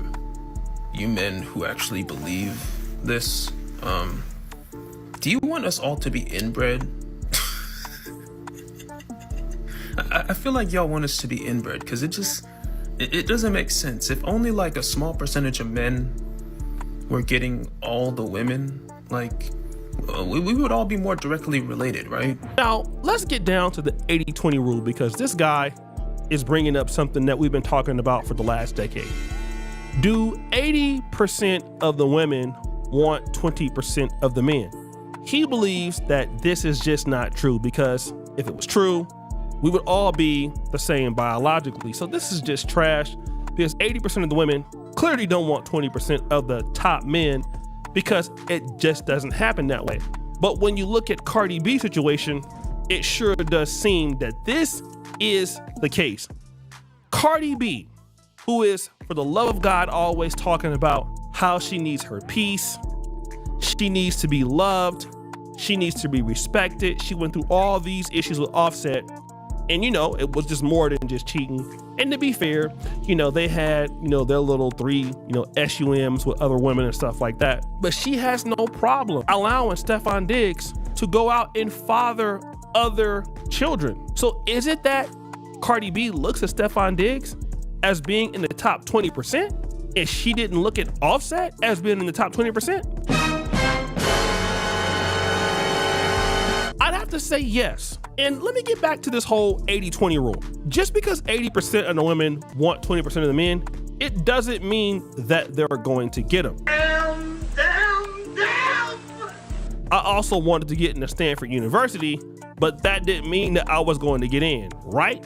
you men who actually believe this. Do you want us all to be inbred? I feel like y'all want us to be inbred because it doesn't make sense. If only like a small percentage of men were getting all the women, like we would all be more directly related, right? Now, let's get down to the 80-20 rule because this guy is bringing up something that we've been talking about for the last decade. Do 80% of the women want 20% of the men? He believes that this is just not true because if it was true, we would all be the same biologically. So this is just trash because 80% of the women clearly don't want 20% of the top men because it just doesn't happen that way. But when you look at Cardi B's situation, it sure does seem that this is the case. Cardi B, who is, for the love of God, always talking about how she needs her peace, she needs to be loved, she needs to be respected. She went through all these issues with Offset, and you know, it was just more than just cheating. And to be fair, you know, they had, you know, their little 3, SUMs with other women and stuff like that. But she has no problem allowing Stefan Diggs to go out and father other children. So is it that Cardi B looks at Stefan Diggs as being in the top 20% and she didn't look at Offset as being in the top 20%? I'd have to say yes. And let me get back to this whole 80-20 rule. Just because 80% of the women want 20% of the men, it doesn't mean that they're going to get them. I also wanted to get into Stanford University, but that didn't mean that I was going to get in, right?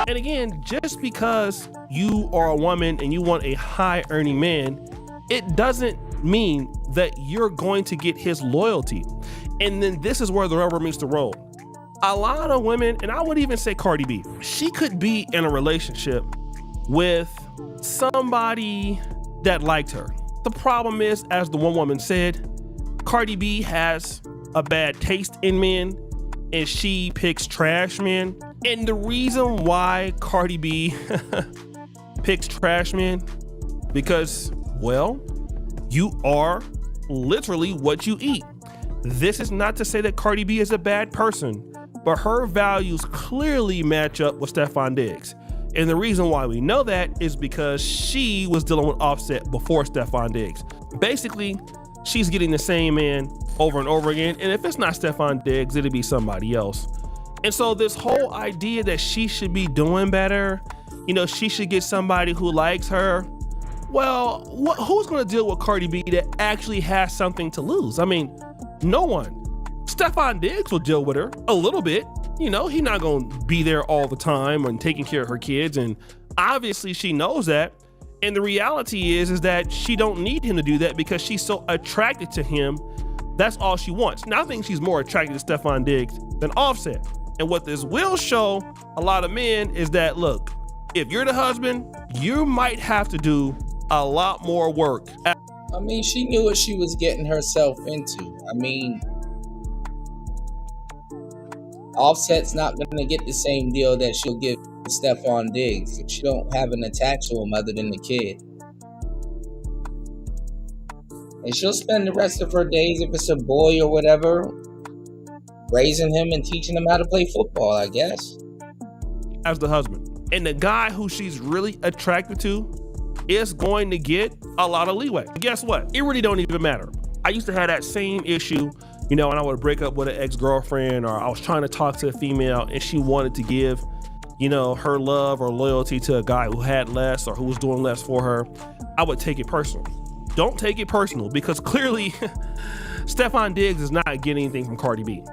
And again, just because you are a woman and you want a high earning man, it doesn't mean that you're going to get his loyalty. And then this is where the rubber meets the road. A lot of women, and I would even say Cardi B, she could be in a relationship with somebody that liked her. The problem is, as the one woman said, Cardi B has a bad taste in men and she picks trash men. And the reason why Cardi B picks trash men, because, well, you are literally what you eat. This is not to say that Cardi B is a bad person, but her values clearly match up with Stefan Diggs. And the reason why we know that is because she was dealing with Offset before Stefan Diggs. Basically, she's getting the same man over and over again. And if it's not Stefan Diggs, it'll be somebody else. And so this whole idea that she should be doing better, she should get somebody who likes her. Well, who's going to deal with Cardi B that actually has something to lose? I mean, no one. Stefan Diggs will deal with her a little bit. He's not going to be there all the time and taking care of her kids. And obviously she knows that. And the reality is that she don't need him to do that because she's so attracted to him. That's all she wants. Now I think she's more attracted to Stefan Diggs than Offset. And what this will show a lot of men is that, look, if you're the husband, you might have to do a lot more work. I mean, she knew what she was getting herself into. I mean, Offset's not going to get the same deal that she'll give Stefan Diggs. She don't have an attach to him other than the kid. And she'll spend the rest of her days, if it's a boy or whatever, raising him and teaching him how to play football, I guess. As the husband. And the guy who she's really attracted to is going to get a lot of leeway. Guess what? It really don't even matter. I used to have that same issue, you know, when I would break up with an ex-girlfriend, or I was trying to talk to a female and she wanted to give, you know, her love or loyalty to a guy who had less or who was doing less for her. I would take it personal. Don't take it personal, because clearly Stefan Diggs is not getting anything from Cardi B.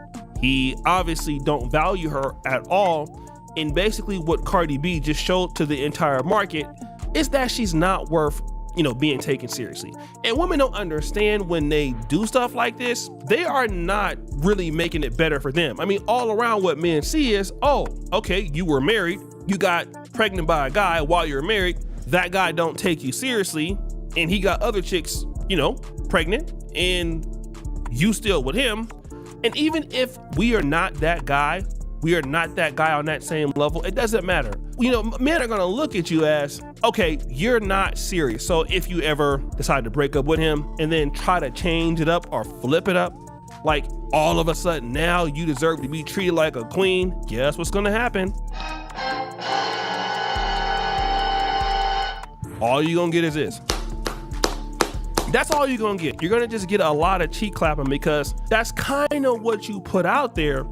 He obviously don't value her at all. And basically what Cardi B just showed to the entire market is that she's not worth, you know, being taken seriously. And women don't understand when they do stuff like this, they are not really making it better for them. I mean, all around what men see is, oh, okay, you were married, you got pregnant by a guy while you're married, that guy don't take you seriously, and he got other chicks, you know, pregnant, and you still with him. And even if we are not that guy, we are not that guy on that same level, it doesn't matter. You know, men are gonna look at you as, okay, you're not serious. So if you ever decide to break up with him and then try to change it up or flip it up, like all of a sudden now you deserve to be treated like a queen, guess what's gonna happen? All you're gonna get is this. That's all you're gonna get. You're gonna just get a lot of cheek clapping, because that's kind of what you put out there.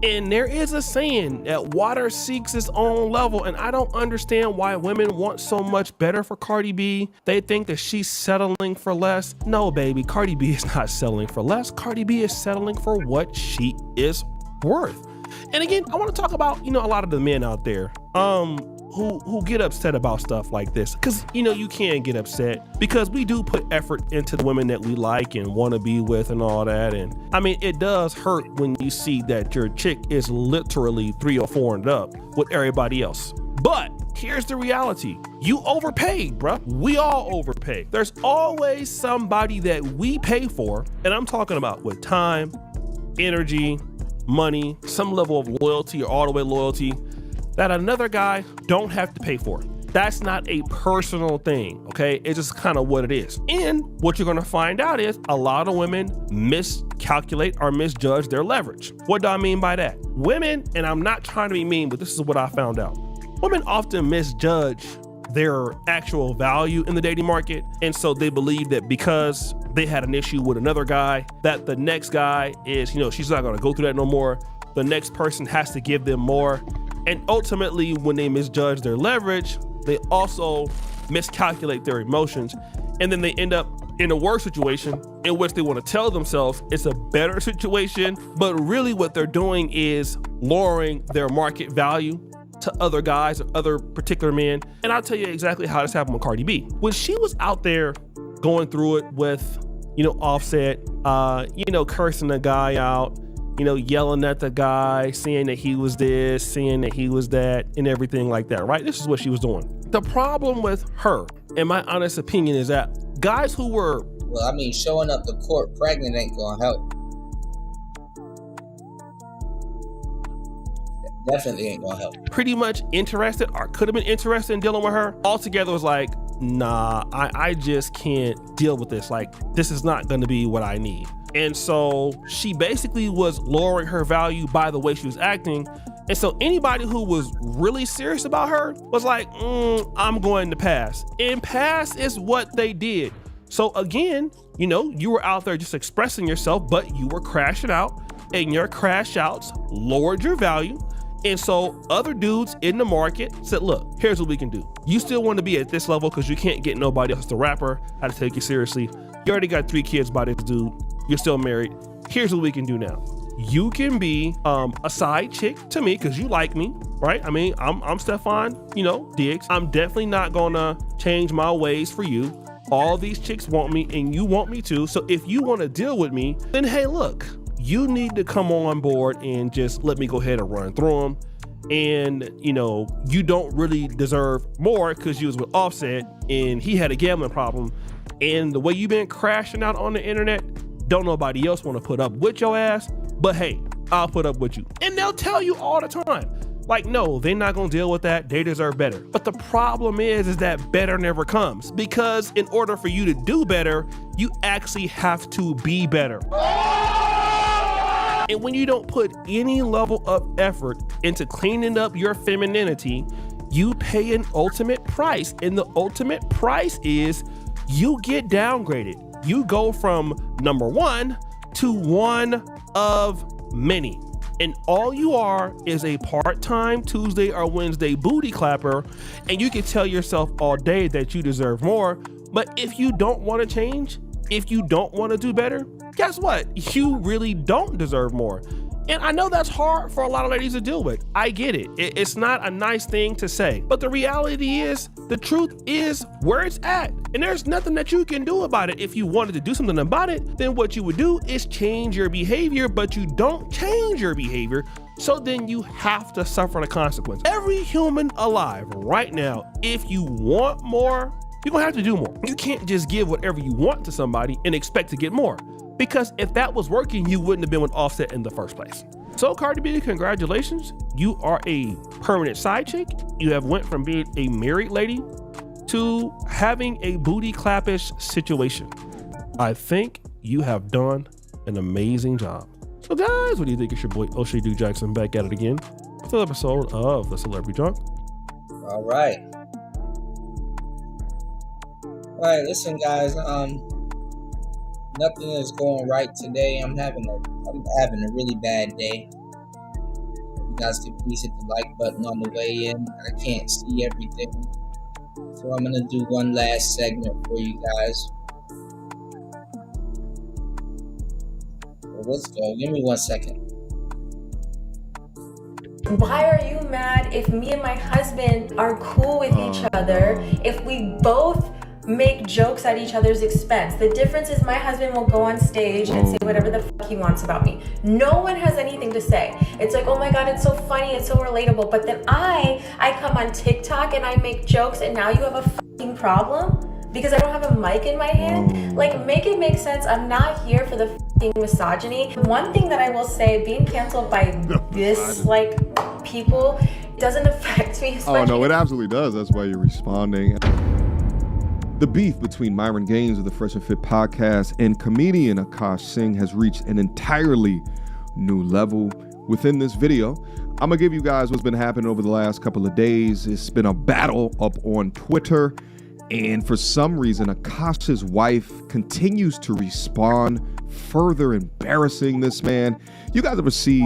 And there is a saying that water seeks its own level, and I don't understand why women want so much better for Cardi B. They think that she's settling for less. No, baby, Cardi B is not settling for less. Cardi B is settling for what she is worth. And again, I want to talk about, you know, a lot of the men out there who get upset about stuff like this, because, you know, you can get upset because we do put effort into the women that we like and want to be with and all that. And I mean, it does hurt when you see that your chick is literally 3 or 4 and up with everybody else. But here's the reality. You overpaid, bruh. We all overpay. There's always somebody that we pay for, and I'm talking about with time, energy, money, some level of loyalty or all the way loyalty, that another guy don't have to pay for. That's not a personal thing, okay? It's just kind of what it is. And what you're gonna find out is a lot of women miscalculate or misjudge their leverage. What do I mean by that? Women, and I'm not trying to be mean, but this is what I found out. Women often misjudge their actual value in the dating market. And so they believe that because they had an issue with another guy, that the next guy is, you know, she's not gonna go through that no more. The next person has to give them more. And ultimately, when they misjudge their leverage, they also miscalculate their emotions. And then they end up in a worse situation in which they want to tell themselves it's a better situation. But really what they're doing is lowering their market value to other guys or other particular men. And I'll tell you exactly how this happened with Cardi B. When she was out there going through it with, you know, Offset, you know, cursing the guy out, you know, yelling at the guy, saying that he was this, saying that he was that, and everything like that, right? This is what she was doing. The problem with her, in my honest opinion, is that guys who were... Well, I mean, showing up to court pregnant ain't gonna help. Definitely ain't gonna help. Pretty much interested, or could have been interested in dealing with her, altogether was like, nah, I just can't deal with this. Like, this is not gonna be what I need. And so she basically was lowering her value by the way she was acting. And so anybody who was really serious about her was like, I'm going to pass. And pass is what they did. So again, you know, you were out there just expressing yourself, but you were crashing out, and your crash outs lowered your value. And so other dudes in the market said, look, here's what we can do. You still want to be at this level because you can't get nobody else to rapper how to take you seriously. You already got 3 kids by this dude. You're still married. Here's what we can do now. you can be a side chick to me because you like me, right? I mean, I'm Stefan, Diggs. I'm definitely not gonna change my ways for you. All these chicks want me and you want me too. So if you want to deal with me, then hey, look, you need to come on board and just let me go ahead and run through them. And you don't really deserve more because you was with Offset and he had a gambling problem. And the way you've been crashing out on the internet, don't nobody else want to put up with your ass, but hey, I'll put up with you. And they'll tell you all the time, like, no, they're not gonna deal with that. They deserve better. But the problem is that better never comes, because in order for you to do better, you actually have to be better. And when you don't put any level of effort into cleaning up your femininity, you pay an ultimate price. And the ultimate price is you get downgraded. You go from number one to one of many. And all you are is a part-time Tuesday or Wednesday booty clapper. And you can tell yourself all day that you deserve more. But if you don't want to change, if you don't want to do better, guess what? You really don't deserve more. And I know that's hard for a lot of ladies to deal with. I get it. It's not a nice thing to say. But the reality is, the truth is where it's at. And there's nothing that you can do about it. If you wanted to do something about it, then what you would do is change your behavior, but you don't change your behavior. So then you have to suffer the consequence. Every human alive right now, if you want more, you're gonna have to do more. You can't just give whatever you want to somebody and expect to get more. Because if that was working, you wouldn't have been with Offset in the first place. So Cardi B, congratulations. You are a permanent side chick. You have went from being a married lady to having a booty clappish situation. I think you have done an amazing job. So guys, what do you think? It's your boy O'Shea Duke Jackson back at it again with another episode of The Celebrity Drunk. All right, listen guys, nothing is going right today. I'm having a really bad day. You guys can please hit the like button on the way in. I can't see everything, so I'm gonna do one last segment for you guys. Let's go. Give me 1 second. Why are you mad if me and my husband are cool with each other, if we both make jokes at each other's expense? The difference is my husband will go on stage and say whatever the fuck he wants about me. No one has anything to say. It's like, oh my God, it's so funny, it's so relatable. But then I come on TikTok and I make jokes and now you have a fucking problem? Because I don't have a mic in my hand? Like, make it make sense. I'm not here for the fucking misogyny. One thing that I will say, being canceled by this, people, doesn't affect me as much. Oh no, it absolutely does. That's why you're responding. The beef between Myron Gaines of the Fresh and Fit podcast and comedian Akash Singh has reached an entirely new level. Within this video, I'm gonna give you guys what's been happening over the last couple of days. It's been a battle up on Twitter, and for some reason, Akash's wife continues to respond, further embarrassing this man. You guys ever see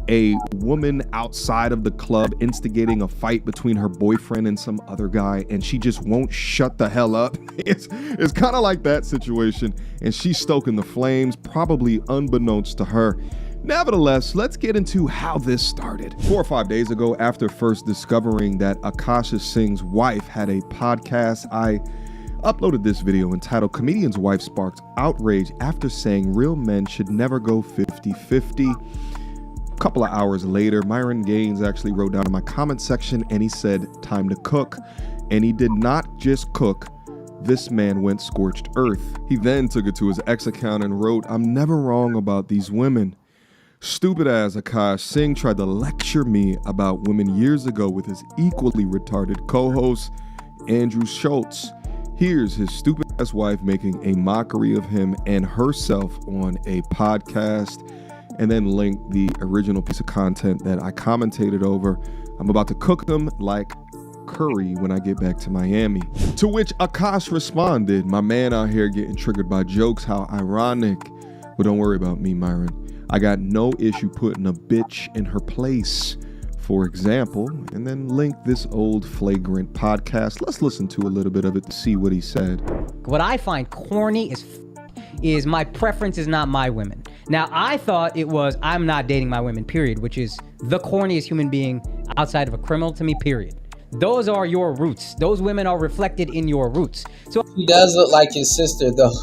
a woman outside of the club instigating a fight between her boyfriend and some other guy, and she just won't shut the hell up? It's kind of like that situation, and she's stoking the flames, probably unbeknownst to her. Nevertheless, let's get into how this started. 4 or 5 days ago, after first discovering that Akash Singh's wife had a podcast, I uploaded this video entitled "Comedian's Wife Sparks Outrage After Saying Real Men Should Never Go 50-50. A couple of hours later, Myron Gaines actually wrote down in my comment section and he said, "Time to cook." And he did not just cook. This man went scorched earth. He then took it to his ex account and wrote, "I'm never wrong about these women." Stupid ass Akash Singh tried to lecture me about women years ago with his equally retarded co-host, Andrew Schultz. Here's his stupid ass wife making a mockery of him and herself on a podcast, and then link the original piece of content that I commentated over. I'm about to cook them like curry when I get back to Miami. To which Akash responded, "My man out here getting triggered by jokes, how ironic. But don't worry about me, Myron. I got no issue putting a bitch in her place, for example," and then link this old flagrant podcast. Let's listen to a little bit of it to see what he said. What I find corny is my preference is not my women. Now, I thought it was I'm not dating my women, period, which is the corniest human being outside of a criminal to me, period. Those are your roots. Those women are reflected in your roots. So He does look like his sister, though.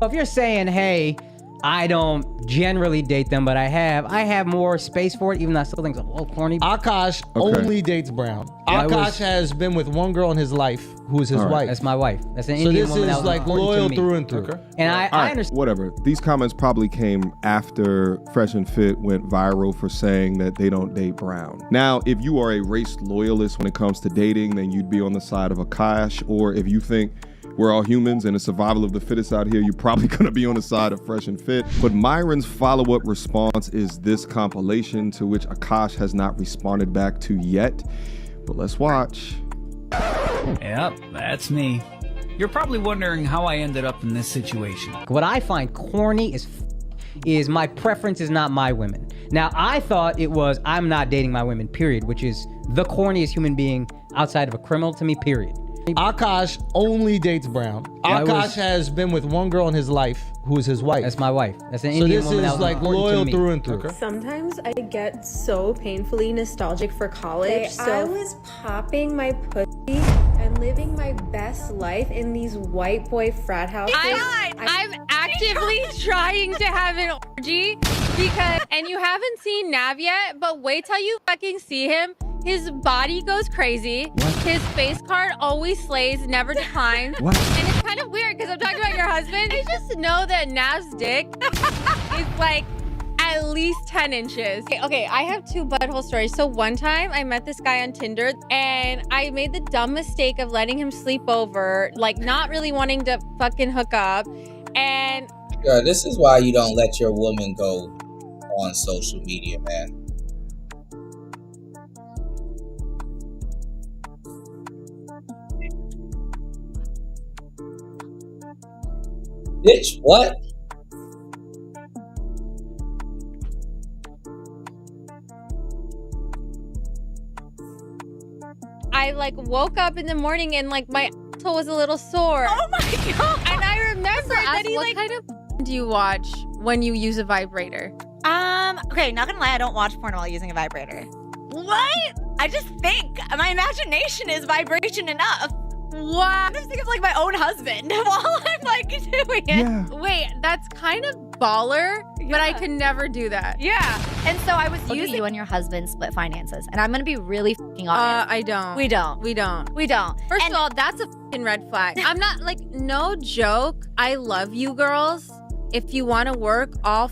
if you're saying, hey, I don't generally date them, but I have more space for it, even though I still think it's a little corny. Akash only dates brown. Akash has been with one girl in his life who is his wife. That's my wife. That's an So Indian this woman that is was like important to loyal me. through and through. And I All right, understand. whatever. These comments probably came after Fresh and Fit went viral for saying that they don't date brown. Now, if you are a race loyalist when it comes to dating, then you'd be on the side of Akash. Or if you think we're all humans and the survival of the fittest out here, you're probably gonna be on the side of Fresh and Fit. But Myron's follow-up response is this compilation, to which Akash has not responded back to yet. But let's watch. Yep, that's me. You're probably wondering how I ended up in this situation. What I find corny is my preference is not my women. Now, I thought it was I'm not dating my women, period, which is the corniest human being outside of a criminal to me, period. Akash only dates brown. Akash has been with one girl in his life who is his wife. That's my wife. That's an So Indian this woman that is was like important to loyal me. through and through. Sometimes I get so painfully nostalgic for college. So I was popping my pussy and living my best life in these white boy frat houses. I'm actively trying to have an orgy because, and you haven't seen Nav yet, but wait till you fucking see him. His body goes crazy. His face card always slays, never declines. What? And it's kind of weird because I'm talking about your husband. I just know that Nav's dick is like at least 10 inches. Okay, I have two butthole stories. So one time I met this guy on Tinder and I made the dumb mistake of letting him sleep over, like not really wanting to fucking hook up. And Girl, this is why you don't let your woman go on social media, man. Bitch, what? I like woke up in the morning and like my asshole was a little sore. Oh my god! And I remember that he what kind of do you watch when you use a vibrator? Okay, not gonna lie, I don't watch porn while using a vibrator. What? I just think my imagination is vibration enough. What? I just think of like my own husband while I'm like doing it. Yeah. Wait, that's kind of baller, but I could never do that. Yeah. And so I was Using you and your husband split finances, and I'm gonna be really fucking honest. I don't. We don't. We don't. We don't. First of all, that's a fucking red flag. I'm not like, no joke. I love you girls. If you want to work, all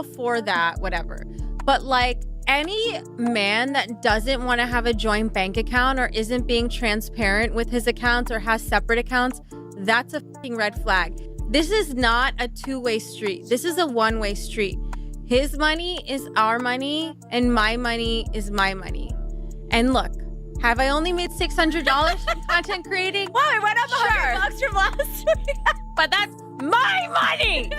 for that, whatever. But like any man that doesn't want to have a joint bank account or isn't being transparent with his accounts or has separate accounts, that's a fucking red flag. This is not a two-way street. This is a one-way street. His money is our money and my money is my money. And look, have I only made $600 from content creating? Wow, I went up $100 from last week. But that's my money.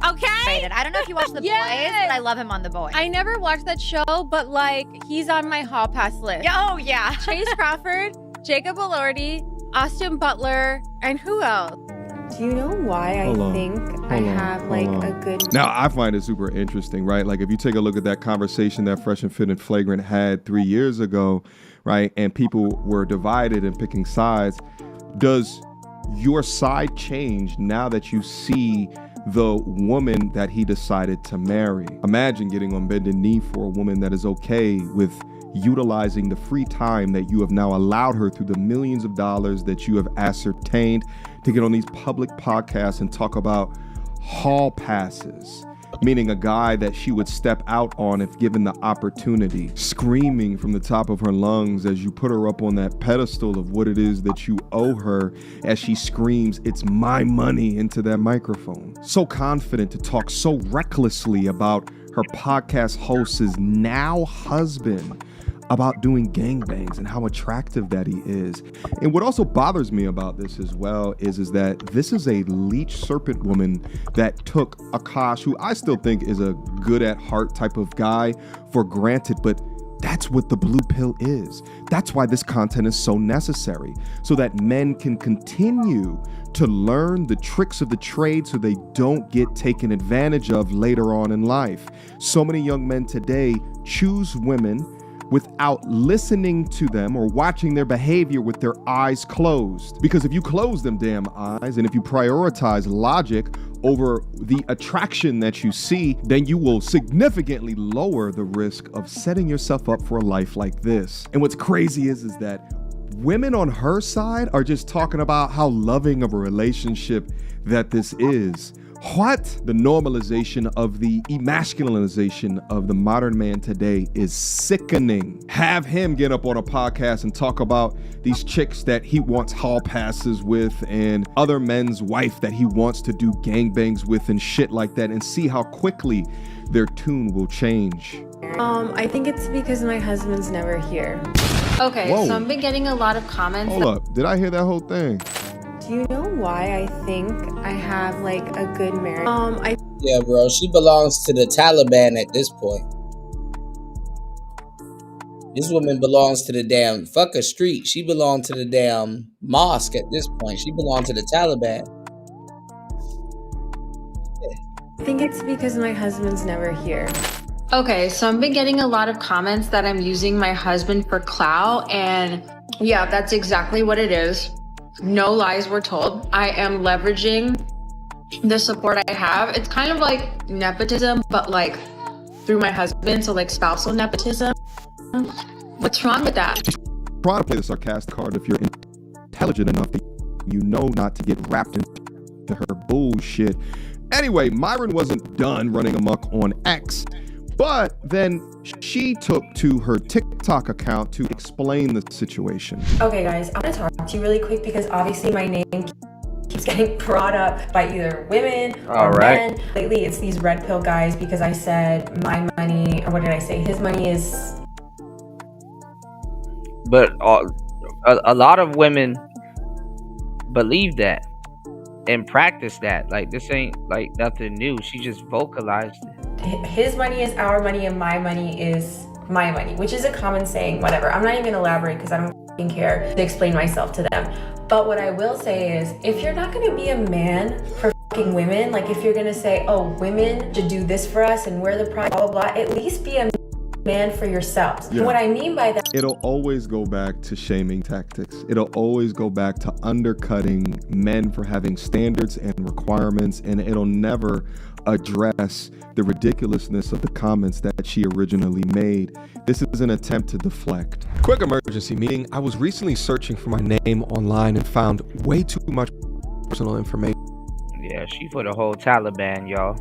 Okay? I don't know if you watch The Boys, but I love him on The Boys. I never watched that show, but like he's on my hall pass list. Oh yeah. Chase Crawford, Jacob Elordi, Austin Butler, and who else? Do you know why I think I have like a good... Now, I find it super interesting, right? Like, if you take a look at that conversation that Fresh and Fit and Flagrant had 3 years ago, right, and people were divided and picking sides, does your side change now that you see the woman that he decided to marry? Imagine getting on bended knee for a woman that is okay with utilizing the free time that you have now allowed her through the millions of dollars that you have ascertained to get on these public podcasts and talk about hall passes, meaning a guy that she would step out on if given the opportunity, screaming from the top of her lungs as you put her up on that pedestal of what it is that you owe her as she screams, "It's my money," into that microphone. So confident to talk so recklessly about her podcast host's now husband, about doing gangbangs and how attractive that he is. And what also bothers me about this as well is that this is a leech serpent woman that took Akash, who I still think is a good at heart type of guy, for granted. But That's what the blue pill is. That's why this content is so necessary, so that men can continue to learn the tricks of the trade so they don't get taken advantage of later on in life. So many young men today choose women without listening to them or watching their behavior with their eyes closed. Because if you close them damn eyes and if you prioritize logic over the attraction that you see, then you will significantly lower the risk of setting yourself up for a life like this. And what's crazy is that women on her side are just talking about how loving of a relationship that this is. What? The normalization of the emasculinization of the modern man today is sickening. Have him get up on a podcast and talk about these chicks that he wants hall passes with and other men's wife that he wants to do gangbangs with and shit like that, and see how quickly their tune will change. I think it's because my husband's never here. Okay, Whoa. so I've been getting a lot of comments. Hold up, did I hear that whole thing? Do you know why I think I have like a good marriage? Yeah, bro, she belongs to the Taliban at this point. This woman belongs to the damn fuck a street. She belonged to the damn mosque at this point. She belonged to the Taliban. I think it's because my husband's never here. Okay, so I've been getting a lot of comments that I'm using my husband for clout, and yeah, that's exactly what it is. No lies were told. I am leveraging the support I have. It's kind of like nepotism, but like through my husband, so like spousal nepotism. What's wrong with that? Try to play the sarcastic card if you're intelligent enough that you know not to get wrapped into her bullshit. Anyway, Myron wasn't done running amok on X, but then she took to her TikTok account to explain the situation. Okay, guys, I'm gonna talk to you really quick because obviously my name keeps getting brought up by either women or men. Lately, it's these red pill guys because I said my money, or what did I say? His money is. But a lot of women believe that and practice that. Like, this ain't like nothing new. She just vocalized it. His money is our money and my money is my money, which is a common saying, whatever. I'm not even gonna elaborate because I don't fucking care to explain myself to them. But what I will say is, if you're not gonna be a man for fucking women, like if you're gonna say, oh, women should do this for us and we're the prize, blah, blah, blah, at least be a man for yourselves. Yeah. What I mean by that, it'll always go back to shaming tactics. It'll always go back to undercutting men for having standards and requirements, and it'll never address the ridiculousness of the comments that she originally made. This is an attempt to deflect. Quick emergency meeting. I was recently searching for my name online and found way too much personal information. Yeah, she for the whole Taliban, y'all.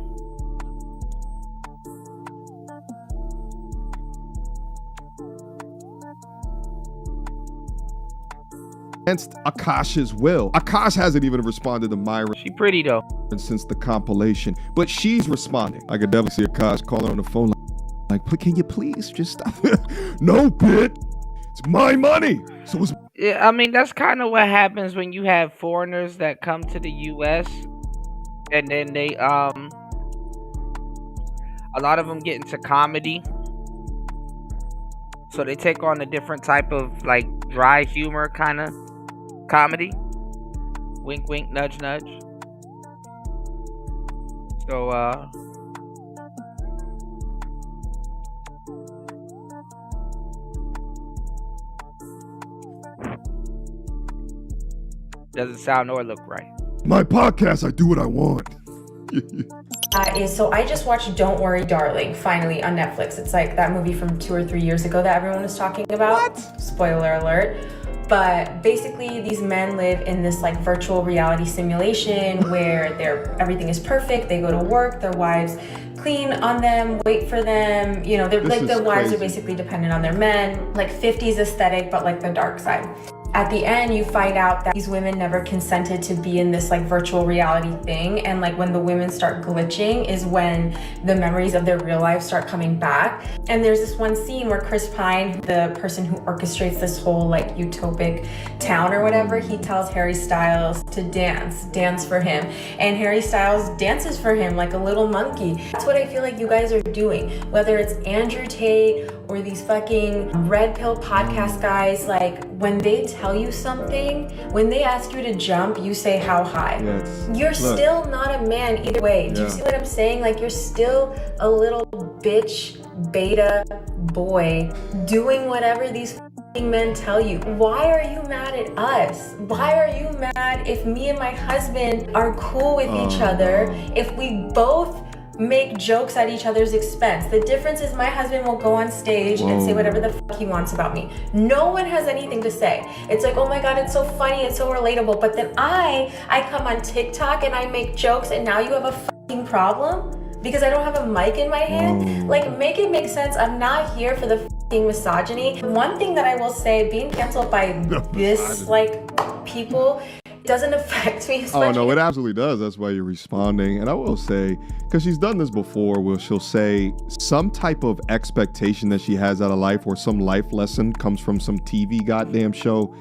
Against Akash's will. Akash hasn't even responded to Myra. She pretty though. Since the compilation, but she's responding. I could definitely see Akash calling on the phone like, can you please just stop? No, bitch. It's my money. So it's. Yeah, I mean, that's kind of what happens when you have foreigners that come to the U.S. and then they, a lot of them get into comedy. So they take on a different type of like dry humor kind of comedy. Wink, wink, nudge, nudge. So, doesn't sound or look right. My podcast, I do what I want. so I just watched Don't Worry Darling finally on Netflix. It's like that movie from 2 or 3 years ago that everyone was talking about. What? Spoiler alert. But basically these men live in this like virtual reality simulation where everything is perfect. They go to work, their wives clean on them, wait for them. You know, they're like their wives are basically dependent on their men. Like 50s aesthetic, but like the dark side. At the end, you find out that these women never consented to be in this like virtual reality thing. And like when the women start glitching is when the memories of their real life start coming back. And there's this one scene where Chris Pine, the person who orchestrates this whole like utopic town or whatever, he tells Harry Styles to dance for him. And Harry Styles dances for him like a little monkey. That's what I feel like you guys are doing. Whether it's Andrew Tate or these fucking red pill podcast guys, like when they tell you something, when they ask you to jump, you say how high. You're still not a man either way. Do you see what I'm saying? Like you're still a little bitch beta boy doing whatever these men tell you. Why are you mad at us? Why are you mad if me and my husband are cool with each other, if we both make jokes at each other's expense? The difference is my husband will go on stage and say whatever the fuck he wants about me. No one has anything to say. It's like, oh my God, it's so funny, it's so relatable. But then I come on TikTok and I make jokes and now you have a fucking problem? Because I don't have a mic in my hand? Like, make it make sense. I'm not here for the fucking misogyny. One thing that I will say, being canceled by this, like, people doesn't affect me. Oh, no, it absolutely does. That's why you're responding. And I will say, because she's done this before, where she'll say some type of expectation that she has out of life or some life lesson comes from some TV goddamn show.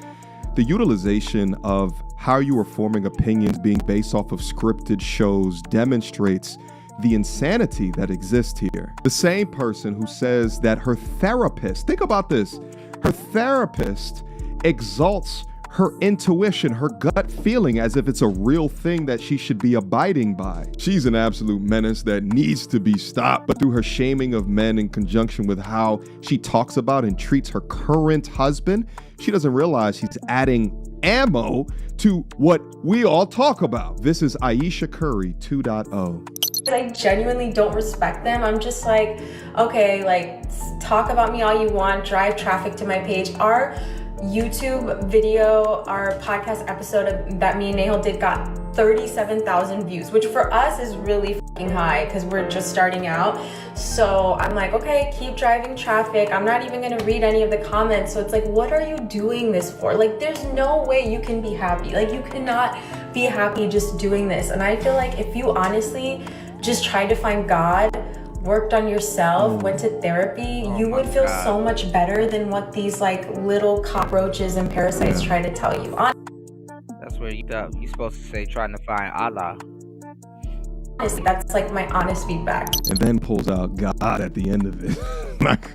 The utilization of how you are forming opinions being based off of scripted shows demonstrates the insanity that exists here. The same person who says that her therapist, think about this, her therapist exalts her intuition, her gut feeling as if it's a real thing that she should be abiding by. She's an absolute menace that needs to be stopped, but through her shaming of men in conjunction with how she talks about and treats her current husband, she doesn't realize she's adding ammo to what we all talk about. This is Aisha Curry 2.0. I genuinely don't respect them. I'm just like, okay, like, talk about me all you want, drive traffic to my page. Our YouTube video, our podcast episode that me and Nahal did got 37,000 views, which for us is really fucking high because we're just starting out. So I'm like, okay, keep driving traffic. I'm not even gonna read any of the comments. So it's like, what are you doing this for? Like, there's no way you can be happy. Like, you cannot be happy just doing this. And I feel like if you honestly just tried to find God, worked on yourself, went to therapy, you would feel so much better than what these like little cockroaches and parasites try to tell you. That's where you're supposed to say trying to find Allah. Honestly, that's like my honest feedback. And then pulls out God at the end of it. Like,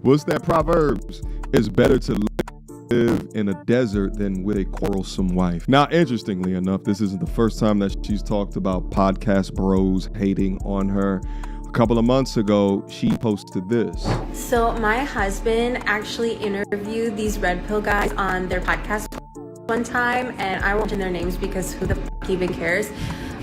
what's that Proverbs? It's better to live in a desert than with a quarrelsome wife. Now, interestingly enough, this isn't the first time that she's talked about podcast bros hating on her. A couple of months ago, she posted this. So my husband actually interviewed these red pill guys on their podcast one time, and I won't mention their names because who the fuck even cares.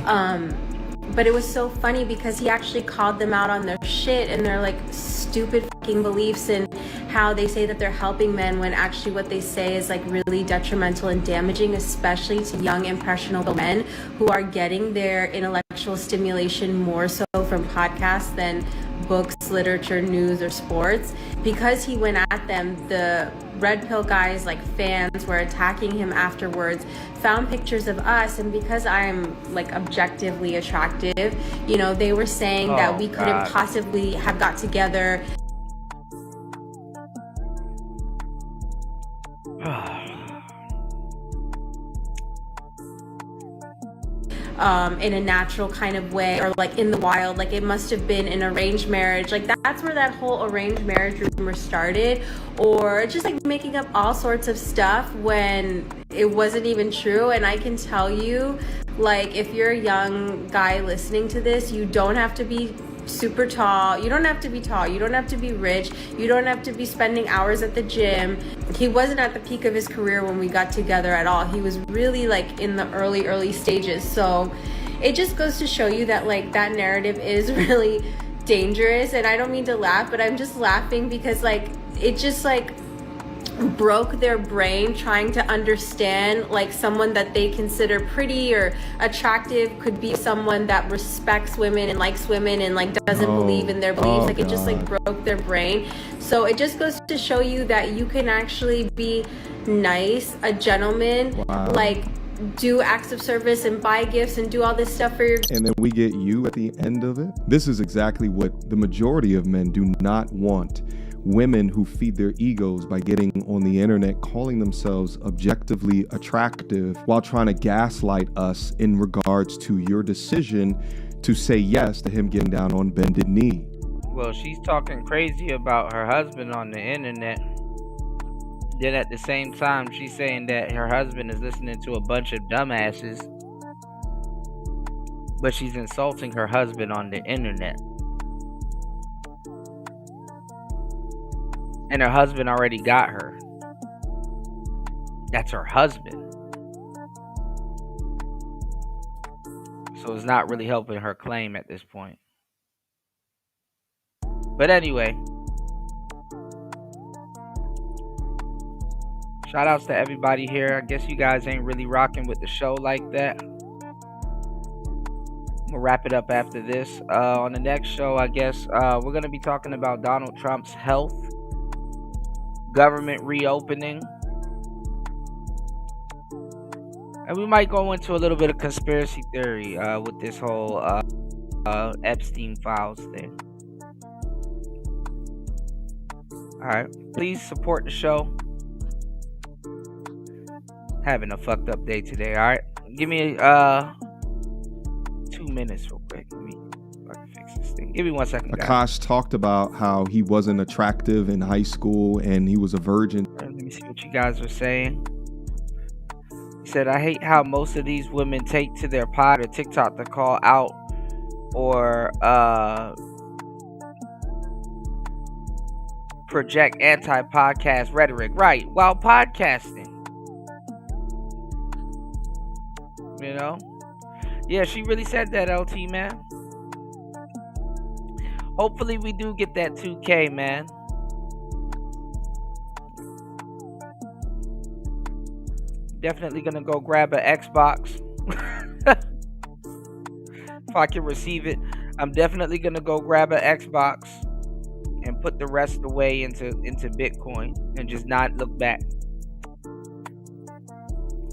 But it was so funny because he actually called them out on their shit and their like stupid fucking beliefs and how they say that they're helping men when actually what they say is like really detrimental and damaging, especially to young impressionable men who are getting their intellectual stimulation more so from podcasts than books, literature, news, or sports. Because he went at them, the red pill guys, like fans, were attacking him afterwards, found pictures of us, and because I'm like objectively attractive, you know, they were saying that we couldn't possibly have got together. In a natural kind of way, or like in the wild, like it must have been an arranged marriage. Like that's where that whole arranged marriage rumor started, or just like making up all sorts of stuff when it wasn't even true. And I can tell you, like, if you're a young guy listening to this, you don't have to be super tall, you don't have to be tall, you don't have to be rich, you don't have to be spending hours at the gym. He wasn't at the peak of his career when we got together at all. He was really like in the early stages. So it just goes to show you that like that narrative is really dangerous. And I don't mean to laugh, but I'm just laughing because like it just like broke their brain trying to understand like someone that they consider pretty or attractive could be someone that respects women and likes women and like doesn't believe in their beliefs. Like it just like broke their brain. So it just goes to show you that you can actually be nice, a gentleman, like do acts of service and buy gifts and do all this stuff for your... And then we get you at the end of it. This is exactly what the majority of men do not want. Women who feed their egos by getting on the internet, calling themselves objectively attractive while trying to gaslight us in regards to your decision to say yes to him getting down on bended knee. Well, she's talking crazy about her husband on the internet. Then at the same time, she's saying that her husband is listening to a bunch of dumbasses. But she's insulting her husband on the internet. And her husband already got her. That's her husband. So it's not really helping her claim at this point. But anyway. Shout outs to everybody here. I guess you guys ain't really rocking with the show like that. I'm gonna wrap it up after this. On the next show, I guess, we're gonna be talking about Donald Trump's health, government reopening, and we might go into a little bit of conspiracy theory with this whole Epstein files thing. Alright, please support the show. Having a fucked up day today, alright? Give me 2 minutes real quick. Let me fix this thing. Give me 1 second, guys. Akash talked about how he wasn't attractive in high school and he was a virgin. Let me see what you guys are saying. He said, I hate how most of these women take to their pod or TikTok to call out or project anti-podcast rhetoric. Right, while podcasting. You know? Yeah, she really said that, LT, man. Hopefully we do get that 2K, man. Definitely gonna go grab an Xbox. If I can receive it, I'm definitely gonna go grab an Xbox and put the rest away into Bitcoin and just not look back.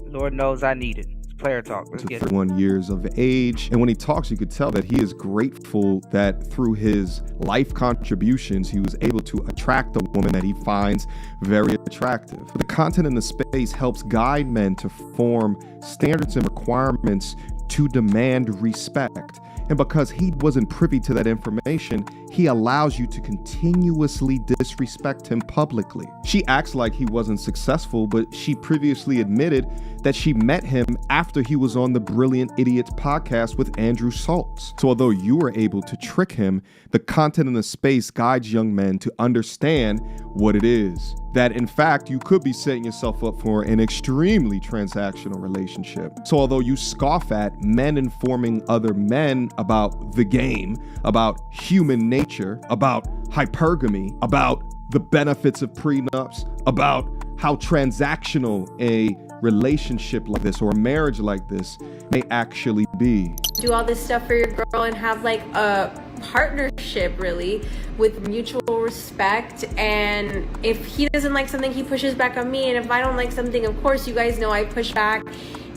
Lord knows I need it. Player talk. Let's get it. 31 years of age, and when he talks, you could tell that he is grateful that through his life contributions, he was able to attract a woman that he finds very attractive. The content in the space helps guide men to form standards and requirements to demand respect. And because he wasn't privy to that information, he allows you to continuously disrespect him publicly. She acts like he wasn't successful, but she previously admitted that she met him after he was on the Brilliant Idiots podcast with Andrew Schultz. So although you were able to trick him, the content in the space guides young men to understand what it is. That in fact, you could be setting yourself up for an extremely transactional relationship. So although you scoff at men informing other men about the game, about human nature, about hypergamy, about the benefits of prenups, about how transactional a relationship like this or a marriage like this may actually be. Do all this stuff for your girl and have like a partnership really with mutual respect, and if he doesn't like something, he pushes back on me, and if I don't like something, of course you guys know I push back,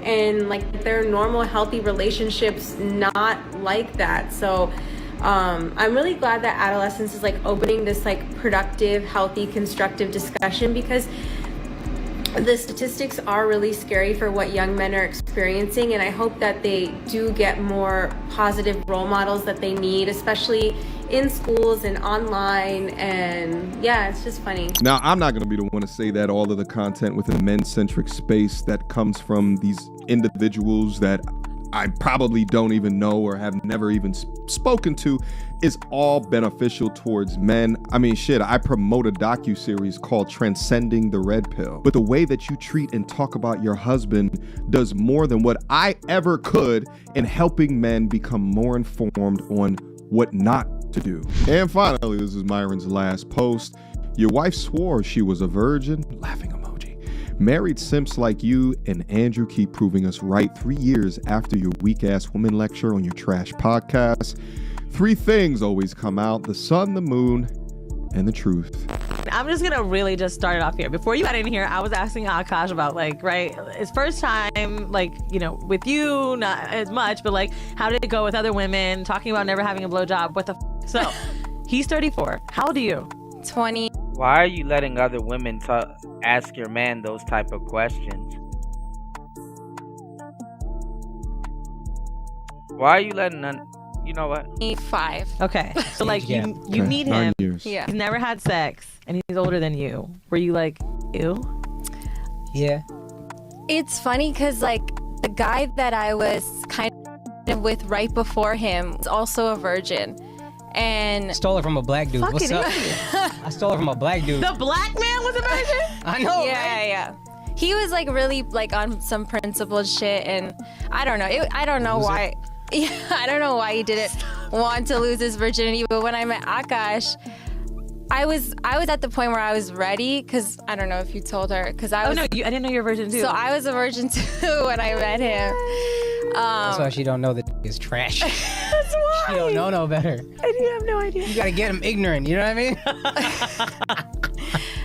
and like their normal healthy relationships not like that. So I'm really glad that adolescence is like opening this like productive, healthy, constructive discussion, because the statistics are really scary for what young men are experiencing, and I hope that they do get more positive role models that they need, especially in schools and online. And yeah, it's just funny. Now, I'm not going to be the one to say that all of the content within the men-centric space that comes from these individuals that I probably don't even know or have never even spoken to is all beneficial towards men. I mean, shit, I promote a docuseries called Transcending the Red Pill. But the way that you treat and talk about your husband does more than what I ever could in helping men become more informed on what not to do. And finally, this is Myron's last post. Your wife swore she was a virgin. Laughing emoji. Married simps like you and Andrew keep proving us right 3 years after your weak-ass woman lecture on your trash podcast. 3 things always come out: the sun, the moon, and the truth. I'm just gonna really just start it off here. Before you got in here, I was asking Akash about like, right, his first time, like, you know, with you, not as much, but like, how did it go with other women, talking about never having a blowjob, what the f? So, he's 34. How old are you? 20. Why are you letting other women ask your man those type of questions? Why are you letting You know what? 5. Okay, so like gap. you meet 9 him. years. Yeah. He's never had sex, and he's older than you. Were you like, ew? Yeah. It's funny because like the guy that I was kind of with right before him was also a virgin, and Stole her from a black dude. What's up? I stole her from a black dude. The black man was a virgin? I know. yeah, right? yeah. He was like really like on some principled shit, and I don't know. I don't know why. Yeah, I don't know why he didn't want to lose his virginity. But when I met Akash, I was at the point where I was ready, because I don't know if you told her, because I was. Oh no, I didn't know you were a virgin too. So I was a virgin too when I met him. That's why she don't know that is trash. That's why. She don't know no better. I do have no idea. You gotta get him ignorant. You know what I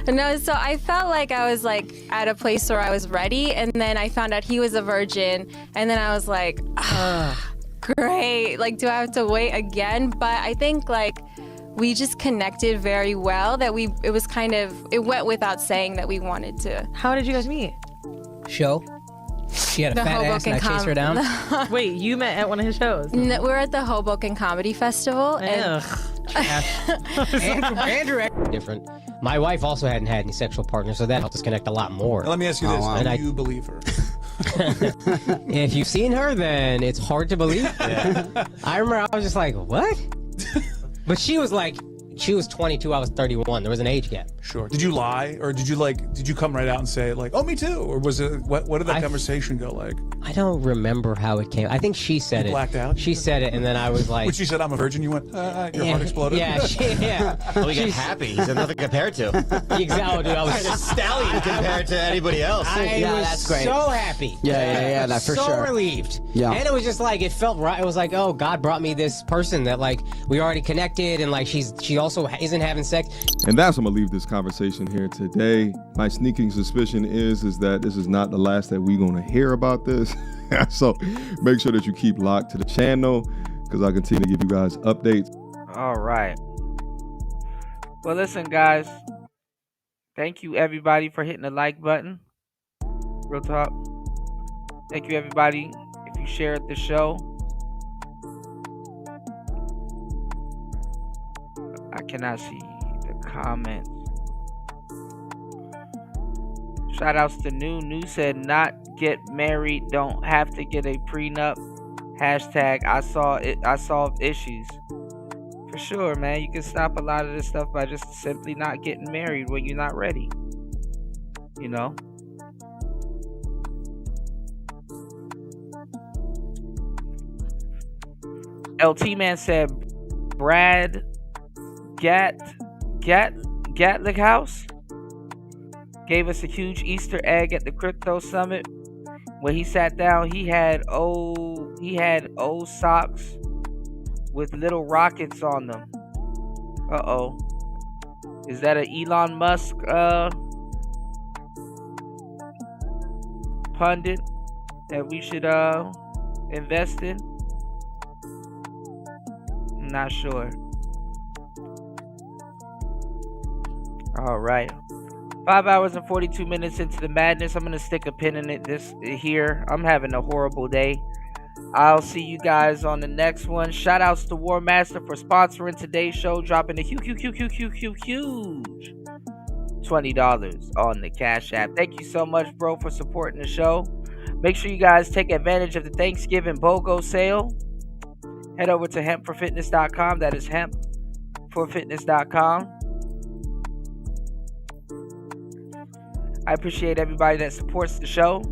mean? No, so I felt like I was like at a place where I was ready, and then I found out he was a virgin, and then I was like, great. Like, do I have to wait again? But I think like we just connected very well. That it was kind of, it went without saying that we wanted to. How did you guys meet? Show. She had a The fat ass and I chased her down. Wait, you met at one of his shows? No, we were at the Hoboken Comedy Festival. And Andrew different. My wife also hadn't had any sexual partners, so that helped us connect a lot more. Now, let me ask you this: And do I- you believe her? If you've seen her, then it's hard to believe. I remember I was just like, what? But she was 22, I was 31. There was an age gap. Sure. Did you lie, or did you come right out and say like, oh, me too, or was it what did that conversation go like? I don't remember how it came. I think she said You it. blacked out? She said it, and then I was like, When she said I'm a virgin, you went, your heart exploded. Yeah, yeah. Well, you get happy. He's nothing compared to. Exactly, dude. I was a stallion compared to anybody else. I was so happy. Yeah, no, for so sure. relieved. Yeah. And it was just like, it felt right. It was like, oh, God brought me this person that like we already connected, and like she also isn't having sex. And that's I'm gonna leave this conversation here today. My sneaking suspicion is that this is not the last that we're gonna hear about this. So make sure that you keep locked to the channel, because I'll continue to give you guys updates. All right. Well, listen, guys. Thank you, everybody, for hitting the like button. Real talk. Thank you, everybody, if you shared the show. I cannot see the comments. Shout outs to New. New said, not get married, don't have to get a prenup. Hashtag I solved issues. For sure, man. You can stop a lot of this stuff by just simply not getting married when you're not ready. You know? LT Man said, Brad Gatlick House gave us a huge Easter egg at the crypto summit. When he sat down, he had old socks with little rockets on them. Uh-oh. Is that an Elon Musk pundit that we should invest in? I'm not sure. All right. 5 hours and 42 minutes into the madness. I'm going to stick a pin in it here. I'm having a horrible day. I'll see you guys on the next one. Shout outs to War Master for sponsoring today's show, dropping a huge $20 on the Cash App. Thank you so much, bro, for supporting the show. Make sure you guys take advantage of the Thanksgiving BOGO sale. Head over to hempforfitness.com. That is hempforfitness.com. I appreciate everybody that supports the show.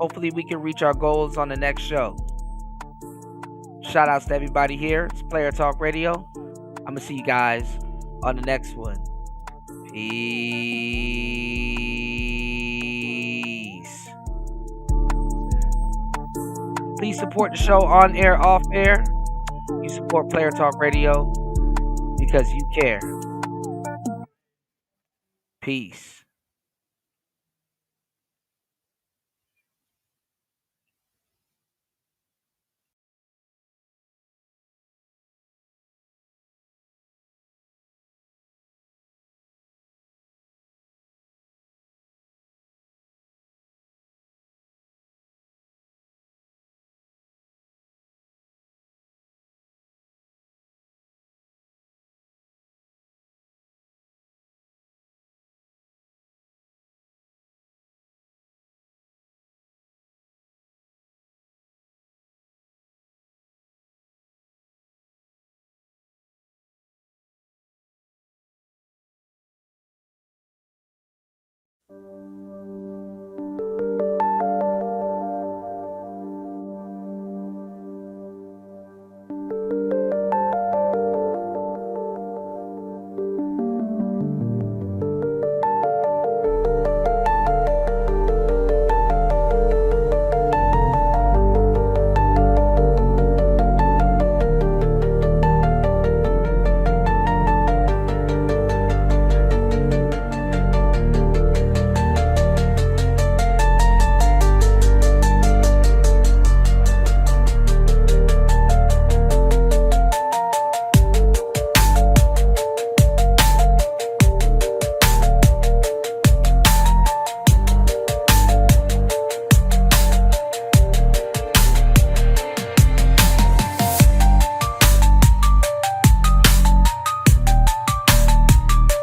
Hopefully we can reach our goals on the next show. Shout outs to everybody here. It's Player Talk Radio. I'm going to see you guys on the next one. Peace. Please support the show on air, off air. You support Player Talk Radio because you care. Peace.